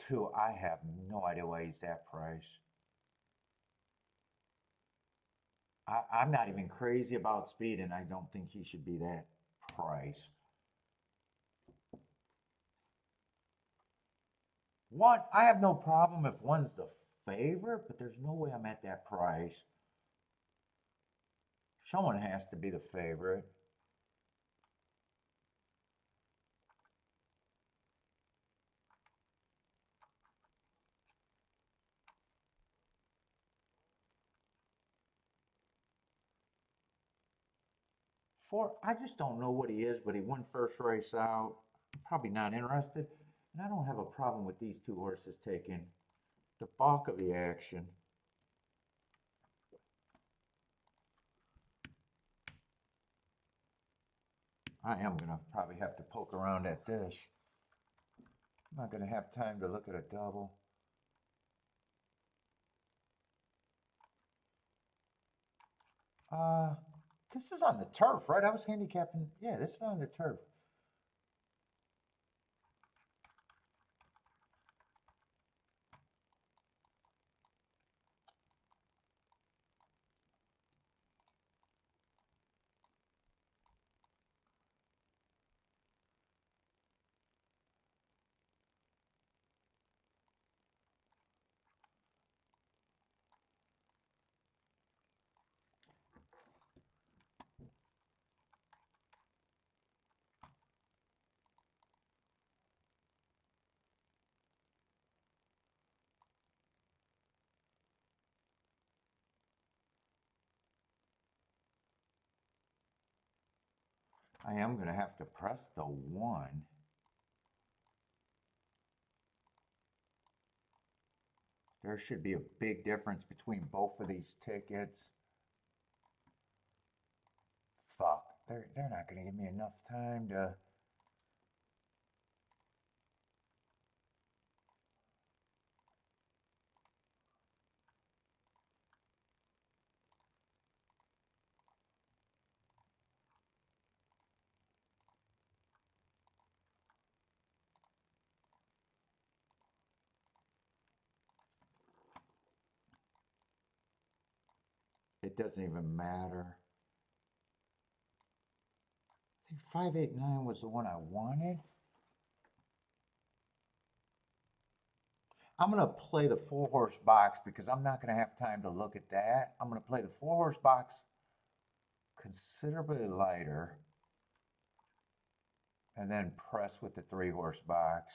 2, I have no idea why he's that price. I'm not even crazy about speed, and I don't think he should be that price. 1, I have no problem if 1's the favorite, but there's no way I'm at that price. Someone has to be the favorite. Four, I just don't know what he is, but he won first race out. Probably not interested. And I don't have a problem with these 2 horses taking the bulk of the action. I am going to probably have to poke around at this. I'm not going to have time to look at a double. This is on the turf, right? I was handicapping. Yeah, this is on the turf. I am going to have to press the 1. There should be a big difference between both of these tickets. Fuck, they're not going to give me enough time to... It doesn't even matter. I think 589 was the one I wanted. I'm going to play the 4-horse box because I'm not going to have time to look at that. I'm going to play the 4-horse box considerably lighter and then press with the 3-horse box.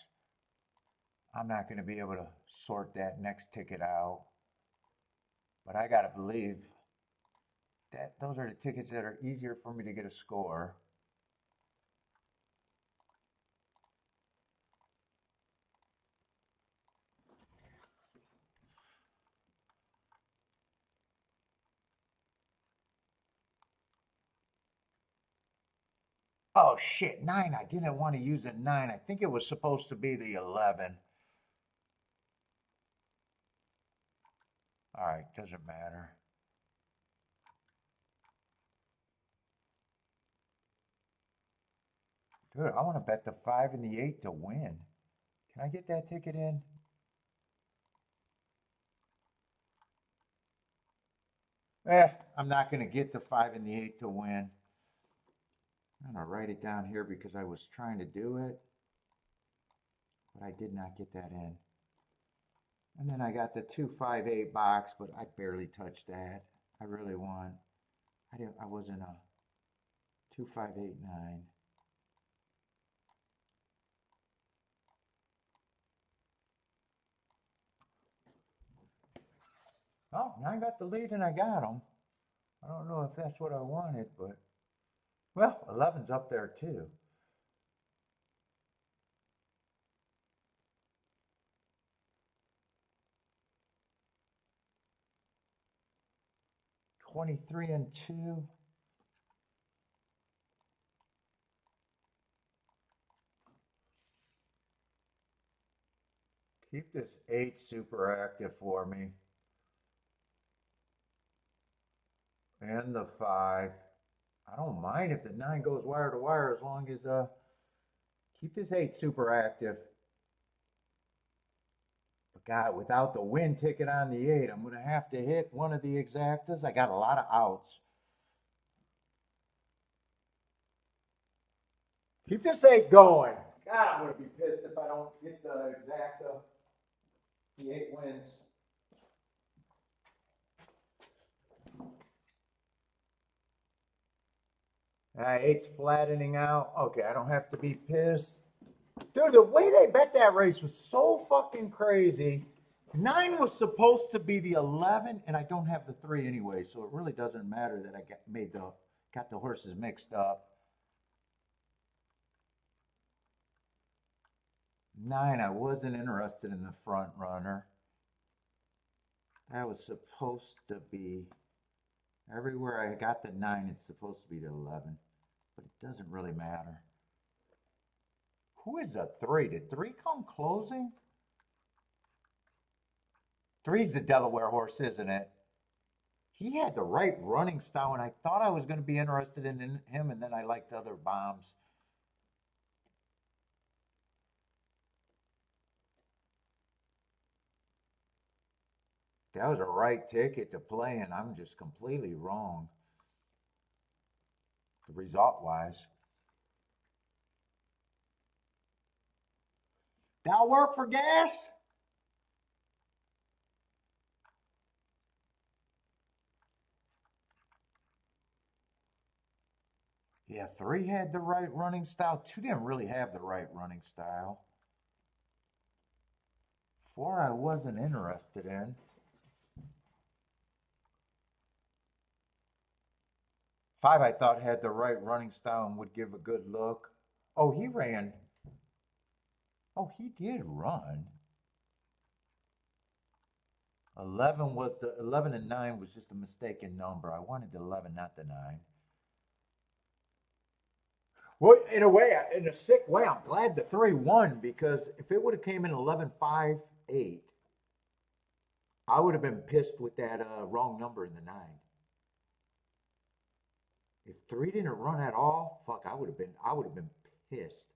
I'm not going to be able to sort that next ticket out, but I got to believe that those are the tickets that are easier for me to get a score. Oh shit, 9. I didn't want to use a 9. I think it was supposed to be the 11. All right, doesn't matter. Dude, I want to bet the 5 and the 8 to win. Can I get that ticket in? I'm not going to get the 5 and the 8 to win. I'm going to write it down here because I was trying to do it, but I did not get that in. And then I got the 258 box, but I barely touched that. I really want. I wasn't a 2589. Oh, now I got the lead and I got them. I don't know if that's what I wanted, but well, 11's up there too. $23 and 2. Keep this 8 super active for me. And the 5. I don't mind if the 9 goes wire to wire as long as keep this 8 super active. But God, without the win ticket on the 8, I'm going to have to hit one of the exactas. I got a lot of outs. Keep this 8 going. God, I'm going to be pissed if I don't hit the exacta. The 8 wins. Eight's flattening out. Okay, I don't have to be pissed. Dude, the way they bet that race was so fucking crazy. 9 was supposed to be the 11, and I don't have the 3 anyway, so it really doesn't matter that I got the horses mixed up. 9, I wasn't interested in the front runner. That was supposed to be, everywhere I got the 9, it's supposed to be the 11, but it doesn't really matter. Who is a 3? Did 3 come closing? 3's the Delaware horse, isn't it? He had the right running style, and I thought I was going to be interested in him, and then I liked other bombs. That was a right ticket to play, and I'm just completely wrong. The result-wise. That'll work for gas? Yeah, 3 had the right running style. 2 didn't really have the right running style. 4 I wasn't interested in. 5 I thought had the right running style and would give a good look. Oh, he ran. Oh, he did run. 11 and 9 was just a mistaken number. I wanted the 11, not the 9. Well, in a way, in a sick way, I'm glad the 3 won, because if it would have came in 11, 5, 8, I would have been pissed with that wrong number in the 9. If 3 didn't run at all, fuck, I would have been pissed.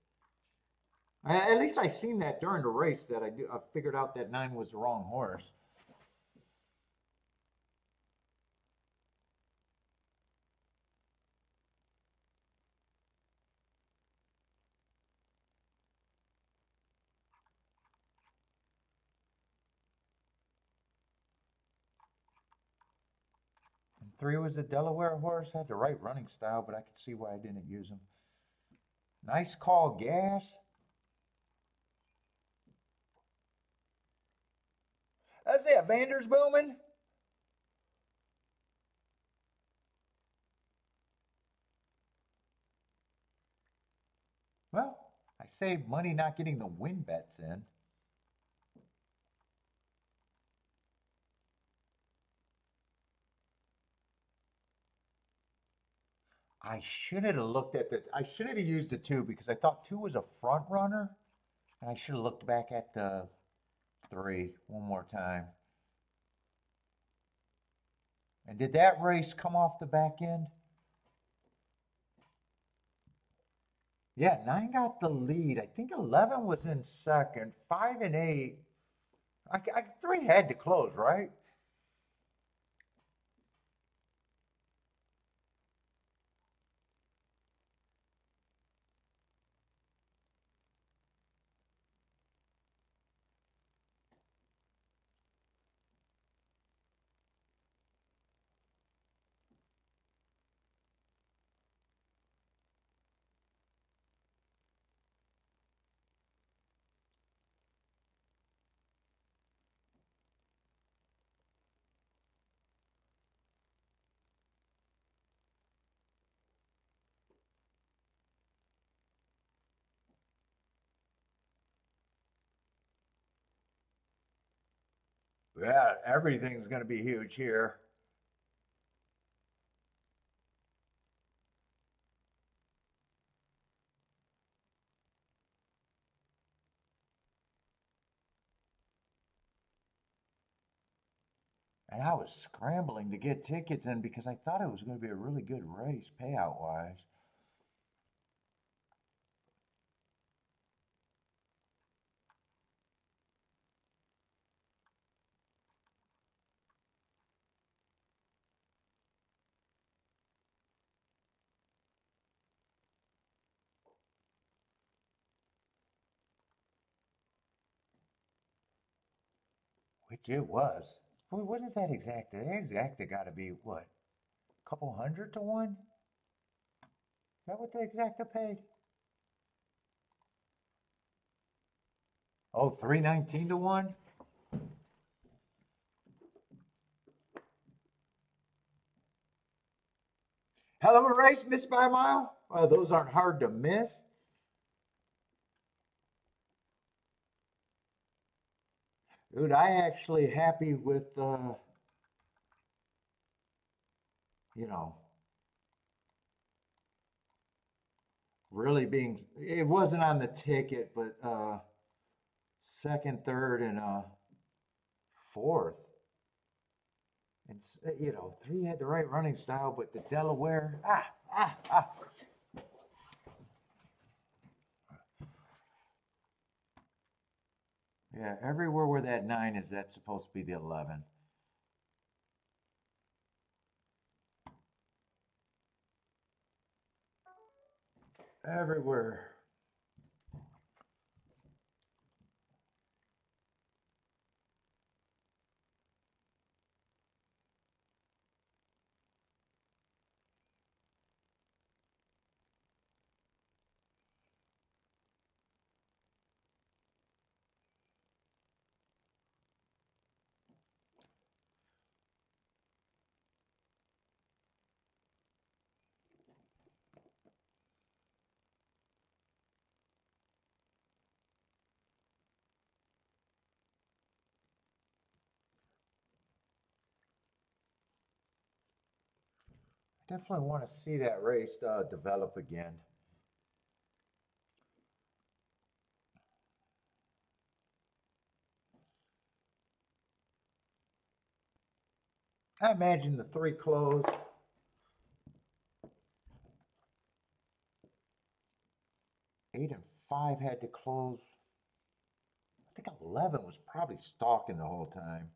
At least I seen that during the race, that I figured out that 9 was the wrong horse. And 3 was a Delaware horse, had the right running style, but I could see why I didn't use him. Nice call, Gas. That's it, Vander's booming. Well, I saved money not getting the win bets in. I should have looked at I should have used the 2, because I thought 2 was a front runner. And I should have looked back at the 3 one more time. And did that race come off the back end? Yeah, 9 got the lead. I think 11 was in second. 5 and 8. 3 had to close, right? Yeah, everything's going to be huge here. And I was scrambling to get tickets in, because I thought it was going to be a really good race payout wise. Which it was. What is that exact? That exacta got to be what? A couple hundred to 1? Is that what the exacta paid? Oh, 319 to 1? Hell of a race, missed by a mile. Oh, those aren't hard to miss. Dude, I actually happy with, you know, really being, it wasn't on the ticket, but second, third, and fourth. And you know, three had the right running style, but the Delaware, ah. Yeah, everywhere where that 9 is, that's supposed to be the 11. Everywhere. Definitely want to see that race develop again. I imagine the 3 closed. 8 and 5 had to close. I think 11 was probably stalking the whole time.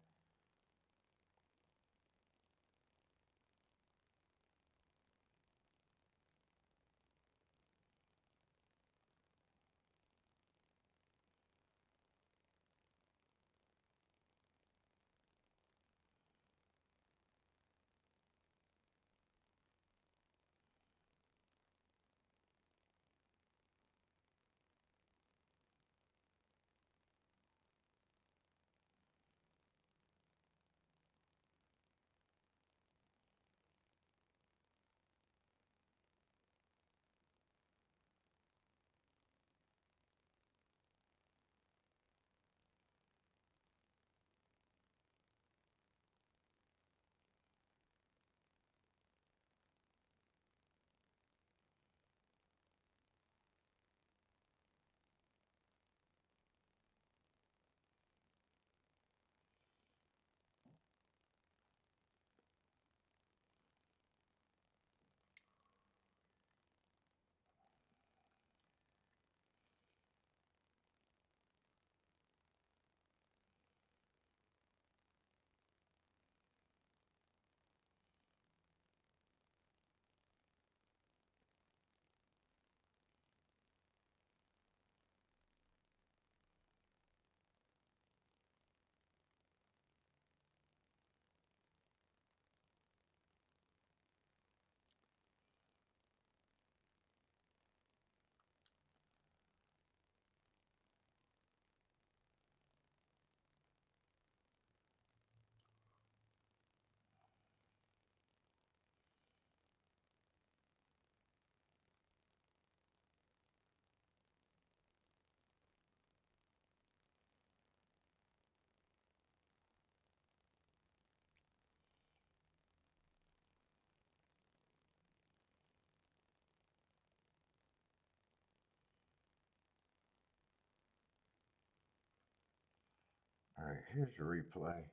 All right, here's the replay.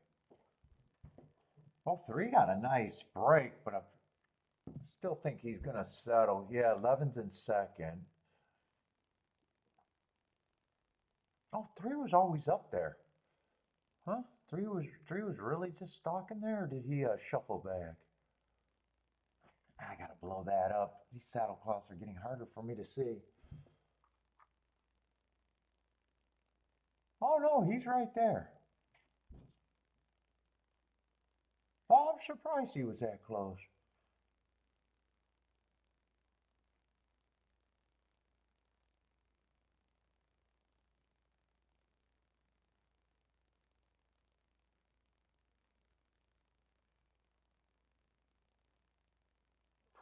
Well, 3 got a nice break, but I still think he's going to settle. Yeah, 11's in second. Oh, 3 was always up there. Huh? 3 was really just stalking there, or did he shuffle back? I gotta blow that up. These saddle cloths are getting harder for me to see. Oh no, he's right there. Oh, I'm surprised he was that close.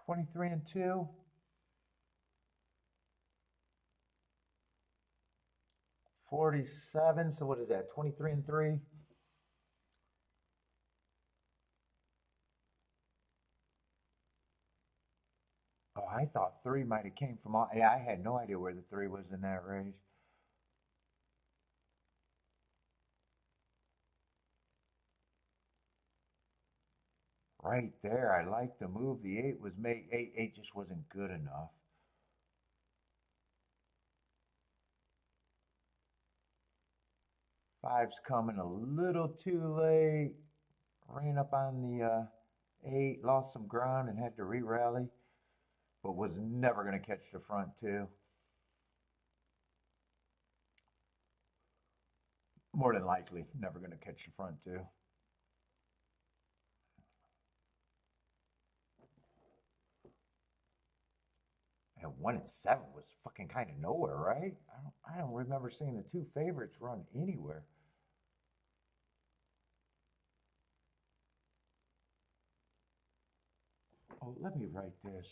$23 and 2. 47. So what is that? 23 and 3. Oh, I thought 3 might have came from all. Yeah, I had no idea where the 3 was in that race. Right there, I like the move. The 8 was made. 8 just wasn't good enough. Five's coming a little too late. Ran up on the 8, lost some ground and had to re-rally, but was never going to catch the front 2. More than likely, never going to catch the front 2. And 1 and 7 was fucking kind of nowhere, right? I don't remember seeing the 2 favorites run anywhere. Oh, let me write this.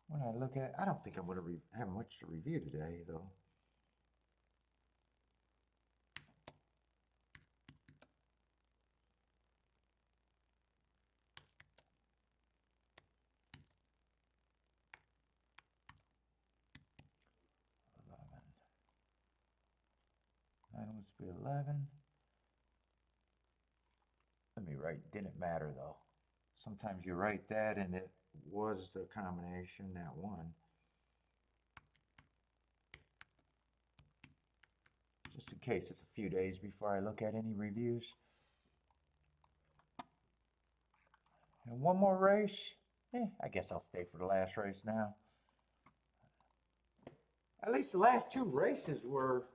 When I look at, I don't think I'm going to have much to review today, though. That must be 11. Let me write, didn't matter though. Sometimes you write that and it was the combination, that 1. Just in case it's a few days before I look at any reviews. And 1 more race. I guess I'll stay for the last race now. At least the last 2 races were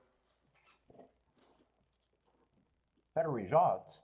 better results.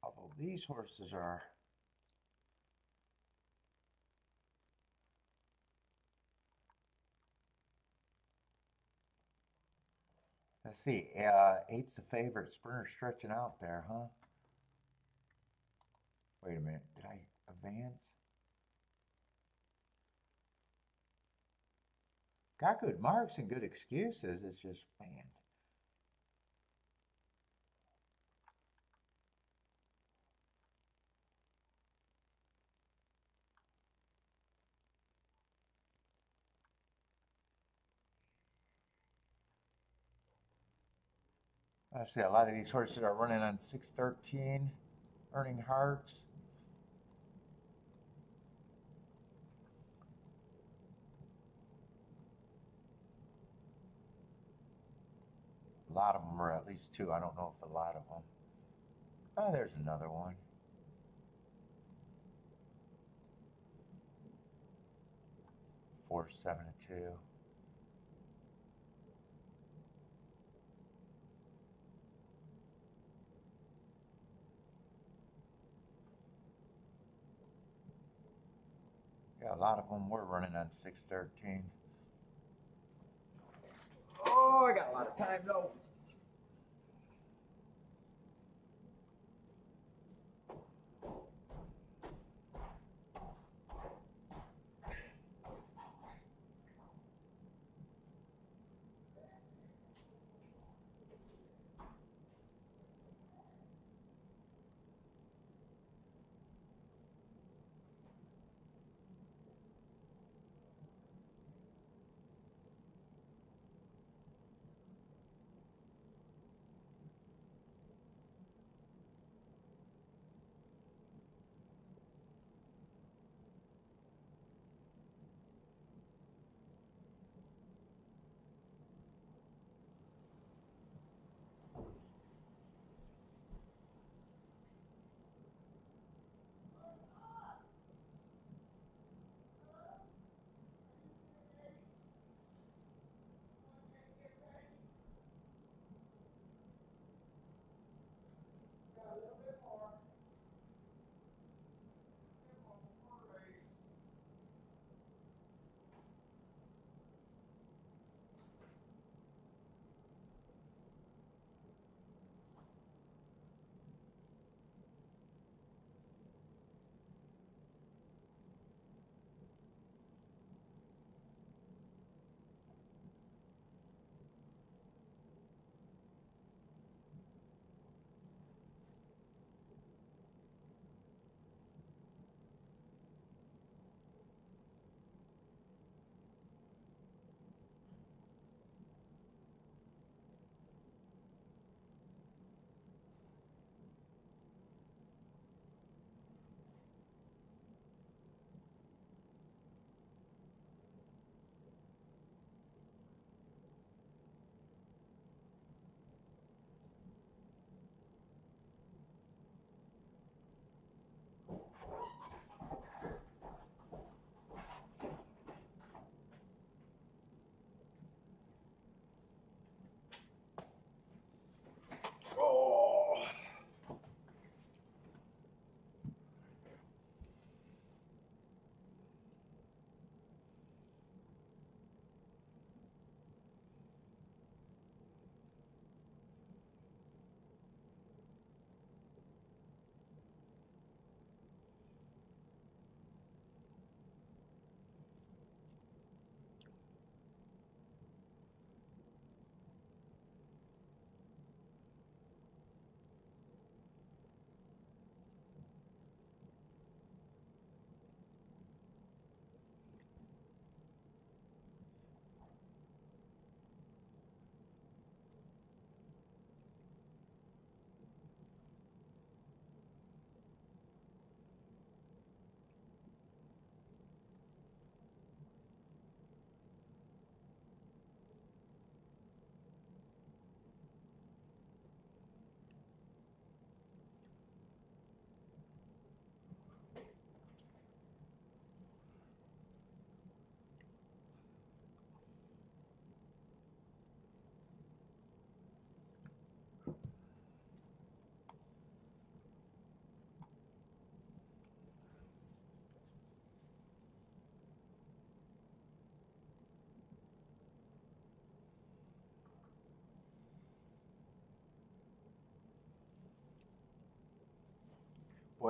Although these horses are, let's see, 8's the favorite. Sprinter stretching out there, huh? Wait a minute, did I advance? Got good marks and good excuses. It's just, man. Actually, a lot of these horses are running on 613, earning hearts. A lot of them are at least 2. I don't know if a lot of them. Oh, there's another one. Four, 7, and 2. Yeah, a lot of them were running on 613. Oh, I got a lot of time though.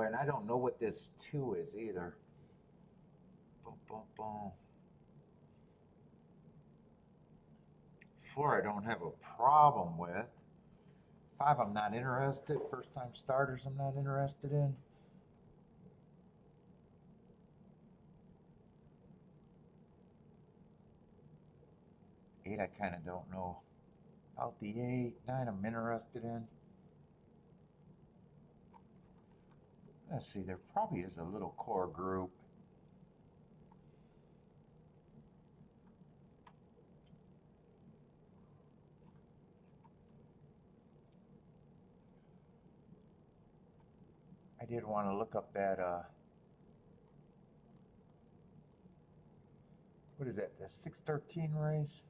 and I don't know what this 2 is either. Boom, boom, boom. 4 I don't have a problem with. 5 I'm not interested. First time starters I'm not interested in. Eight I kind of don't know about the 8. 9 I'm interested in. Let's see, there probably is a little core group. I did want to look up that, what is that, the 613 race?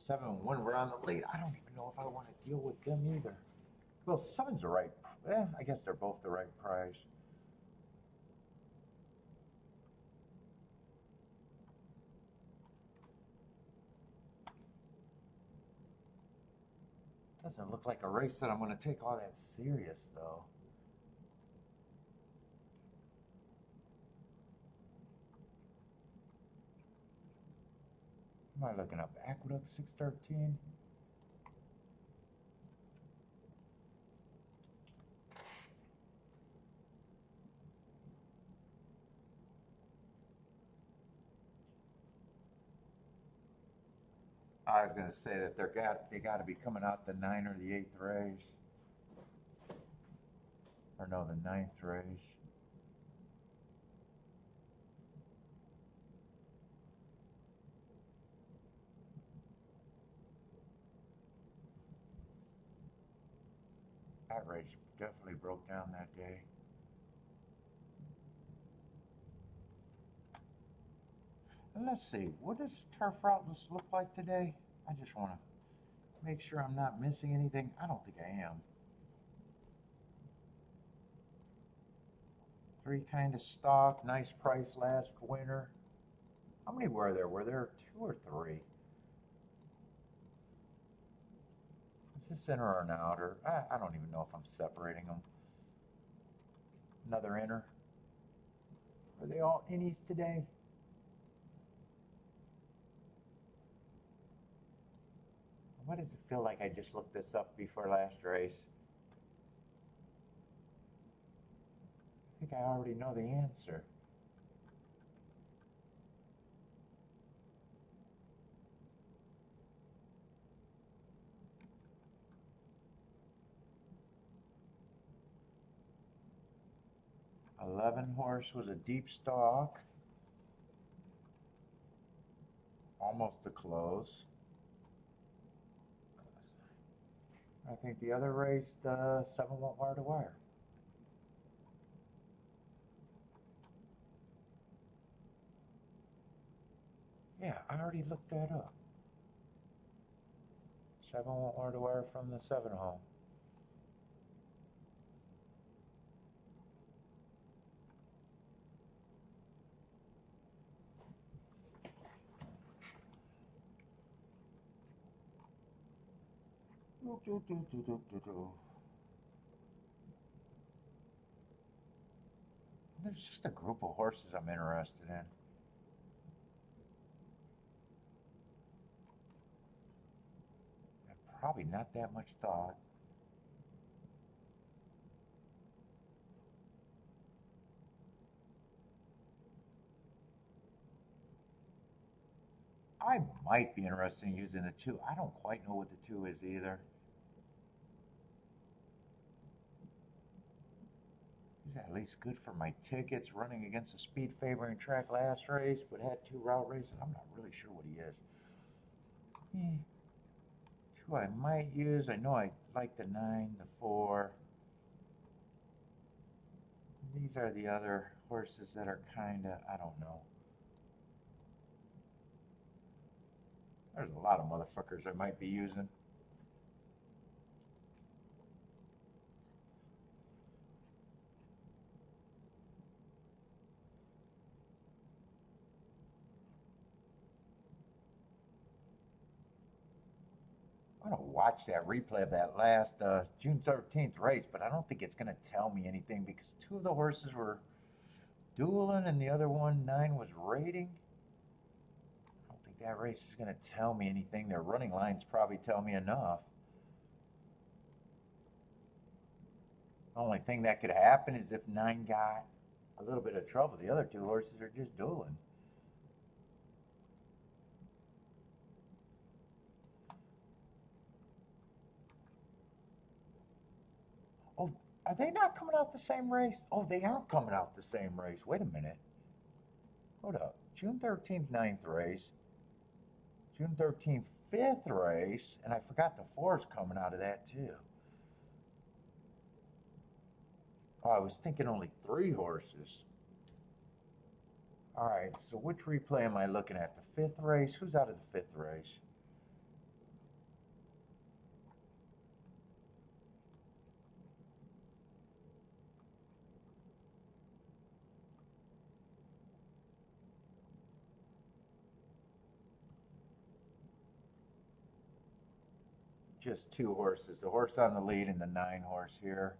Seven when we're on the lead. I don't even know if I want to deal with them either. Well, 7's the right, I guess they're both the right price. Doesn't look like a race that I'm going to take all that serious, though. Am I looking up Aqueduct 613? I was going to say that they got to be coming out the 9th or the 8th race. Or no, the 9th race. That race definitely broke down that day. And let's see, what does turf route look like today? I just want to make sure I'm not missing anything. I don't think I am. 3 kind of stock, nice price last winter. How many were there? Were there 2 or 3? Is this inner or an outer? I don't even know if I'm separating them. Another inner. Are they all innies today? Why does it feel like I just looked this up before last race? I think I already know the answer. $11 was a deep stock. Almost a close. I think the other race, the 7 went wire to wire. Yeah, I already looked that up. 7 went wire to wire from the 7 home. There's just a group of horses I'm interested in. Probably not that much thought. I might be interested in using the 2. I don't quite know what the 2 is either. He's at least good for my tickets, running against a speed favoring track last race, but had 2 route races. I'm not really sure what he is. 2 I might use. I know I like the 9, the 4. These are the other horses that are kind of, I don't know. There's a lot of motherfuckers I might be using. watch that replay of that last June 13th race, but I don't think it's going to tell me anything because two of the horses were dueling and the other one, 9, was rating. I don't think that race is going to tell me anything. Their running lines probably tell me enough. The only thing that could happen is if 9 got a little bit of trouble. The other two horses are just dueling. Oh, are they not coming out the same race? Oh, they aren't coming out the same race. Wait a minute. Hold up. June 13th, 9th race. June 13th, 5th race. And I forgot the 4's coming out of that too. Oh, I was thinking only 3 horses. All right, so which replay am I looking at? The 5th race? Who's out of the 5th race? Just 2 horses. The horse on the lead and the 9 horse here.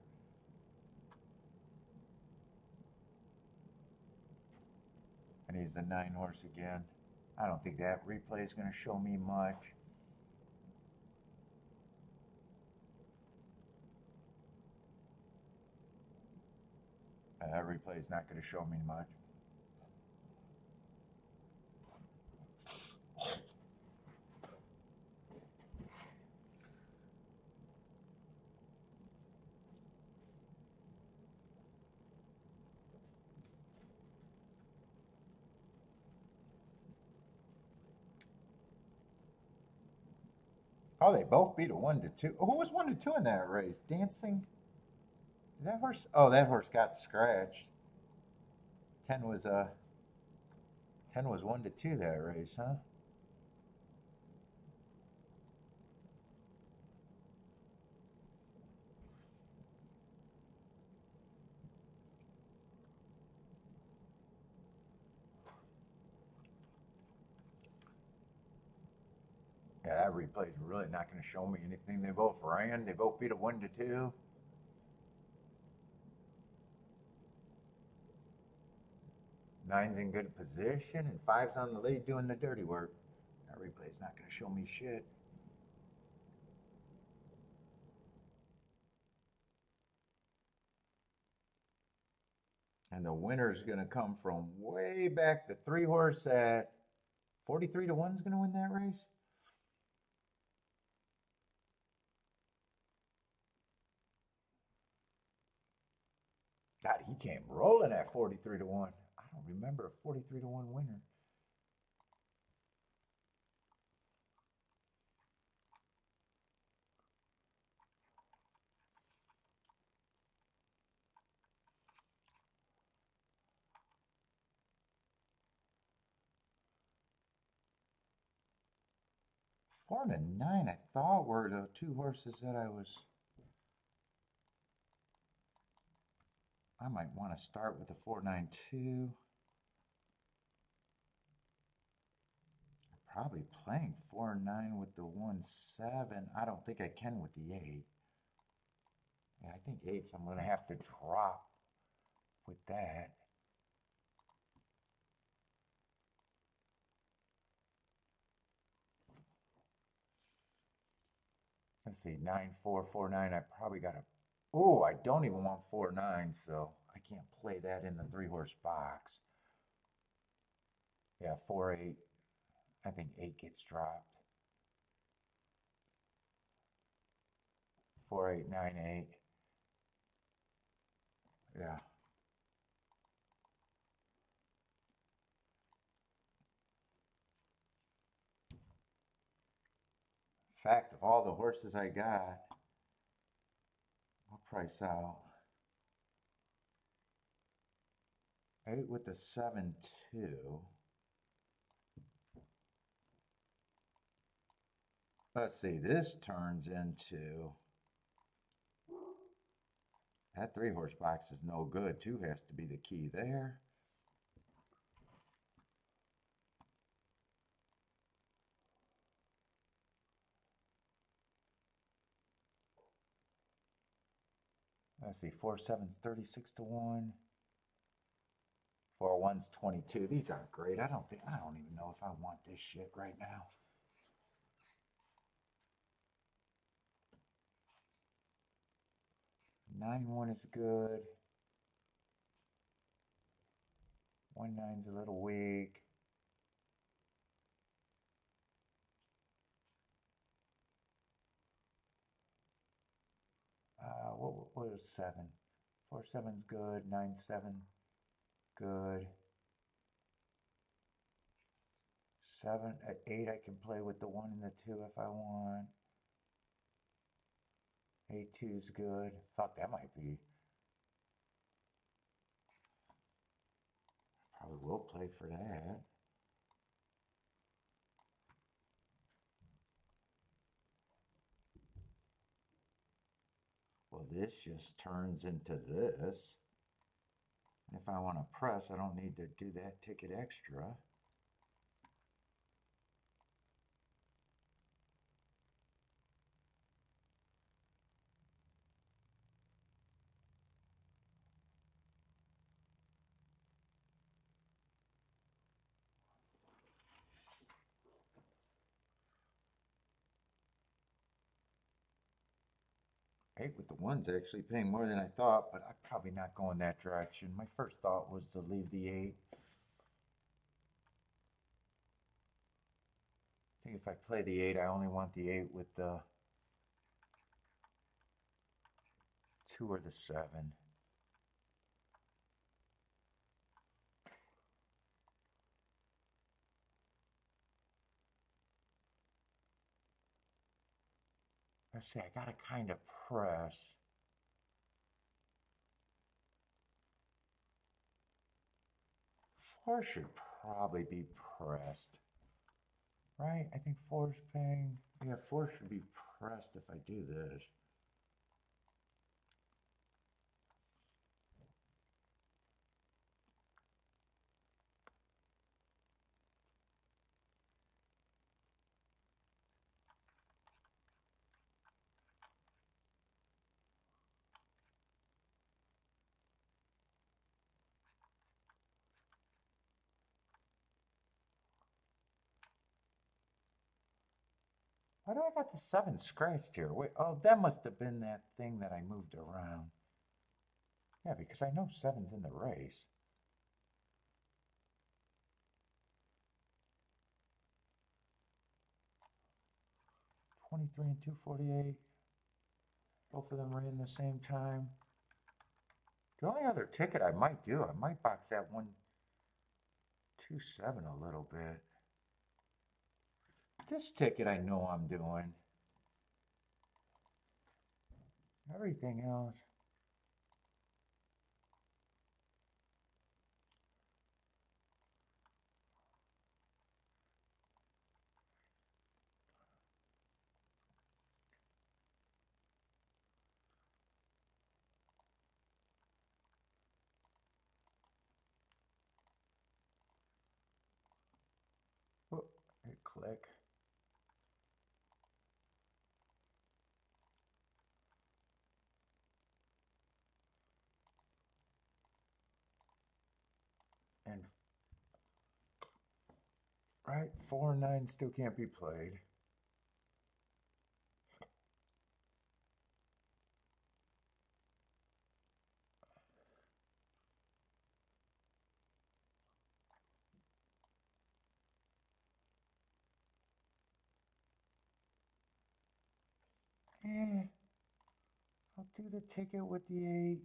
And he's the 9 horse again. I don't think that replay is going to show me much. That replay is not going to show me much. Oh, they both beat a 1-2. Who was 1-2 in that race? Dancing? That horse? Oh, that horse got scratched. 10 was 1-2 that race, huh? Yeah, that replay is really not going to show me anything. They both ran. They both beat a 1-2. Nine's in good position, and 5's on the lead doing the dirty work. That replay's not going to show me shit. And the winner's going to come from way back. The 3 horse at 43-1 is going to win that race. God, he came rolling at 43-1. I don't remember a 43-1 winner. Four and 9, I thought were the 2 horses that I might want to start with the 4-9-2. Probably playing 4-9 with the 1-7. I don't think I can with the 8. Yeah, I think 8's I'm going to have to drop with that. Let's see, 9-4, 4-9. I probably got to. Oh, I don't even want 4-9, so I can't play that in the 3 horse box. Yeah, 4-8. I think 8 gets dropped. 4-8, 9-8. Yeah. In fact, of all the horses I got, I'll price out 8 with the 7-2. Let's see, this turns into, that 3 horse box is no good. 2 has to be the key there. Let's see, 4-7's 36 to 1. 4-1's 22. These aren't great. I don't even know if I want this shit right now. Nine one is good. 1-9's a little weak. What is 7? 4-7's good. 9-7 good. 8 I can play with the 1 and the 2 if I want. 8-2's good. Fuck, that might be. Probably will play for that. Well, this just turns into this. If I want to press, I don't need to do that ticket extra. Eight with the 1's actually paying more than I thought, but I'm probably not going that direction. My first thought was to leave the 8. I think if I play the 8, I only want the 8 with the 2 or the 7. Let's see, I gotta kind of press. Four should probably be pressed, right? I think 4's paying. Yeah, 4 should be pressed if I do this. Why do I got the 7 scratched here? Wait, oh, that must have been that thing that I moved around. Yeah, because I know 7's in the race. $23 and $248. Both of them are in the same time. The only other ticket I might do, I might box that 1-2-7 a little bit. This ticket I know I'm doing. Everything else. Oh, hit click. And right, 4 and 9 still can't be played. I'll do the ticket with the 8.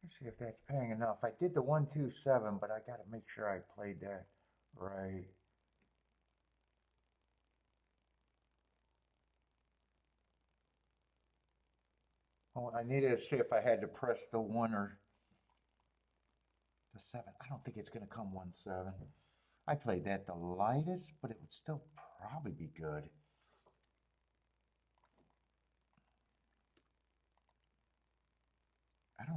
Let's see if that's paying enough. I did the 1-2-7, but I got to make sure I played that right. Oh, I needed to see if I had to press the 1 or the 7. I don't think it's going to come 1-7. I played that the lightest, but it would still probably be good.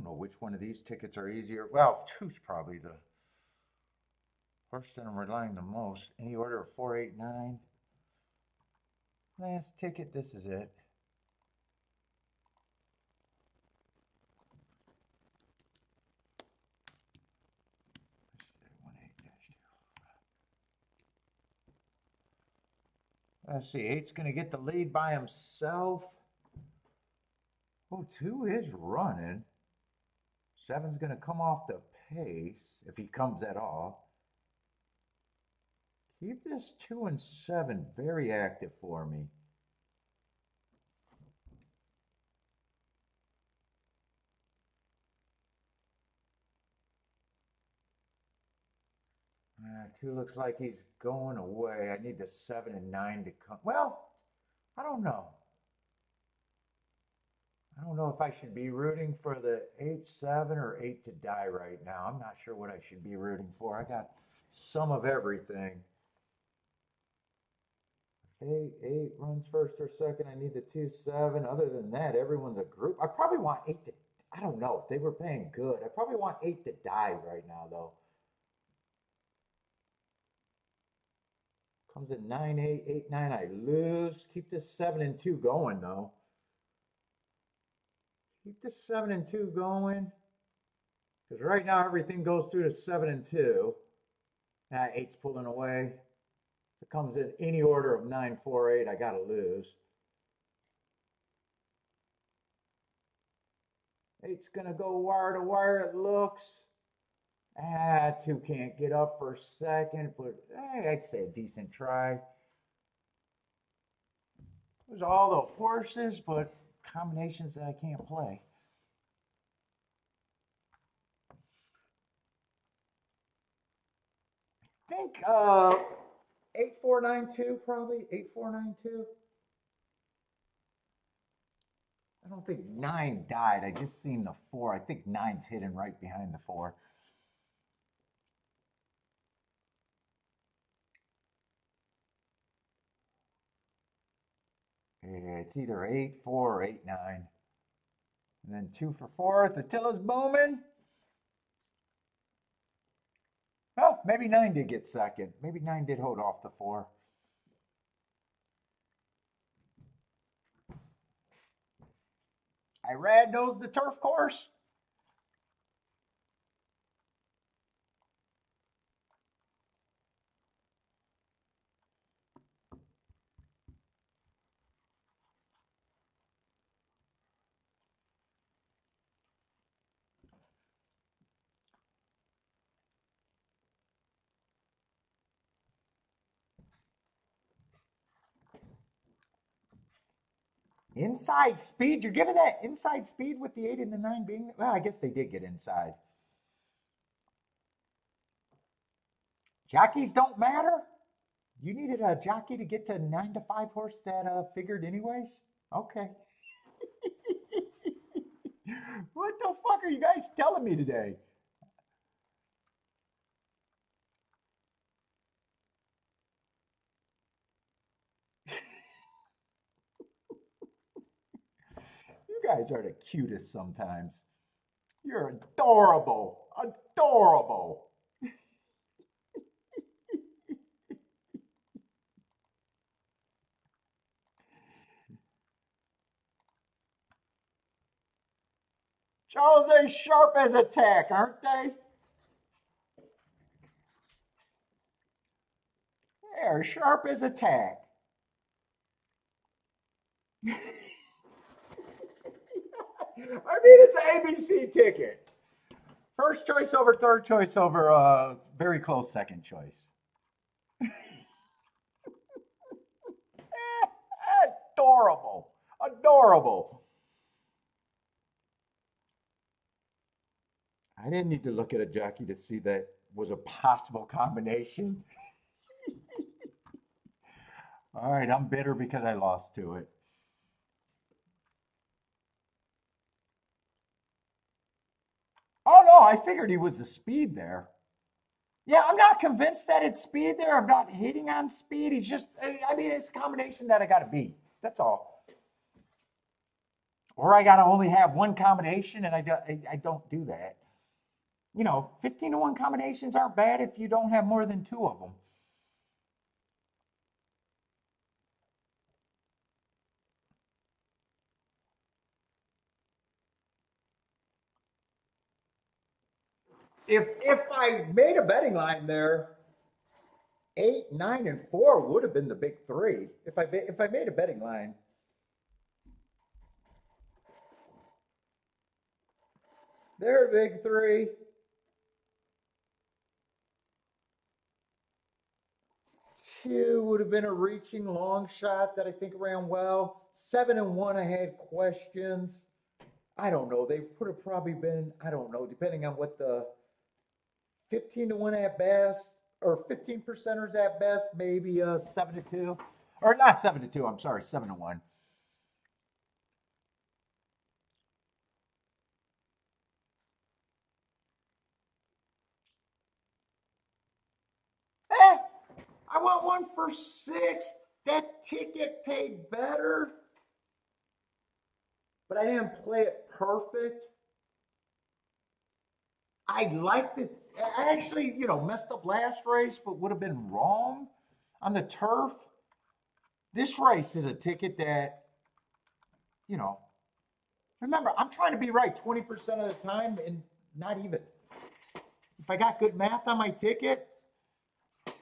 don't know which one of these tickets are easier. Well, two's probably the horse that I'm relying the most. Any order of 4, 8, 9. Last ticket, this is it. Let's see, 8's going to get the lead by himself. Oh, 2 is running. 7's going to come off the pace, if he comes at all. Keep this 2 and 7 very active for me. Two looks like he's going away. I need the 7 and 9 to come. Well, I don't know. I don't know if I should be rooting for the 8, 7 or 8 to die right now. I'm not sure what I should be rooting for. I got some of everything. 8 runs first or second. I need the 2, 7. Other than that, everyone's a group. I probably want 8 to, I don't know. If they were paying good, I probably want 8 to die right now, though. Comes at 9, 8, 8, 9. I lose. Keep this 7 and 2 going, though. Keep this 7 and 2 going. Because right now, everything goes through to 7 and 2. 8's pulling away. If it comes in any order of 9, 4, 8, I got to lose. 8's going to go wire to wire, it looks. 2 can't get up for a second, but hey, I'd say a decent try. There's all the horses, but combinations that I can't play. I think 8492 probably 8492. I don't think 9 died. I just seen the 4. I think 9's hidden right behind the 4. It's either 8, 4 or 8, 9. And then 2 for 4th. Attila's booming. Oh, maybe 9 did get second. Maybe 9 did hold off the 4. I red-nosed the turf course. Inside speed. You're giving that inside speed with the 8 and the 9 being, well, I guess they did get inside. Jockeys don't matter? You needed a jockey to get to 9 to 5 horse that figured anyways? Okay. What the fuck are you guys telling me today? You guys are the cutest sometimes. You're adorable. Adorable. Charles, they sharp as a tack, aren't they? They're sharp as a tack. I mean, it's an ABC ticket. First choice over third choice over very close second choice. Adorable. Adorable. I didn't need to look at a jockey to see that was a possible combination. All right, I'm bitter because I lost to it. Oh, no, I figured he was the speed there. Yeah, I'm not convinced that it's speed there. I'm not hating on speed. He's just, I mean, it's a combination that I got to beat. That's all. Or I got to only have one combination, and I don't do that. 15 to 1 combinations aren't bad if you don't have more than 2 of them. If I made a betting line there, 8, 9, and 4 would have been the big three. If I made a betting line, they're a big three. 2 would have been a reaching long shot that I think ran well. 7 and 1, I had questions. I don't know. They would have probably been, I don't know, depending on what the 15 to 1 at best, or 15 percenters at best, maybe 7 to 2. Or not 7 to 2, I'm sorry, 7 to 1. Eh, I want 1 for 6. That ticket paid better, but I didn't play it perfect. I liked it. I actually, messed up last race, but would have been wrong on the turf. This race is a ticket that, remember, I'm trying to be right 20% of the time and not even. If I got good math on my ticket, I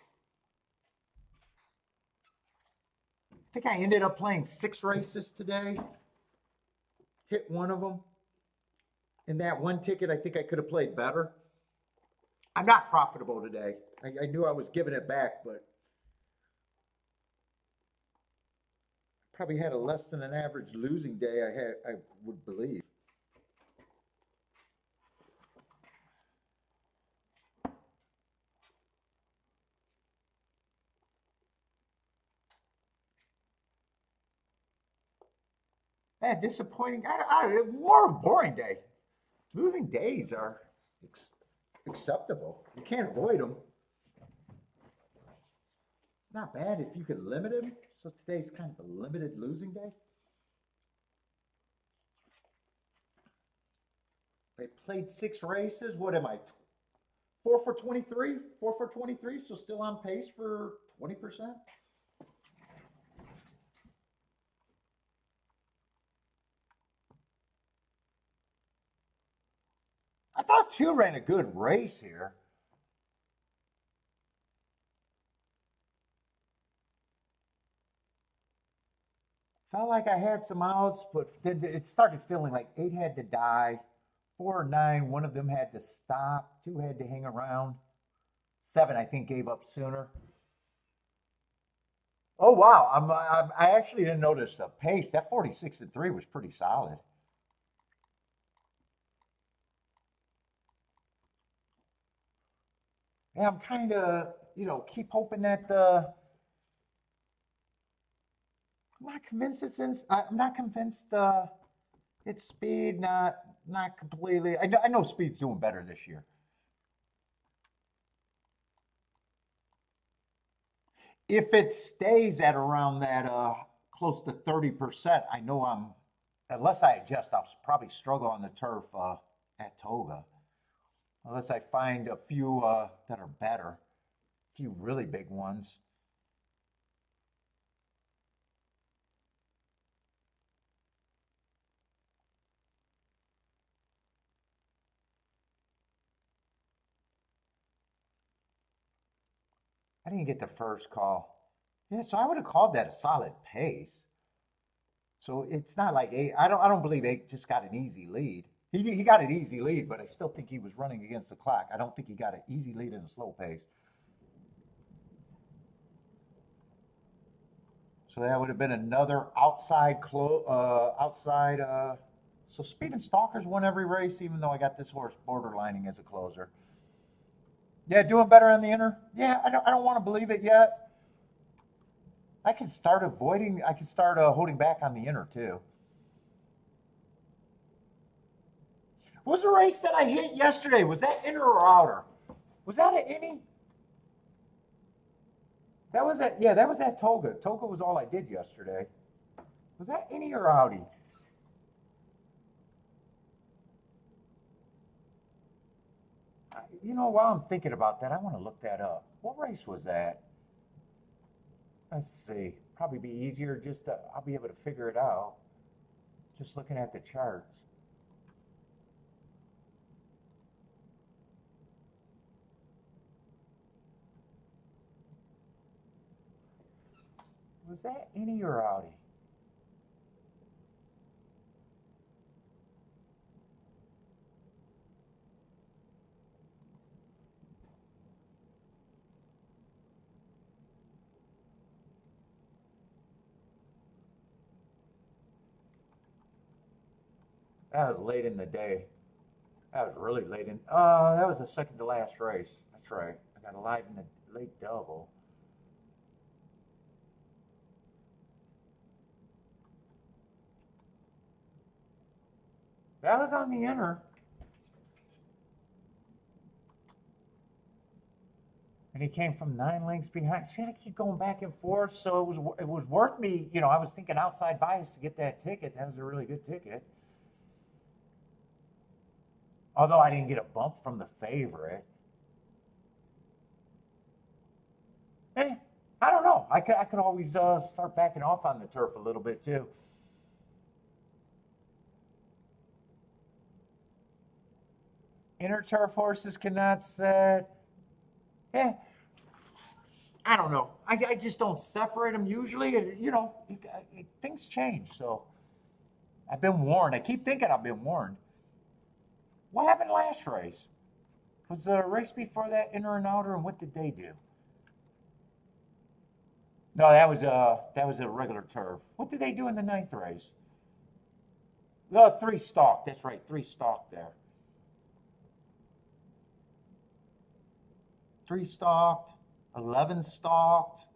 think I ended up playing 6 races today, hit 1 of them. In that 1 ticket, I think I could have played better. I'm not profitable today. I knew I was giving it back, but probably had a less than an average losing day I would believe. Man, disappointing. More boring day. Losing days are acceptable. You can't avoid them. It's not bad if you could limit them. So today's kind of a limited losing day. I played 6 races. What am I? 4 for 23? 4 for 23, so still on pace for 20%? I thought 2 ran a good race here. Felt like I had some outs, but then it started feeling like 8 had to die. 4 or 9, one of them had to stop. 2 had to hang around. 7, I think, gave up sooner. Oh wow! I actually didn't notice the pace. That 46 and 3 was pretty solid. Yeah, I'm kind of keep hoping that I'm not convinced I'm not convinced it's speed. Not completely. I know speed's doing better this year. If it stays at around that close to 30%, I know unless I adjust, I'll probably struggle on the turf at Toga. Unless I find a few that are better, a few really big ones. I didn't get the first call. Yeah, so I would have called that a solid pace. So it's not like eight. I don't believe 8 just got an easy lead. He got an easy lead, but I still think he was running against the clock. I don't think he got an easy lead in a slow pace. So that would have been another outside. So Speed and Stalkers won every race, even though I got this horse borderlining as a closer. Yeah, doing better on the inner. Yeah, I don't want to believe it yet. I can start avoiding. I can start holding back on the inner too. What was the race that I hit yesterday? Was that inner or outer? Was that an innie? That was at Yeah, that was at Toga. Toga was all I did yesterday. Was that innie or outie? you know, while I'm thinking about that, I want to look that up. What race was that? Let's see. Probably be easier just to, I'll be able to figure it out just looking at the charts. Was that innie or outie? That was late in the day. That was really late in. That was the second to last race. That's right. I got a live in the late double. That was on the inner. And he came from 9 lengths behind. See, I keep going back and forth, so it was worth me. You know, I was thinking outside bias to get that ticket. That was a really good ticket. Although I didn't get a bump from the favorite. I don't know. I could always start backing off on the turf a little bit too. Inner turf horses cannot set. I don't know. I just don't separate them usually. You know, things change. So I've been warned. I keep thinking I've been warned. What happened last race? Was the race before that inner and outer, and what did they do? No, that was a regular turf. What did they do in the 9th race? No, 3 stalked. That's right, 3 stalked there. 3 stalked, 11 stalked,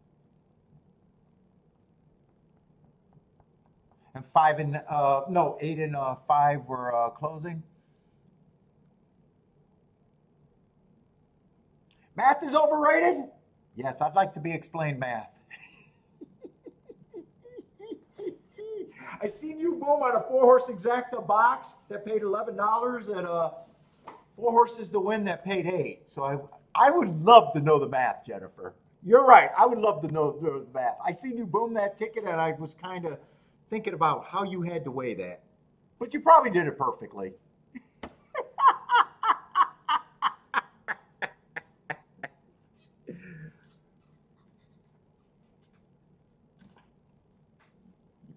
and 8 and 5 were closing. Math is overrated? Yes, I'd like to be explained math. I seen you boom on a 4-horse exacta box that paid $11 and 4 horses to win that paid 8. So I would love to know the math, Jennifer. You're right. I would love to know the math. I seen you boom that ticket and I was kind of thinking about how you had to weigh that. But you probably did it perfectly.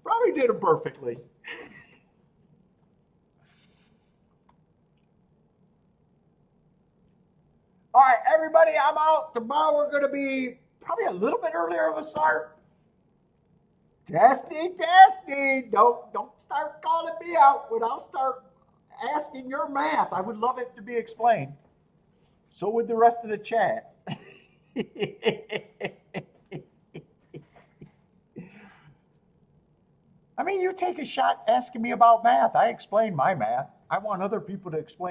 Probably did it perfectly. All right, everybody, I'm out. Tomorrow we're going to be probably a little bit earlier of a start. Testing. Don't start calling me out when I'll start asking your math. I would love it to be explained. So would the rest of the chat. I mean, you take a shot asking me about math. I explain my math. I want other people to explain